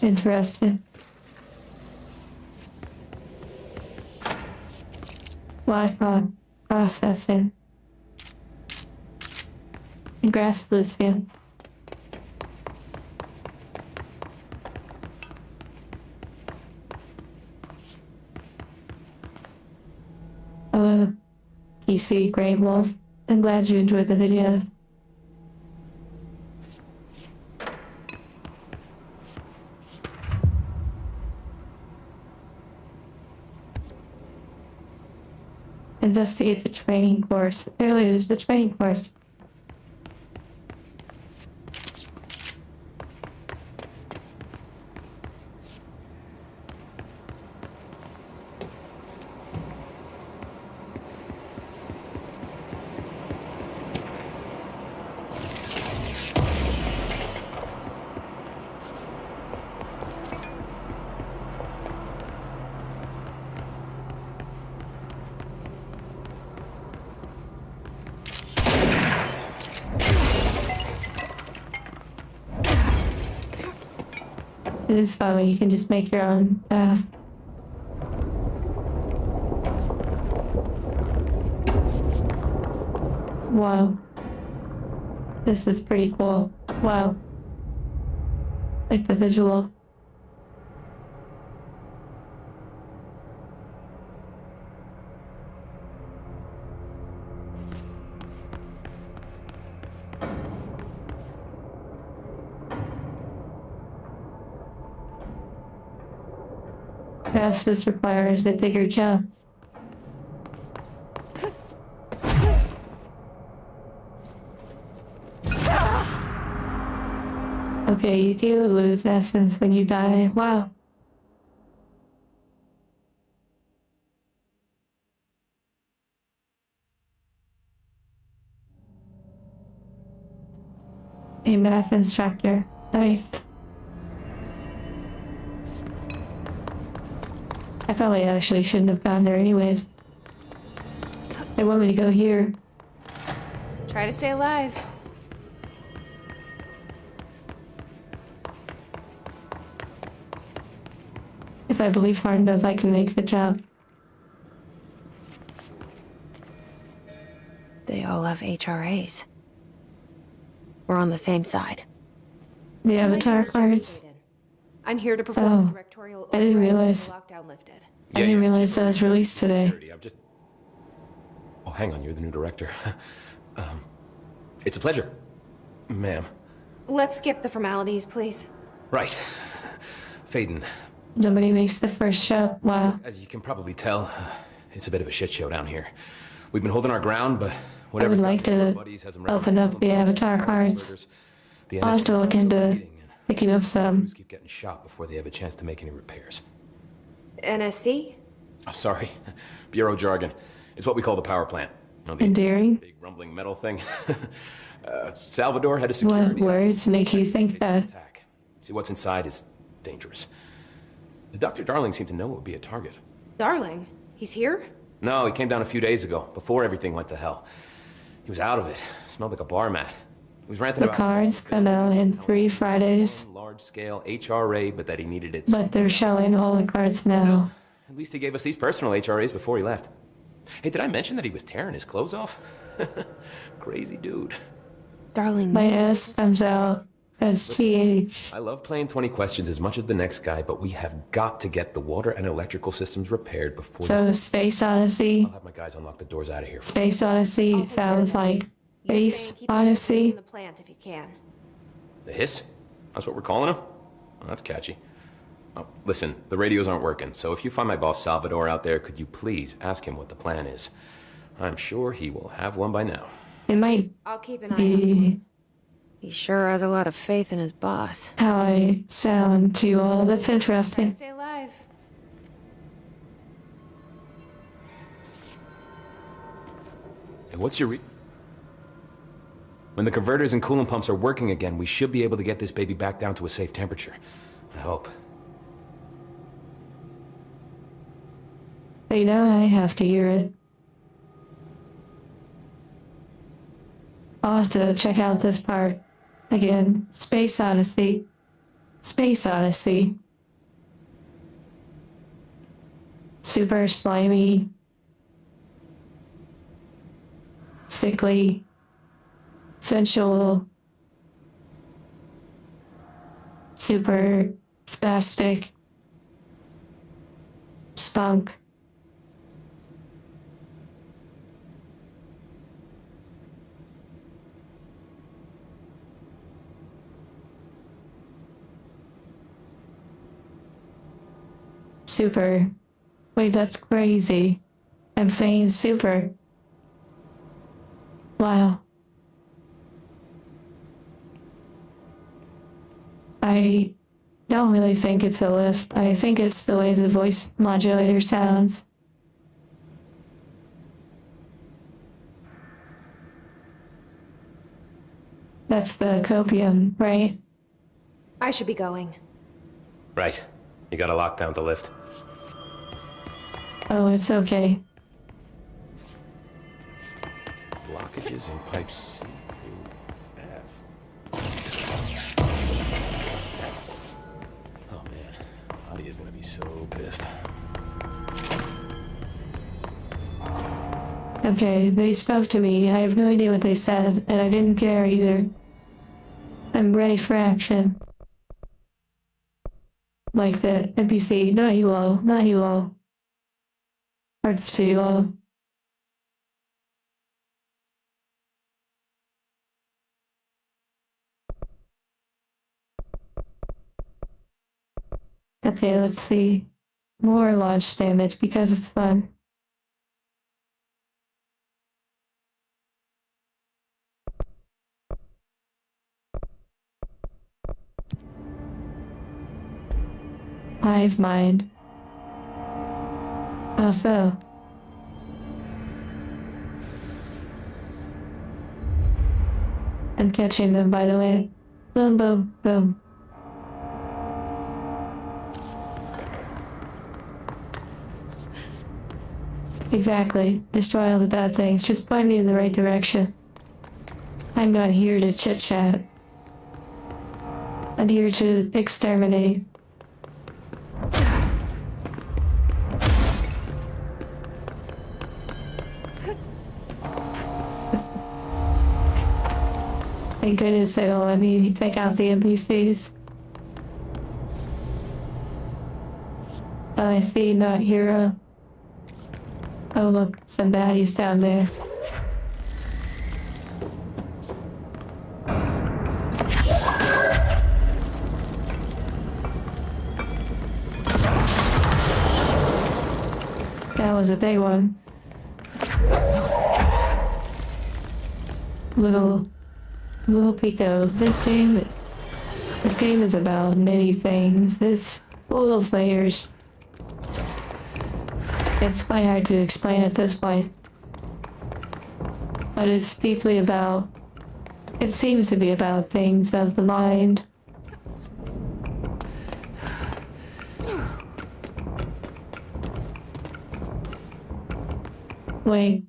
Interesting. Wi-Fi processing. Congrats, Lucian. Hello, PC Grey Wolf. I'm glad you enjoyed the videos. Investigate the training course. Earlier, there's the training course. It is fun when you can just make your own path. Wow. This is pretty cool. Wow. Like the visual. This requires a bigger jump. Okay, you do lose essence when you die. Wow. A math instructor. Nice. I probably actually shouldn't have gone there anyways. They want me to go here. Try to stay alive. If I believe hard enough, I can make the jump. They all have HRAs. We're on the same side. The avatar cards. I'm here to perform the directorial I didn't override realize. until lockdown lifted. I didn't realize that was released today. Security, I'm just... Oh, hang on, you're the new director. It's a pleasure, ma'am. Let's skip the formalities, please. Right. Faden, Nobody makes the first show. Wow. as you can probably tell, it's a bit of a shit show down here. We've been holding our ground, but I whatever. would like to open up the avatar cards. I'll have to look into picking up some. Keep getting shot before they have a chance to make any repairs. NSC? Oh, sorry. Bureau jargon. It's what we call the power plant. You know, the Endearing? big rumbling metal thing. Salvador, head of What security. words make you think that? See, what's inside is dangerous. Dr. Darling seemed to know it would be a target. Darling, he's here? No, he came down a few days ago, before everything went to hell. He was out of it. Smelled like a bar mat. He was ranting The about cards come out in 3 Fridays, large-scale HRA, but that he needed it. but they're showing all the cards now. At least he gave us these personal HRAs before he left. Hey, did I mention that he was tearing his clothes off? Crazy dude. Darling. My S comes out as TH. I love playing 20 questions as much as the next guy, but we have got to get the water and electrical systems repaired before So the Space Odyssey. I'll have my guys unlock the doors out of here. Space Odyssey sounds like Space Odyssey. The plant if you can. The hiss? That's what we're calling him? Well, that's catchy. Oh, listen, the radios aren't working, so if you find my boss Salvador out there, could you please ask him what the plan is? I'm sure he will have one by now. It might I'll keep an eye be He sure has a lot of faith in his boss. how I sound to you all. That's Try to interesting. stay alive. Hey, what's your When the converters and coolant pumps are working again, we should be able to get this baby back down to a safe temperature. I hope. But you know, I have to hear it. I'll have to check out this part again. Space Odyssey. Space Odyssey. Super slimy. Sickly. Sensual. Super spastic. Spunk. Super. Wait, that's crazy. I'm saying super. Wow. I don't really think it's a lisp. I think it's the way the voice modulator sounds. That's the copium, right? I should be going. Right. You got a lockdown to lift. Oh, it's okay. Blockages in pipes C through F. Oh Okay, they spoke to me. I have no idea what they said, and I didn't care either. I'm ready for action. Like the NPC, not you all, not you all. Hearts to you all. Okay, let's see. More launch damage because it's fun. Hive mind. How so? I'm catching them, by the way. Boom, boom, boom. Exactly. Destroy all the bad things. Just point me in the right direction. I'm not here to chit-chat. I'm here to exterminate. Thank goodness they don't let me take out the NPCs. Oh, I see, not hero. Oh look, some baddies down there. That was a big one. Little Pico, this game is about many things. It's full of layers. It's quite hard to explain at this point. But it's deeply about, it seems to be about things of the mind. Wait,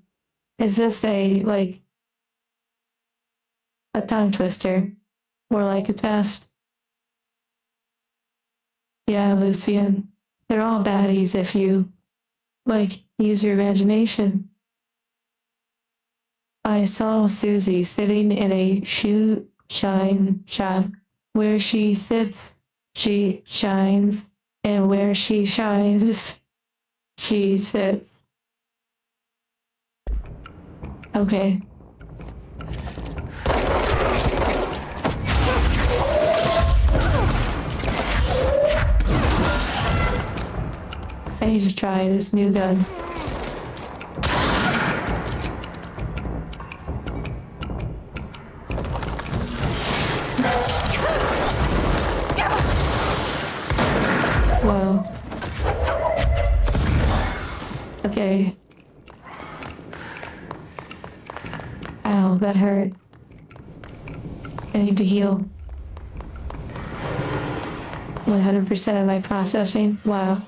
is this a tongue twister? More like a test? Yeah, Lucian. They're all baddies if you, use your imagination. I saw Susie sitting in a shoe shine shop. Where she sits, she shines. And where she shines, she sits. Okay. I need to try this new gun. Whoa. Okay. Ow, that hurt. I need to heal. 100% of my processing. Wow.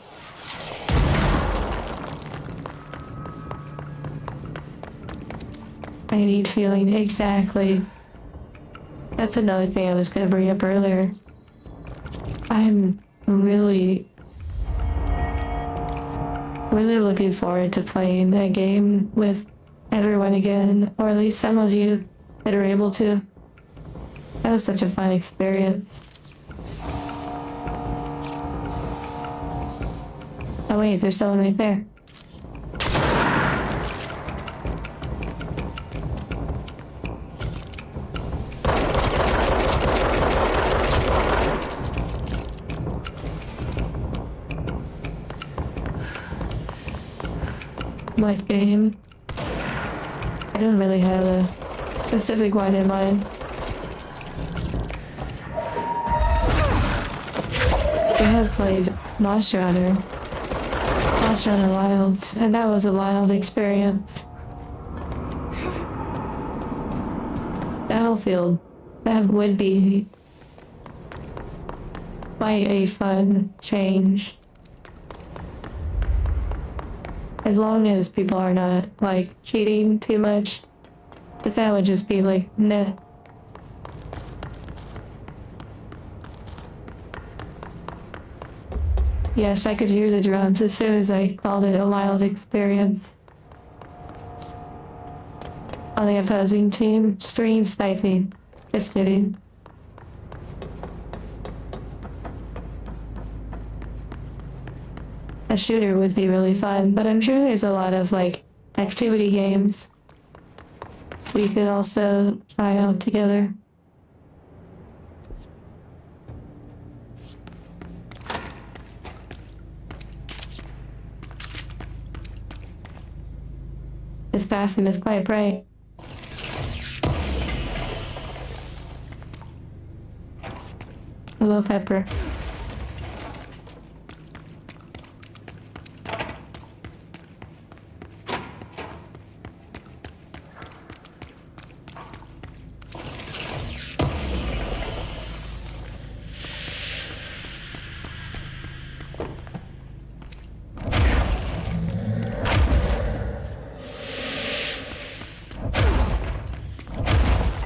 I need healing, exactly. That's another thing I was gonna bring up earlier. I'm really looking forward to playing that game with everyone again, or at least some of you that are able to. That was such a fun experience. Oh wait, there's someone right there. What game? I don't really have a specific one in mind. We have played Monster Hunter Wilds, and that was a wild experience. Battlefield, that would be quite a fun change. As long as people are not, cheating too much. Because that would just be nah. Yes, I could hear the drums as soon as I called it a wild experience. on the opposing team, stream sniping. Just kidding. A shooter would be really fun, but I'm sure there's a lot of like activity games we could also try out together. This bathroom is quite bright. Hello, Pepper.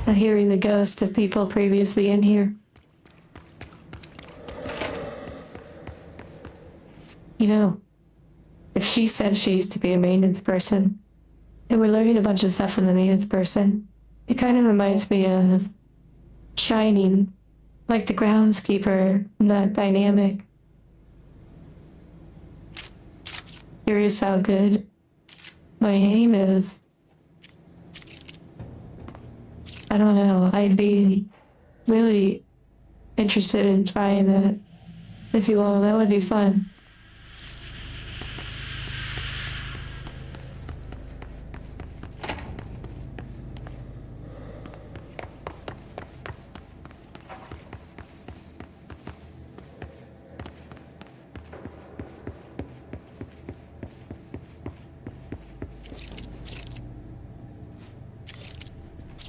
I'm hearing the ghosts of people previously in here. You know, if she said she used to be a maintenance person, and we're learning a bunch of stuff from the maintenance person, it kind of reminds me of Shining, like the groundskeeper, and that dynamic. Curious how good my aim is. I don't know, I'd be really interested in trying that with you all. That would be fun.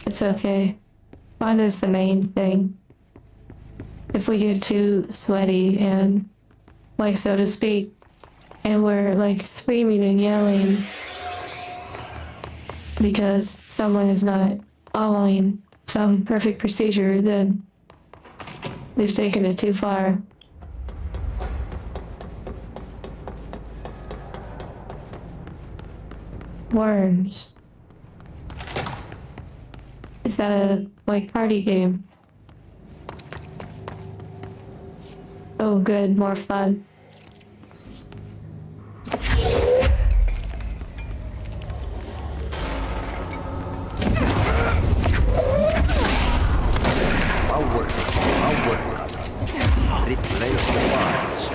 It's okay. Fun is the main thing. If we get too sweaty and, like, so to speak, and we're, like, screaming and yelling because someone is not following some perfect procedure, then we've taken it too far. Worms. Is that a, like, party game? Oh good, more fun. Replay of the parts.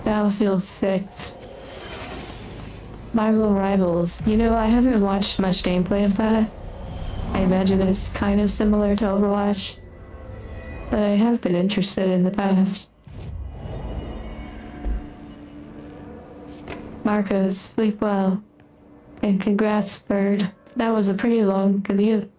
Battlefield 6. Marvel Rivals. You know, I haven't watched much gameplay of that. I imagine it's kind of similar to Overwatch, but I have been interested in the past. Marcos, sleep well. And congrats, Bird. That was a pretty long commute.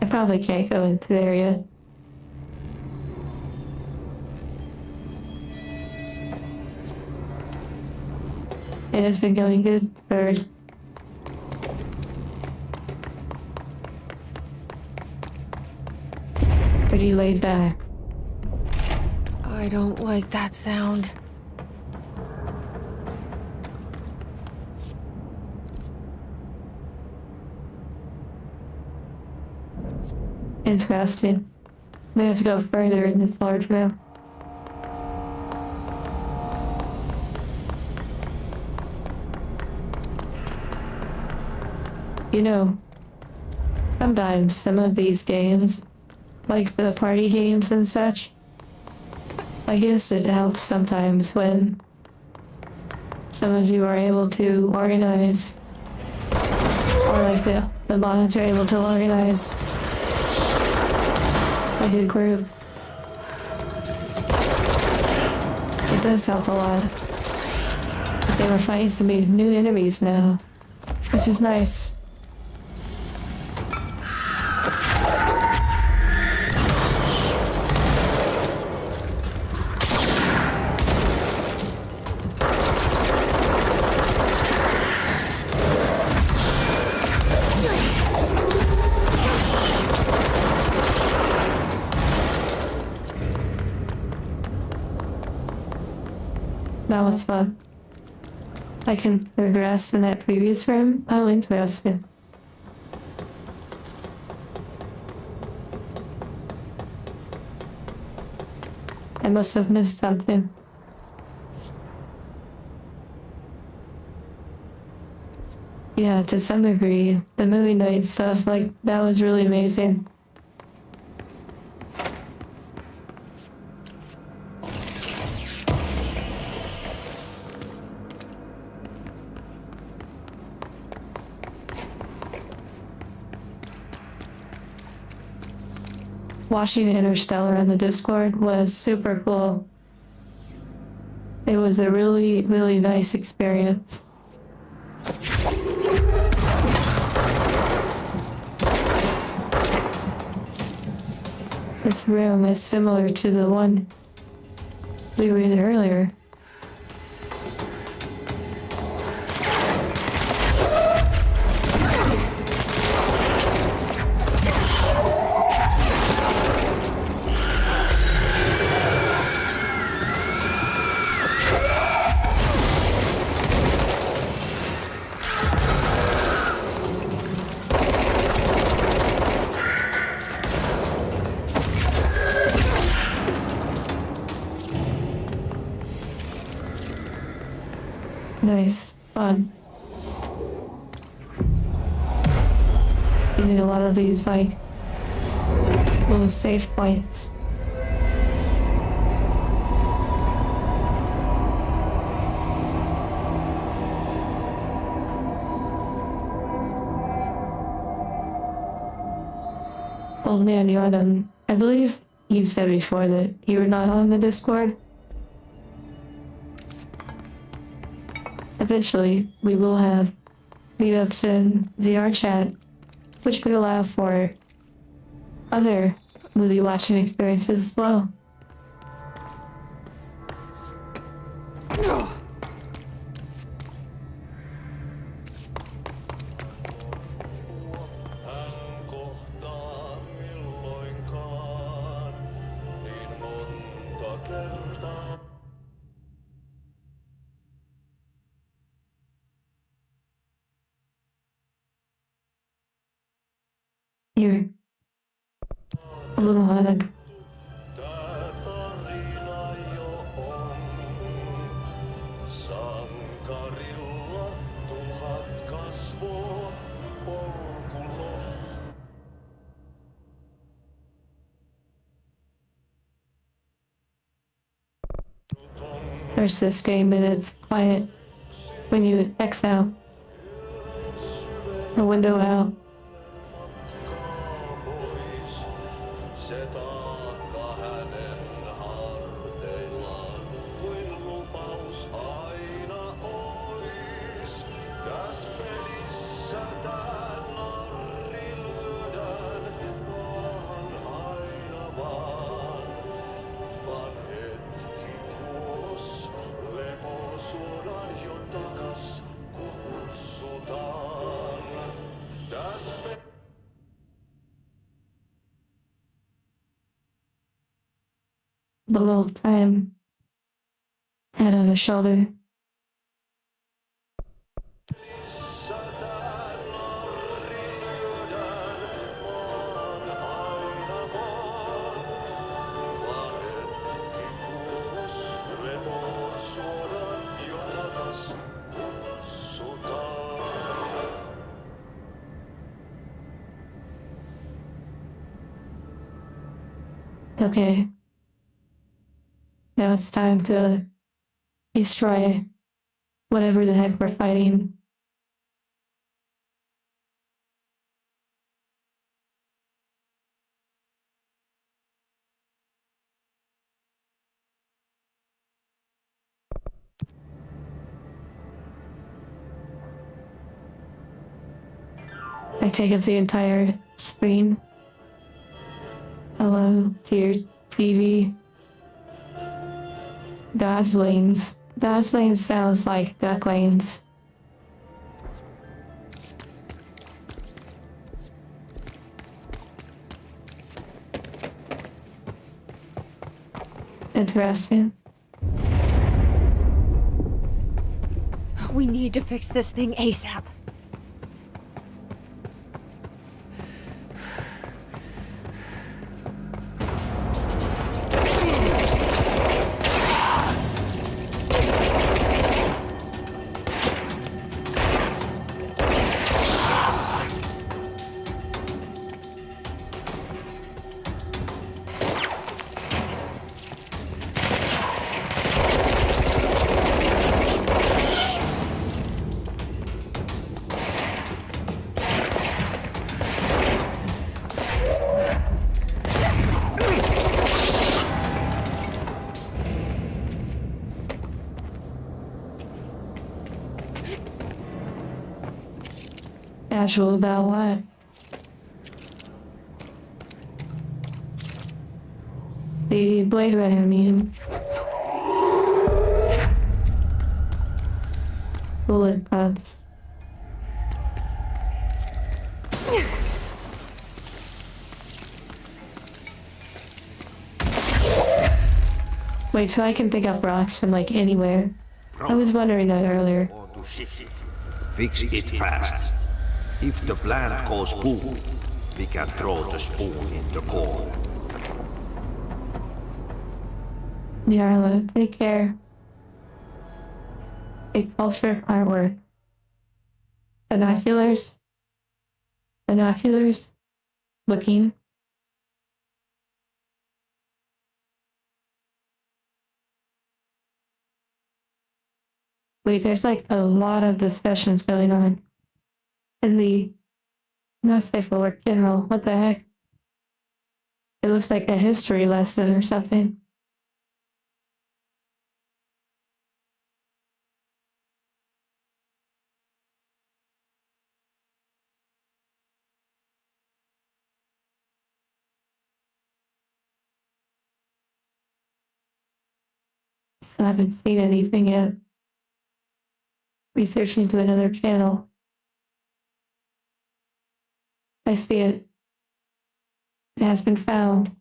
I probably can't go into there yet. It has been going good, Bird. Pretty laid back. I don't like that sound. Interesting. We have to go further in this large map. You know, sometimes some of these games, like the party games and such, I guess it helps sometimes when some of you are able to organize, or like the mods are able to organize a good group. It does help a lot. They were fighting some new enemies now, which is nice. That was fun. I can progress in that previous room. Oh, interesting. I must have missed something. Yeah, to some degree, the movie night stuff, like, that was really amazing. Watching Interstellar on the Discord was super cool. It was a really, really nice experience. This room is similar to the one we were in earlier. Nice. Fun. You need a lot of these, like, little safe points. Old man Yonam, I believe you said before that you were not on the Discord. Eventually, we will have meetups in VR chat, which could allow for other movie watching experiences as well. You're a little honored. There's this game and it's quiet when you X out. The window out. The little time head on the shoulder. Okay. Now it's time to destroy whatever the heck we're fighting. I take up the entire screen. Hello, dear TV. Goslings. Goslings sounds like ducklings. Interesting. We need to fix this thing ASAP. Casual about what? The Blade Runner meme. Bullet pups. Wait, so I can pick up rocks from like anywhere? I was wondering that earlier. To city. Fix it fast. If the plant goes boom, we can throw the spoon in the core. Yarla, take care. Big culture artwork. Binoculars. Binoculars. Looking. Wait, there's like a lot of discussions going on. In the not safe for work general, what the heck? It looks like a history lesson or something. I haven't seen anything yet. Researching to another channel. I see it. It has been found.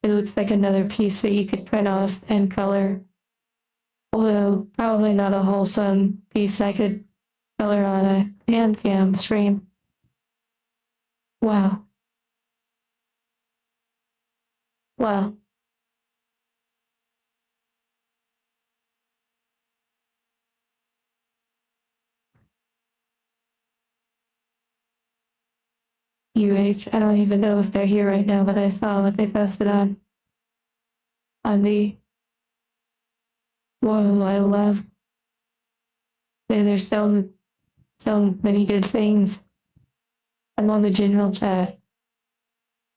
It looks like another piece that you could print off and color. Although, probably not a wholesome piece I could color on a hand cam stream. Wow. Wow. UH, I don't even know if they're here right now, but I saw what they posted on the whoa, I love. There's so many good things. I'm on the general chat.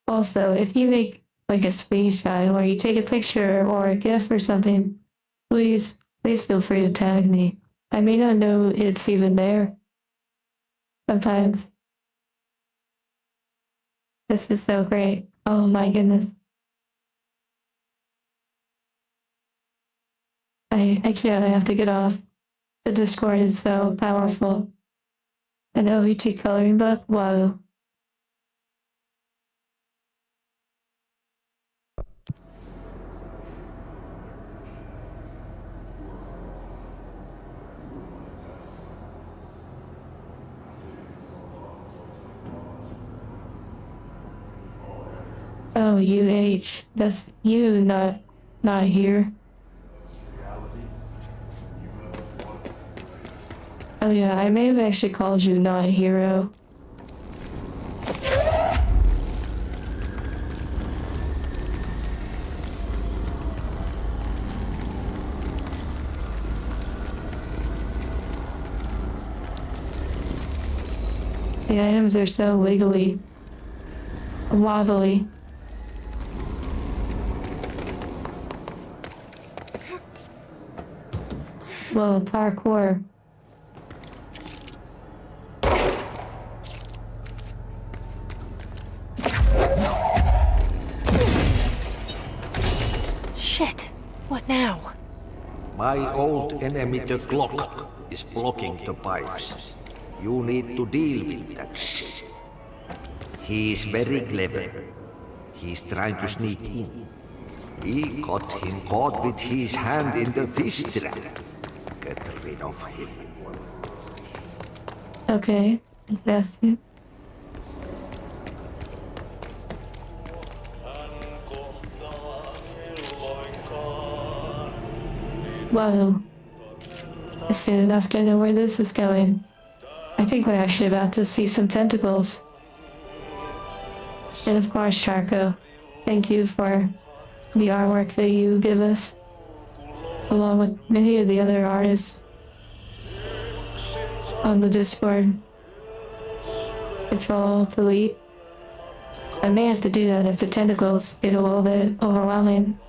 Also, if you make like a screenshot or you take a picture or a GIF or something, please feel free to tag me. I may not know it's even there. Sometimes. This is so great. Oh my goodness. I can't, I have to get off. The Discord is so powerful. An OET coloring book? Whoa. Oh, UH. That's you, not here. Oh yeah, I may have actually called you not a hero. The items are so wiggly, wobbly. Whoa, parkour. Shit. What now? My old enemy, the clock, is blocking the pipes. You need to deal with that shit. He is very clever. He's trying to sneak in. We got him caught with his hand in the fish trap. Get rid of him. Okay, interesting. Well, soon enough to know where this is going. I think we're actually about to see some tentacles. And of course, Charco, thank you for the artwork that you give us, along with many of the other artists on the Discord. Control, delete. I may have to do that if the tentacles get a little bit overwhelming.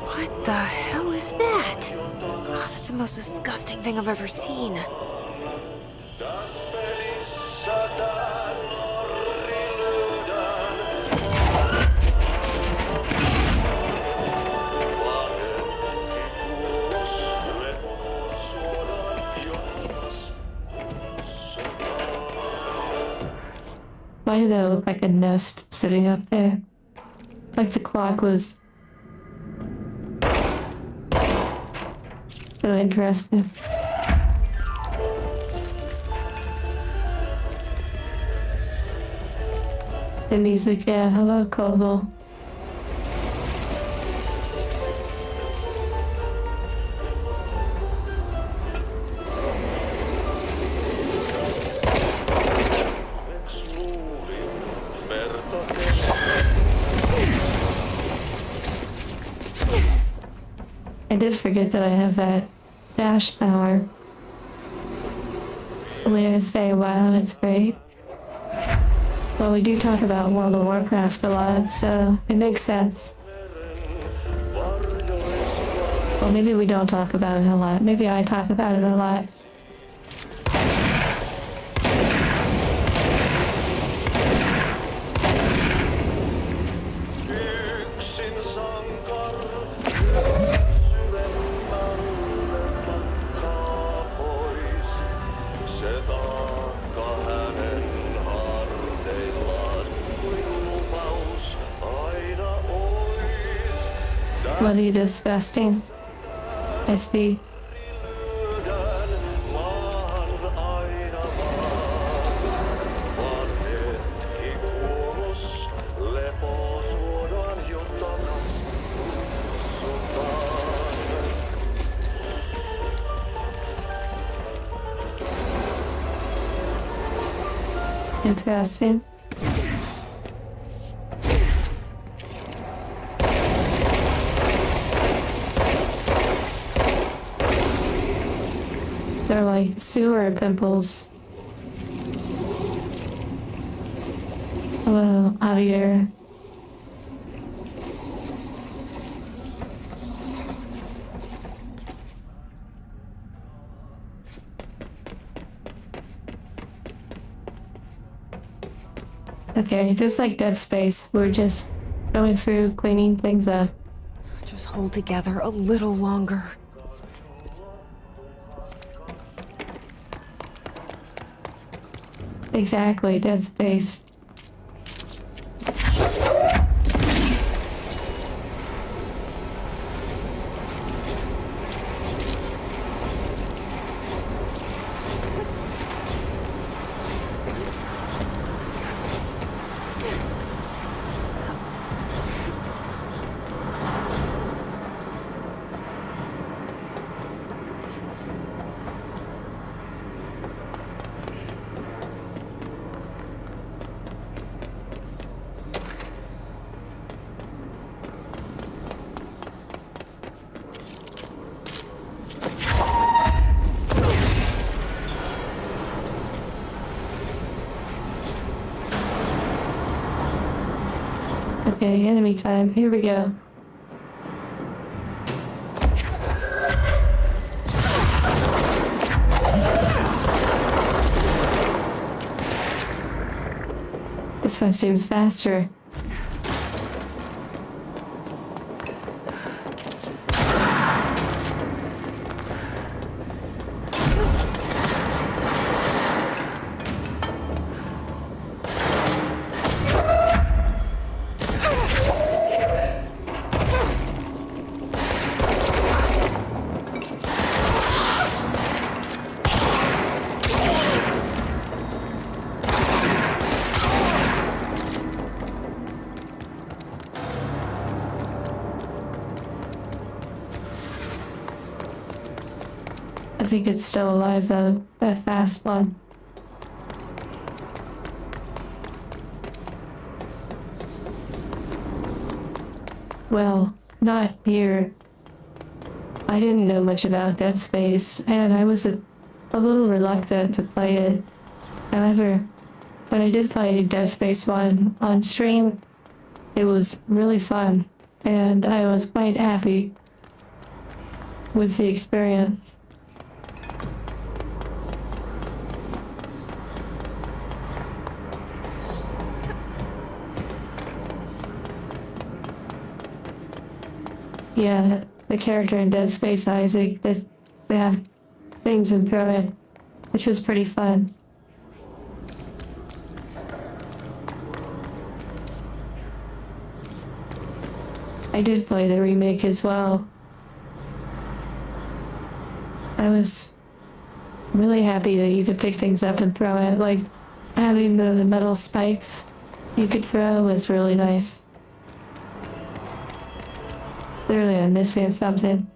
What the hell is that? Oh, that's the most disgusting thing I've ever seen. Why did that look like a nest sitting up there? Like the clock was so interesting. The music, yeah, hello, Koval. I did forget that I have that dash power. I'm gonna say, wow, that's great. Well, we do talk about World of Warcraft a lot, so it makes sense. Well, maybe we don't talk about it a lot. Maybe I talk about it a lot. Bloody disgusting. I see. Interesting. They're like sewer pimples. Hello, Javier. Okay, just like Dead Space, we're just going through cleaning things up. Just hold together a little longer. Exactly, Dead Space. Okay, enemy time. Here we go. This one seems faster. I think it's still alive though, that fast one. Well, not here. I didn't know much about Dead Space, and I was a little reluctant to play it. However, when I did play Dead Space 1 on stream, it was really fun, and I was quite happy with the experience. Yeah, the character in Dead Space, Isaac, that they have things and throw it, which was pretty fun. I did play the remake as well. I was really happy that you could pick things up and throw it, like having the metal spikes you could throw was really nice. Clearly I'm missing something.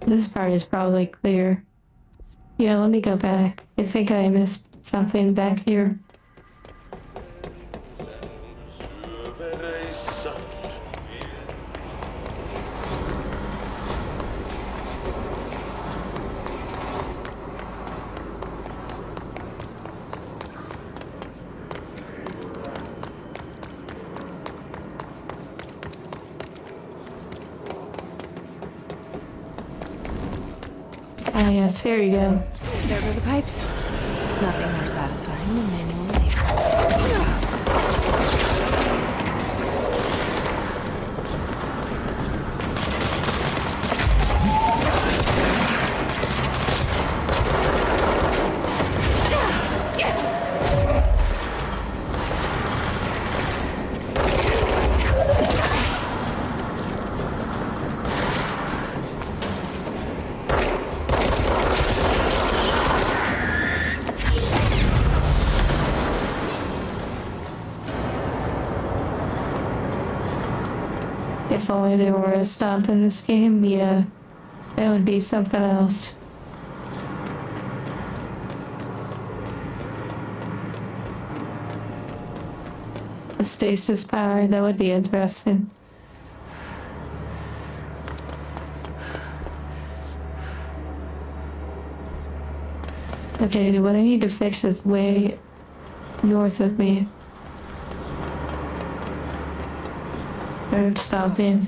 This part is probably clear. Yeah, let me go back. I think I missed something back here. Ah, yes, here you go. There go the pipes. Nothing more satisfying than manual labor. If only there were a stomp in this game, yeah, that would be something else. A stasis power, that would be interesting. Okay, what I need to fix is way north of me. Or stopping.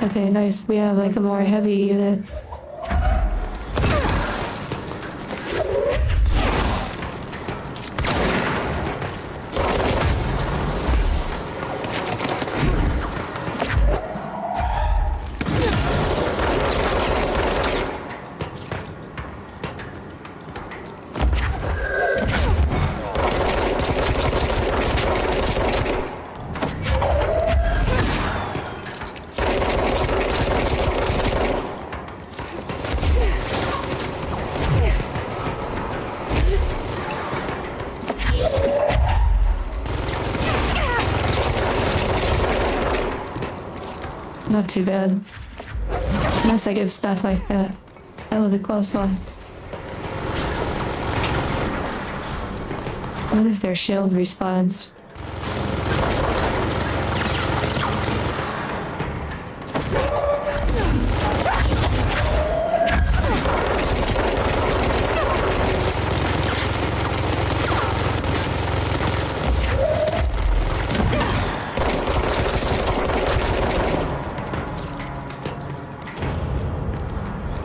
Okay, nice. We have like a more heavy unit. Not too bad. Unless I get stuff like that. That was a close one. What if their shield respawns?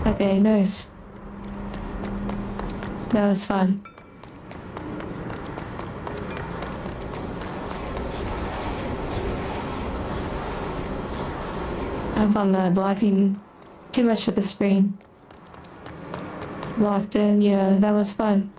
Okay, nice. That was fun. I'm not blocking too much of the screen. Locked in, yeah, that was fun.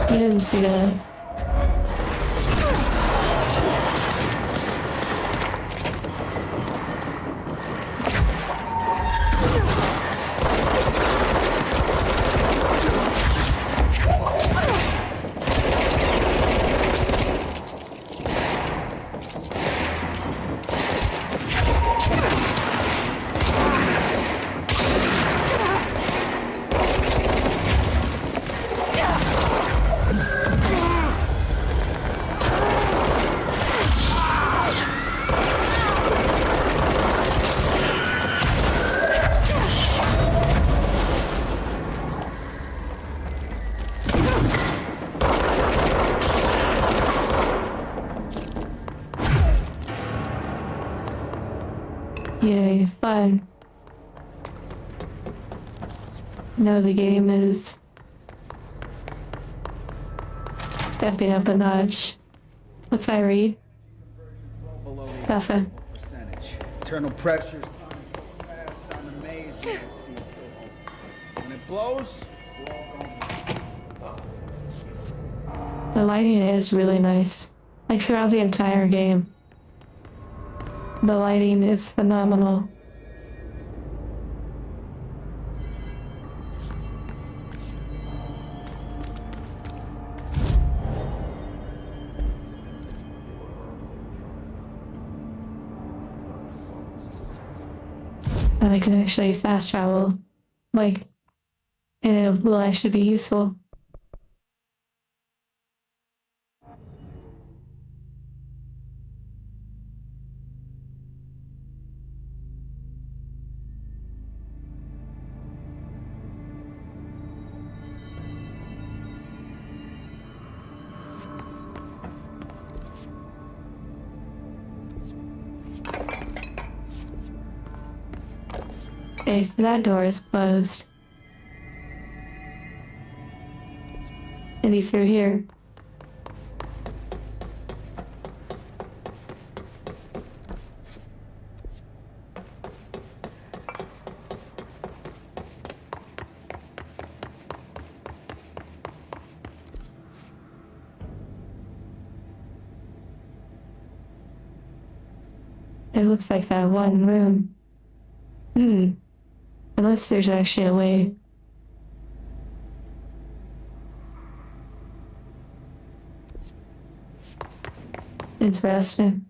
Didn't see that. Yay, fun. No, the game is stepping up a notch. What's my read? Perfect. Internal pressures coming so fast, sound amazing. When it blows, we're all going. The lighting is really nice. Like throughout the entire game. The lighting is phenomenal. And I can actually fast travel, like, and it will actually be useful. Okay, so that door is closed. Maybe through here. It looks like that one room. Unless there's actually a way. Interesting.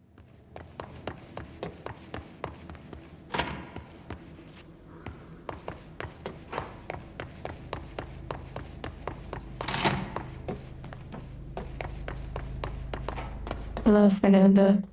Hello, Fernando.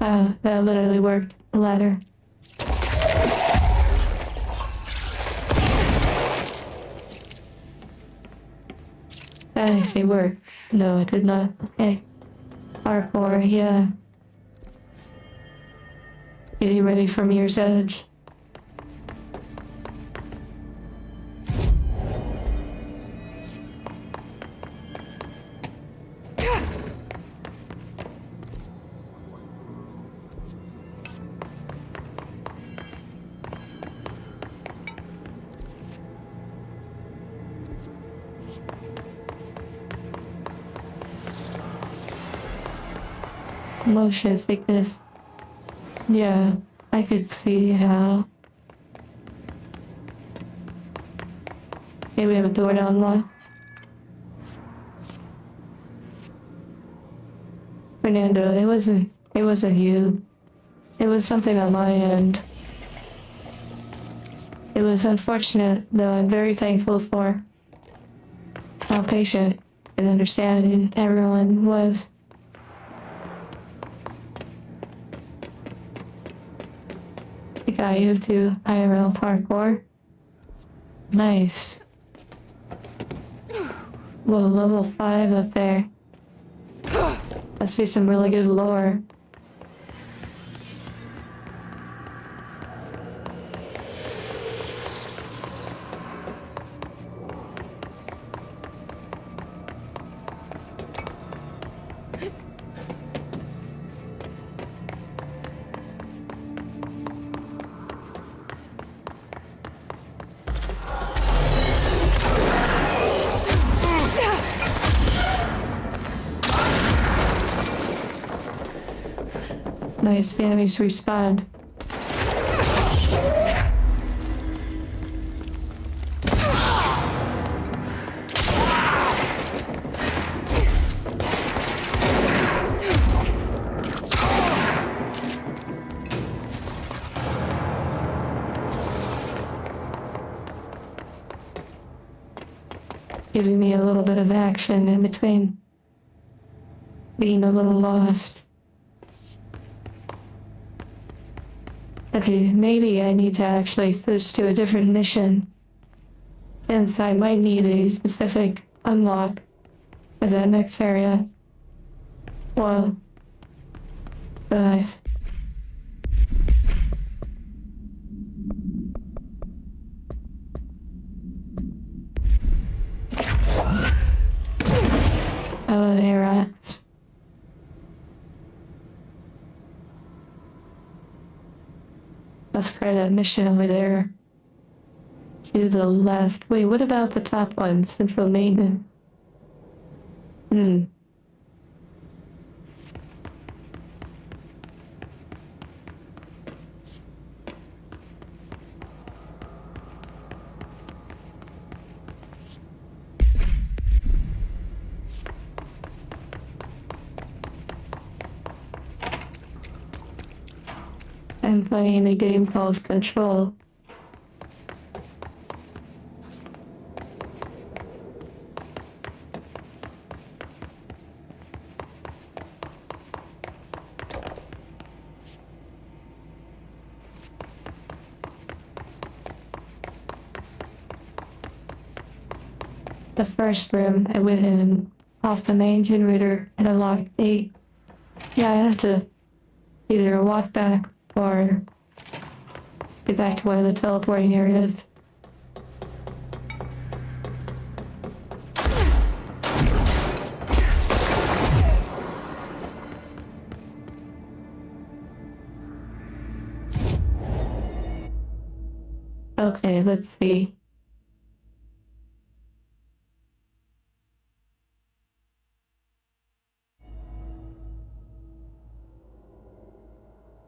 Wow, that literally worked. A ladder. That actually worked. No, it did not. Okay. R4, yeah. Getting ready for Mirror's Edge. Motion sickness. Yeah, I could see how. Okay, we have a door to unlock. Fernando, it wasn't you. It was something on my end. It was unfortunate, though I'm very thankful for how patient and understanding everyone was. I got you to IRL parkour. Nice. Whoa, level 5 up there. Must be some really good lore. Nice, the enemies respawn. Giving me a little bit of action in between being a little lost. Okay, maybe I need to actually switch to a different mission, since I might need a specific unlock for that next area. Well, guys. Oh, there, rats. Let's try that mission over there. To the left. Wait, what about the top one? Central maintenance. I'm playing a game called Control. The first room, I went in off the main generator and unlocked 8. Yeah, I have to either walk back or get back to one of the teleporting areas. Okay, let's see.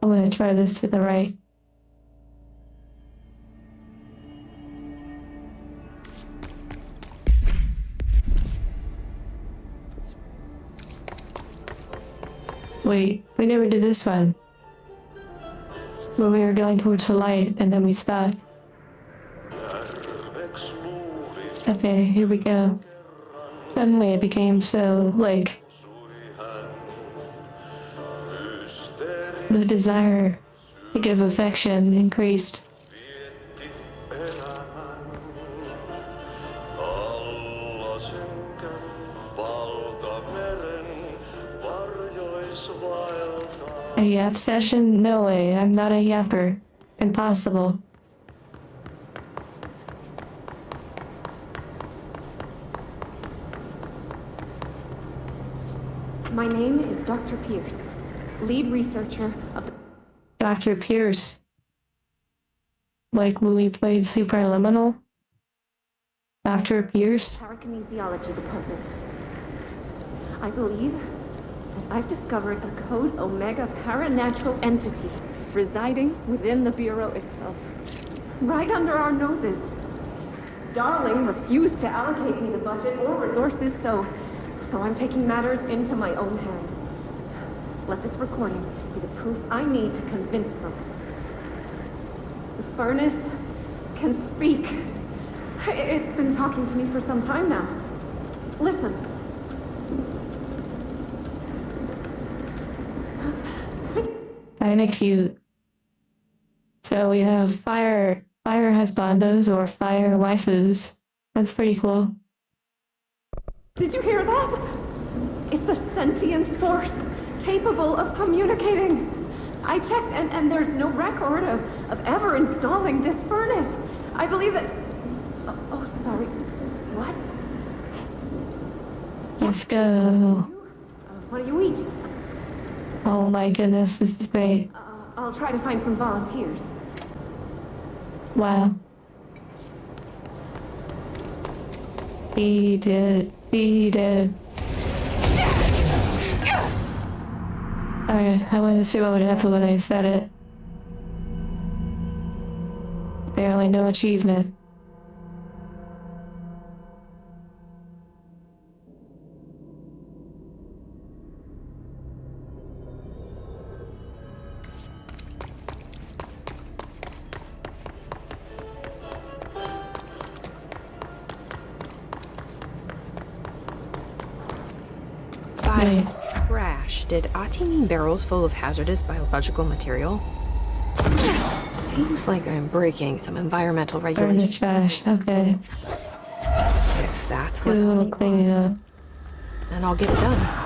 I'm gonna gonna try this to the right. Wait, we never did this one. When we were going towards the light and then we stopped. Okay, here we go. Suddenly it became so, like, the desire to give affection increased. A yap session? No way, I'm not a yapper. Impossible. My name is Dr. Pierce, lead researcher of the... Dr. Pierce. Like when we played Superliminal? Dr. Pierce? Parakinesiology Department. I believe that I've discovered a Code Omega paranatural entity residing within the Bureau itself. Right under our noses. Darling refused to allocate me the budget or resources, so I'm taking matters into my own hands. Let this recording be the proof I need to convince them. The furnace can speak. It's been talking to me for some time now. Listen. Kinda cute. So we have fire husbandos or fire waifus. That's pretty cool. Did you hear that? It's a sentient force capable of communicating. I checked and there's no record of ever installing this furnace. I believe that... Oh, sorry. What? Let's go. What do you eat? Oh my goodness, this is great. I'll try to find some volunteers. Wow. Beat it. Beat it. Alright, I wanted to see what would happen when I said it. Barely no achievement. Trash. Did Ati mean barrels full of hazardous biological material? Seems like I'm breaking some environmental Burn regulations. the trash, okay. If that's what Do a little Ati cleaning up. wants, then I'll get it done.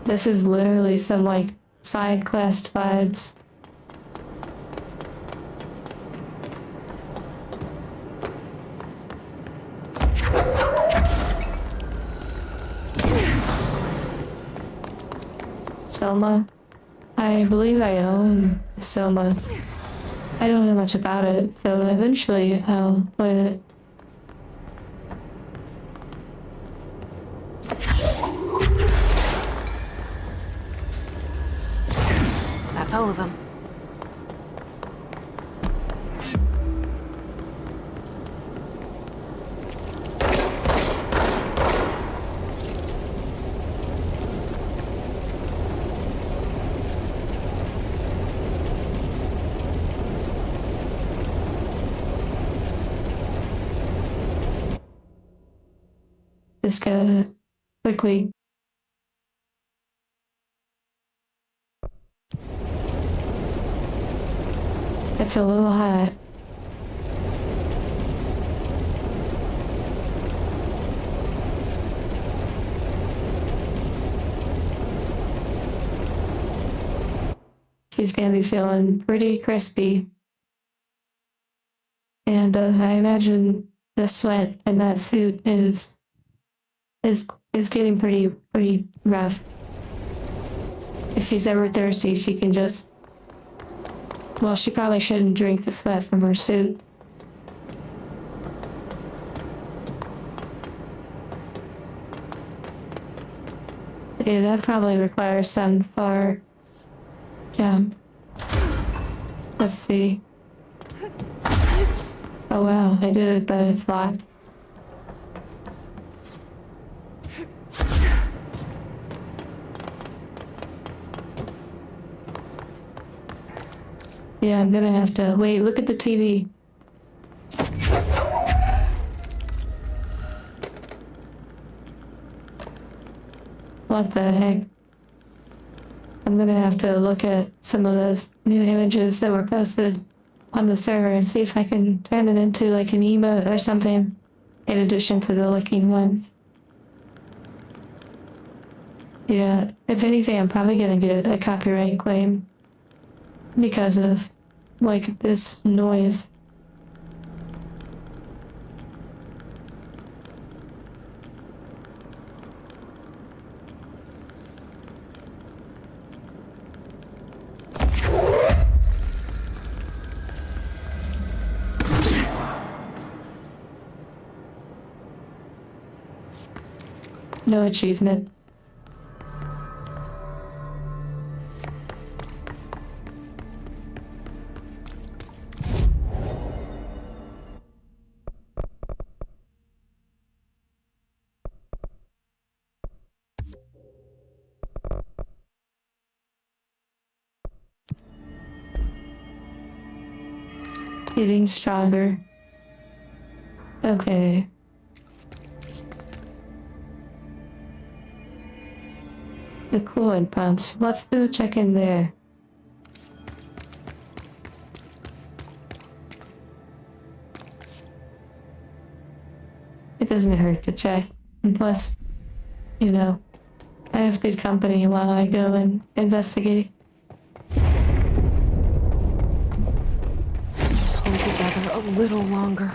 This is literally some, like, side quest vibes. Selma? I believe I own Selma. I don't know much about it, so eventually I'll play it. That's all of them. Just gotta quickly. It's a little hot. She's gonna be feeling pretty crispy. And I imagine the sweat in that suit is getting pretty rough. If she's ever thirsty, she can just Well, she probably shouldn't drink the sweat from her suit. Yeah, that probably requires some far jump. Let's see. Oh wow, I did it, but it's locked. Yeah, I'm gonna have to wait. Look at the TV. What the heck? I'm gonna have to look at some of those new images that were posted on the server and see if I can turn it into like an emote or something in addition to the looking ones. Yeah, if anything, I'm probably gonna get a copyright claim because of like this noise. No achievement. Getting stronger. Okay. The coolant pumps. Let's do a check in there. It doesn't hurt to check. And plus, you know, I have good company while I go and investigate. Just hold together a little longer.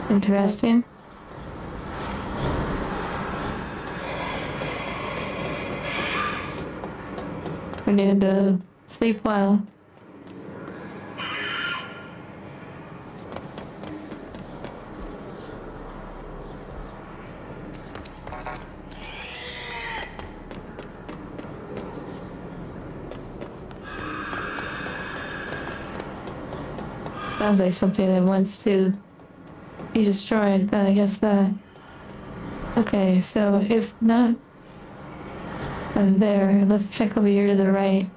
Interesting. We need to sleep well. Sounds like something that wants to be destroyed, but I guess okay, so if not there, let's check over here to the right.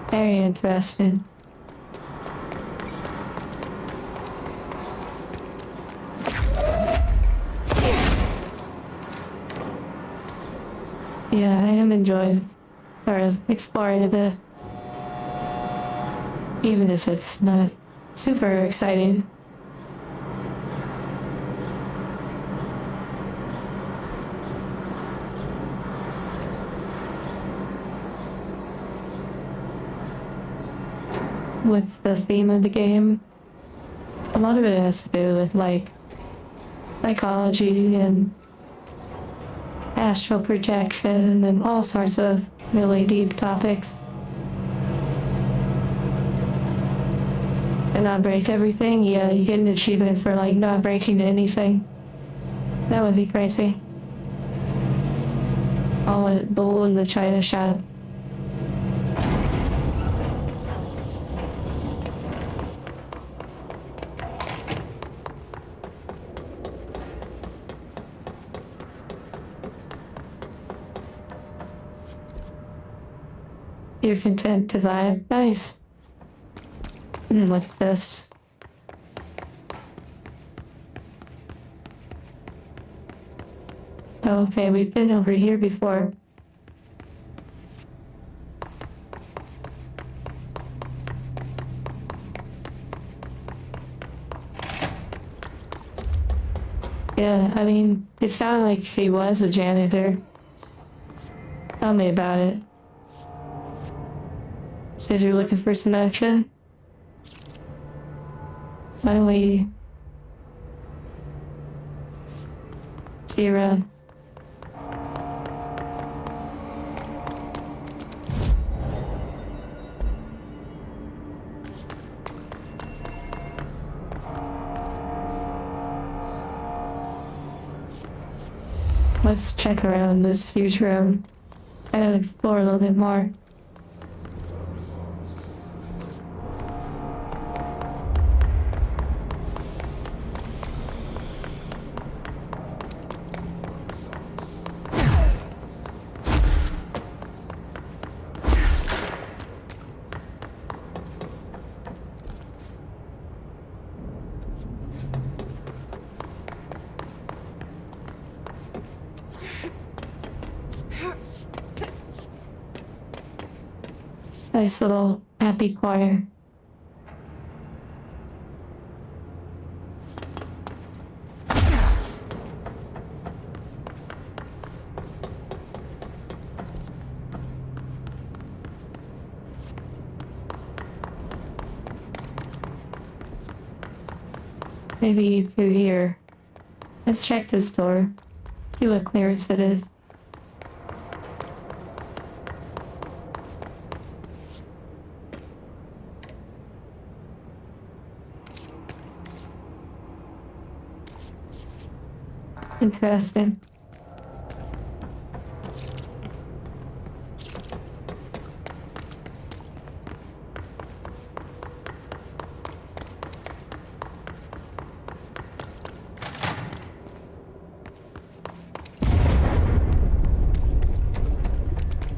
Very interesting. Yeah, I am enjoying sort of exploring a bit. Even if it's not super exciting. What's the theme of the game? A lot of it has to do with like psychology and astral projection and all sorts of really deep topics. And not break everything? Yeah, you get an achievement for like not breaking anything. That would be crazy. All a bull in the china shop. You're content to vibe. Nice. And what's this? Okay, we've been over here before. Yeah, I mean, it sounded like she was a janitor. Tell me about it. Said you're looking for some action? Why don't we see you around? Let's check around this huge room and explore a little bit more. Nice little happy choir. Maybe through here. Let's check this door. See what clearance it is. Interesting.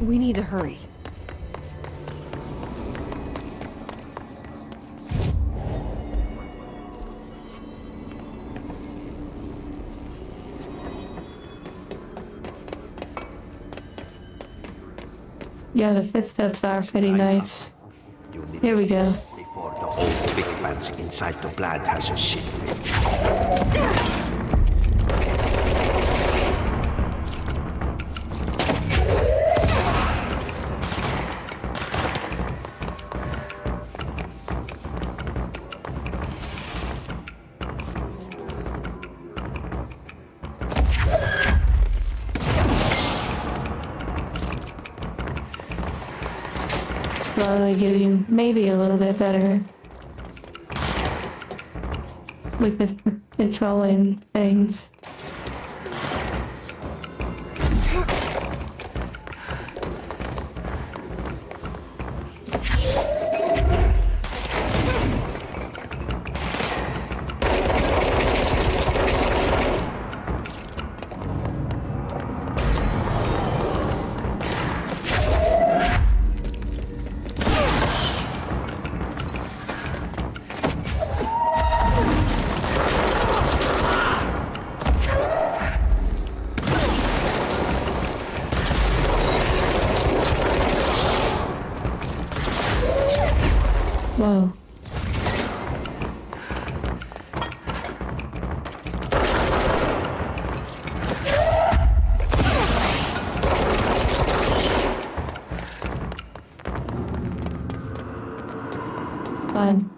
We need to hurry. Yeah, the footsteps are pretty nice. Here we go. Before the whole big pants inside the plant has a shit. Slowly getting maybe a little bit better with the controlling things. Whoa. Fun.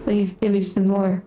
Please give me some more.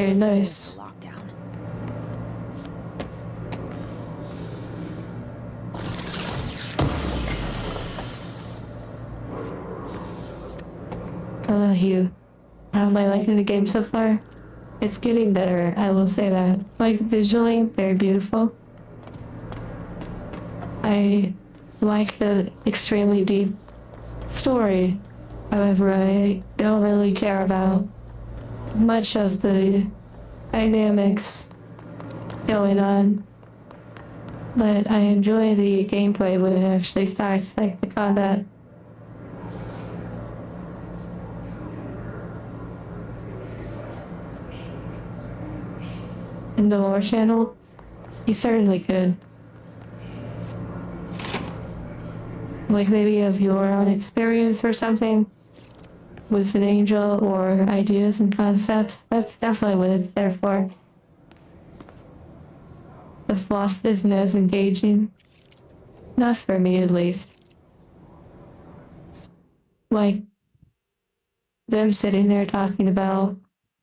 Very nice. Lockdown. How about you? How am I liking the game so far? It's getting better, I will say that. Like, visually, very beautiful. I like the extremely deep story. However, I don't really care about much of the dynamics going on. But I enjoy the gameplay when it actually starts, like the combat. In the lore channel, he certainly could. Like maybe of your own experience or something with an angel or ideas and concepts. That's definitely what it's there for. The fluff isn't as engaging. Not for me, at least. Like, them sitting there talking about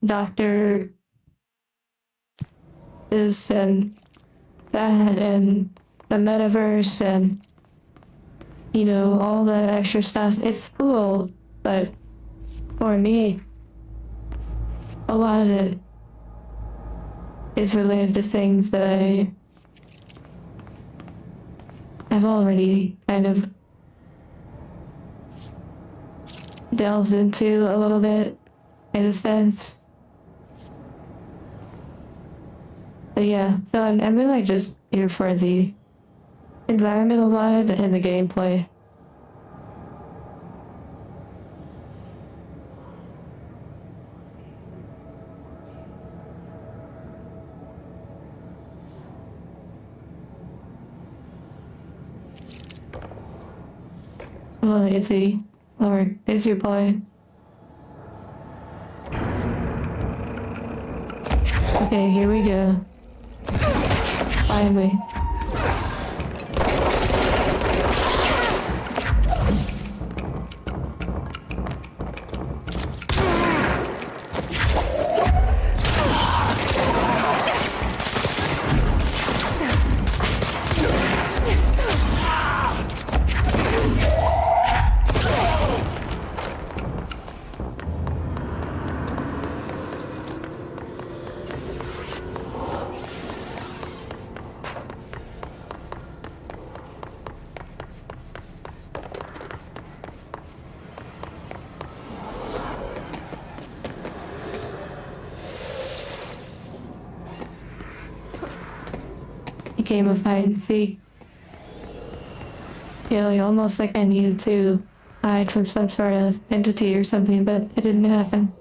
Dr. this and that and the metaverse and, you know, all the extra stuff. It's cool, but for me, a lot of it is related to things that I've already kind of delved into a little bit, in a sense. But yeah, so I'm really just here for the environmental vibe and the gameplay. Well, is he? Or is your boy? Okay, here we go. Finally. Game of hide and seek. Feeling almost like I needed to hide from some sort of entity or something, but it didn't happen.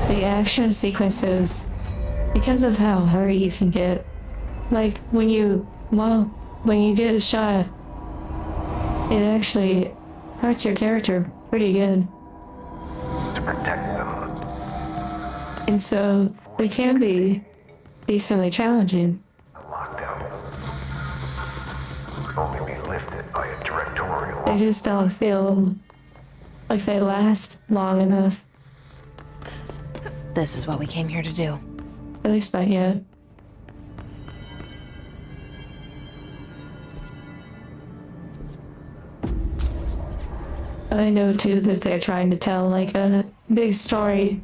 The action sequences, because of how hurry you can get, like when you get shot, it actually hurts your character pretty good. To protect them. And so it can be decently challenging. The lockdown would only be lifted by a directorial. They just don't feel like they last long enough. This is what we came here to do. At least not yet. I know too that they're trying to tell like a big story.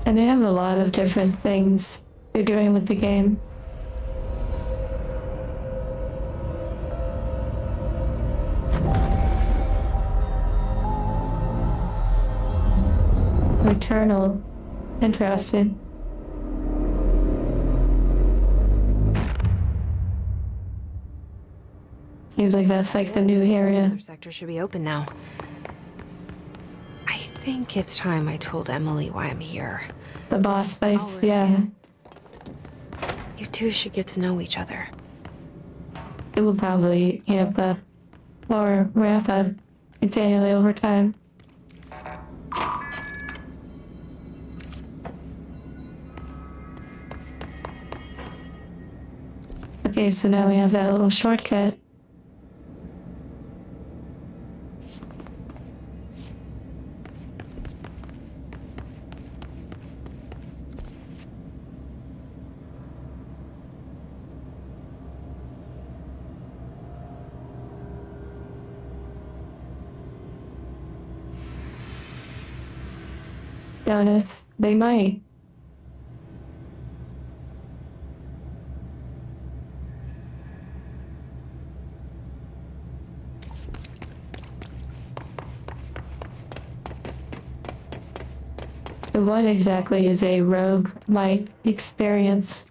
And they have a lot of different things they're doing with the game. Returnal. Interesting. Seems like that's like the new area. The sector should be open now. I think it's time I told Emily why I'm here. The boss fights, yeah. You two should get to know each other. It will probably amp up or ramp up continually over time. Okay, so now we have that little shortcut. donuts. They might. So what exactly is a rogue-like experience?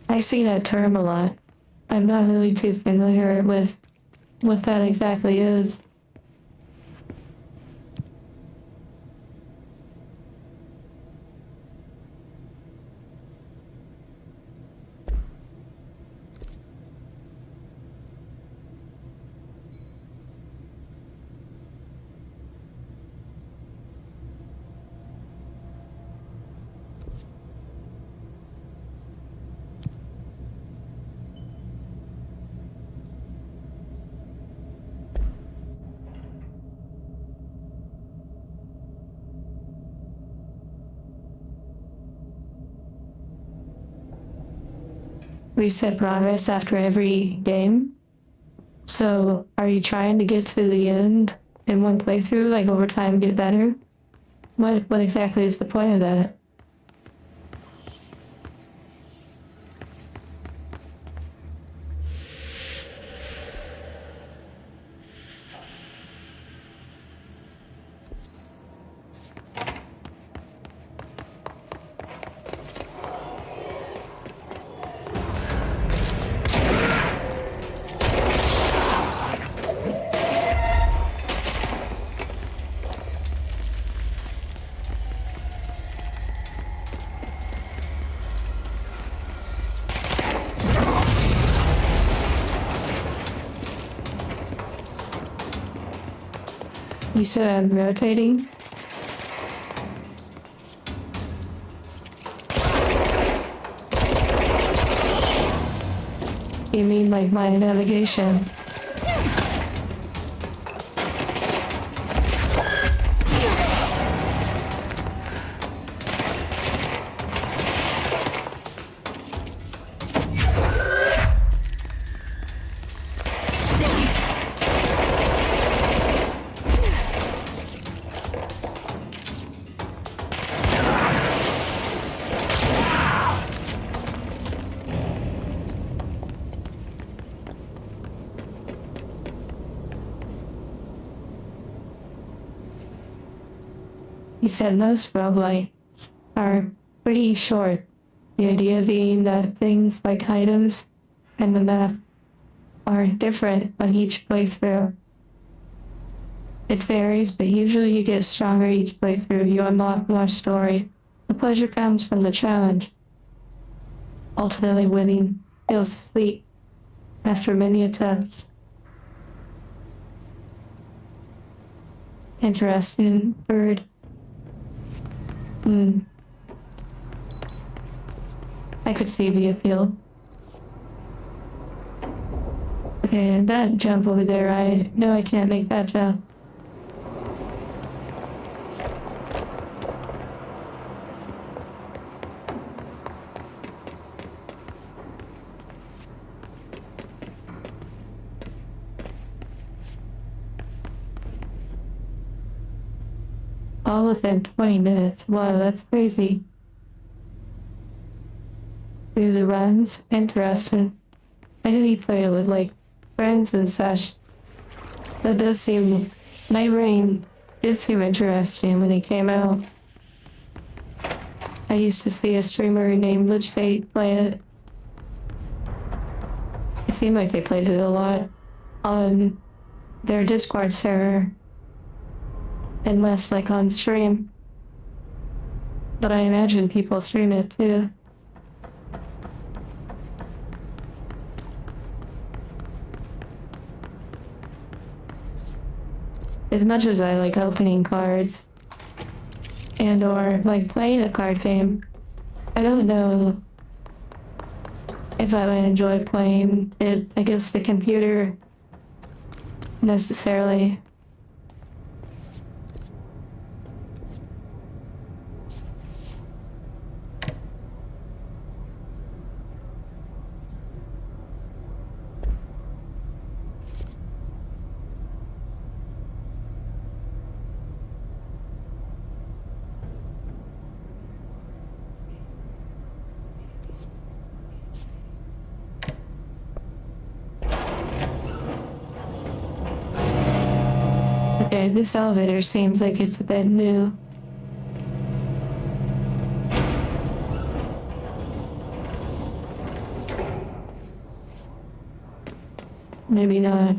I see that term a lot. I'm not really too familiar with what that exactly is. Reset progress after every game. So, are you trying to get to the end in one playthrough, like over time get better? What exactly is the point of that? You said I'm rotating? You mean like my navigation? You said most roguelites are pretty short. The idea being that things like items and the map are different on each playthrough. It varies, but usually you get stronger each playthrough. You unlock more story. The pleasure comes from the challenge. Ultimately winning feels sweet after many attempts. Interesting bird. I could see the appeal. Okay, and that jump over there, I know I can't make that jump. All within 20 minutes. Wow, that's crazy. Do the runs? Interesting. I know you play it with like friends and such. That does seem, Night Rain did seem interesting when it came out. I used to see a streamer named Lich Fate play it. It seemed like they played it a lot on their Discord server. And less like on stream. But I imagine people stream it too. As much as I like opening cards and or like playing a card game, I don't know if I would enjoy playing it against the computer necessarily. Okay, this elevator seems like it's a bit new. Maybe not.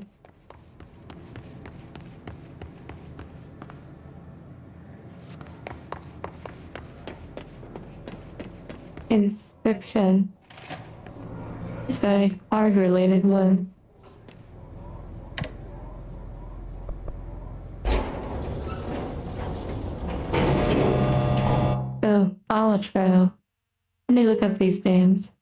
Inscription. It's a art-related one. So, Balatro. Let me look up these names.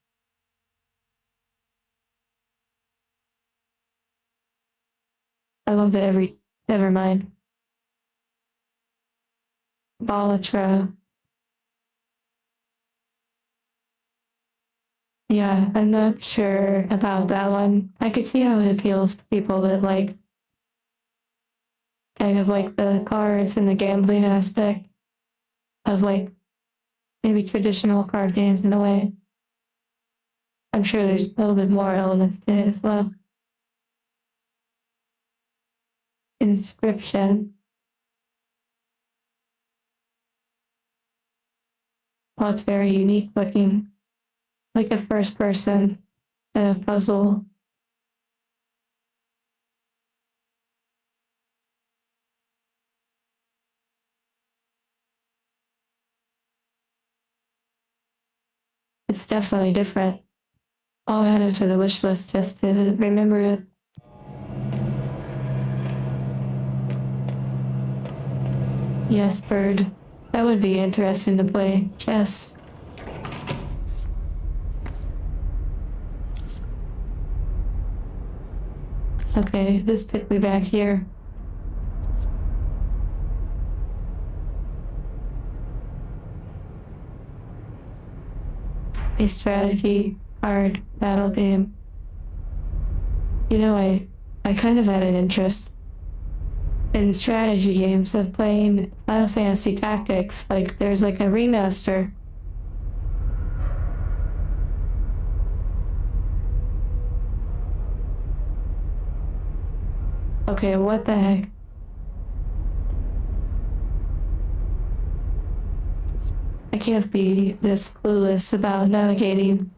I love that never mind. Balatro. Yeah, I'm not sure about that one. I could see how it appeals to people that like kind of like the cards and the gambling aspect of like maybe traditional card games in a way. I'm sure there's a little bit more elements to it as well. Inscription. Well, it's very unique looking. Like a first person puzzle. It's definitely different. I'll add it to the wish list just to remember it. Yes, bird. That would be interesting to play. Yes. Okay, this took me back here. A strategy card battle game. You know, I kind of had an interest in strategy games of playing Final Fantasy Tactics. Like, there's like a remaster. Okay, what the heck? I can't be this clueless about navigating.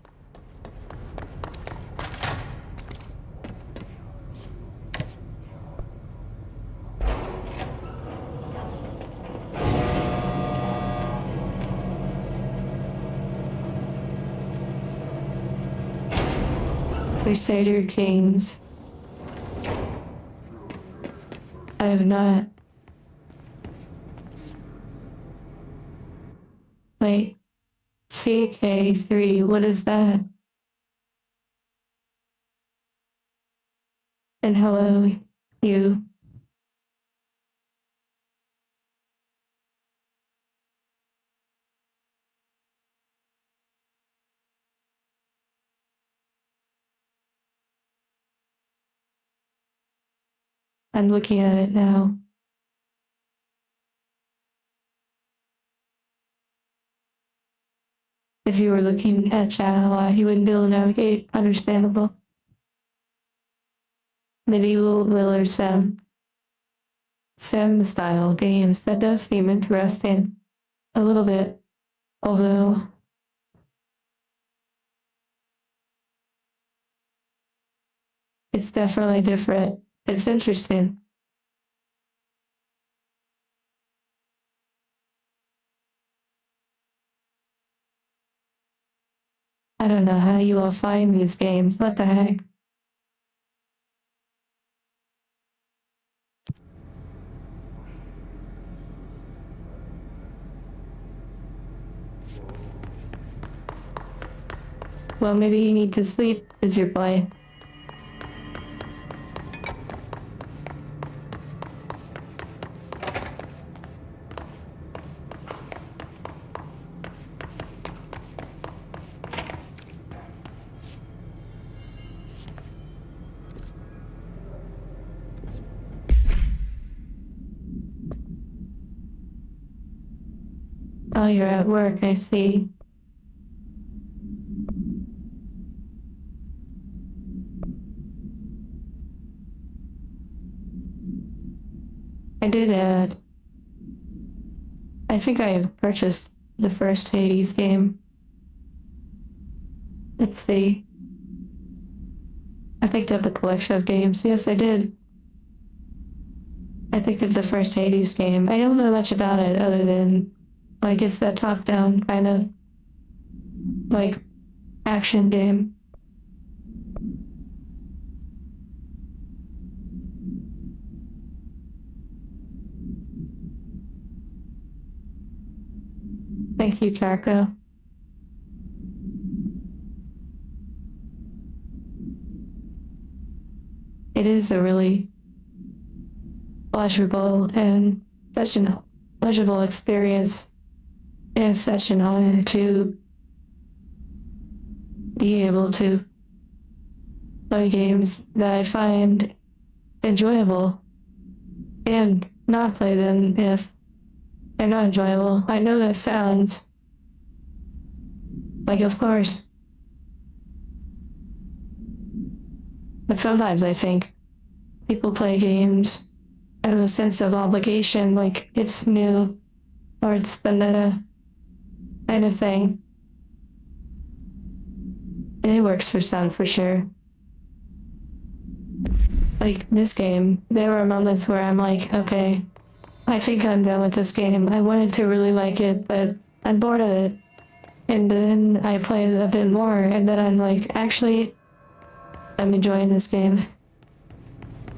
Crusader Kings. I have not. Wait. CK3, what is that? And hello, you. I'm looking at it now. If you were looking at chat a lot, you wouldn't be able to navigate. Understandable. Medieval Miller Sim style games. That does seem interesting. A little bit. Although it's definitely different. It's interesting. I don't know how you all find these games. What the heck? Well, maybe you need to sleep as you're playing. Oh, you're at work, I see. I did add. I think I have purchased the first Hades game. Let's see. I picked up a collection of games. Yes, I did. I picked up the first Hades game. I don't know much about it other than, like, it's that top-down kind of, like, action game. Thank you, Charco. It is a really pleasurable and such a pleasurable experience, and such an honor to be able to play games that I find enjoyable and not play them if they're not enjoyable. I know that sounds like, of course, but sometimes I think people play games out of a sense of obligation, like it's new or it's the meta kind of thing. And it works for some, for sure. Like this game, there were moments where I'm like, okay, I think I'm done with this game. I wanted to really like it, but I'm bored of it. And then I play a bit more, and then I'm like, actually, I'm enjoying this game.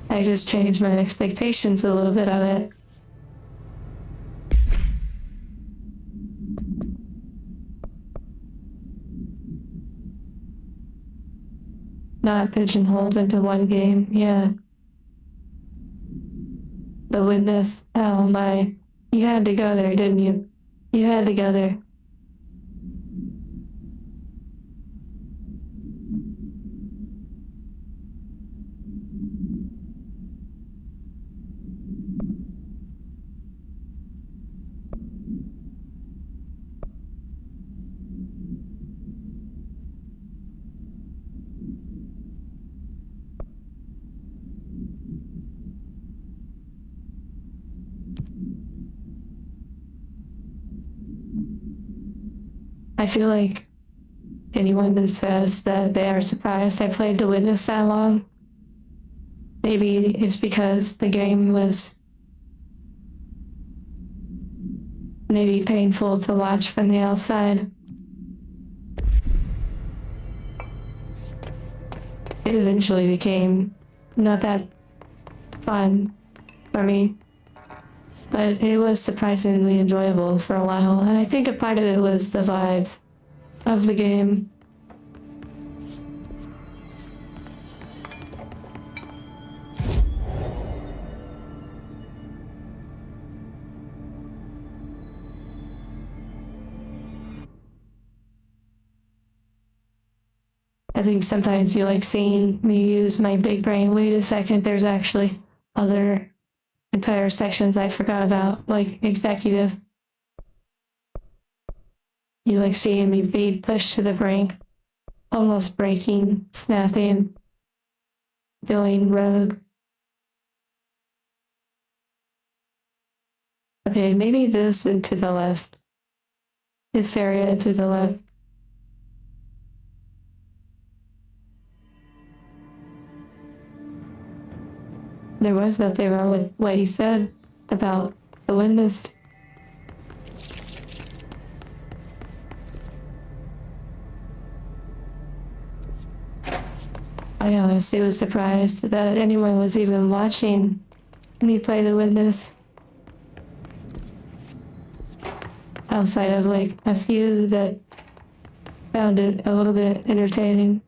I just changed my expectations a little bit of it. Not pigeonholed into one game, yeah. The Witness, oh my. You had to go there, didn't you? You had to go there. I feel like anyone that says that they are surprised I played The Witness that long, maybe it's because the game was maybe painful to watch from the outside. It eventually became not that fun for me, but it was surprisingly enjoyable for a while, and I think a part of it was the vibes of the game. I think sometimes you like seeing me use my big brain. Wait a second, there's actually other entire sections I forgot about, like executive. You like seeing me be pushed to the brink, almost breaking, snapping, going rogue. Okay, maybe this and to the left. This area to the left. There was nothing wrong with what he said about the Witness. I honestly was surprised that anyone was even watching me play the Witness. Outside of like a few that found it a little bit entertaining.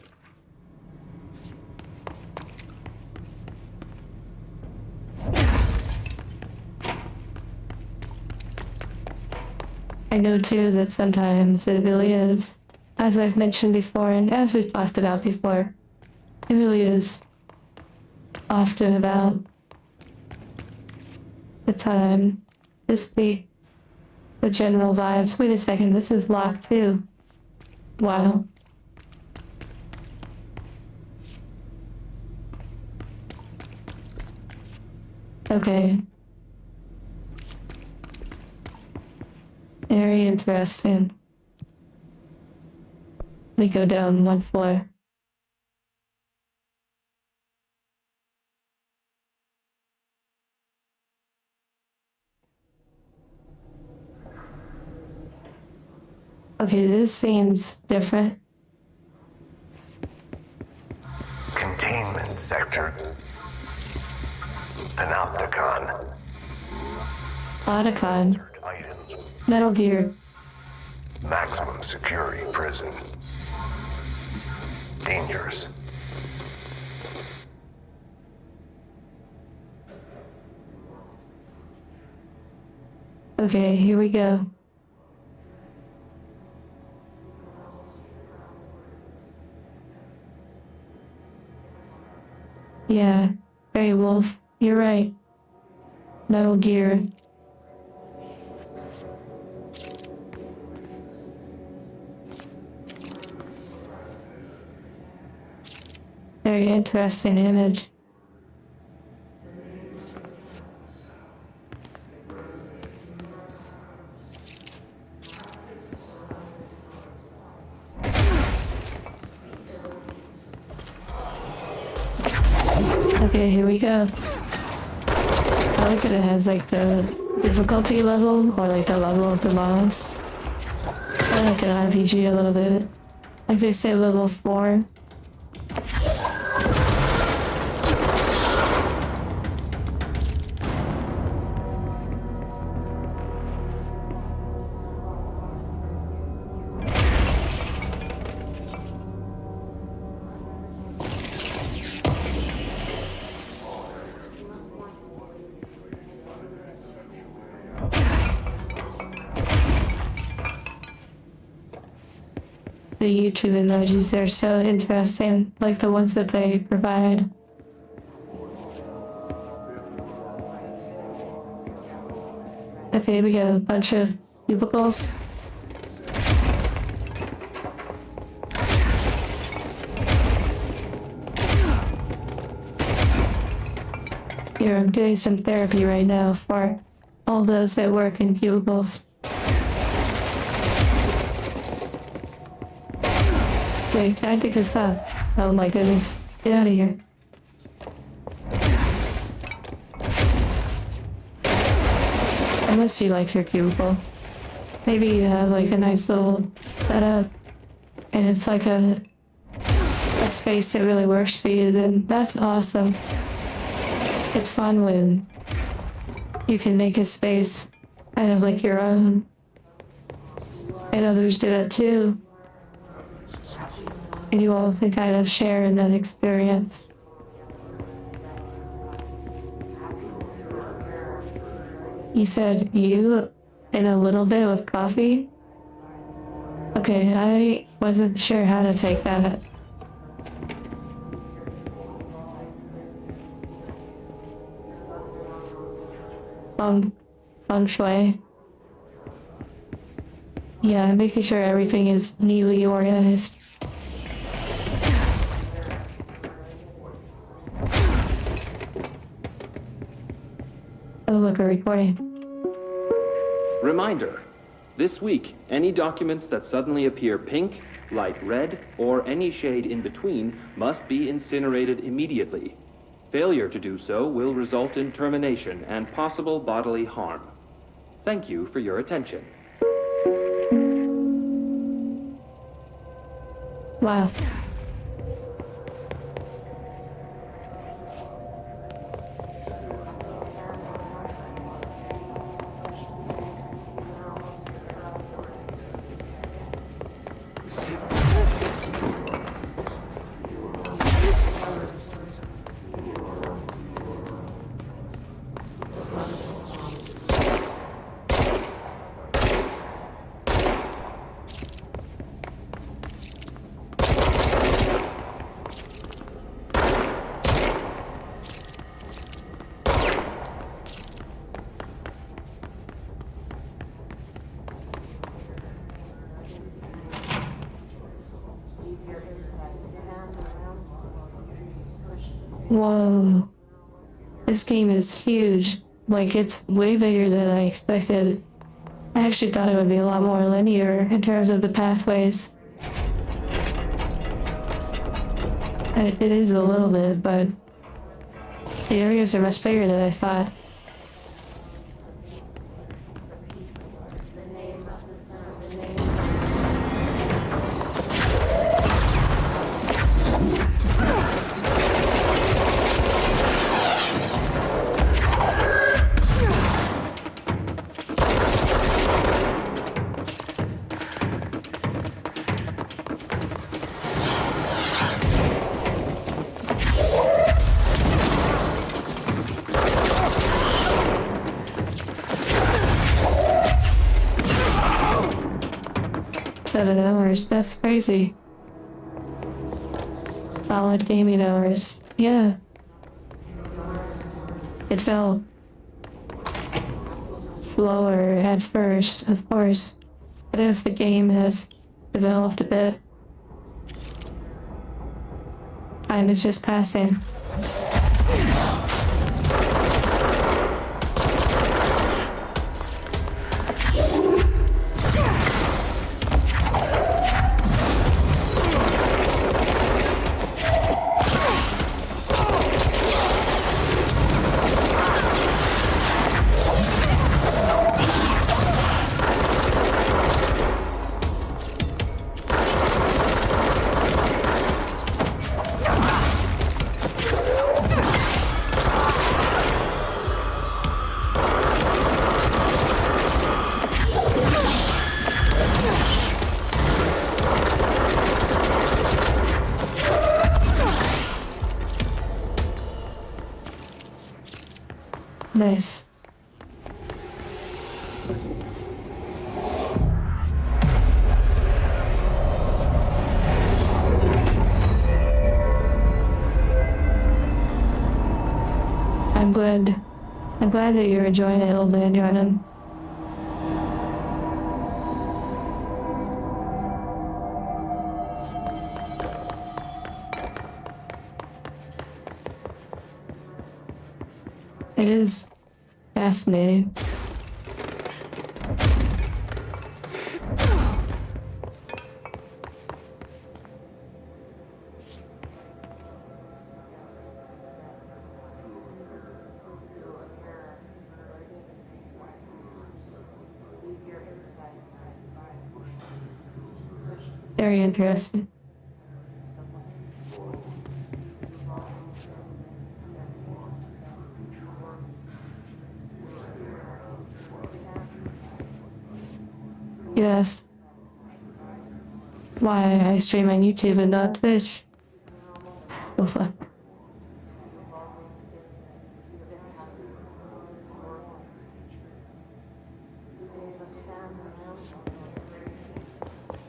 I know too that sometimes it really is, as I've mentioned before and as we've talked about before, it really is often about the time, just the general vibes. Wait a second, this is locked too. Wow. Okay. Very interesting. We go down one floor. Okay, this seems different. Containment sector. Panopticon. Otacon. Metal Gear. Maximum security prison. Dangerous. Okay, here we go. Yeah, Grey Wolf, you're right. Metal Gear. Very interesting image. Okay, here we go. I like that it has like the difficulty level or like the level of the boss. I like an RPG a little bit. Like they say level 4. The YouTube emojis are so interesting, like the ones that they provide. Okay, we got a bunch of cubicles. Here, I'm doing some therapy right now for all those that work in cubicles. Wait, can I pick this up? Oh my goodness. Get out of here. Unless you like your cubicle. Maybe you have like a nice little setup and it's like a space that really works for you, then that's awesome. It's fun when you can make a space kind of like your own. And others do it too. And you all can kind of share in that experience. You said you and a little bit with coffee? Okay, I wasn't sure how to take that. Feng shui. Yeah, making sure everything is neatly organized. Oh, look, a recording. Reminder. This week, any documents that suddenly appear pink, light red, or any shade in between must be incinerated immediately. Failure to do so will result in termination and possible bodily harm. Thank you for your attention. Wow. Whoa. This game is huge. Like, it's way bigger than I expected. I actually thought it would be a lot more linear in terms of the pathways. It is a little bit, but the areas are much bigger than I thought. $7, that's crazy. Solid gaming hours, yeah. It felt slower at first, of course, but as the game has developed a bit, time is just passing. Nice. I'm glad that you're enjoying it, old man Jordan. It is fascinating. Very interesting. Yes. Why I stream on YouTube and not Twitch. Oh fuck.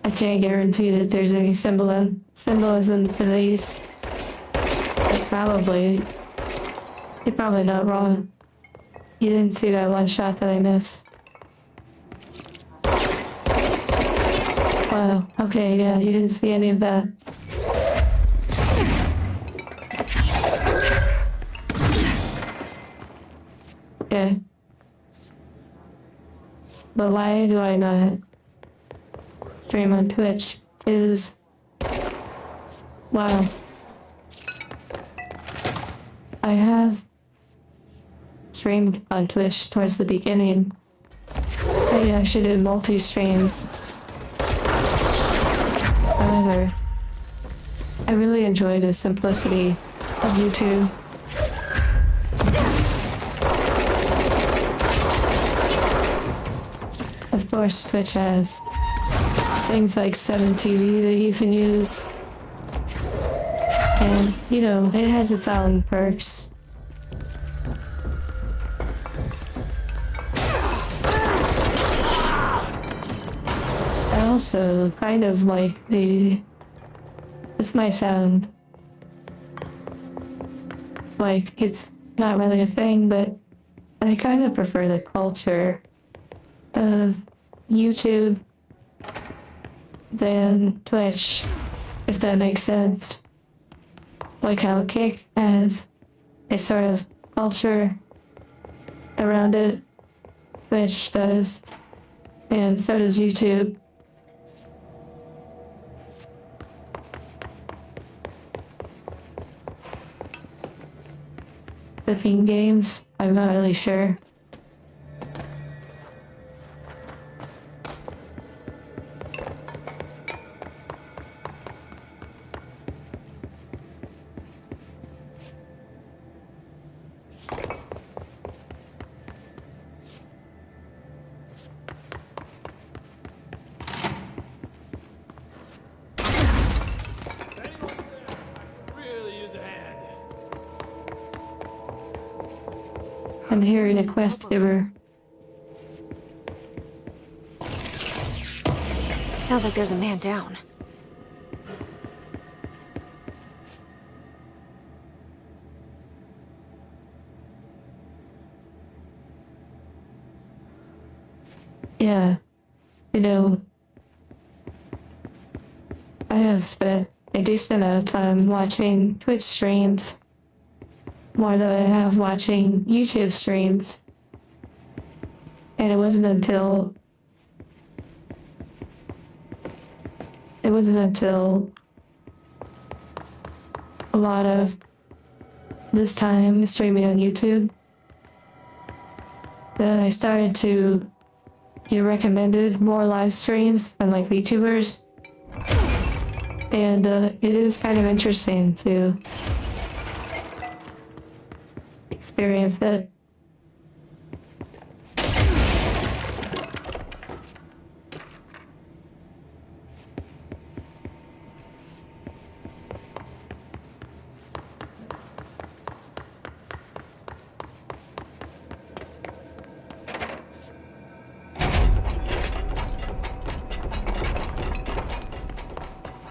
I can't guarantee that there's any symbolism to these. You're probably not wrong. You didn't see that one shot that I missed. Wow, okay, yeah, you didn't see any of that. Okay. But why do I not stream on Twitch? Wow. I have streamed on Twitch towards the beginning. I actually did multi-streams. However, I really enjoy the simplicity of YouTube. Of course, Twitch has things like 7TV that you can use. And, you know, it has its own perks. I also kind of like this might sound like it's not really a thing, but I kind of prefer the culture of YouTube than Twitch, if that makes sense. Like how Kick has a sort of culture around it, Twitch does And so does YouTube. Cooking games? I'm not really sure. I'm hearing a quest giver. Sounds like there's a man down. Yeah, you know, I have spent a decent amount of time watching Twitch streams, more than I have watching YouTube streams. And it wasn't until a lot of this time streaming on YouTube that I started to get recommended more live streams from like VTubers. And it is kind of interesting to experience it.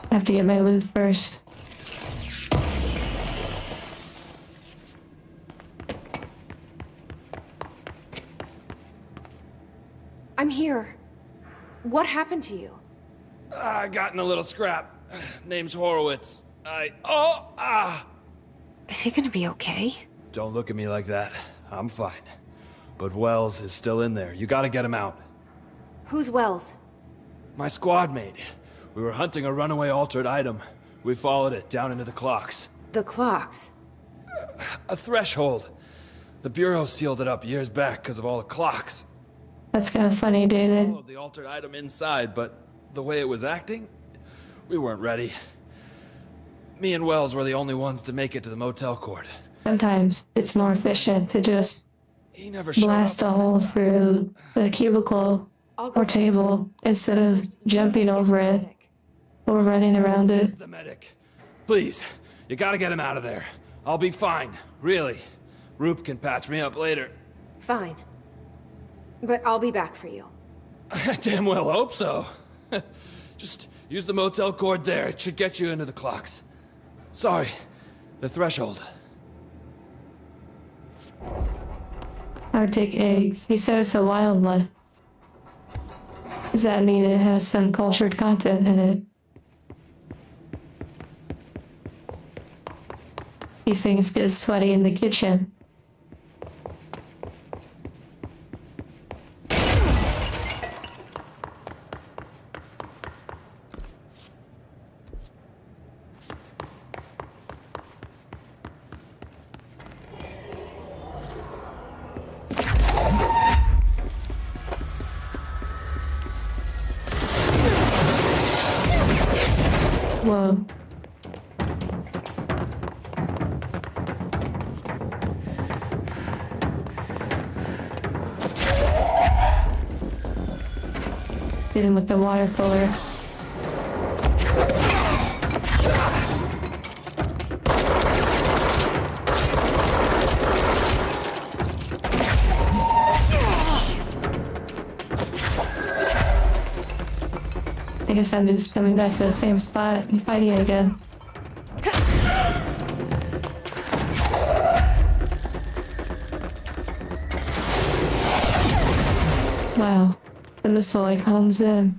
I have to get my loot first. I'm here. What happened to you? I got in a little scrap. Name's Horowitz. Is he gonna be okay? Don't look at me like that. I'm fine. But Wells is still in there. You gotta get him out. Who's Wells? My squad mate. We were hunting a runaway altered item. We followed it down into the clocks. The clocks? A threshold. The Bureau sealed it up years back because of all the clocks. That's kind of funny, David. Followed the altered item inside, but the way it was acting, we weren't ready. Me and Wells were the only ones to make it to the motel court. Sometimes it's more efficient to just He never showed blast a up. hole through the cubicle or table instead of jumping over it or running around it. The medic. Please, you gotta get him out of there. I'll be fine, really. Roop can patch me up later. Fine. But I'll be back for you. I damn well hope so. Just use the motel cord there. It should get you into the clocks. Sorry, the threshold. Arctic eggs. He said it's a wild one. Does that mean it has some cultured content in it? These things get sweaty in the kitchen. Whoa. Hit him with the water cooler. I guess I'm just coming back to the same spot and fighting it again. Wow, the missile like comes in.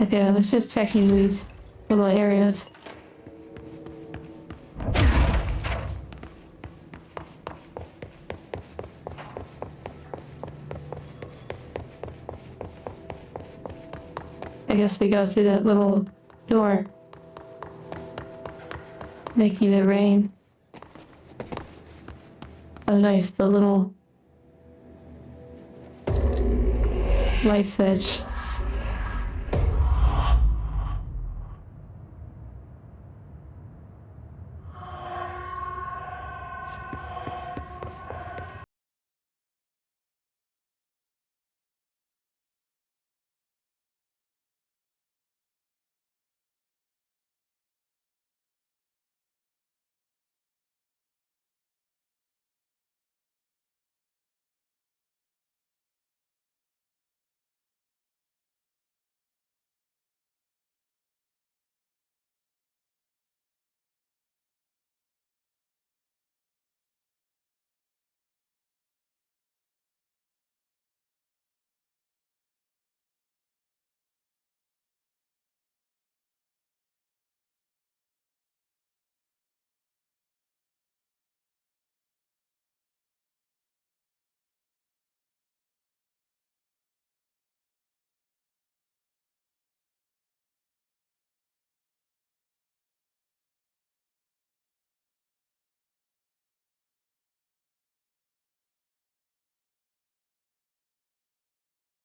Okay, let's just check in these little areas. I guess we go through that little door, making it rain. Oh, nice, the little light switch.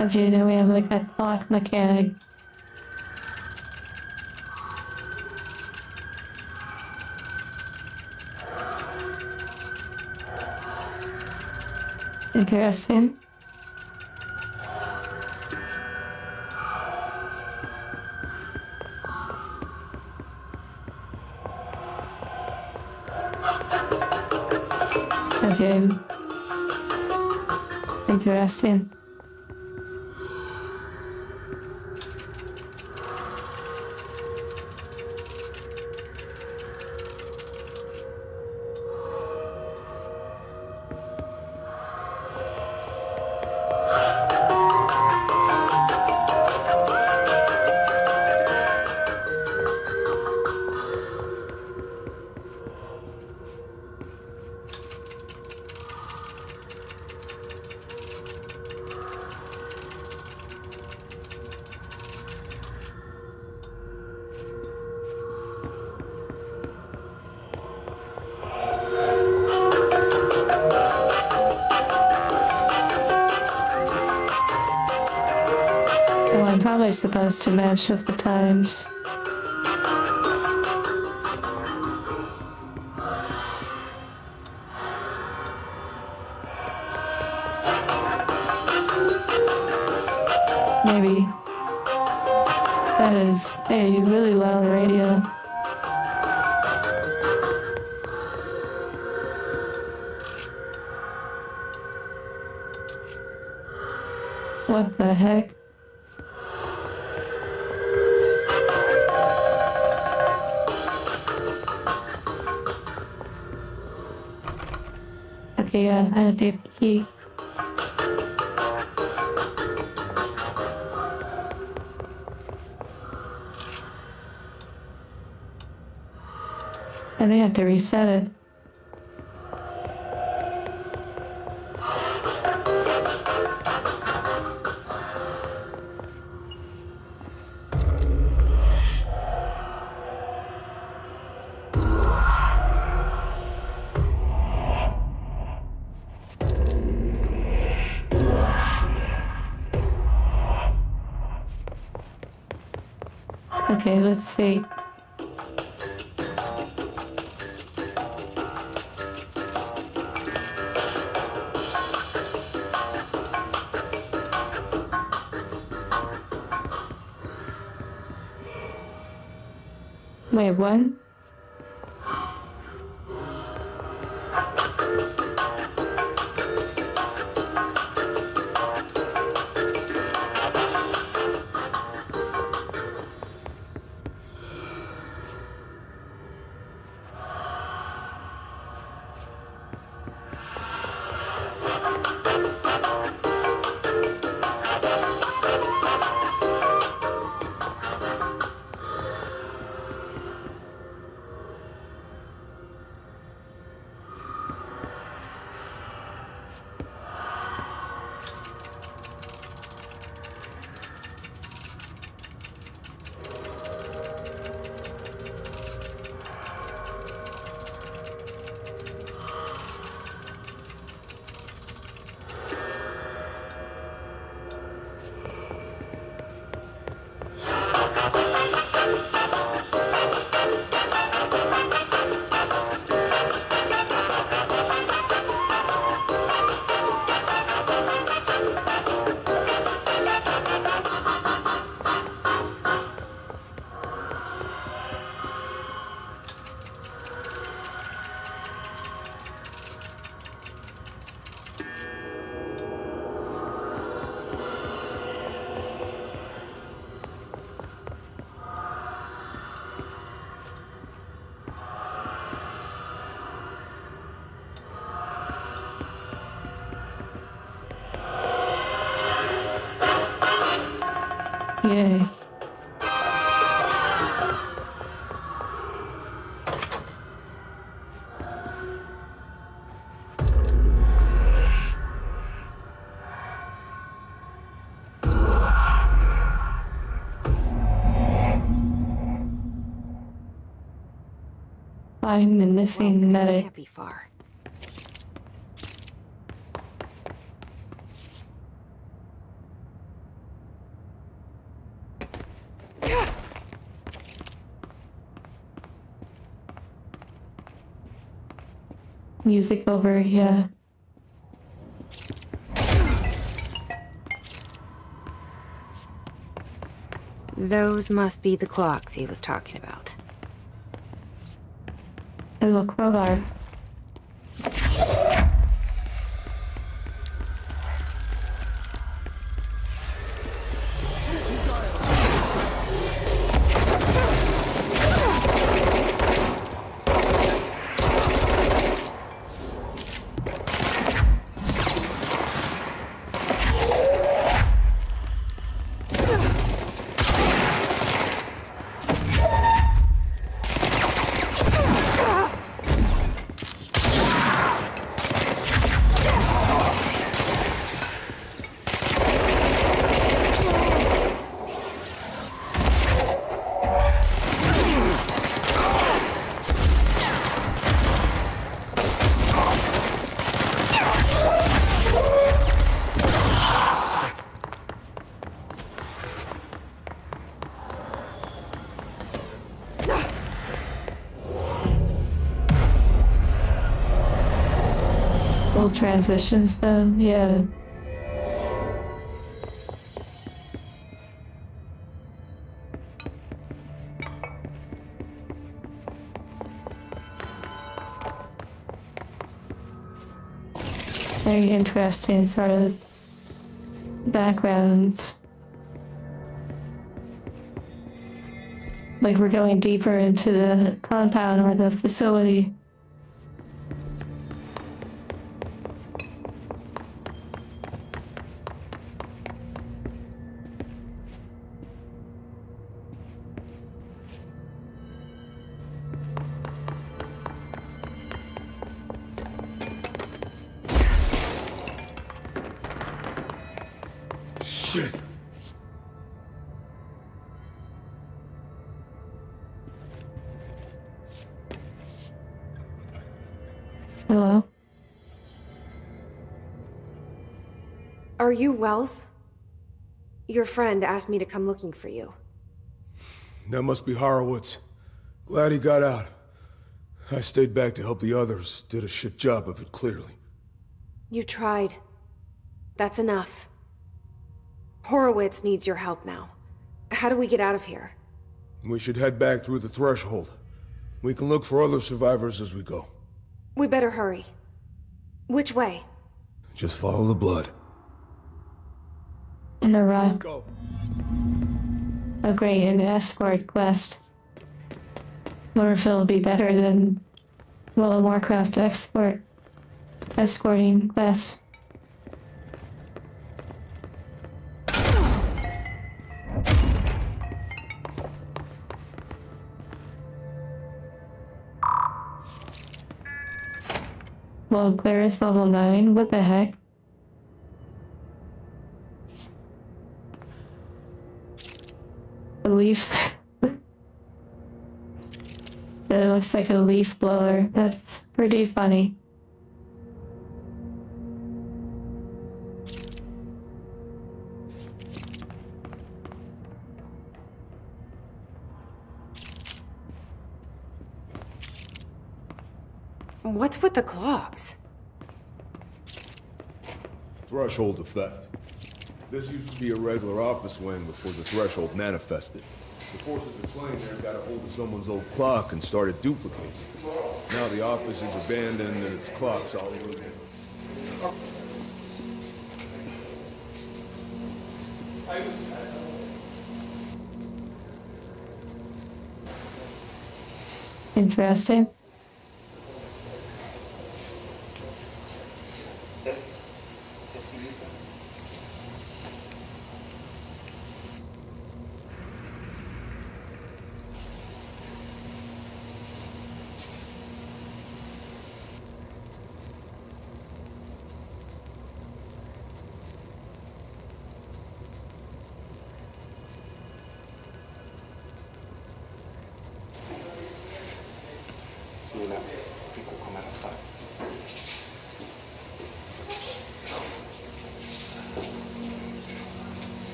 Okay, then we have like a clock mechanic. Interesting. Okay. Interesting. Well, I'm probably supposed to match with the times. Maybe. That is a really loud radio. What the heck? Okay, yeah, I have the key. And they have to reset it. Okay, let's see. Wait, what? Yay. I'm the missing medic. Can't be far. Music over, yeah. Those must be the clocks he was talking about. A little crowbar. Full transitions though, yeah. Very interesting sort of backgrounds. Like we're going deeper into the compound or the facility. Shit. Hello? Are you Wells? Your friend asked me to come looking for you. That must be Horowitz. Glad he got out. I stayed back to help the others. Did a shit job of it, clearly. You tried. That's enough. Horowitz needs your help now. How do we get out of here? We should head back through the threshold. We can look for other survivors as we go. We better hurry. Which way? Just follow the blood. In a run. Let's go. A great an escort quest. Chlorophyll will be better than World of Warcraft escorting quests. Well, Claris level 9. What the heck? A leaf. It looks like a leaf blower. That's pretty funny. What's with the clocks? Threshold effect. This used to be a regular office wing before the threshold manifested. The forces of Claim there got a hold of someone's old clock and started duplicating. Now the office is abandoned and its clock's all looted. Interesting.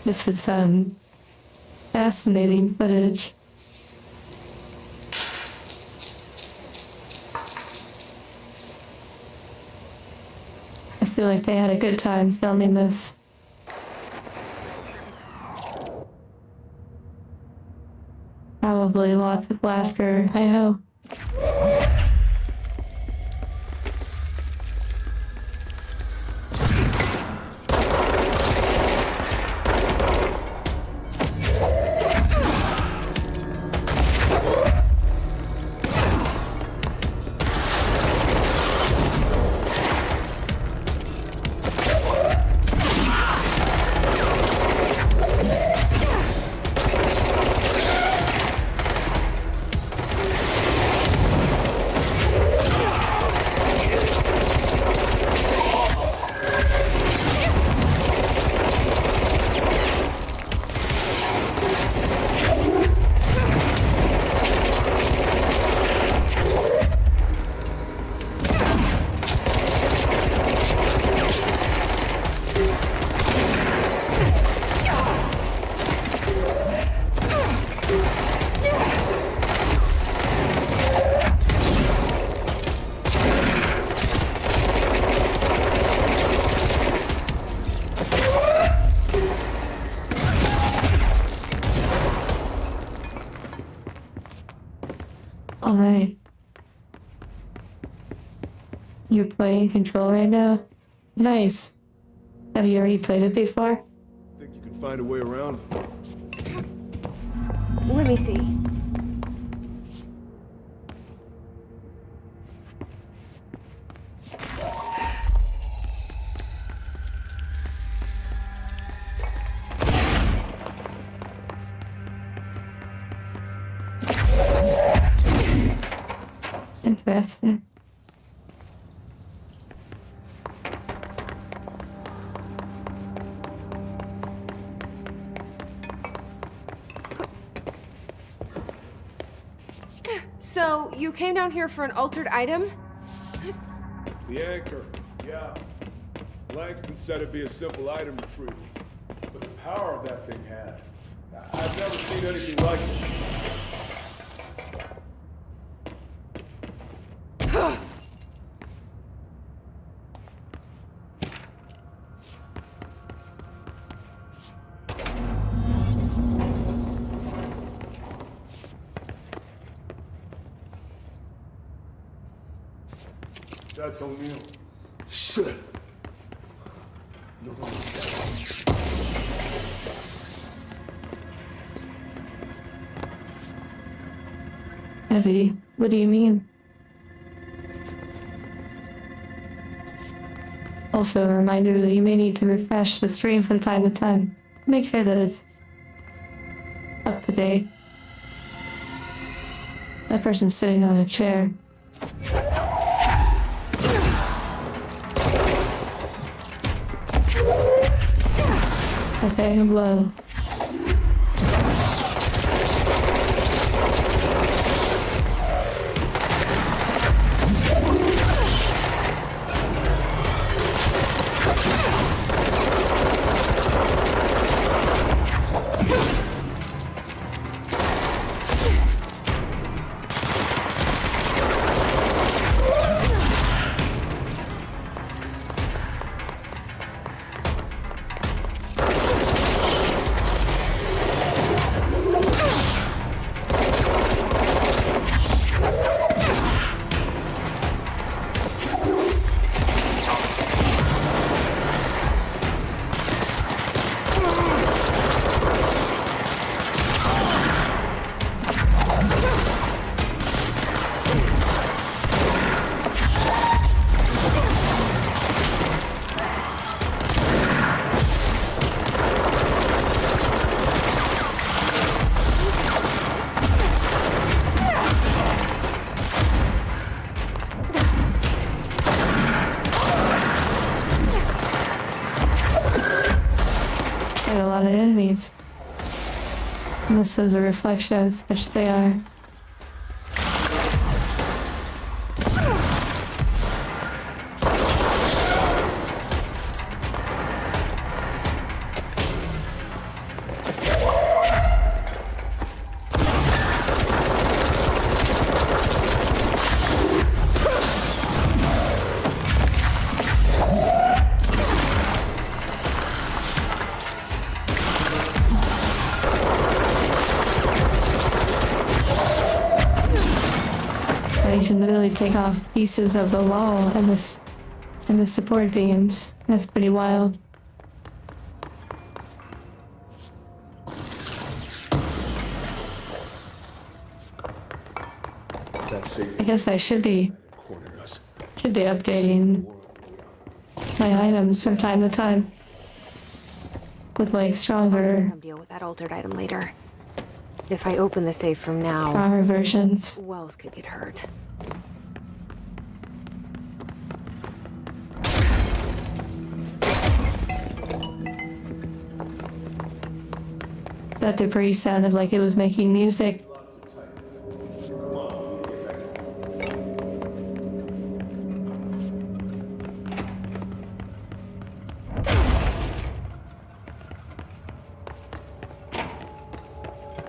This is some fascinating footage. I feel like they had a good time filming this. Probably lots of laughter, I hope. Alright. You're playing Control right now? Nice. Have you already played it before? Think you can find a way around? Let me see. Interesting. So, you came down here for an altered item? The anchor, yeah. Langston said it'd be a simple item retrieval. But the power of that thing had. I've never seen anything like it. That's O'Neill. Shit. Heavy. What do you mean? Also, a reminder that you may need to refresh the stream from time to time. Make sure that it's up to date. That person's sitting on a chair. Okay, I'm low. Quite a lot of enemies. And this is a reflection of such they are. You can literally take off pieces of the wall and the support beams. That's pretty wild. That's safe. I guess I should be updating my items from time to time with like stronger Come deal with that altered item later. If I open the safe from now, versions. who else could get hurt? That debris sounded like it was making music.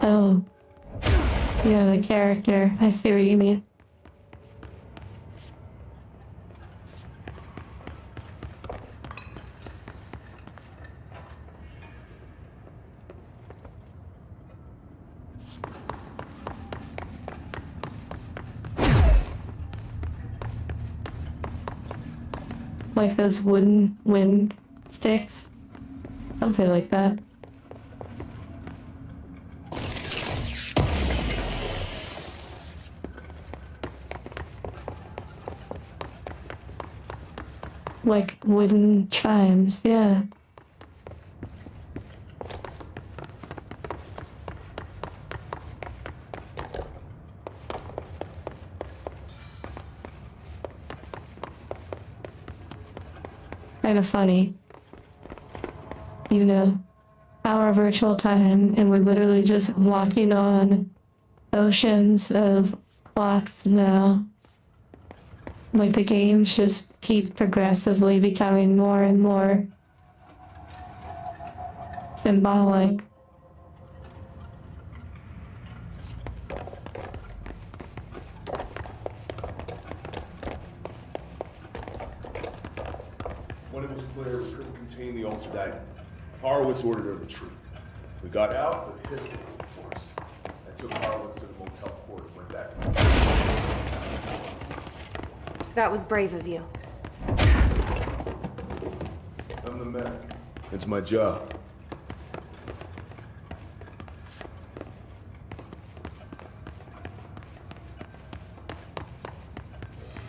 Oh. Yeah, the character. I see what you mean. Like those wooden wind sticks. Something like that. Like wooden chimes, yeah. Kind of funny. You know, our virtual time, and we're literally just walking on oceans of clocks now. Like the games just keep progressively becoming more and more symbolic. When it was clear we couldn't contain the altered item, Horowitz ordered a retreat. We got out, but hissed it for us. I took Horowitz to the motel court and went back. That was brave of you. medic. It's my job.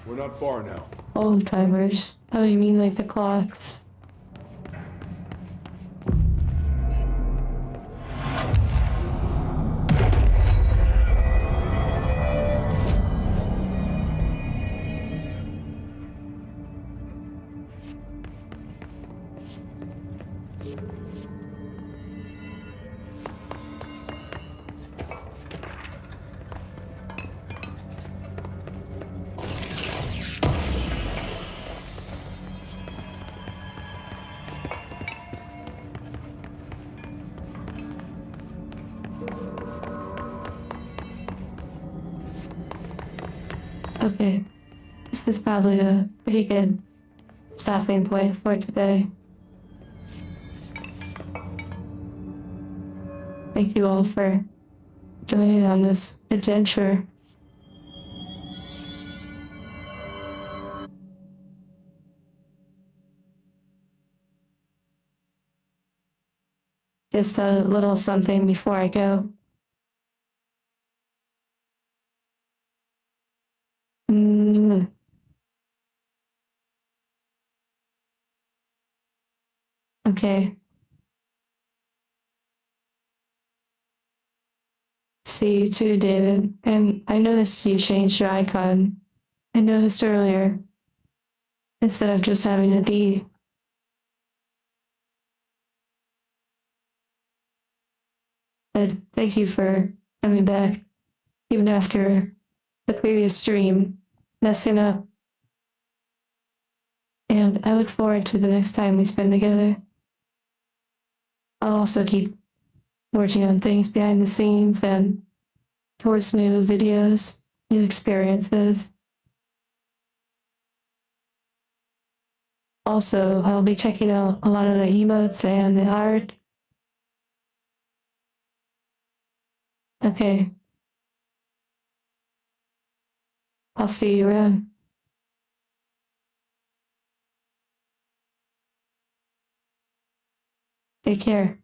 We're not far now. Old timers. Oh, you mean like the clocks? Okay, this is probably a pretty good stopping point for today. Thank you all for joining on this adventure. Just a little something before I go. Okay. See you too, David. And I noticed you changed your icon. I noticed earlier. Instead of just having a D. But thank you for coming back, even after the previous stream messing up. And I look forward to the next time we spend together. I'll also keep working on things behind the scenes and towards new videos, new experiences. Also, I'll be checking out a lot of the emotes and the art. Okay. I'll see you around. Take care.